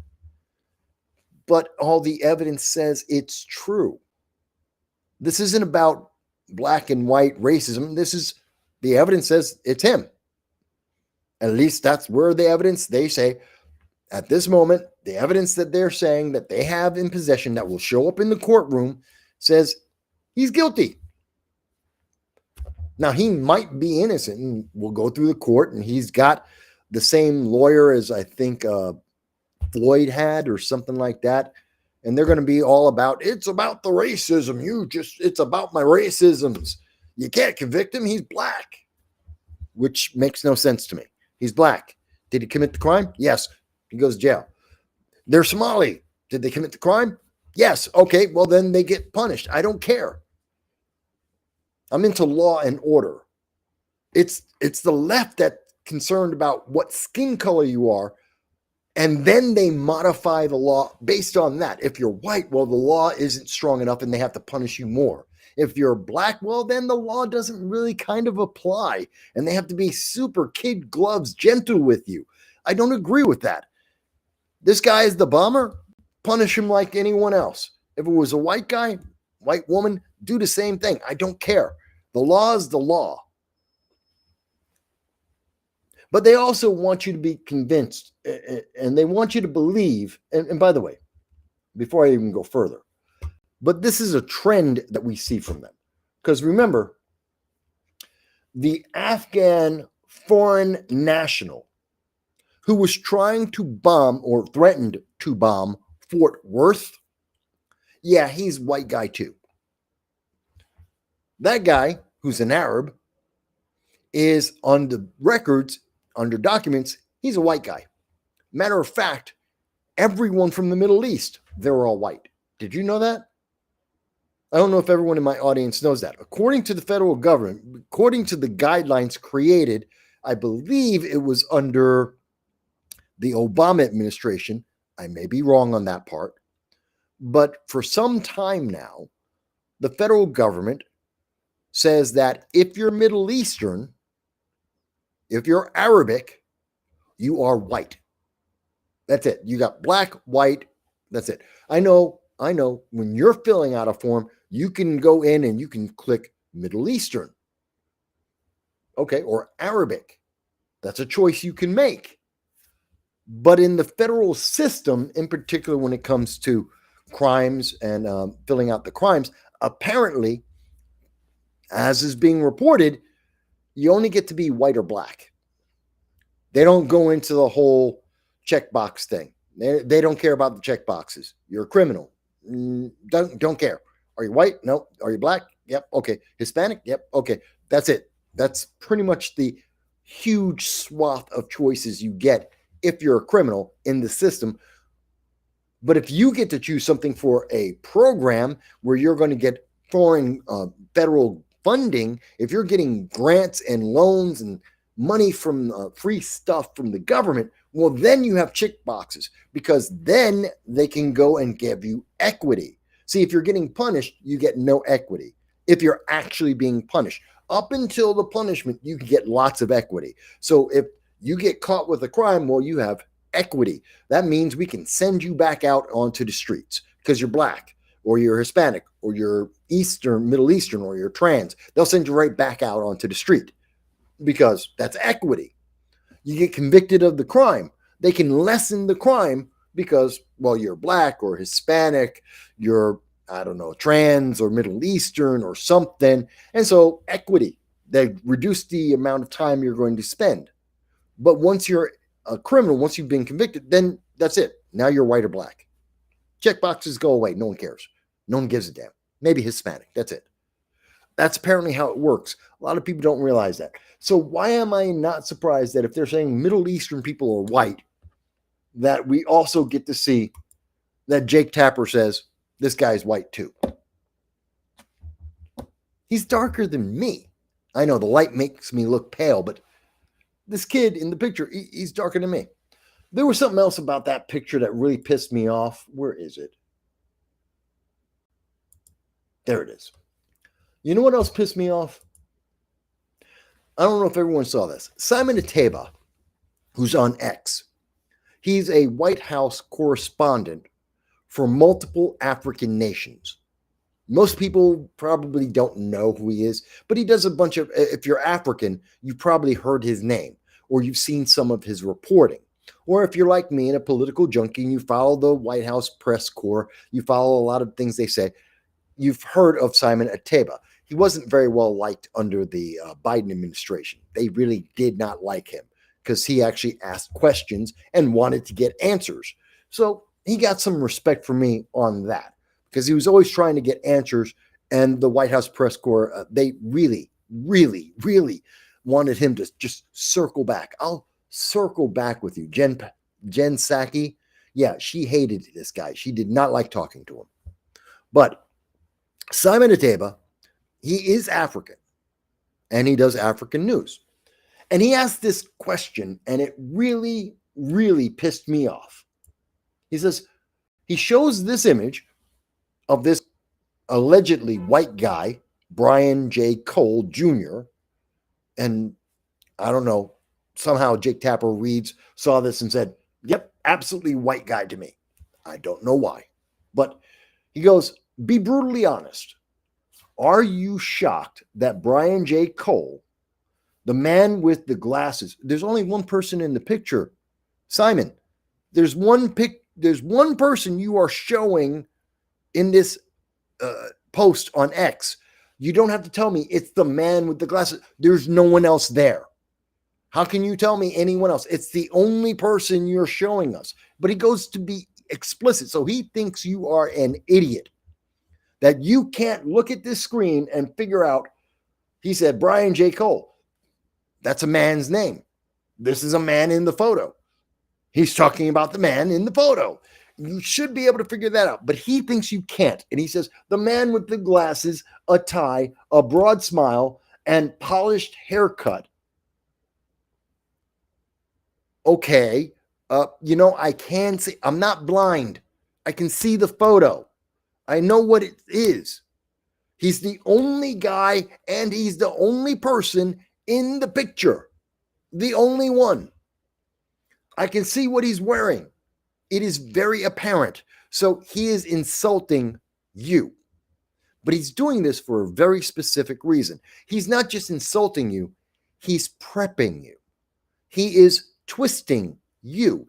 But all the evidence says it's true. This isn't about black and white racism. The evidence says it's him. At least that's where the evidence, they say, at this moment, the evidence that they're saying that they have in possession that will show up in the courtroom says he's guilty. Now, he might be innocent and will go through the court, and he's got the same lawyer as I think Floyd had or something like that. And they're going to be all about, it's about the racism. It's about my racisms. You can't convict him. He's black, which makes no sense to me. He's black. Did he commit the crime? Yes. He goes to jail. They're Somali. Did they commit the crime? Yes. Okay, well, then they get punished. I don't care. I'm into law and order. It's the left that's concerned about what skin color you are. And then they modify the law based on that. If you're white, well, the law isn't strong enough and they have to punish you more. If you're black, well, then the law doesn't really kind of apply and they have to be super kid gloves gentle with you. I don't agree with that. This guy is the bomber, punish him like anyone else. If it was a white guy, white woman, do the same thing. I don't care. The law is the law. But they also want you to be convinced and they want you to believe. And by the way, before I even go further, but this is a trend that we see from them. Because remember, the Afghan foreign national who was trying to bomb or threatened to bomb Fort Worth, yeah, he's a white guy too. That guy, who's an Arab, is on the records, under documents, he's a white guy. Matter of fact, everyone from the Middle East, they're all white. Did you know that? I don't know if everyone in my audience knows that. According to the federal government, according to the guidelines created, I believe it was under the Obama administration. I may be wrong on that part. But for some time now, the federal government says that if you're Middle Eastern, if you're Arabic, you are white. That's it. You got black, white. That's it. I know. When you're filling out a form, you can go in and you can click Middle Eastern. Okay, or Arabic. That's a choice you can make. But in the federal system, in particular when it comes to crimes and filling out the crimes, apparently, as is being reported, you only get to be white or black. They don't go into the whole checkbox thing. They don't care about the checkboxes. You're a criminal. Don't care. Are you white? No. Are you black? Yep. Okay. Hispanic? Yep. Okay. That's it. That's pretty much the huge swath of choices you get if you're a criminal in the system. But if you get to choose something for a program where you're going to get foreign federal funding, if you're getting grants and loans and money from free stuff from the government, well, then you have check boxes because then they can go and give you equity. See, if you're getting punished, you get no equity. If you're actually being punished, up until the punishment, you can get lots of equity. So if you get caught with a crime, well, you have equity. That means we can send you back out onto the streets because you're black or you're Hispanic or you're Eastern, Middle Eastern, or you're trans. They'll send you right back out onto the street because that's equity. You get convicted of the crime. They can lessen the crime because, well, you're black or Hispanic, you're, I don't know, trans or Middle Eastern or something. And so equity, they reduce the amount of time you're going to spend. But once you're a criminal, once you've been convicted, then that's it. Now you're white or black. Check boxes go away. No one cares. No one gives a damn. Maybe Hispanic. That's it. That's apparently how it works. A lot of people don't realize that. So why am I not surprised that if they're saying Middle Eastern people are white, that we also get to see that Jake Tapper says this guy's white too? He's darker than me. I know the light makes me look pale, but this kid in the picture, he's darker than me. There was something else about that picture that really pissed me off. Where is it? There it is. You know what else pissed me off? I don't know if everyone saw this. Simon Ateba, who's on X, he's a White House correspondent for multiple African nations. Most people probably don't know who he is, but he does a bunch of, if you're African, you've probably heard his name or you've seen some of his reporting. Or if you're like me and a political junkie and you follow the White House press corps, you follow a lot of things they say, you've heard of Simon Ateba. He wasn't very well liked under the Biden administration. They really did not like him because he actually asked questions and wanted to get answers. So he got some respect from me on that because he was always trying to get answers. And the White House press corps, they really, really, really wanted him to just circle back. I'll circle back with you. Jen Psaki, yeah, she hated this guy. She did not like talking to him. But Simon Ateba, he is African, and he does African news. And he asked this question, and it really, really pissed me off. He says, he shows this image of this allegedly white guy, Brian J. Cole Jr., and I don't know, somehow Jake Tapper Reeds saw this and said, yep, absolutely white guy to me. I don't know why. But he goes, be brutally honest. Are you shocked that Brian J. Cole, the man with the glasses, there's only one person in the picture, Simon. There's one person you are showing in this post on X. You don't have to tell me it's the man with the glasses. There's no one else there. How can you tell me anyone else? It's the only person you're showing us. But he goes to be explicit. So he thinks you are an idiot, that you can't look at this screen and figure out. He said, Brian J. Cole. That's a man's name. This is a man in the photo. He's talking about the man in the photo. You should be able to figure that out. But he thinks you can't. And he says, the man with the glasses, a tie, a broad smile, and polished haircut. Okay. I can see. I'm not blind. I can see the photo. I know what it is. He's the only guy and he's the only person in the picture. The only one. I can see what he's wearing. It is very apparent. So he is insulting you. But he's doing this for a very specific reason. He's not just insulting you. He's prepping you. He is twisting you.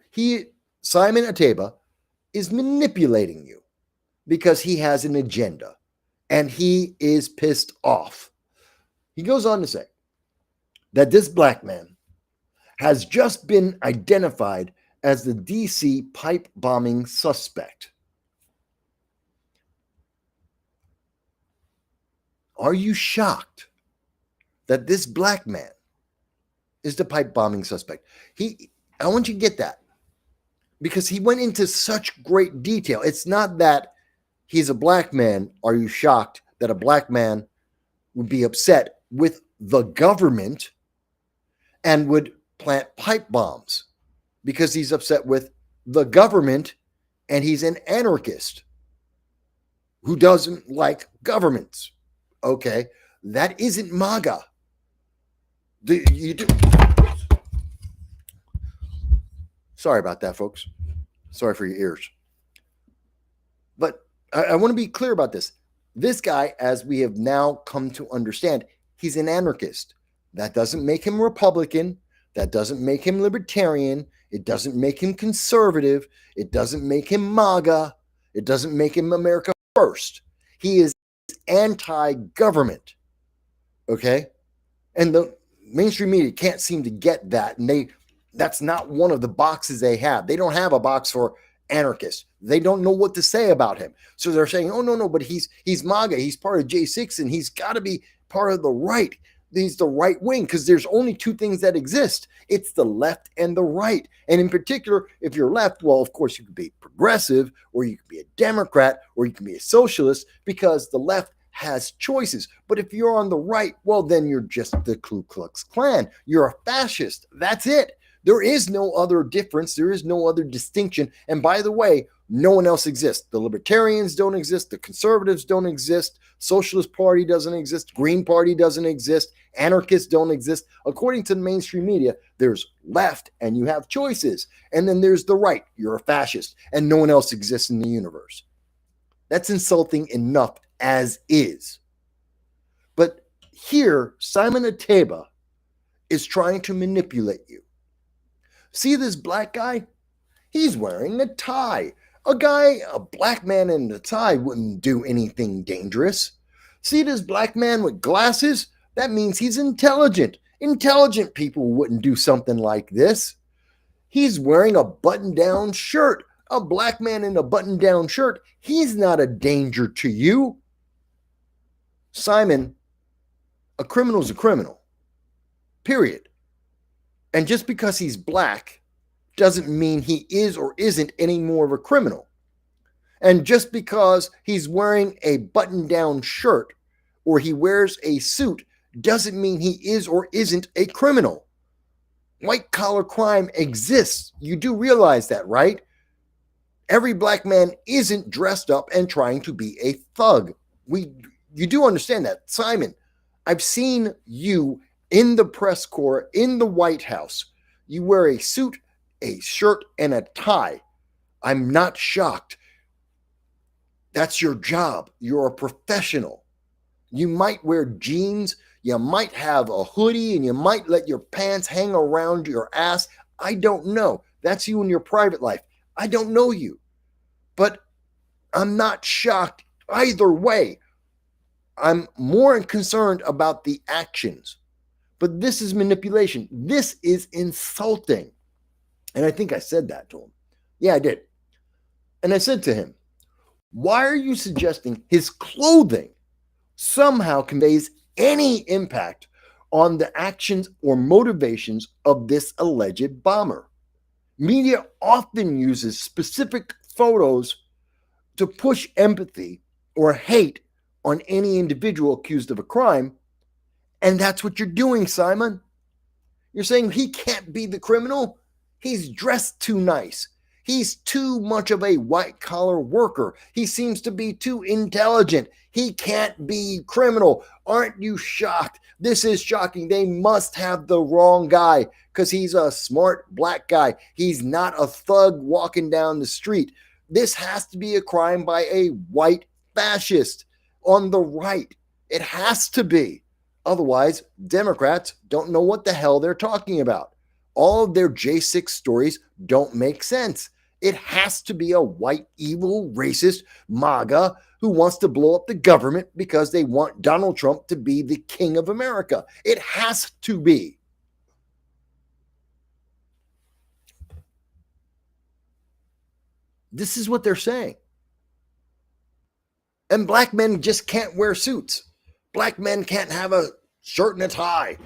Simon Ateba is manipulating you because he has an agenda and he is pissed off. He goes on to say that this black man has just been identified as the DC pipe bombing suspect. Are you shocked that this black man is the pipe bombing suspect? I want you to get that because he went into such great detail. It's not that he's a black man. Are you shocked that a black man would be upset with the government and would plant pipe bombs because he's upset with the government and he's an anarchist who doesn't like governments? Okay, that isn't MAGA. Sorry about that, folks. Sorry for your ears. But I want to be clear about this. This guy, as we have now come to understand, he's an anarchist. That doesn't make him Republican. That doesn't make him libertarian. It doesn't make him conservative. It doesn't make him MAGA. It doesn't make him America First. He is anti-government. Okay? And the mainstream media can't seem to get that. And that's not one of the boxes they have. They don't have a box for anarchists. They don't know what to say about him. So they're saying, oh, no, but he's MAGA. He's part of J6 and he's got to be part of the right. He's the right wing because there's only two things that exist. It's the left and the right. And in particular, if you're left, well, of course, you could be progressive or you could be a Democrat or you can be a socialist because the left has choices. But if you're on the right, well, then you're just the Ku Klux Klan. You're a fascist. That's it. There is no other difference. There is no other distinction. And by the way, no one else exists. The libertarians don't exist. The conservatives don't exist. Socialist Party doesn't exist. Green Party doesn't exist. Anarchists don't exist. According to the mainstream media, there's left and you have choices. And then there's the right. You're a fascist. And no one else exists in the universe. That's insulting enough as is. But here, Simon Ateba is trying to manipulate you. See this black guy? He's wearing a tie. A black man in a tie wouldn't do anything dangerous. See this black man with glasses? That means he's intelligent. Intelligent people wouldn't do something like this. He's wearing a button-down shirt. A black man in a button-down shirt, he's not a danger to you. Simon, a criminal's a criminal. Period. And just because he's black doesn't mean he is or isn't any more of a criminal. And just because he's wearing a button-down shirt or he wears a suit doesn't mean he is or isn't a criminal. White collar crime exists. You do realize that, right? Every black man isn't dressed up and trying to be a thug. You do understand that. Simon, I've seen you in the press corps, in the White House. You wear a suit, a shirt, and a tie. I'm not shocked. That's your job. You're a professional. You might wear jeans, you might have a hoodie, and you might let your pants hang around your ass. I don't know. That's you in your private life. I don't know you. But I'm not shocked either way. I'm more concerned about the actions. But this is manipulation. This is insulting. And I think I said that to him. Yeah, I did. And I said to him, why are you suggesting his clothing somehow conveys any impact on the actions or motivations of this alleged bomber? Media often uses specific photos to push empathy or hate on any individual accused of a crime. And that's what you're doing, Simon. You're saying he can't be the criminal. He's dressed too nice. He's too much of a white-collar worker. He seems to be too intelligent. He can't be criminal. Aren't you shocked? This is shocking. They must have the wrong guy because he's a smart black guy. He's not a thug walking down the street. This has to be a crime by a white fascist on the right. It has to be. Otherwise, Democrats don't know what the hell they're talking about. All of their J6 stories don't make sense. It has to be a white, evil, racist MAGA who wants to blow up the government because they want Donald Trump to be the king of America. It has to be. This is what they're saying. And black men just can't wear suits. Black men can't have a shirt and a tie.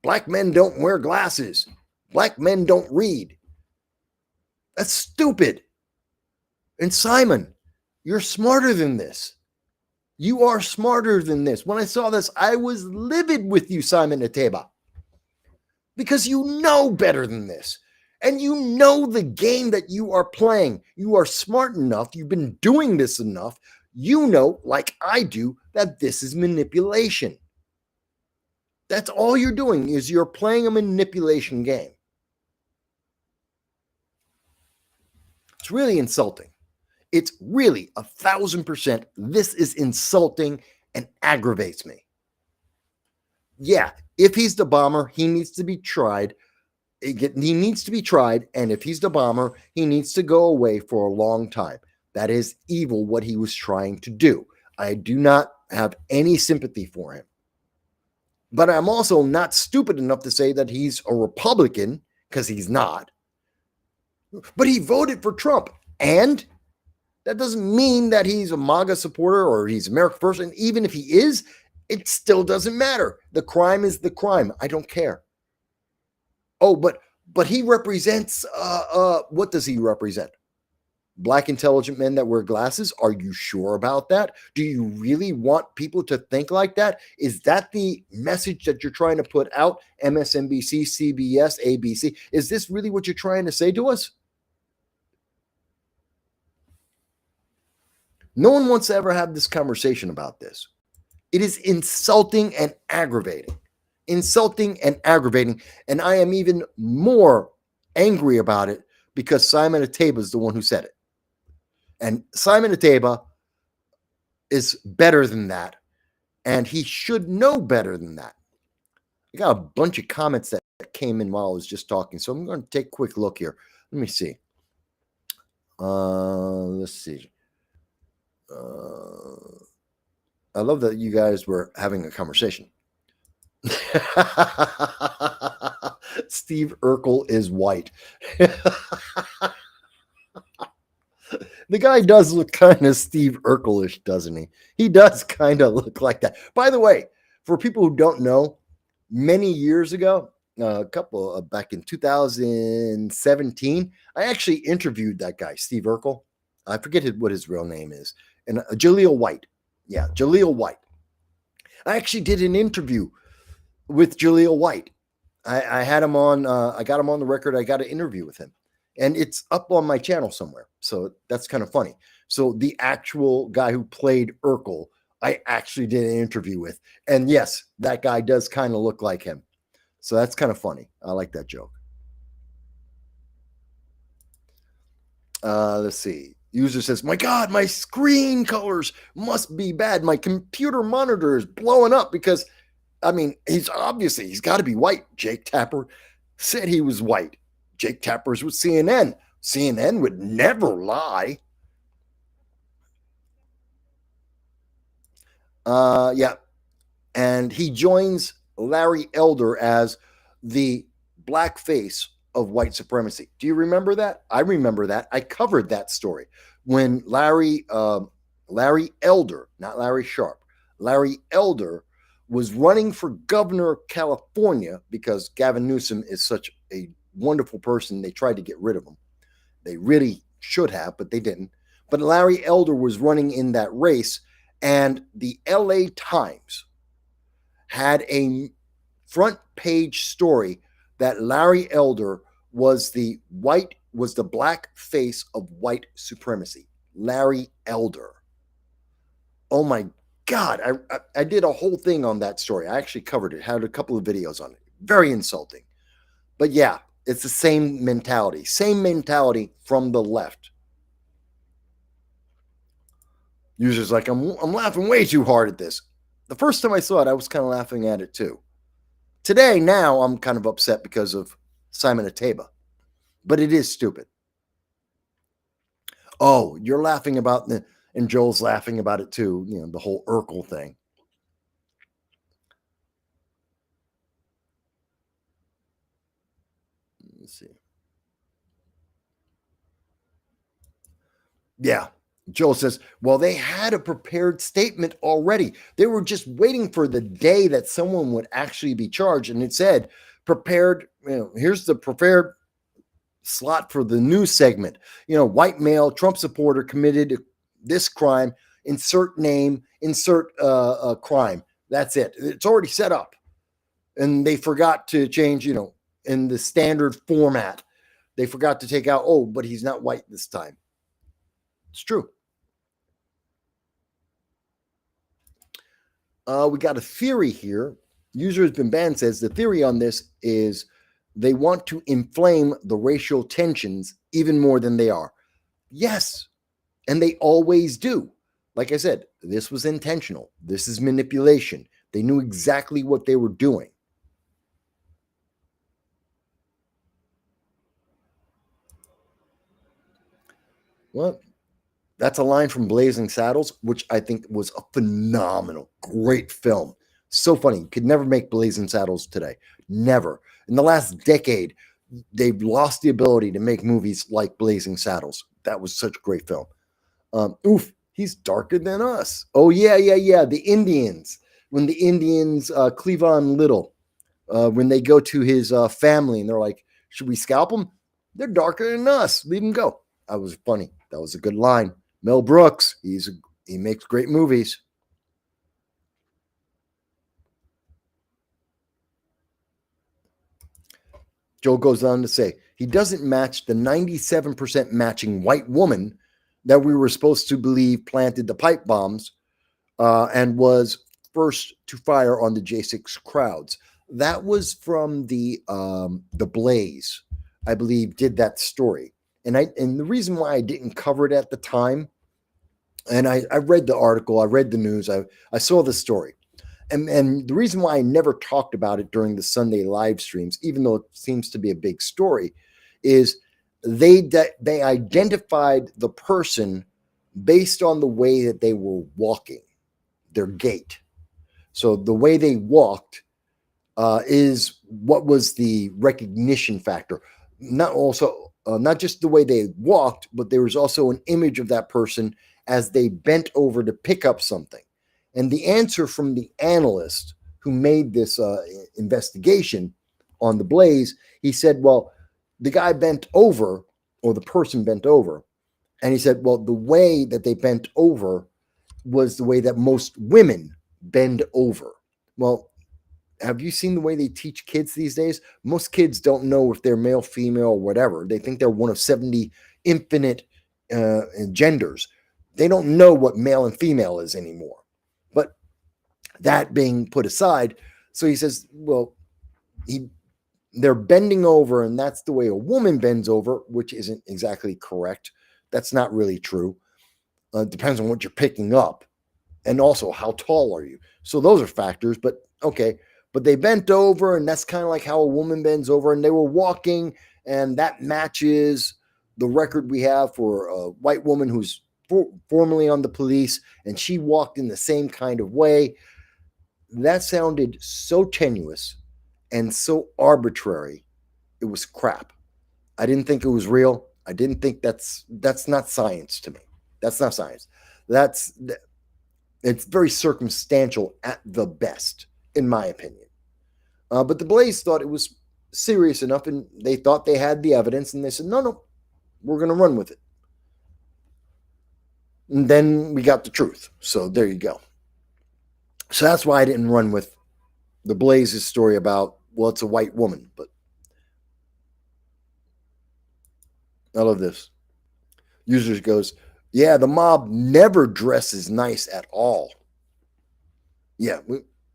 Black men don't wear glasses. Black men don't read. That's stupid. And Simon, you're smarter than this. You are smarter than this. When I saw this, I was livid with you, Simon Ateba, because you know better than this. And you know the game that you are playing. You are smart enough. You've been doing this enough. You know, like I do, that this is manipulation. That's all you're doing is you're playing a manipulation game. It's really insulting. It's really 1,000%. This is insulting and aggravates me. Yeah, if he's the bomber, he needs to be tried. He needs to be tried. And if he's the bomber, he needs to go away for a long time. That is evil, what he was trying to do. I do not have any sympathy for him. But I'm also not stupid enough to say that he's a Republican, because he's not. But he voted for Trump. And that doesn't mean that he's a MAGA supporter or he's America First. And even if he is, it still doesn't matter. The crime is the crime. I don't care. Oh, but he represents, what does he represent? Black intelligent men that wear glasses? Are you sure about that? Do you really want people to think like that? Is that the message that you're trying to put out? MSNBC, CBS, ABC? Is this really what you're trying to say to us? No one wants to ever have this conversation about this. It is insulting and aggravating. Insulting and aggravating. And I am even more angry about it because Simon Ateba is the one who said it. And Simon Ateba is better than that. And he should know better than that. I got a bunch of comments that came in while I was just talking. So I'm going to take a quick look here. Let me see. Let's see. I love that you guys were having a conversation. Steve Urkel is white. The guy does look kind of Steve Urkel-ish, doesn't he? He does kind of look like that. By the way, for people who don't know, many years ago, back in 2017, I actually interviewed that guy, Steve Urkel. I forget what his real name is. And Jaleel White. Yeah, Jaleel White. I actually did an interview with Jaleel White. I had him on. I got him on the record. I got an interview with him, and it's up on my channel somewhere. So that's kind of funny. So the actual guy who played Urkel, I actually did an interview with, and yes, that guy does kind of look like him. So that's kind of funny. I like that joke. Let's see. User says, "My God, my screen colors must be bad. My computer monitor is blowing up because." I mean, he's got to be white. Jake Tapper said he was white. Jake Tapper's with CNN. CNN would never lie. Yeah. And he joins Larry Elder as the black face of white supremacy. Do you remember that? I remember that. I covered that story when Larry Elder, not Larry Sharp, Larry Elder was running for governor of California because Gavin Newsom is such a wonderful person. They tried to get rid of him. They really should have, but they didn't. But Larry Elder was running in that race, and the LA Times had a front page story that Larry Elder was the black face of white supremacy. Larry Elder. Oh my God, I did a whole thing on that story. I actually covered it, had a couple of videos on it. Very insulting. But yeah, it's the same mentality from the left. Users like, I'm laughing way too hard at this. The first time I saw it, I was kind of laughing at it too. Today, now, I'm kind of upset because of Simon Ateba. But it is stupid. Oh, you're laughing about the... And Joel's laughing about it too, the whole Urkel thing. Let's see. Yeah. Joel says, well, they had a prepared statement already. They were just waiting for the day that someone would actually be charged. And it said, prepared, here's the prepared slot for the news segment. White male, Trump supporter committed this crime, insert name, insert crime. That's it. It's already set up. And they forgot to change, in the standard format. They forgot to take out, oh, but he's not white this time. It's true. We got a theory here. User has been banned says the theory on this is they want to inflame the racial tensions even more than they are. Yes. And they always do. Like I said, this was intentional. This is manipulation. They knew exactly what they were doing. Well, that's a line from Blazing Saddles, which I think was a phenomenal, great film. So funny. You could never make Blazing Saddles today. Never. In the last decade, they've lost the ability to make movies like Blazing Saddles. That was such a great film. Oof, he's darker than us. Oh, yeah. The Indians. When the Indians, Cleavon Little, when they go to his family and they're like, should we scalp them? They're darker than us. Leave them go. That was funny. That was a good line. Mel Brooks, he makes great movies. Joe goes on to say, he doesn't match the 97% matching white woman that we were supposed to believe planted the pipe bombs and was first to fire on the J6 crowds. That was from the Blaze, I believe, did that story. And the reason why I didn't cover it at the time, and I read the article, I read the news, I saw the story. And the reason why I never talked about it during the Sunday live streams, even though it seems to be a big story, is they identified the person based on the way that they were walking, their gait. So the way they walked is what was the recognition factor. Not just the way they walked, but there was also an image of that person as they bent over to pick up something. And the answer from the analyst who made this investigation on the Blaze, he said, well, the guy bent over, or the person bent over. And he said, well, the way that they bent over was the way that most women bend over. Well, have you seen the way they teach kids these days? Most kids don't know if they're male, female, or whatever. They think they're one of 70 infinite genders. They don't know what male and female is anymore. But that being put aside, so he says, well, they're bending over, and that's the way a woman bends over, which isn't exactly correct. That's not really true. It depends on what you're picking up, and also how tall are you. So those are factors, but okay. But they bent over, and that's kind of like how a woman bends over, and they were walking, and that matches the record we have for a white woman who's formerly on the police, and she walked in the same kind of way. That sounded so tenuous and so arbitrary. It was crap. I didn't think it was real. I didn't think that's not science to me. That's not science. It's very circumstantial at the best, in my opinion. But the Blaze thought it was serious enough, and they thought they had the evidence, and they said, no, we're going to run with it. And then we got the truth. So there you go. So that's why I didn't run with the Blaze's story about, well, it's a white woman. But I love this. Users goes, yeah, the mob never dresses nice at all. Yeah,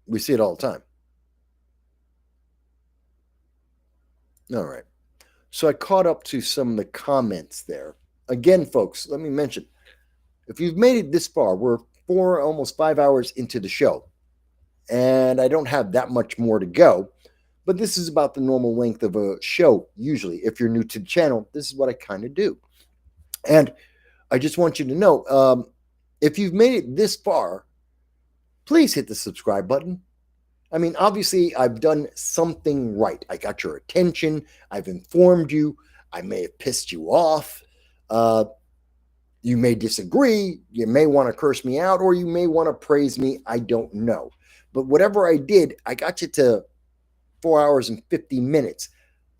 we see it all the time. All right. So I caught up to some of the comments there. Again, folks, let me mention, if you've made it this far, we're almost 5 hours into the show, and I don't have that much more to go, but this is about the normal length of a show. Usually, if you're new to the channel, this is what I kind of do. And I just want you to know, if you've made it this far, please hit the subscribe button. I mean, obviously, I've done something right. I got your attention. I've informed you. I may have pissed you off. You may disagree. You may want to curse me out, or you may want to praise me. I don't know. But whatever I did, I got you to 4 hours and 50 minutes.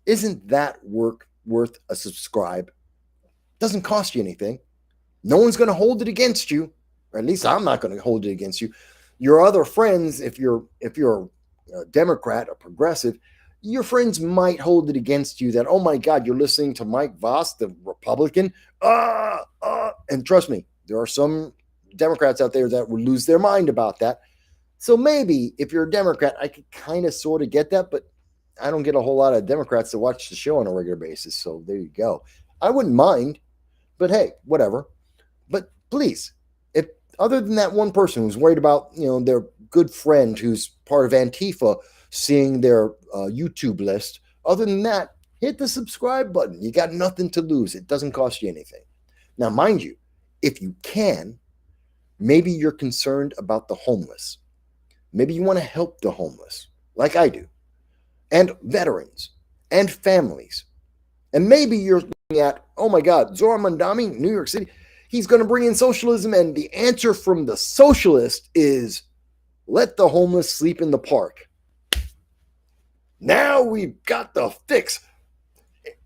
Isn't that work worth a subscribe? Doesn't cost you anything. No one's going to hold it against you, or at least I'm not going to hold it against you. Your other friends, if you're a Democrat, a progressive, your friends might hold it against you that, oh my God, you're listening to Mike Voss, the Republican. And trust me, there are some Democrats out there that would lose their mind about that. So maybe if you're a Democrat, I could kind of sort of get that, but I don't get a whole lot of Democrats to watch the show on a regular basis. So there you go. I wouldn't mind, but hey, whatever. But please, if other than that one person who's worried about, their good friend who's part of Antifa seeing their YouTube list, other than that, hit the subscribe button. You got nothing to lose. It doesn't cost you anything. Now, mind you, if you can, maybe you're concerned about the homeless. Maybe you want to help the homeless, like I do, and veterans, and families. And maybe you're looking at, oh my God, Zohar Mandami, New York City, he's going to bring in socialism, and the answer from the socialist is let the homeless sleep in the park. Now we've got the fix.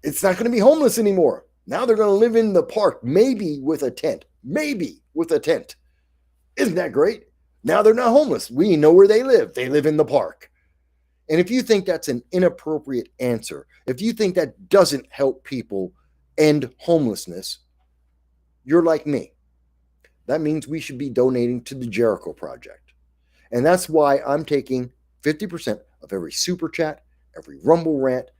It's not going to be homeless anymore. Now they're going to live in the park, maybe with a tent. Maybe with a tent. Isn't that great? Now they're not homeless. We know where they live. They live in the park. And if you think that's an inappropriate answer, if you think that doesn't help people end homelessness, you're like me. That means we should be donating to the Jericho Project. And that's why I'm taking 50% of every super chat, every Rumble rant,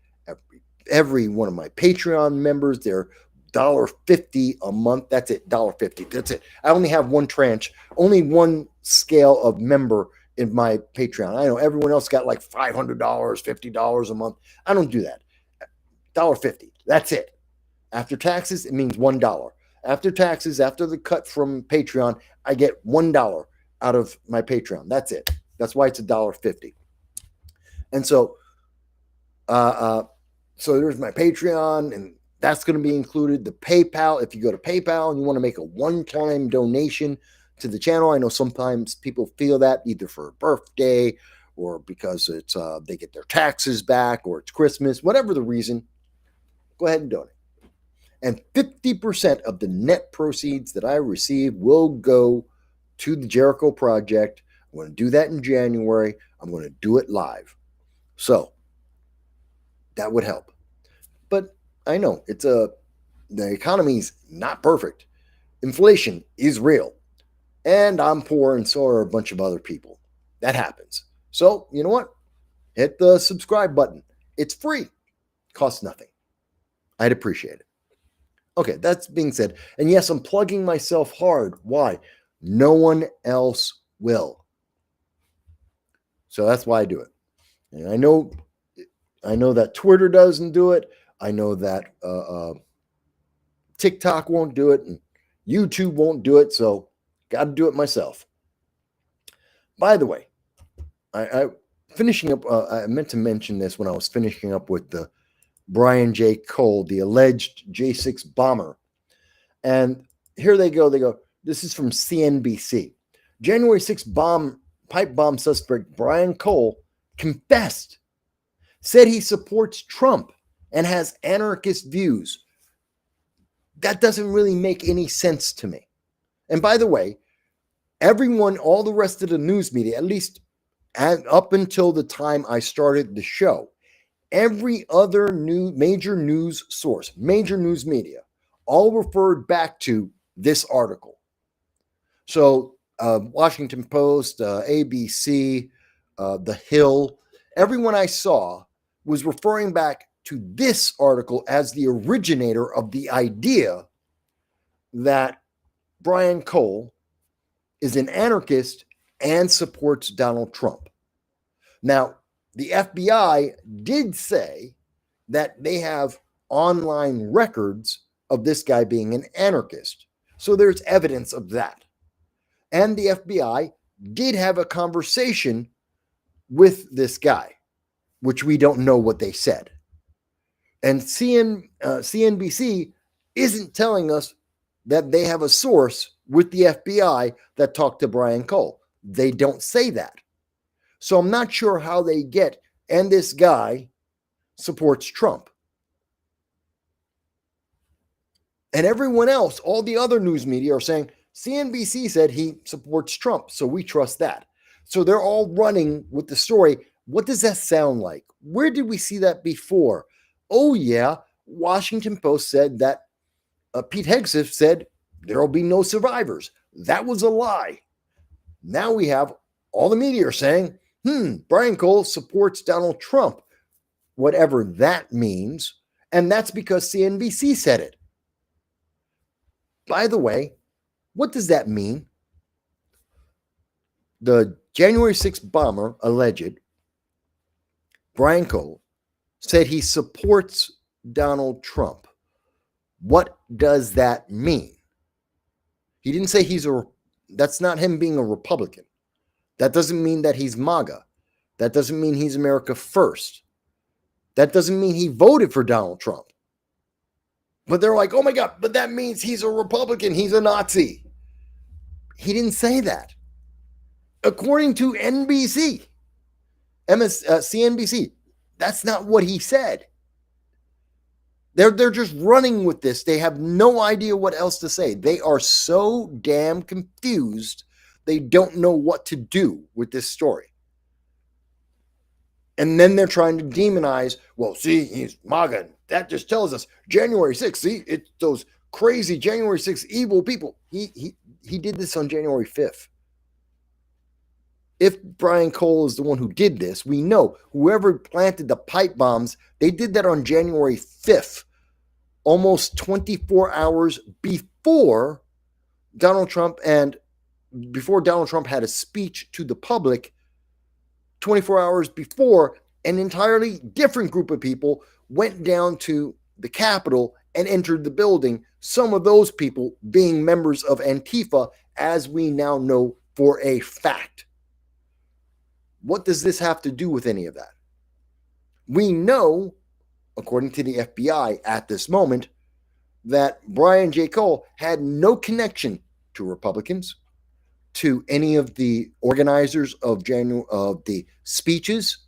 every one of my Patreon members, they're $1.50 a month. That's it, $1.50. That's it. I only have one tranche, only one scale of member in my Patreon. I know everyone else got like $500, $50 a month. I don't do that. $1.50. That's it. After taxes, it means $1. After taxes, after the cut from Patreon, I get $1 out of my Patreon. That's it. That's why it's $1.50. And so there's my Patreon, and that's going to be included. The PayPal, if you go to PayPal and you want to make a one-time donation to the channel, I know sometimes people feel that either for a birthday or because it's they get their taxes back or it's Christmas, whatever the reason, go ahead and donate. And 50% of the net proceeds that I receive will go to the Jericho Project. I'm going to do that in January. I'm going to do it live. So that would help. But I know the economy's not perfect. Inflation is real. And I'm poor, and so are a bunch of other people. That happens. So, you know what? Hit the subscribe button. It's free. Costs nothing. I'd appreciate it. Okay, that's being said. And yes, I'm plugging myself hard. Why? No one else will. So that's why I do it. And I know that Twitter doesn't do it. I know that TikTok won't do it, and YouTube won't do it. So got to do it myself. By the way, I finishing up. I meant to mention this when I was finishing up with the Brian J. Cole, the alleged J6 bomber. And here they go. They go, this is from CNBC. January 6th pipe bomb suspect Brian Cole confessed, said he supports Trump and has anarchist views. That doesn't really make any sense to me. And by the way, everyone, all the rest of the news media, at least up until the time I started the show, every other major news source, major news media, all referred back to this article. So Washington Post, ABC, The Hill, everyone I saw was referring back to this article as the originator of the idea that Brian Cole is an anarchist and supports Donald Trump. Now, the FBI did say that they have online records of this guy being an anarchist. So there's evidence of that. And the FBI did have a conversation with this guy, which we don't know what they said. And CNBC isn't telling us that they have a source with the FBI that talked to Brian Cole. They don't say that. So I'm not sure how they get, and this guy supports Trump. And everyone else, all the other news media are saying, CNBC said he supports Trump, so we trust that. So they're all running with the story. What does that sound like? Where did we see that before? Oh, yeah, Washington Post said that Pete Hegseth said there will be no survivors. That was a lie. Now we have all the media are saying, Brian Cole supports Donald Trump, whatever that means. And that's because CNBC said it. By the way, what does that mean? The January 6th bomber, alleged, Brian Cole, said he supports Donald Trump. What does that mean? He didn't say that's not him being a Republican. That doesn't mean that he's MAGA. That doesn't mean he's America First. That doesn't mean he voted for Donald Trump. But they're like, oh my God, but that means he's a Republican. He's a Nazi. He didn't say that. According to NBC, CNBC, that's not what he said. They're just running with this. They have no idea what else to say. They are so damn confused. They don't know what to do with this story. And then they're trying to demonize, well, see, he's MAGA. That just tells us January 6th. See, it's those crazy January 6th evil people. He did this on January 5th. If Brian Cole is the one who did this, we know whoever planted the pipe bombs, they did that on January 5th, almost 24 hours before Donald Trump had a speech to the public. 24 hours before, an entirely different group of people went down to the Capitol and entered the building. Some of those people being members of Antifa, as we now know for a fact. What does this have to do with any of that? We know, according to the FBI at this moment, that Brian J. Cole had no connection to Republicans, to any of the organizers of the speeches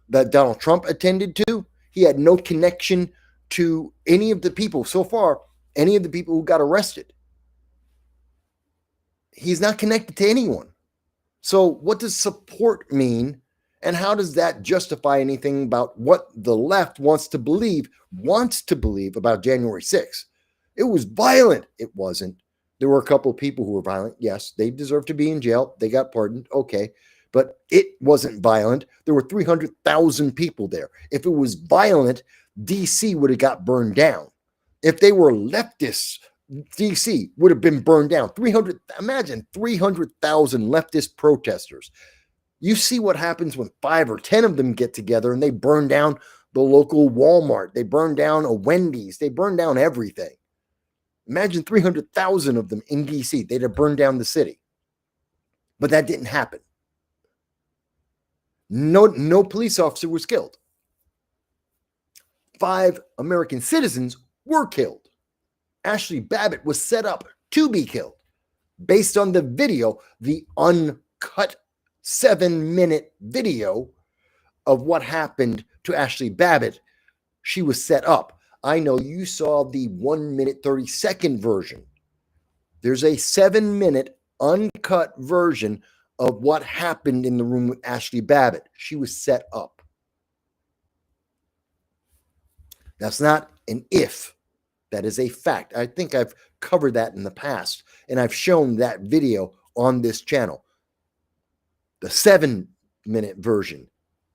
that Donald Trump attended to. He had no connection to any of the people so far, any of the people who got arrested. He's not connected to anyone. So, what does support mean? And how does that justify anything about what the left wants to believe about January 6th? It was violent. It wasn't. There were a couple of people who were violent. Yes, they deserve to be in jail. They got pardoned. Okay. But it wasn't violent. There were 300,000 people there. If it was violent, DC would have got burned down. If they were leftists, DC would have been burned down. Imagine 300,000 leftist protesters. You see what happens when 5 or 10 of them get together and they burn down the local Walmart. They burn down a Wendy's. They burn down everything. Imagine 300,000 of them in DC. They'd have burned down the city. But that didn't happen. No police officer was killed. 5 American citizens were killed. Ashley Babbitt was set up to be killed based on the video, the uncut 7-minute video of what happened to Ashley Babbitt. She was set up. I know you saw the 1-minute 30-second version. There's a 7-minute uncut version of what happened in the room with Ashley Babbitt. She was set up. That's not an if. That is a fact. I think I've covered that in the past, and I've shown that video on this channel. The 7-minute version,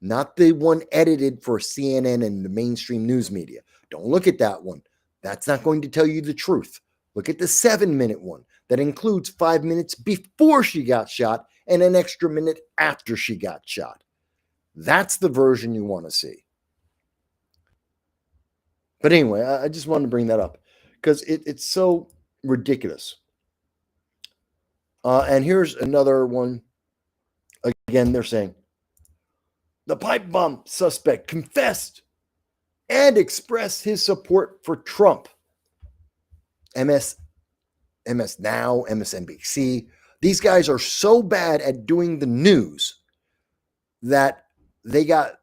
not the one edited for CNN and the mainstream news media. Don't look at that one. That's not going to tell you the truth. Look at the 7-minute one that includes 5 minutes before she got shot and an extra minute after she got shot. That's the version you want to see. But anyway, I just wanted to bring that up because it's so ridiculous. And here's another one. Again, they're saying the pipe bomb suspect confessed and expressed his support for Trump. MS Now, MSNBC. These guys are so bad at doing the news that they got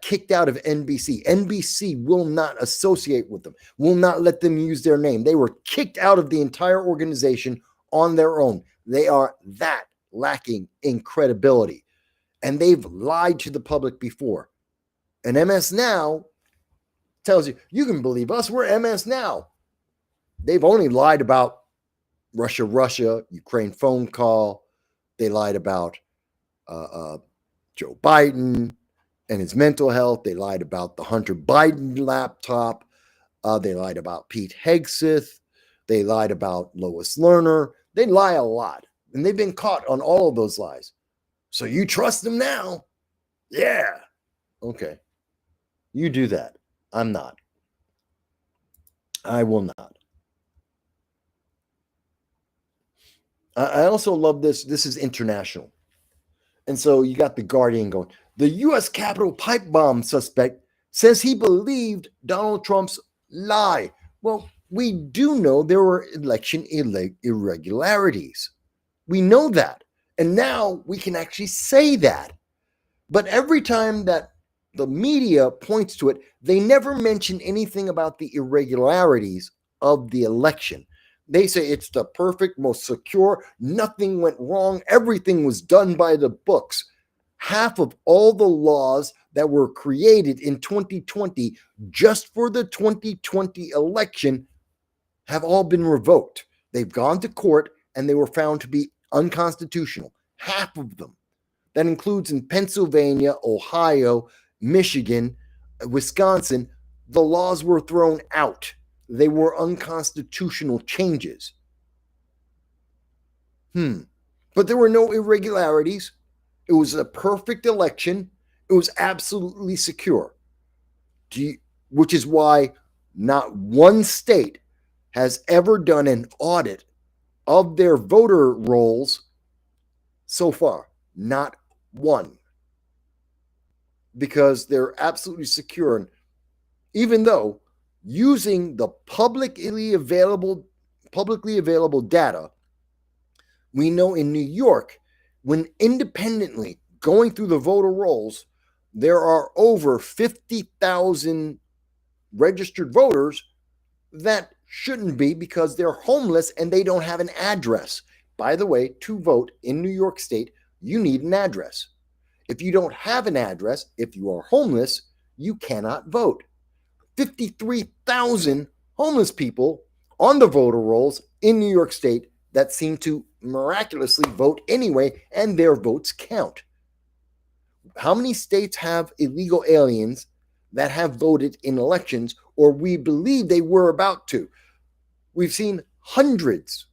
kicked out of NBC. NBC will not associate with them, will not let them use their name. They were kicked out of the entire organization on their own. They are that lacking in credibility. And they've lied to the public before. And MS Now tells you, you can believe us, we're MS Now. They've only lied about Russia, Ukraine phone call. They lied about Joe Biden and his mental health. They lied about the Hunter Biden laptop. They lied about Pete Hegseth. They lied about Lois Lerner. They lie a lot. And they've been caught on all of those lies. So you trust them now? Yeah. Okay. You do that. I'm not. I will not. I also love this. This is international. And so you got The Guardian going, the U.S. Capitol pipe bomb suspect says he believed Donald Trump's lie. Well, we do know there were election irregularities. We know that. And now we can actually say that. But every time that the media points to it, they never mention anything about the irregularities of the election. They say it's the perfect, most secure, nothing went wrong, everything was done by the books. Half of all the laws that were created in 2020 just for the 2020 election have all been revoked. They've gone to court and they were found to be unconstitutional. Half of them. That includes in Pennsylvania, Ohio, Michigan, Wisconsin. The laws were thrown out. They were unconstitutional changes. But there were no irregularities. It was a perfect election. It was absolutely secure. Which is why not one state has ever done an audit of their voter rolls so far. Not one. Because they're absolutely secure. And even though using the publicly available data, we know in New York, when independently going through the voter rolls, there are over 50,000 registered voters that shouldn't be because they're homeless and they don't have an address. By the way, to vote in New York State, you need an address. If you don't have an address, if you are homeless, you cannot vote. 53,000 homeless people on the voter rolls in New York State that seem to miraculously vote anyway, and their votes count. How many states have illegal aliens that have voted in elections, or we believe they were about to? We've seen hundreds.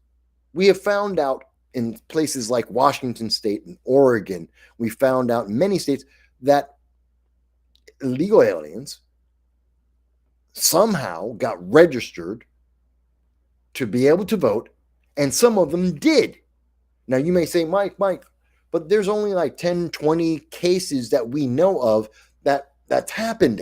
We have found out in places like Washington State and Oregon, we found out in many states that illegal aliens somehow got registered to be able to vote, and some of them did. Now, you may say, Mike, but there's only like 10, 20 cases that we know of that's happened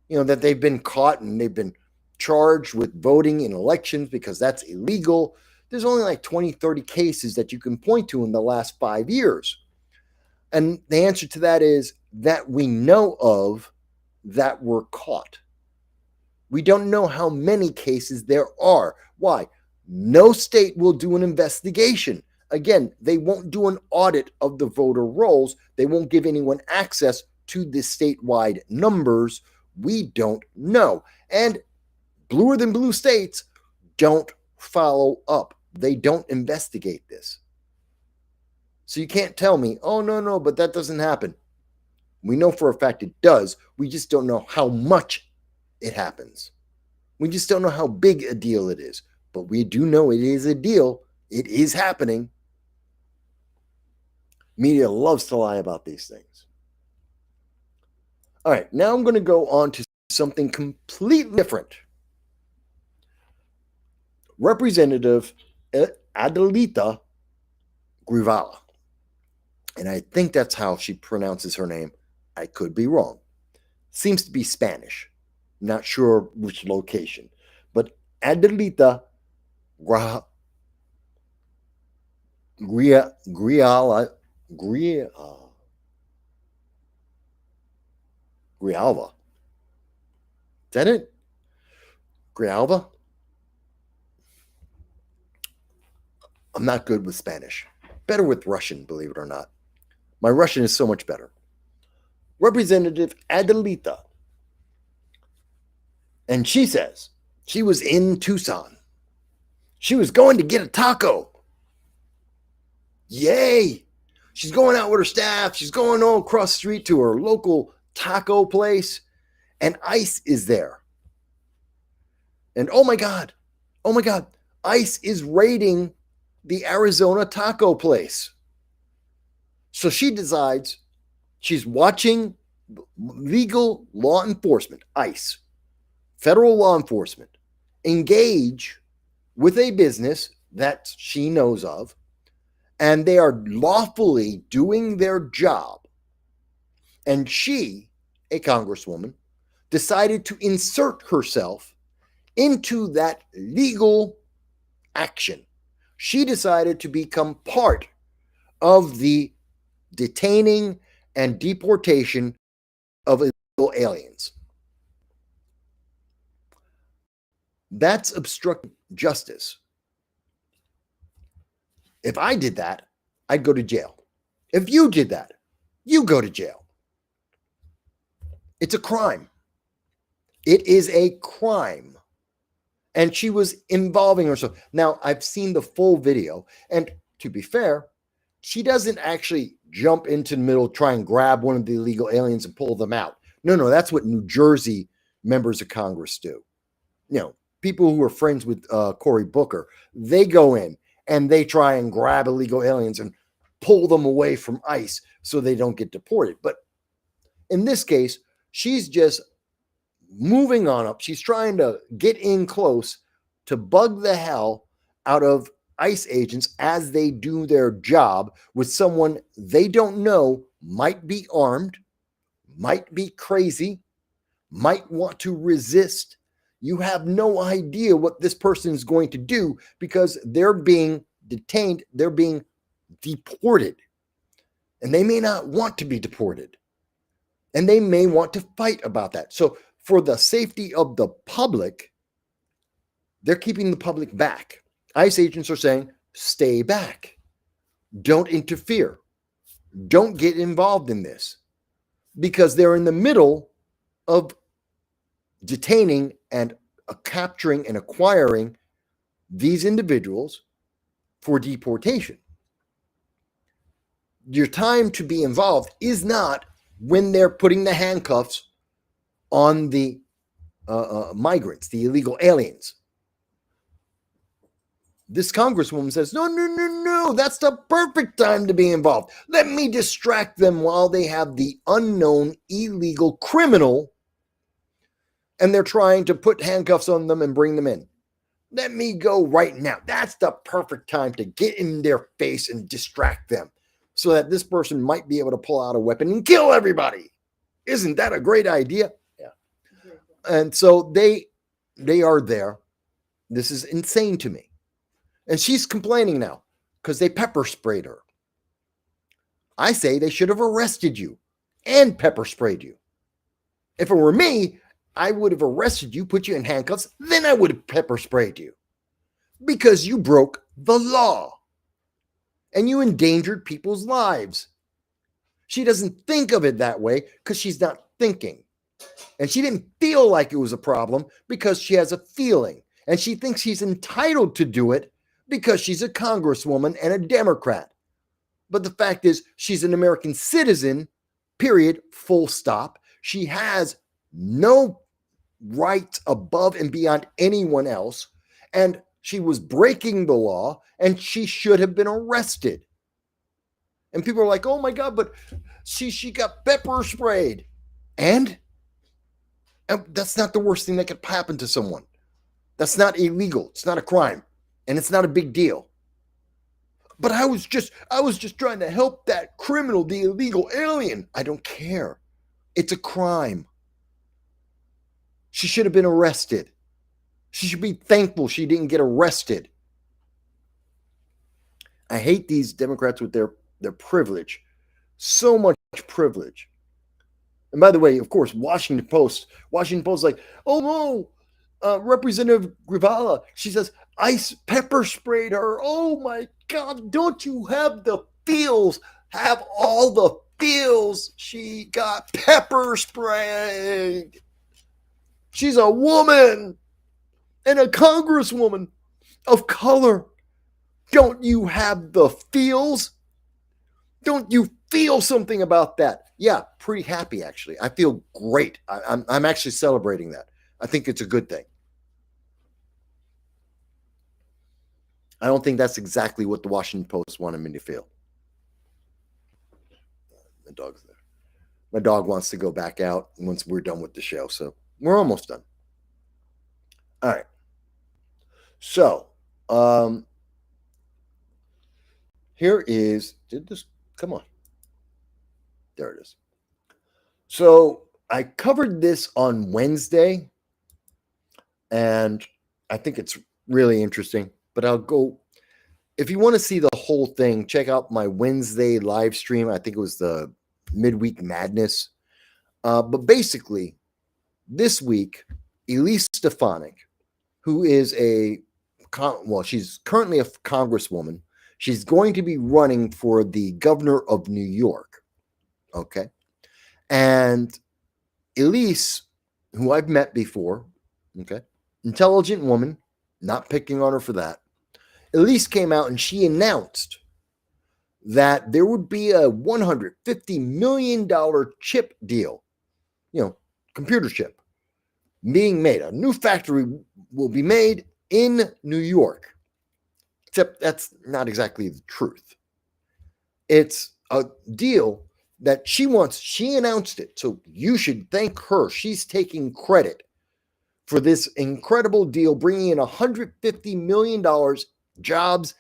in, that they've been caught and they've been charged with voting in elections because that's illegal. There's only like 20, 30 cases that you can point to in the last 5 years. And the answer to that is that we know of that were caught. We don't know how many cases there are. Why? No state will do an investigation. Again, they won't do an audit of the voter rolls. They won't give anyone access to the statewide numbers. We don't know. And bluer than blue states don't follow up. They don't investigate this. So you can't tell me, oh, no, but that doesn't happen. We know for a fact it does. We just don't know how much it happens. We just don't know how big a deal it is. But we do know it is a deal. It is happening. Media loves to lie about these things. All right, now I'm going to go on to something completely different. Representative Adelita Grivala, and I think that's how she pronounces her name. I could be wrong. Seems to be Spanish. Not sure which location. But Adelita Grijalva. Is that it? Grijalva? I'm not good with Spanish. Better with Russian, believe it or not. My Russian is so much better. Representative Adelita. And she says she was in Tucson. She was going to get a taco. Yay! She's going out with her staff. She's going all across the street to her local taco place. And ICE is there. And oh my God, ICE is raiding the Arizona taco place. So she decides she's watching legal law enforcement, ICE, federal law enforcement, engage with a business that she knows of, and they are lawfully doing their job. And she, a congresswoman, decided to insert herself into that legal action. She decided to become part of the detaining and deportation of illegal aliens. That's obstructing justice. If I did that, I'd go to jail. If you did that, you go to jail. It's a crime. It is a crime. And she was involving herself. Now, I've seen the full video. And to be fair, she doesn't actually jump into the middle, try and grab one of the illegal aliens and pull them out. No, that's what New Jersey members of Congress do. People who are friends with Cory Booker, they go in and they try and grab illegal aliens and pull them away from ICE so they don't get deported. But in this case, she's just moving on up. She's trying to get in close to bug the hell out of ICE agents as they do their job with someone they don't know, might be armed, might be crazy, might want to resist. You have no idea what this person is going to do because they're being detained, they're being deported. And they may not want to be deported. And they may want to fight about that. So for the safety of the public, they're keeping the public back. ICE agents are saying, stay back. Don't interfere. don't get involved in this because they're in the middle of detaining and capturing and acquiring these individuals for deportation. Your time to be involved is not when they're putting the handcuffs on the migrants, the illegal aliens. This congresswoman says, no, that's the perfect time to be involved. Let me distract them while they have the unknown illegal criminal and they're trying to put handcuffs on them and bring them in. Let me go right now. That's the perfect time to get in their face and distract them so that this person might be able to pull out a weapon and kill everybody. Isn't that a great idea? Yeah. And so they are there. This is insane to me. And she's complaining now because they pepper sprayed her. I say they should have arrested you and pepper sprayed you. If it were me, I would have arrested you, put you in handcuffs, then I would have pepper sprayed you because you broke the law and you endangered people's lives. She doesn't think of it that way because she's not thinking. And she didn't feel like it was a problem because she has a feeling. And she thinks she's entitled to do it because she's a congresswoman and a Democrat. But the fact is, she's an American citizen, period, full stop. She has no rights above and beyond anyone else. And she was breaking the law and she should have been arrested. And people are like, oh my God, but she got pepper sprayed. And that's not the worst thing that could happen to someone. That's not illegal. It's not a crime. And it's not a big deal. But I was just trying to help that criminal, the illegal alien. I don't care. It's a crime. She should have been arrested. She should be thankful she didn't get arrested. I hate these Democrats with their privilege. So much privilege. And by the way, of course, Washington Post like, oh no, Representative Grivala, she says, ice pepper sprayed her. Oh my God, don't you have the feels? Have all the feels. She got pepper sprayed. She's a woman and a congresswoman of color. Don't you have the feels? Don't you feel something about that? Yeah, pretty happy, actually. I feel great. I'm actually celebrating that. I think it's a good thing. I don't think that's exactly what the Washington Post wanted me to feel. The dog's there. My dog wants to go back out once we're done with the show, so we're almost done. All right. So, here is, come on. There it is. So I covered this on Wednesday, and I think it's really interesting, but I'll go, if you want to see the whole thing, check out my Wednesday live stream. I think it was the Midweek Madness. But basically, this week, Elise Stefanik, who is she's currently a congresswoman. She's going to be running for the governor of New York. Okay. And Elise, who I've met before, okay, intelligent woman, not picking on her for that. Elise came out and she announced that there would be a $150 million chip deal, computer chip being made. A new factory will be made in New York. Except that's not exactly the truth. It's a deal that she announced it. So you should thank her. She's taking credit for this incredible deal, bringing in $150 million, jobs,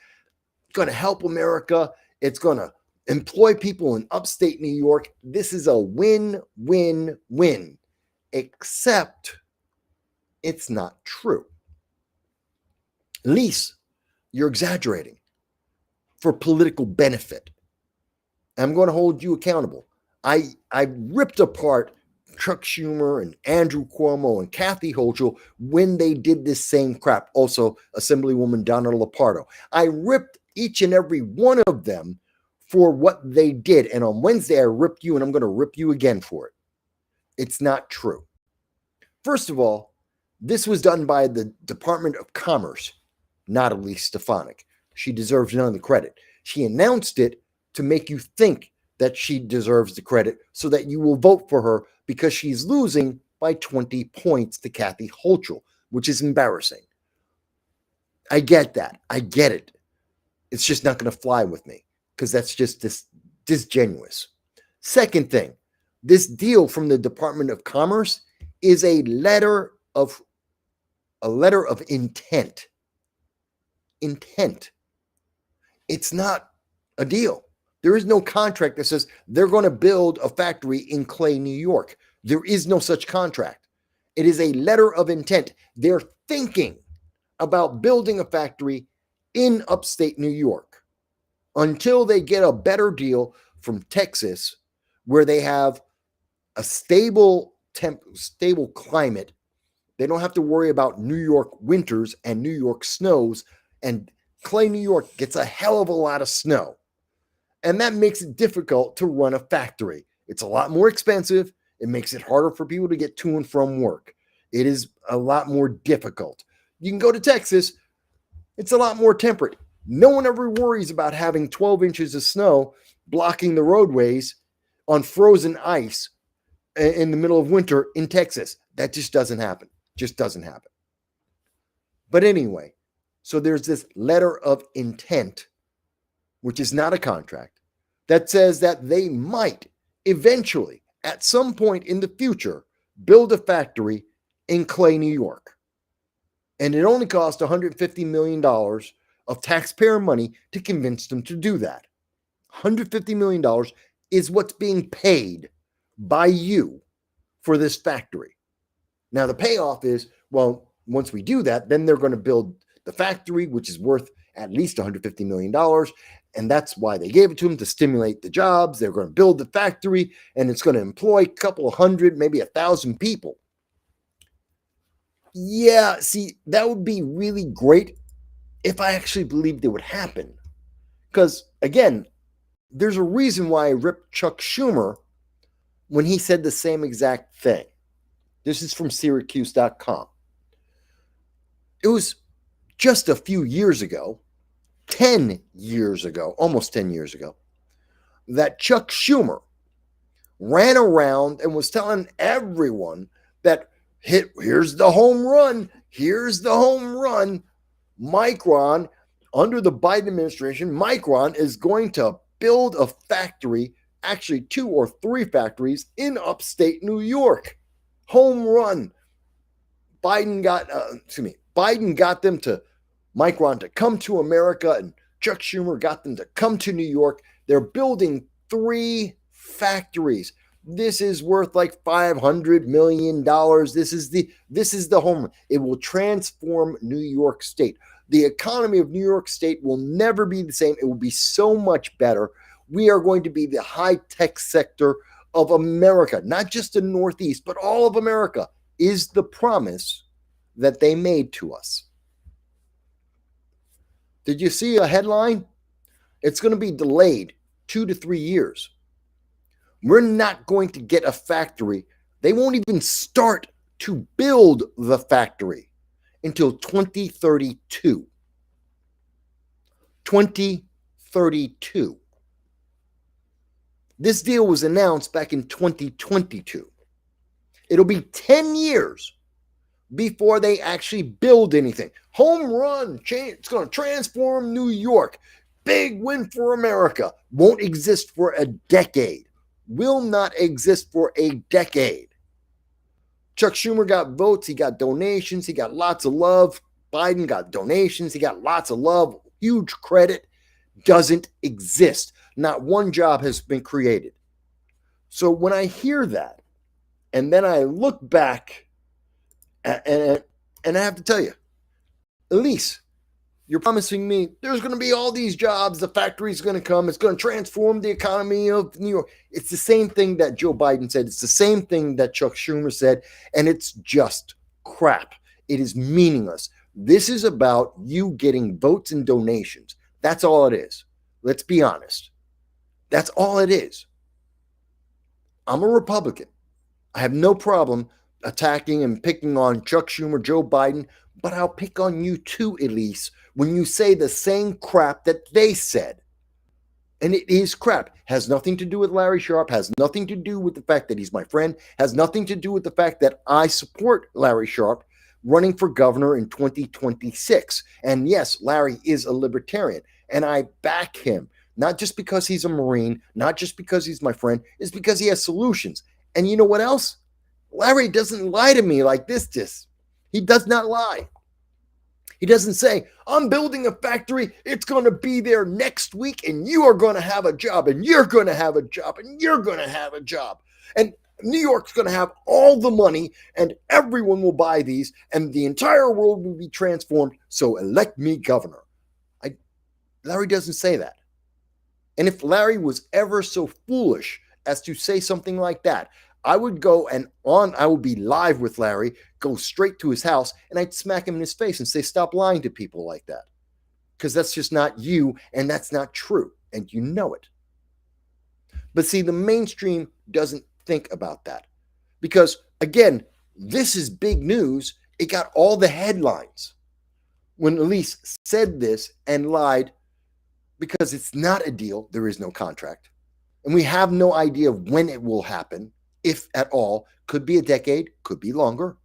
going to help America. It's going to employ people in upstate New York. This is a win-win-win, except it's not true. Elise, you're exaggerating for political benefit. I'm going to hold you accountable. I ripped apart Chuck Schumer and Andrew Cuomo and Kathy Hochul when they did this same crap. Also, Assemblywoman Donna Lopardo. I ripped each and every one of them for what they did. And on Wednesday, I ripped you, and I'm going to rip you again for it. It's not true. First of all, this was done by the Department of Commerce, not Elise Stefanik. She deserves none of the credit. She announced it to make you think that she deserves the credit so that you will vote for her because she's losing by 20 points to Kathy Hochul, which is embarrassing. I get that. I get it. It's just not going to fly with me because that's just disingenuous. Second thing, this deal from the Department of Commerce is a letter of intent. Intent. It's not a deal. There is no contract that says they're going to build a factory in Clay, New York. There is no such contract. It is a letter of intent. They're thinking about building a factory in upstate New York until they get a better deal from Texas, where they have a stable climate. They don't have to worry about New York winters and New York snows, and Clay, New York gets a hell of a lot of snow. And that makes it difficult to run a factory. It's a lot more expensive. It makes it harder for people to get to and from work. It is a lot more difficult. You can go to Texas. It's a lot more temperate. No one ever worries about having 12 inches of snow blocking the roadways on frozen ice in the middle of winter in Texas. That just doesn't happen. Just doesn't happen. But anyway, so there's this letter of intent, which is not a contract, that says that they might eventually, at some point in the future, build a factory in Clay, New York. And it only cost $150 million of taxpayer money to convince them to do that. $150 million is what's being paid by you for this factory. Now, the payoff is, well, once we do that, then they're going to build the factory, which is worth at least $150 million. And that's why they gave it to them, to stimulate the jobs. They're going to build the factory, and it's going to employ a couple of hundred, maybe 1,000 people. Yeah, see, that would be really great if I actually believed it would happen. Because, again, there's a reason why I ripped Chuck Schumer when he said the same exact thing. This is from Syracuse.com. It was just a few years ago, 10 years ago, almost 10 years ago, that Chuck Schumer ran around and was telling everyone that here's the home run. Here's the home run. Micron, under the Biden administration, Micron is going to build a factory, actually 2 or 3 factories in upstate New York. Home run. Biden got them to Micron to come to America, and Chuck Schumer got them to come to New York. They're building 3 factories. This is worth like $500 million. This is the home run. It will transform New York State. The economy of New York State will never be the same. It will be so much better. We are going to be the high-tech sector of America, not just the Northeast, but all of America, is the promise that they made to us. Did you see a headline? It's going to be delayed 2 to 3 years. We're not going to get a factory. They won't even start to build the factory until 2032. 2032. This deal was announced back in 2022. It'll be 10 years before they actually build anything. Home run, it's going to transform New York. Big win for America. Won't exist for a decade. Will not exist for a decade. Chuck Schumer got votes. He got donations. He got lots of love. Biden got donations. He got lots of love. Huge credit. Doesn't exist. Not one job has been created. So when I hear that, and then I look back, and I have to tell you, Elise, you're promising me there's going to be all these jobs. The factory's going to come. It's going to transform the economy of New York. It's the same thing that Joe Biden said. It's the same thing that Chuck Schumer said. And it's just crap. It is meaningless. This is about you getting votes and donations. That's all it is. Let's be honest. That's all it is. I'm a Republican. I have no problem attacking and picking on Chuck Schumer, Joe Biden, but I'll pick on you too, Elise, when you say the same crap that they said. And it is crap. Has nothing to do with Larry Sharpe, has nothing to do with the fact that he's my friend, has nothing to do with the fact that I support Larry Sharpe running for governor in 2026. And yes, Larry is a libertarian, and I back him, not just because he's a Marine, not just because he's my friend, it's because he has solutions. And you know what else? Larry doesn't lie to me like this. He does not lie. He doesn't say, I'm building a factory, it's going to be there next week, and you are going to have a job, and you're going to have a job, and you're going to have a job. And New York's going to have all the money, and everyone will buy these, and the entire world will be transformed, so elect me governor. Larry doesn't say that. And if Larry was ever so foolish as to say something like that, I would go I would be live with Larry, go straight to his house, and I'd smack him in his face and say, stop lying to people like that. Because that's just not you, and that's not true, and you know it. But see, the mainstream doesn't think about that. Because, again, this is big news. It got all the headlines. When Elise said this and lied, because it's not a deal, there is no contract. And we have no idea of when it will happen. If at all, could be a decade, could be longer.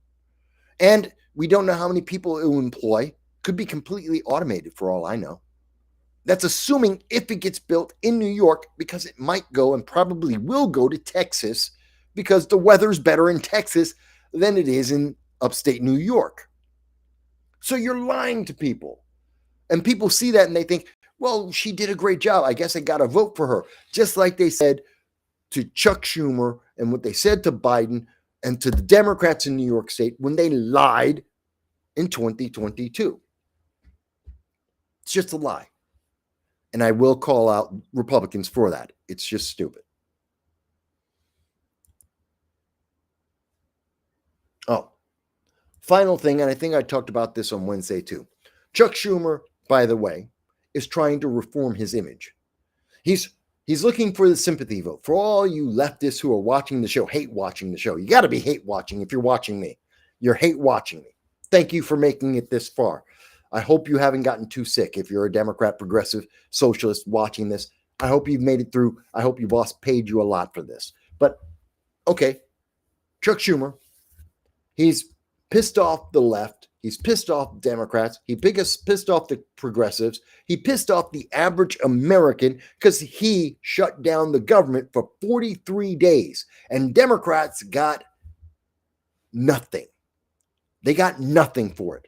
And we don't know how many people it will employ, could be completely automated for all I know. That's assuming if it gets built in New York, because it might go and probably will go to Texas, because the weather's better in Texas than it is in upstate New York. So you're lying to people. And people see that and they think, well, she did a great job. I guess I got to vote for her. Just like they said to Chuck Schumer and what they said to Biden and to the Democrats in New York State when they lied in 2022. It's just a lie. And I will call out Republicans for that. It's just stupid. Oh, final thing, and I think I talked about this on Wednesday too. Chuck Schumer, by the way, is trying to reform his image. He's looking for the sympathy vote. For all you leftists who are watching the show, hate watching the show. You got to be hate watching if you're watching me. You're hate watching me. Thank you for making it this far. I hope you haven't gotten too sick. If you're a Democrat, progressive, socialist watching this, I hope you've made it through. I hope your boss paid you a lot for this. But, okay, Chuck Schumer, he's pissed off the left. He's pissed off Democrats. He pissed off the progressives. He pissed off the average American because he shut down the government for 43 days. And Democrats got nothing. They got nothing for it.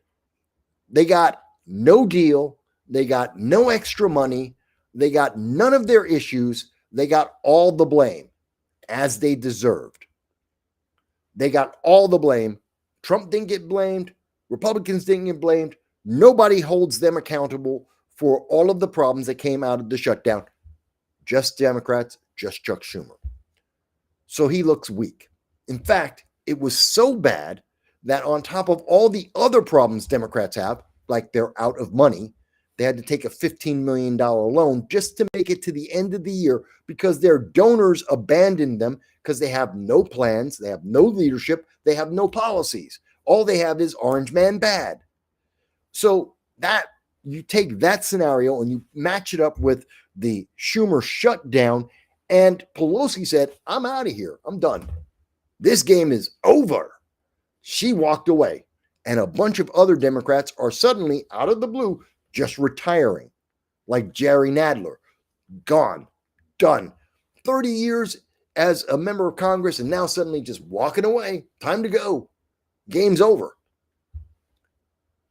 They got no deal. They got no extra money. They got none of their issues. They got all the blame, as they deserved. They got all the blame. Trump didn't get blamed. Republicans didn't get blamed. Nobody holds them accountable for all of the problems that came out of the shutdown. Just Democrats, just Chuck Schumer. So he looks weak. In fact, it was so bad that on top of all the other problems Democrats have, like they're out of money, they had to take a $15 million loan just to make it to the end of the year because their donors abandoned them because they have no plans, they have no leadership, they have no policies. All they have is Orange Man bad. So that you take that scenario and you match it up with the Schumer shutdown, and Pelosi said, I'm out of here. I'm done. This game is over. She walked away. And a bunch of other Democrats are suddenly, out of the blue, just retiring. Like Jerry Nadler. Gone. Done. 30 years as a member of Congress and now suddenly just walking away. Time to go. Game's over.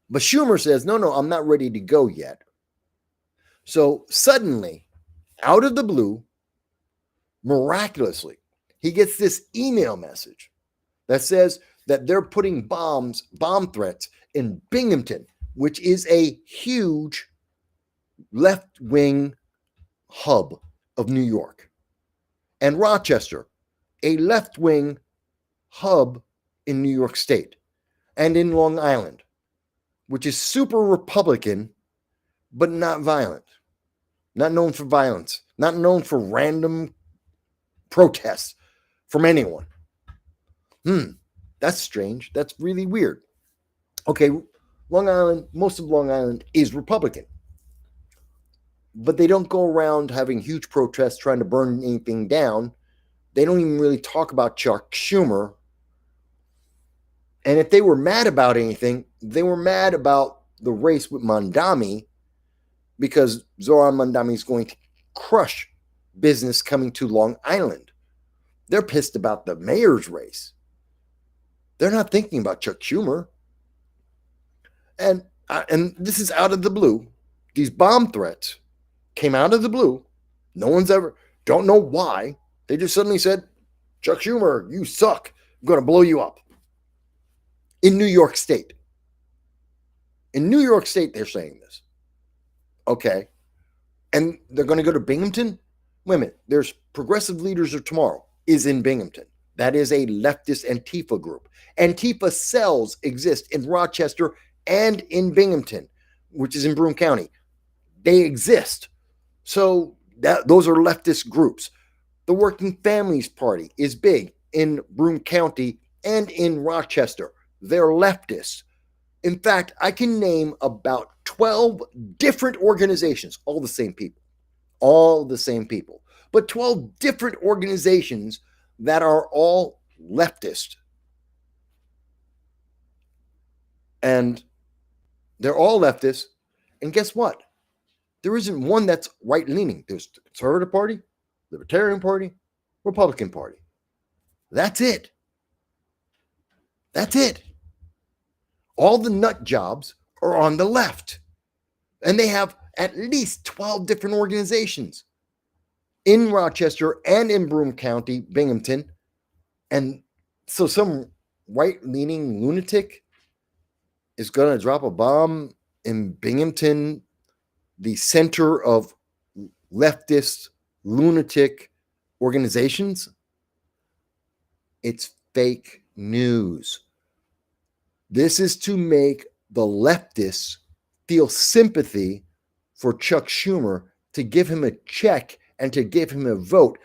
But Schumer says, no, I'm not ready to go yet. So suddenly, out of the blue, miraculously, he gets this email message that says that they're putting bomb threats in Binghamton, which is a huge left-wing hub of New York, and Rochester, a left-wing hub in New York State, and in Long Island, which is super Republican, but not violent, not known for violence. not known for random protests from anyone. That's strange. That's really weird. Okay, Long Island, most of Long Island is Republican, but they don't go around having huge protests trying to burn anything down. They don't even really talk about Chuck Schumer. And if they were mad about anything, they were mad about the race with Mondami, because Zoran Mondami is going to crush business coming to Long Island. They're pissed about the mayor's race. They're not thinking about Chuck Schumer. And this is out of the blue. These bomb threats came out of the blue. No one's ever, don't know why. They just suddenly said, Chuck Schumer, you suck. I'm going to blow you up. In New York State. In New York State, they're saying this. Okay. And they're going to go to Binghamton? Wait a minute. There's Progressive Leaders of Tomorrow is in Binghamton. That is a leftist Antifa group. Antifa cells exist in Rochester and in Binghamton, which is in Broome County. They exist. So those are leftist groups. The Working Families Party is big in Broome County and in Rochester. They're leftists. In fact, I can name about 12 different organizations, all the same people, but 12 different organizations that are all leftist. And they're all leftist. And guess what? There isn't one that's right-leaning. There's the Conservative Party, Libertarian Party, Republican Party. That's it. That's it. All the nut jobs are on the left. And they have at least 12 different organizations in Rochester and in Broome County, Binghamton. And so some right-leaning lunatic is going to drop a bomb in Binghamton, the center of leftist lunatic organizations. It's fake news. This is to make the leftists feel sympathy for Chuck Schumer, to give him a check and to give him a vote,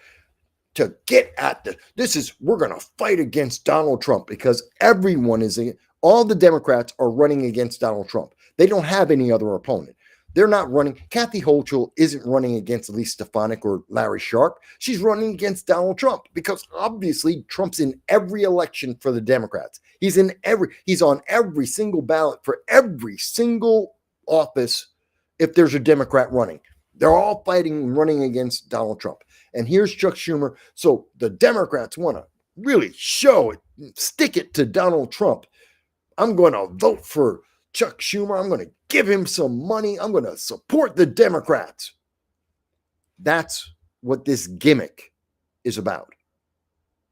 to get at we're going to fight against Donald Trump, because all the Democrats are running against Donald Trump. They don't have any other opponent. They're not running. Kathy Hochul isn't running against Elise Stefanik or Larry Sharpe. She's running against Donald Trump, because obviously Trump's in every election for the Democrats. He's on every single ballot for every single office if there's a Democrat running. They're all running against Donald Trump. And here's Chuck Schumer. So the Democrats want to really stick it to Donald Trump. I'm going to vote for Chuck Schumer. I'm going to give him some money. I'm going to support the Democrats. That's what this gimmick is about.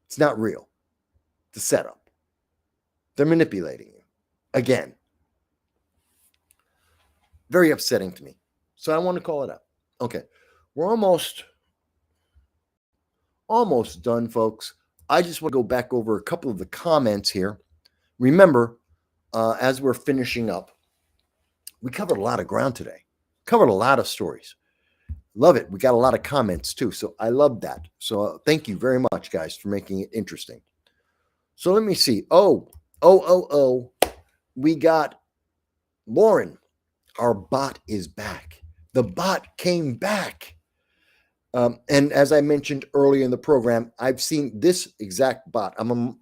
It's not real. It's a setup. They're manipulating you. Again. Very upsetting to me. So I want to call it out. Okay. We're almost done, folks. I just want to go back over a couple of the comments here. Remember, as we're finishing up, we covered a lot of ground today. Covered a lot of stories. Love it. We got a lot of comments too. So I love that. So thank you very much, guys, for making it interesting. So let me see. We got Lauren. Our bot is back. The bot came back. And as I mentioned earlier in the program, I've seen this exact bot.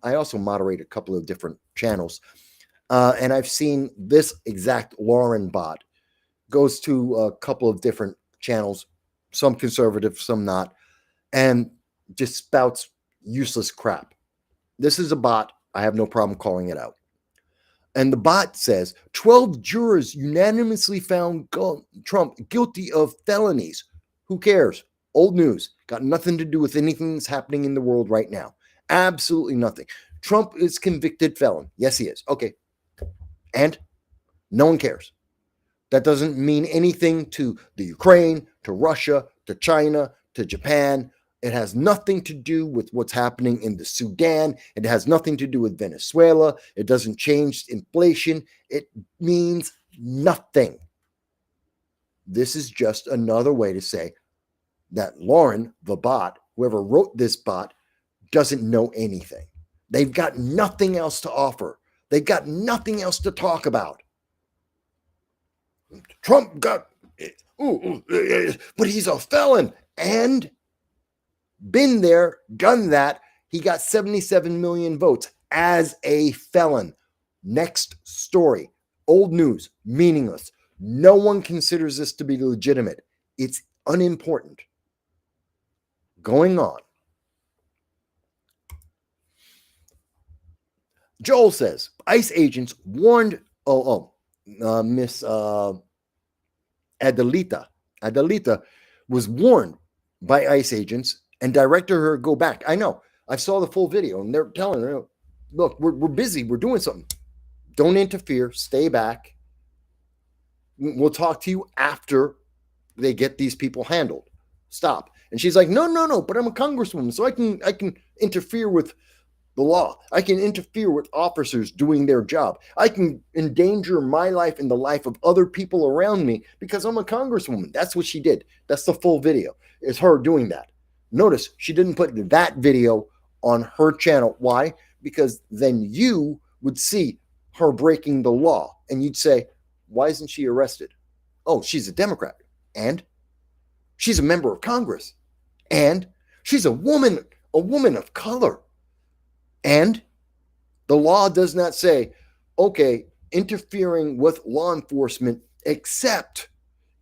I also moderate a couple of different channels. And I've seen this exact Lauren bot goes to a couple of different channels, some conservative, some not, and just spouts useless crap. This is a bot. I have no problem calling it out. And the bot says 12 jurors unanimously found Trump guilty of felonies. Who cares? Old news. Got nothing to do with anything that's happening in the world right now. Absolutely nothing. Trump is convicted felon. Yes, he is. Okay. And no one cares. That doesn't mean anything to the Ukraine, to Russia, to China, to Japan. It has nothing to do with what's happening in the Sudan. It has nothing to do with Venezuela. It doesn't change inflation. It means nothing. This is just another way to say that Lauren, the bot, whoever wrote this bot, doesn't know anything. They've got nothing else to offer. They've got nothing else to talk about. Trump got, but he's a felon. And been there, done that. He got 77 million votes as a felon. Next story. Old news, meaningless. No one considers this to be legitimate. It's unimportant. Going on. Joel says, ICE agents warned, Miss Adelita was warned by ICE agents and directed her to go back. I know. I saw the full video and they're telling her, look, we're busy. We're doing something. Don't interfere. Stay back. We'll talk to you after they get these people handled. Stop. And she's like, no, but I'm a congresswoman, so I can interfere with the law. I can interfere with officers doing their job. I can endanger my life and the life of other people around me because I'm a congresswoman. That's what she did. That's the full video. It's her doing that. Notice she didn't put that video on her channel. Why? Because then you would see her breaking the law and you'd say, why isn't she arrested? Oh, she's a Democrat. And she's a member of Congress. And she's a woman of color. And the law does not say, okay, interfering with law enforcement, except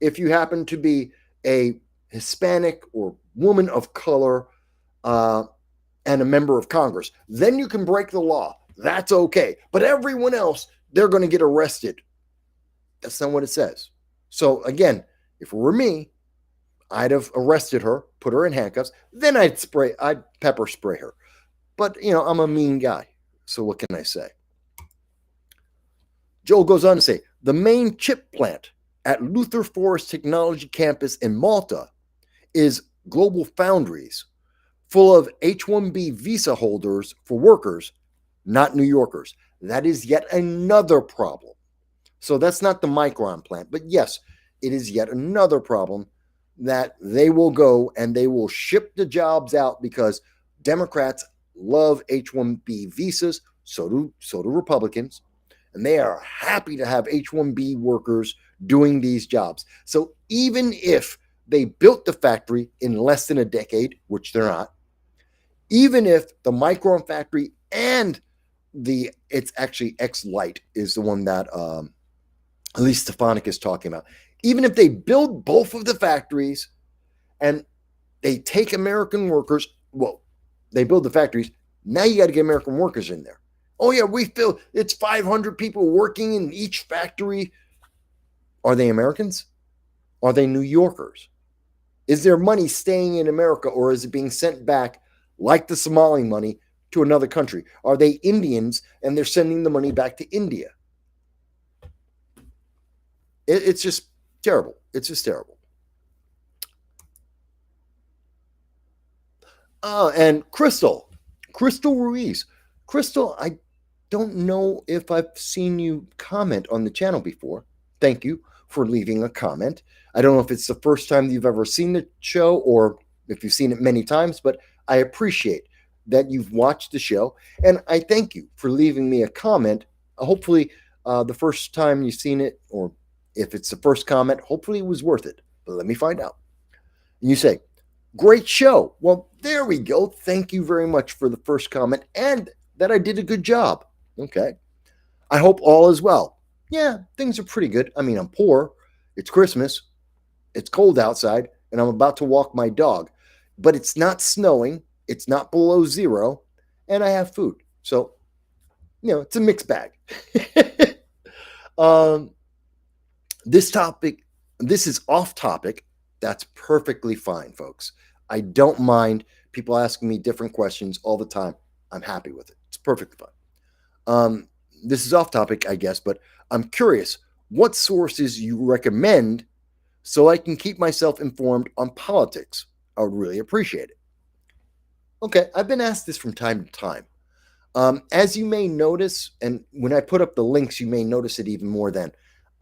if you happen to be a Hispanic or woman of color and a member of Congress. Then you can break the law. That's okay. But everyone else, they're going to get arrested. That's not what it says. So again, if it were me, I'd have arrested her, put her in handcuffs, then I'd pepper spray her. But, I'm a mean guy. So what can I say? Joel goes on to say, the main chip plant at Luther Forest Technology Campus in Malta is Global Foundries, full of H-1B visa holders for workers, not New Yorkers. That is yet another problem. So that's not the Micron plant. But yes, it is yet another problem that they will go and they will ship the jobs out because Democrats love H-1B visas. So do Republicans. And they are happy to have H-1B workers doing these jobs. So even if they built the factory in less than a decade, which they're not, even if the Micron factory and it's actually X-Lite is the one that at least Stefanik is talking about. Even if they build both of the factories and they take American workers, they build the factories. Now you got to get American workers in there. Oh yeah, it's 500 people working in each factory. Are they Americans? Are they New Yorkers? Is their money staying in America or is it being sent back like the Somali money to another country? Are they Indians and they're sending the money back to India? It's just terrible. It's just terrible. And Crystal Ruiz. Crystal, I don't know if I've seen you comment on the channel before. Thank you for leaving a comment. I don't know if it's the first time you've ever seen the show or if you've seen it many times, but I appreciate that you've watched the show. And I thank you for leaving me a comment. Hopefully, the first time you've seen it, or if it's the first comment, hopefully it was worth it. But let me find out. And you say, great show. Well, there we go. Thank you very much for the first comment and that I did a good job. Okay. I hope all is well. Yeah, things are pretty good. I mean, I'm poor. It's Christmas. It's cold outside, and I'm about to walk my dog. But it's not snowing. It's not below zero, and I have food. So, it's a mixed bag. This is off topic. That's perfectly fine, folks. I don't mind people asking me different questions all the time. I'm happy with it. It's perfectly fine. This is off topic, I guess, but I'm curious what sources you recommend so I can keep myself informed on politics. I would really appreciate it. Okay, I've been asked this from time to time. As you may notice, and when I put up the links, you may notice it even more then.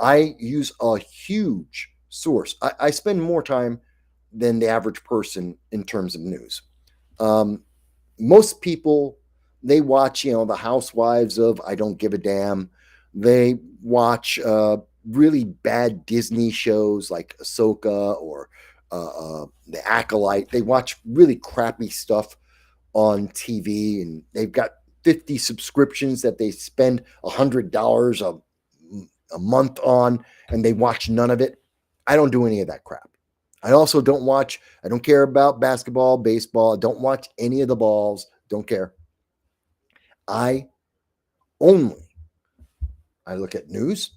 I use a huge source. I spend more time than the average person in terms of news. Most people, they watch, the Housewives of I Don't Give a Damn. They watch really bad Disney shows like Ahsoka or The Acolyte. They watch really crappy stuff on TV, and they've got 50 subscriptions that they spend $100 a month on, and they watch none of it. I don't do any of that crap. I also I don't care about basketball, baseball. I don't watch any of the balls. Don't care. I look at news.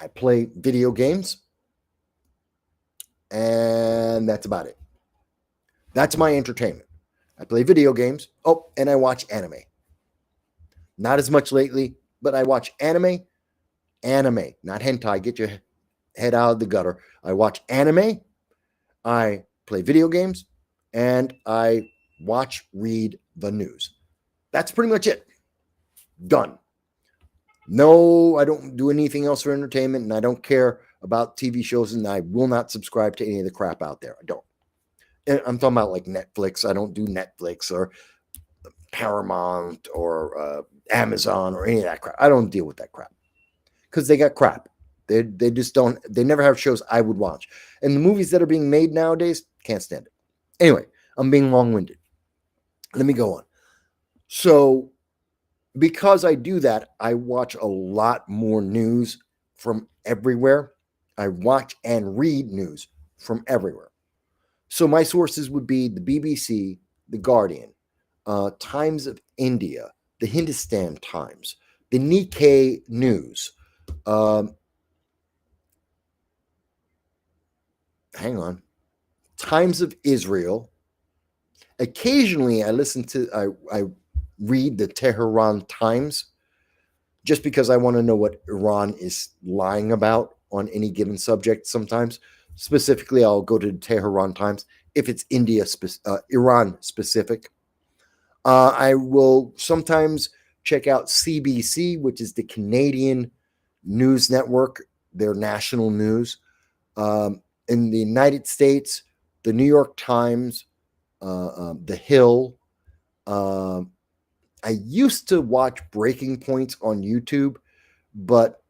I play video games. And that's about it. That's my entertainment. I play video games. Oh, and I watch anime. Not as much lately, but I watch anime. Anime, not hentai. Get your head out of the gutter. I watch anime. I play video games. And I read the news. That's pretty much it. Done. No, I don't do anything else for entertainment, and I don't care about TV shows, and I will not subscribe to any of the crap out there. I don't. And I'm talking about like Netflix. I don't do Netflix or Paramount or Amazon or any of that crap. I don't deal with that crap because they got crap. They just don't. They never have shows I would watch. And the movies that are being made nowadays, can't stand it. Anyway, I'm being long-winded. Let me go on. So, because I do that, I watch a lot more news from everywhere. I watch and read news from everywhere. So my sources would be the BBC, The Guardian, Times of India, the Hindustan Times, the Nikkei News. Times of Israel. Occasionally, I read the Tehran Times just because I want to know what Iran is lying about on any given subject sometimes. Specifically, I'll go to the Tehran Times if it's Iran specific. I will sometimes check out CBC, which is the Canadian news network, their national news. In the United States, the New York Times, The Hill. I used to watch Breaking Points on YouTube, but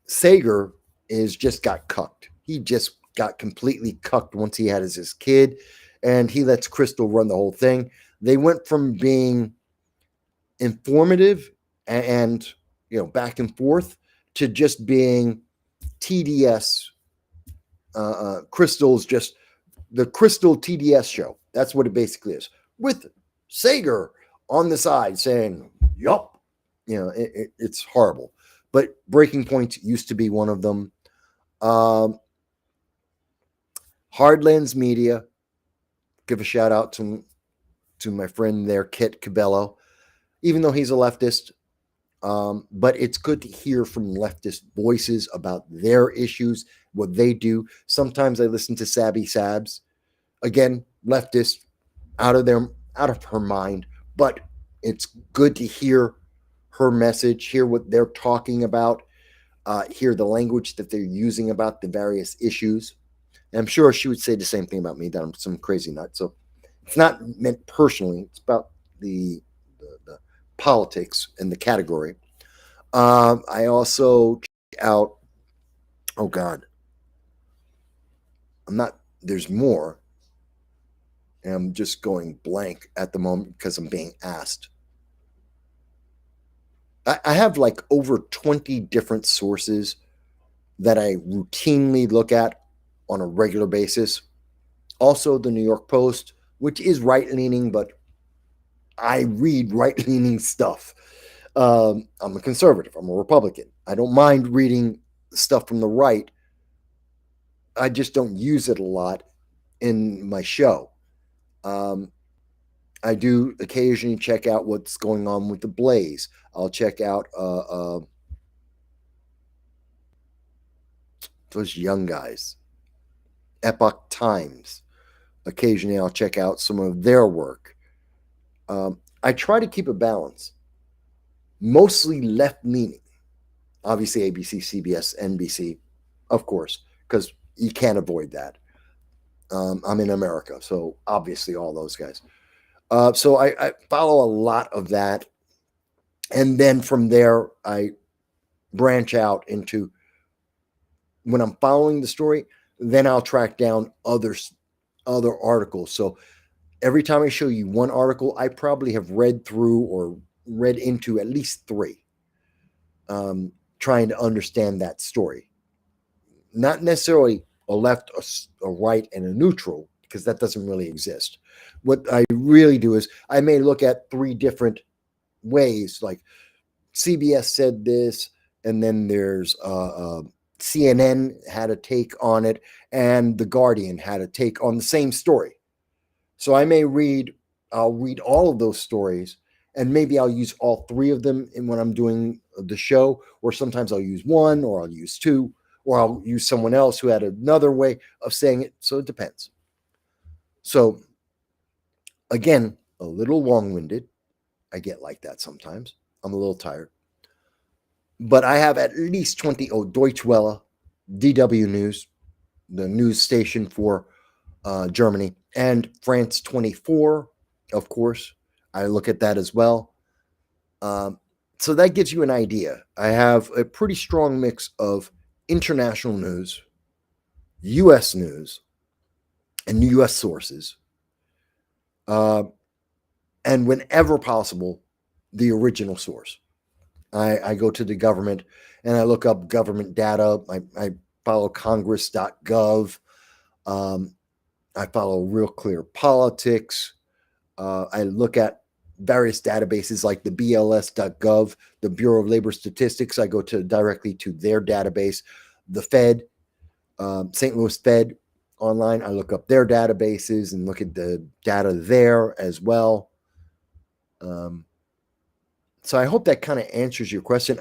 Sager just got cucked. He just got completely cucked once he had his kid, and he lets Crystal run the whole thing. They went from being informative and back and forth to just being TDS. Crystal's just the Crystal TDS show. That's what it basically is, with Sager on the side saying, yup. It's horrible. But Breaking Point used to be one of them. Hardlands Media. Give a shout out to my friend there, Kit Cabello, even though he's a leftist. But it's good to hear from leftist voices about their issues, what they do. Sometimes I listen to Sabby Sabs. Again, leftist, out of her mind. But it's good to hear her message, hear what they're talking about, hear the language that they're using about the various issues. And I'm sure she would say the same thing about me, that I'm some crazy nut. So it's not meant personally. It's about the politics and the category. I also check out, oh God, there's more. And I'm just going blank at the moment because I'm being asked. I have like over 20 different sources that I routinely look at on a regular basis. Also, the New York Post, which is right-leaning, but I read right-leaning stuff. I'm a conservative. I'm a Republican. I don't mind reading stuff from the right. I just don't use it a lot in my show. I do occasionally check out what's going on with the Blaze. I'll check out those young guys, Epoch Times. Occasionally, I'll check out some of their work. I try to keep a balance, mostly left-leaning. Obviously, ABC, CBS, NBC, of course, because you can't avoid that. I'm in America, so obviously all those guys. So I follow a lot of that. And then from there, I branch out into when I'm following the story, then I'll track down other articles. So every time I show you one article, I probably have read through or read into at least three, trying to understand that story. Not necessarily a left, a right, and a neutral, because that doesn't really exist. What I really do is I may look at three different ways, like CBS said this, and then there's CNN had a take on it, and The Guardian had a take on the same story. So I'll read all of those stories, and maybe I'll use all three of them when I'm doing the show, or sometimes I'll use one, or I'll use two, or I'll use someone else who had another way of saying it. So it depends. So again, a little long-winded. I get like that sometimes. I'm a little tired. But I have at least 20 Deutsche Welle, DW News, the news station for Germany, and France 24, of course. I look at that as well. So that gives you an idea. I have a pretty strong mix of international news, U.S. news, and U.S. sources. And whenever possible, the original source. I go to the government and I look up government data. I follow congress.gov. I follow Real Clear Politics. I look at various databases like the BLS.gov, the Bureau of Labor Statistics. I go directly to their database. The Fed, St. Louis Fed online. I look up their databases and look at the data there as well. So I hope that kind of answers your question.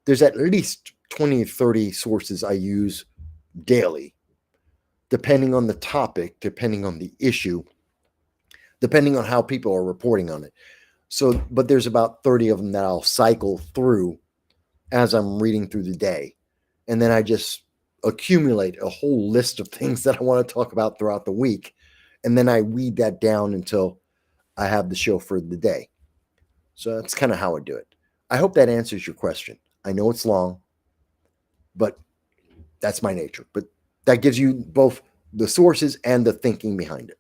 There's at least 20 or 30 sources I use daily, depending on the topic, depending on the issue, depending on how people are reporting on it. So, but there's about 30 of them that I'll cycle through as I'm reading through the day. And then I just accumulate a whole list of things that I want to talk about throughout the week. And then I weed that down until I have the show for the day. So that's kind of how I do it. I hope that answers your question. I know it's long, but that's my nature. But that gives you both the sources and the thinking behind it.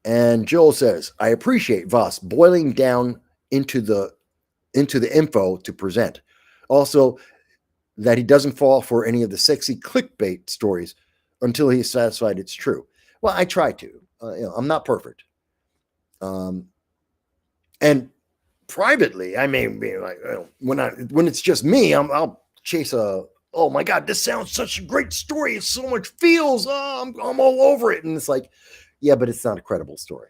And Joel says, I appreciate Voss boiling down into the info to present. Also, that he doesn't fall for any of the sexy clickbait stories until he's satisfied it's true. Well, I try to. I'm not perfect. And privately, I may be like, when it's just me, I'll chase oh my God, this sounds such a great story. It's so much feels. Oh, I'm all over it. And it's like, yeah, but it's not a credible story.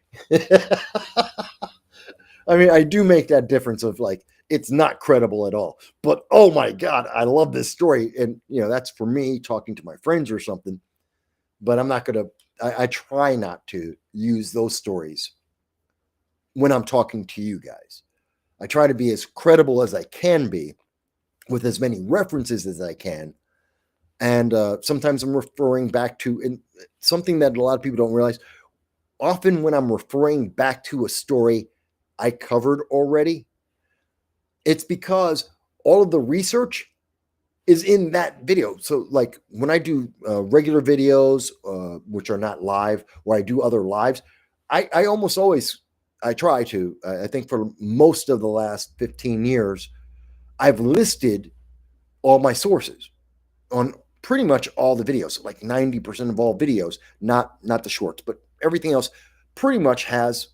I mean, I do make that difference of like, it's not credible at all. But oh my God, I love this story. And, that's for me talking to my friends or something. But I'm not going to, I try not to use those stories when I'm talking to you guys. I try to be as credible as I can be with as many references as I can. And sometimes I'm referring back to something that a lot of people don't realize. Often when I'm referring back to a story I covered already, it's because all of the research is in that video. So like when I do regular videos, which are not live, or I do other lives, I almost always, I try to, I think for most of the last 15 years, I've listed all my sources on pretty much all the videos, like 90% of all videos, not the shorts, but everything else pretty much has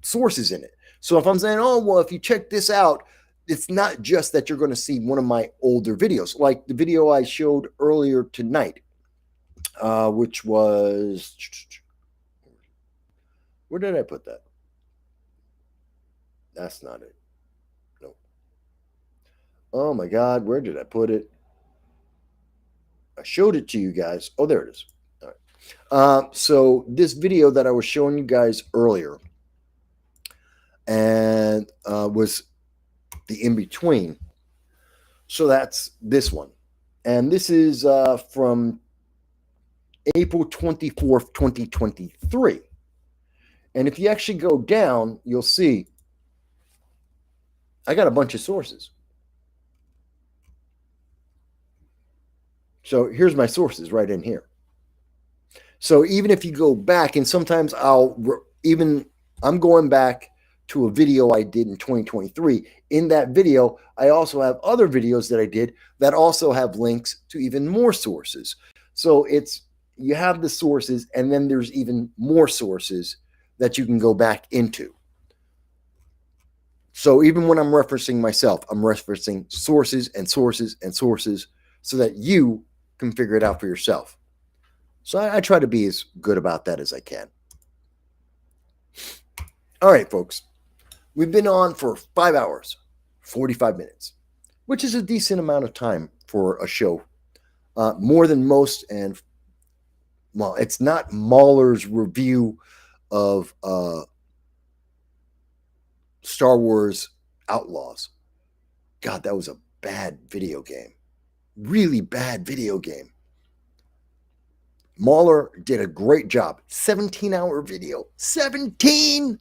sources in it. So if I'm saying, oh, well, if you check this out, it's not just that you're going to see one of my older videos, like the video I showed earlier tonight, which was, where did I put that? That's not it. Nope. Oh my God, where did I put it? I showed it to you guys. Oh, there it is. All right. So this video that I was showing you guys earlier and was the in-between. So that's this one. And this is from April 24th, 2023. And if you actually go down, you'll see I got a bunch of sources. So here's my sources right in here. So even if you go back, and sometimes I'm going back to a video I did in 2023. In that video, I also have other videos that I did that also have links to even more sources. So you have the sources, and then there's even more sources that you can go back into. So even when I'm referencing myself, I'm referencing sources and sources and sources so that you can figure it out for yourself. So I try to be as good about that as I can. All right, folks. We've been on for 5 hours, 45 minutes, which is a decent amount of time for a show. More than most, and well, it's not Mahler's review of Star Wars Outlaws. God, that was a bad video game. Really bad video game. Mahler did a great job. 17-hour video. 17!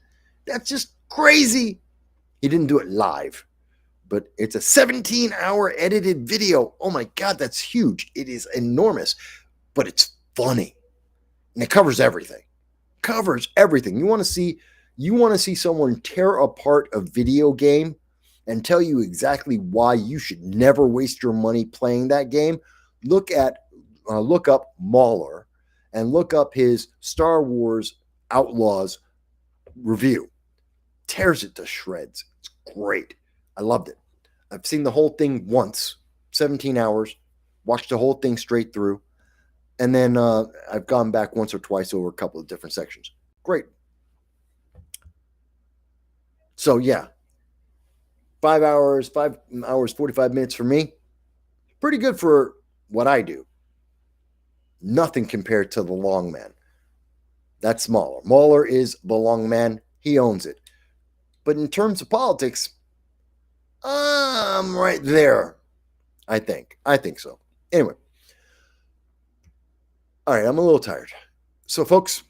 That's just crazy. He didn't do it live, but it's a 17-hour edited video. Oh my God, that's huge. It is enormous, but it's funny. And it covers everything. Covers everything. You want to see someone tear apart a video game and tell you exactly why you should never waste your money playing that game? Look up Mahler and look up his Star Wars Outlaws review. Tears it to shreds. It's great. I loved it. I've seen the whole thing once, 17 hours, watched the whole thing straight through, and then I've gone back once or twice over a couple of different sections. Great. So yeah, 5 hours, 45 minutes for me. Pretty good for what I do. Nothing compared to the long man. That's Mahler. Mahler is the long man. He owns it. But in terms of politics, I'm right there. I think so. Anyway. All right, I'm a little tired. So, folks,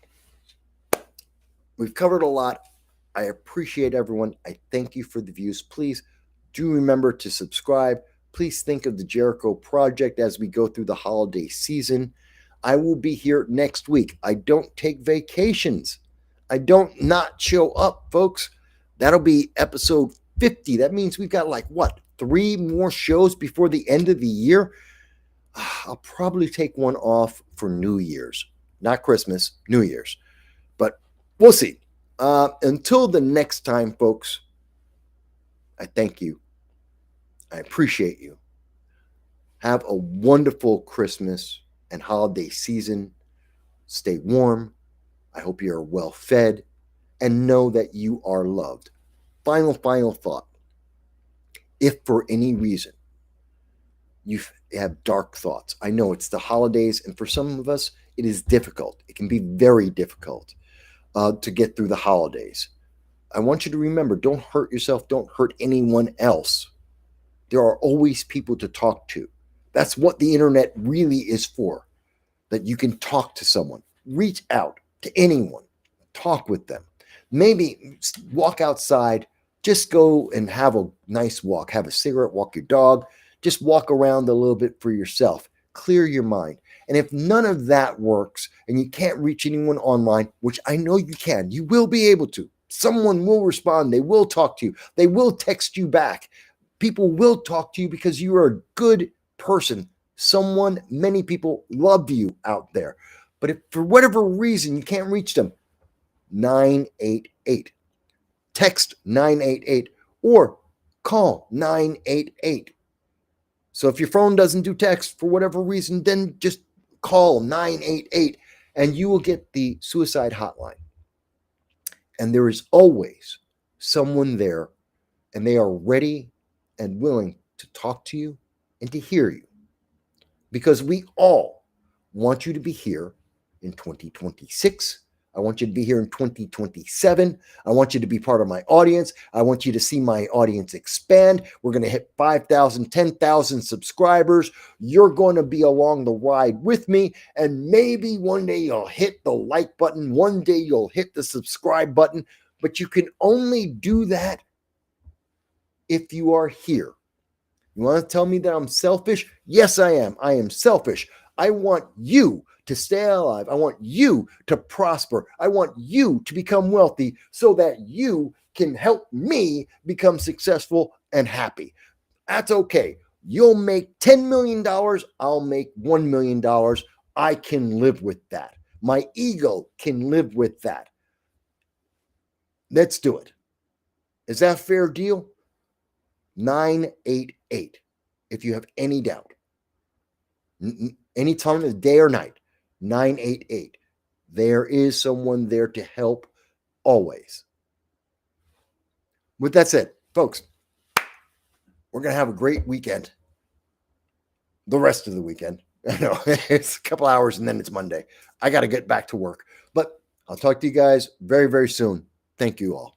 we've covered a lot. I appreciate everyone. I thank you for the views. Please do remember to subscribe. Please think of the Jericho Project as we go through the holiday season. I will be here next week. I don't take vacations. I don't not show up, folks. That'll be episode 50. That means we've got 3 more shows before the end of the year. I'll probably take one off for New Year's. Not Christmas, New Year's. But we'll see. Until the next time, folks, I thank you. I appreciate you. Have a wonderful Christmas and holiday season. Stay warm. I hope you are well fed and know that you are loved. Final thought. If for any reason you have dark thoughts, I know it's the holidays, and for some of us, it is difficult. It can be very difficult to get through the holidays. I want you to remember, don't hurt yourself. Don't hurt anyone else. There are always people to talk to. That's what the internet really is for, that you can talk to someone. Reach out to anyone. Talk with them. Maybe walk outside. Just go and have a nice walk. Have a cigarette, walk your dog. Just walk around a little bit for yourself. Clear your mind. And if none of that works and you can't reach anyone online, which I know you can, you will be able to. Someone will respond. They will talk to you. They will text you back. People will talk to you because you are a good person. Many people love you out there. But if for whatever reason you can't reach them, 988. Text 988 or call 988. So if your phone doesn't do text for whatever reason, then just call 988 and you will get the suicide hotline. And there is always someone there, and they are ready and willing to talk to you and to hear you. Because we all want you to be here in 2026 I want you to be here in 2027. I want you to be part of my audience. I want you to see my audience expand. We're going to hit 5,000, 10,000 subscribers. You're going to be along the ride with me. And maybe one day you'll hit the like button. One day you'll hit the subscribe button. But you can only do that if you are here. You want to tell me that I'm selfish? Yes, I am. I am selfish. I want you to stay alive. I want you to prosper. I want you to become wealthy so that you can help me become successful and happy. That's okay. You'll make $10 million. I'll make $1 million. I can live with that. My ego can live with that. Let's do it. Is that a fair deal? 988. If you have any doubt, any time of the day or night, 988. There is someone there to help always. With that said, folks, we're going to have a great weekend. The rest of the weekend. I know it's a couple hours and then it's Monday. I got to get back to work. But I'll talk to you guys very, very soon. Thank you all.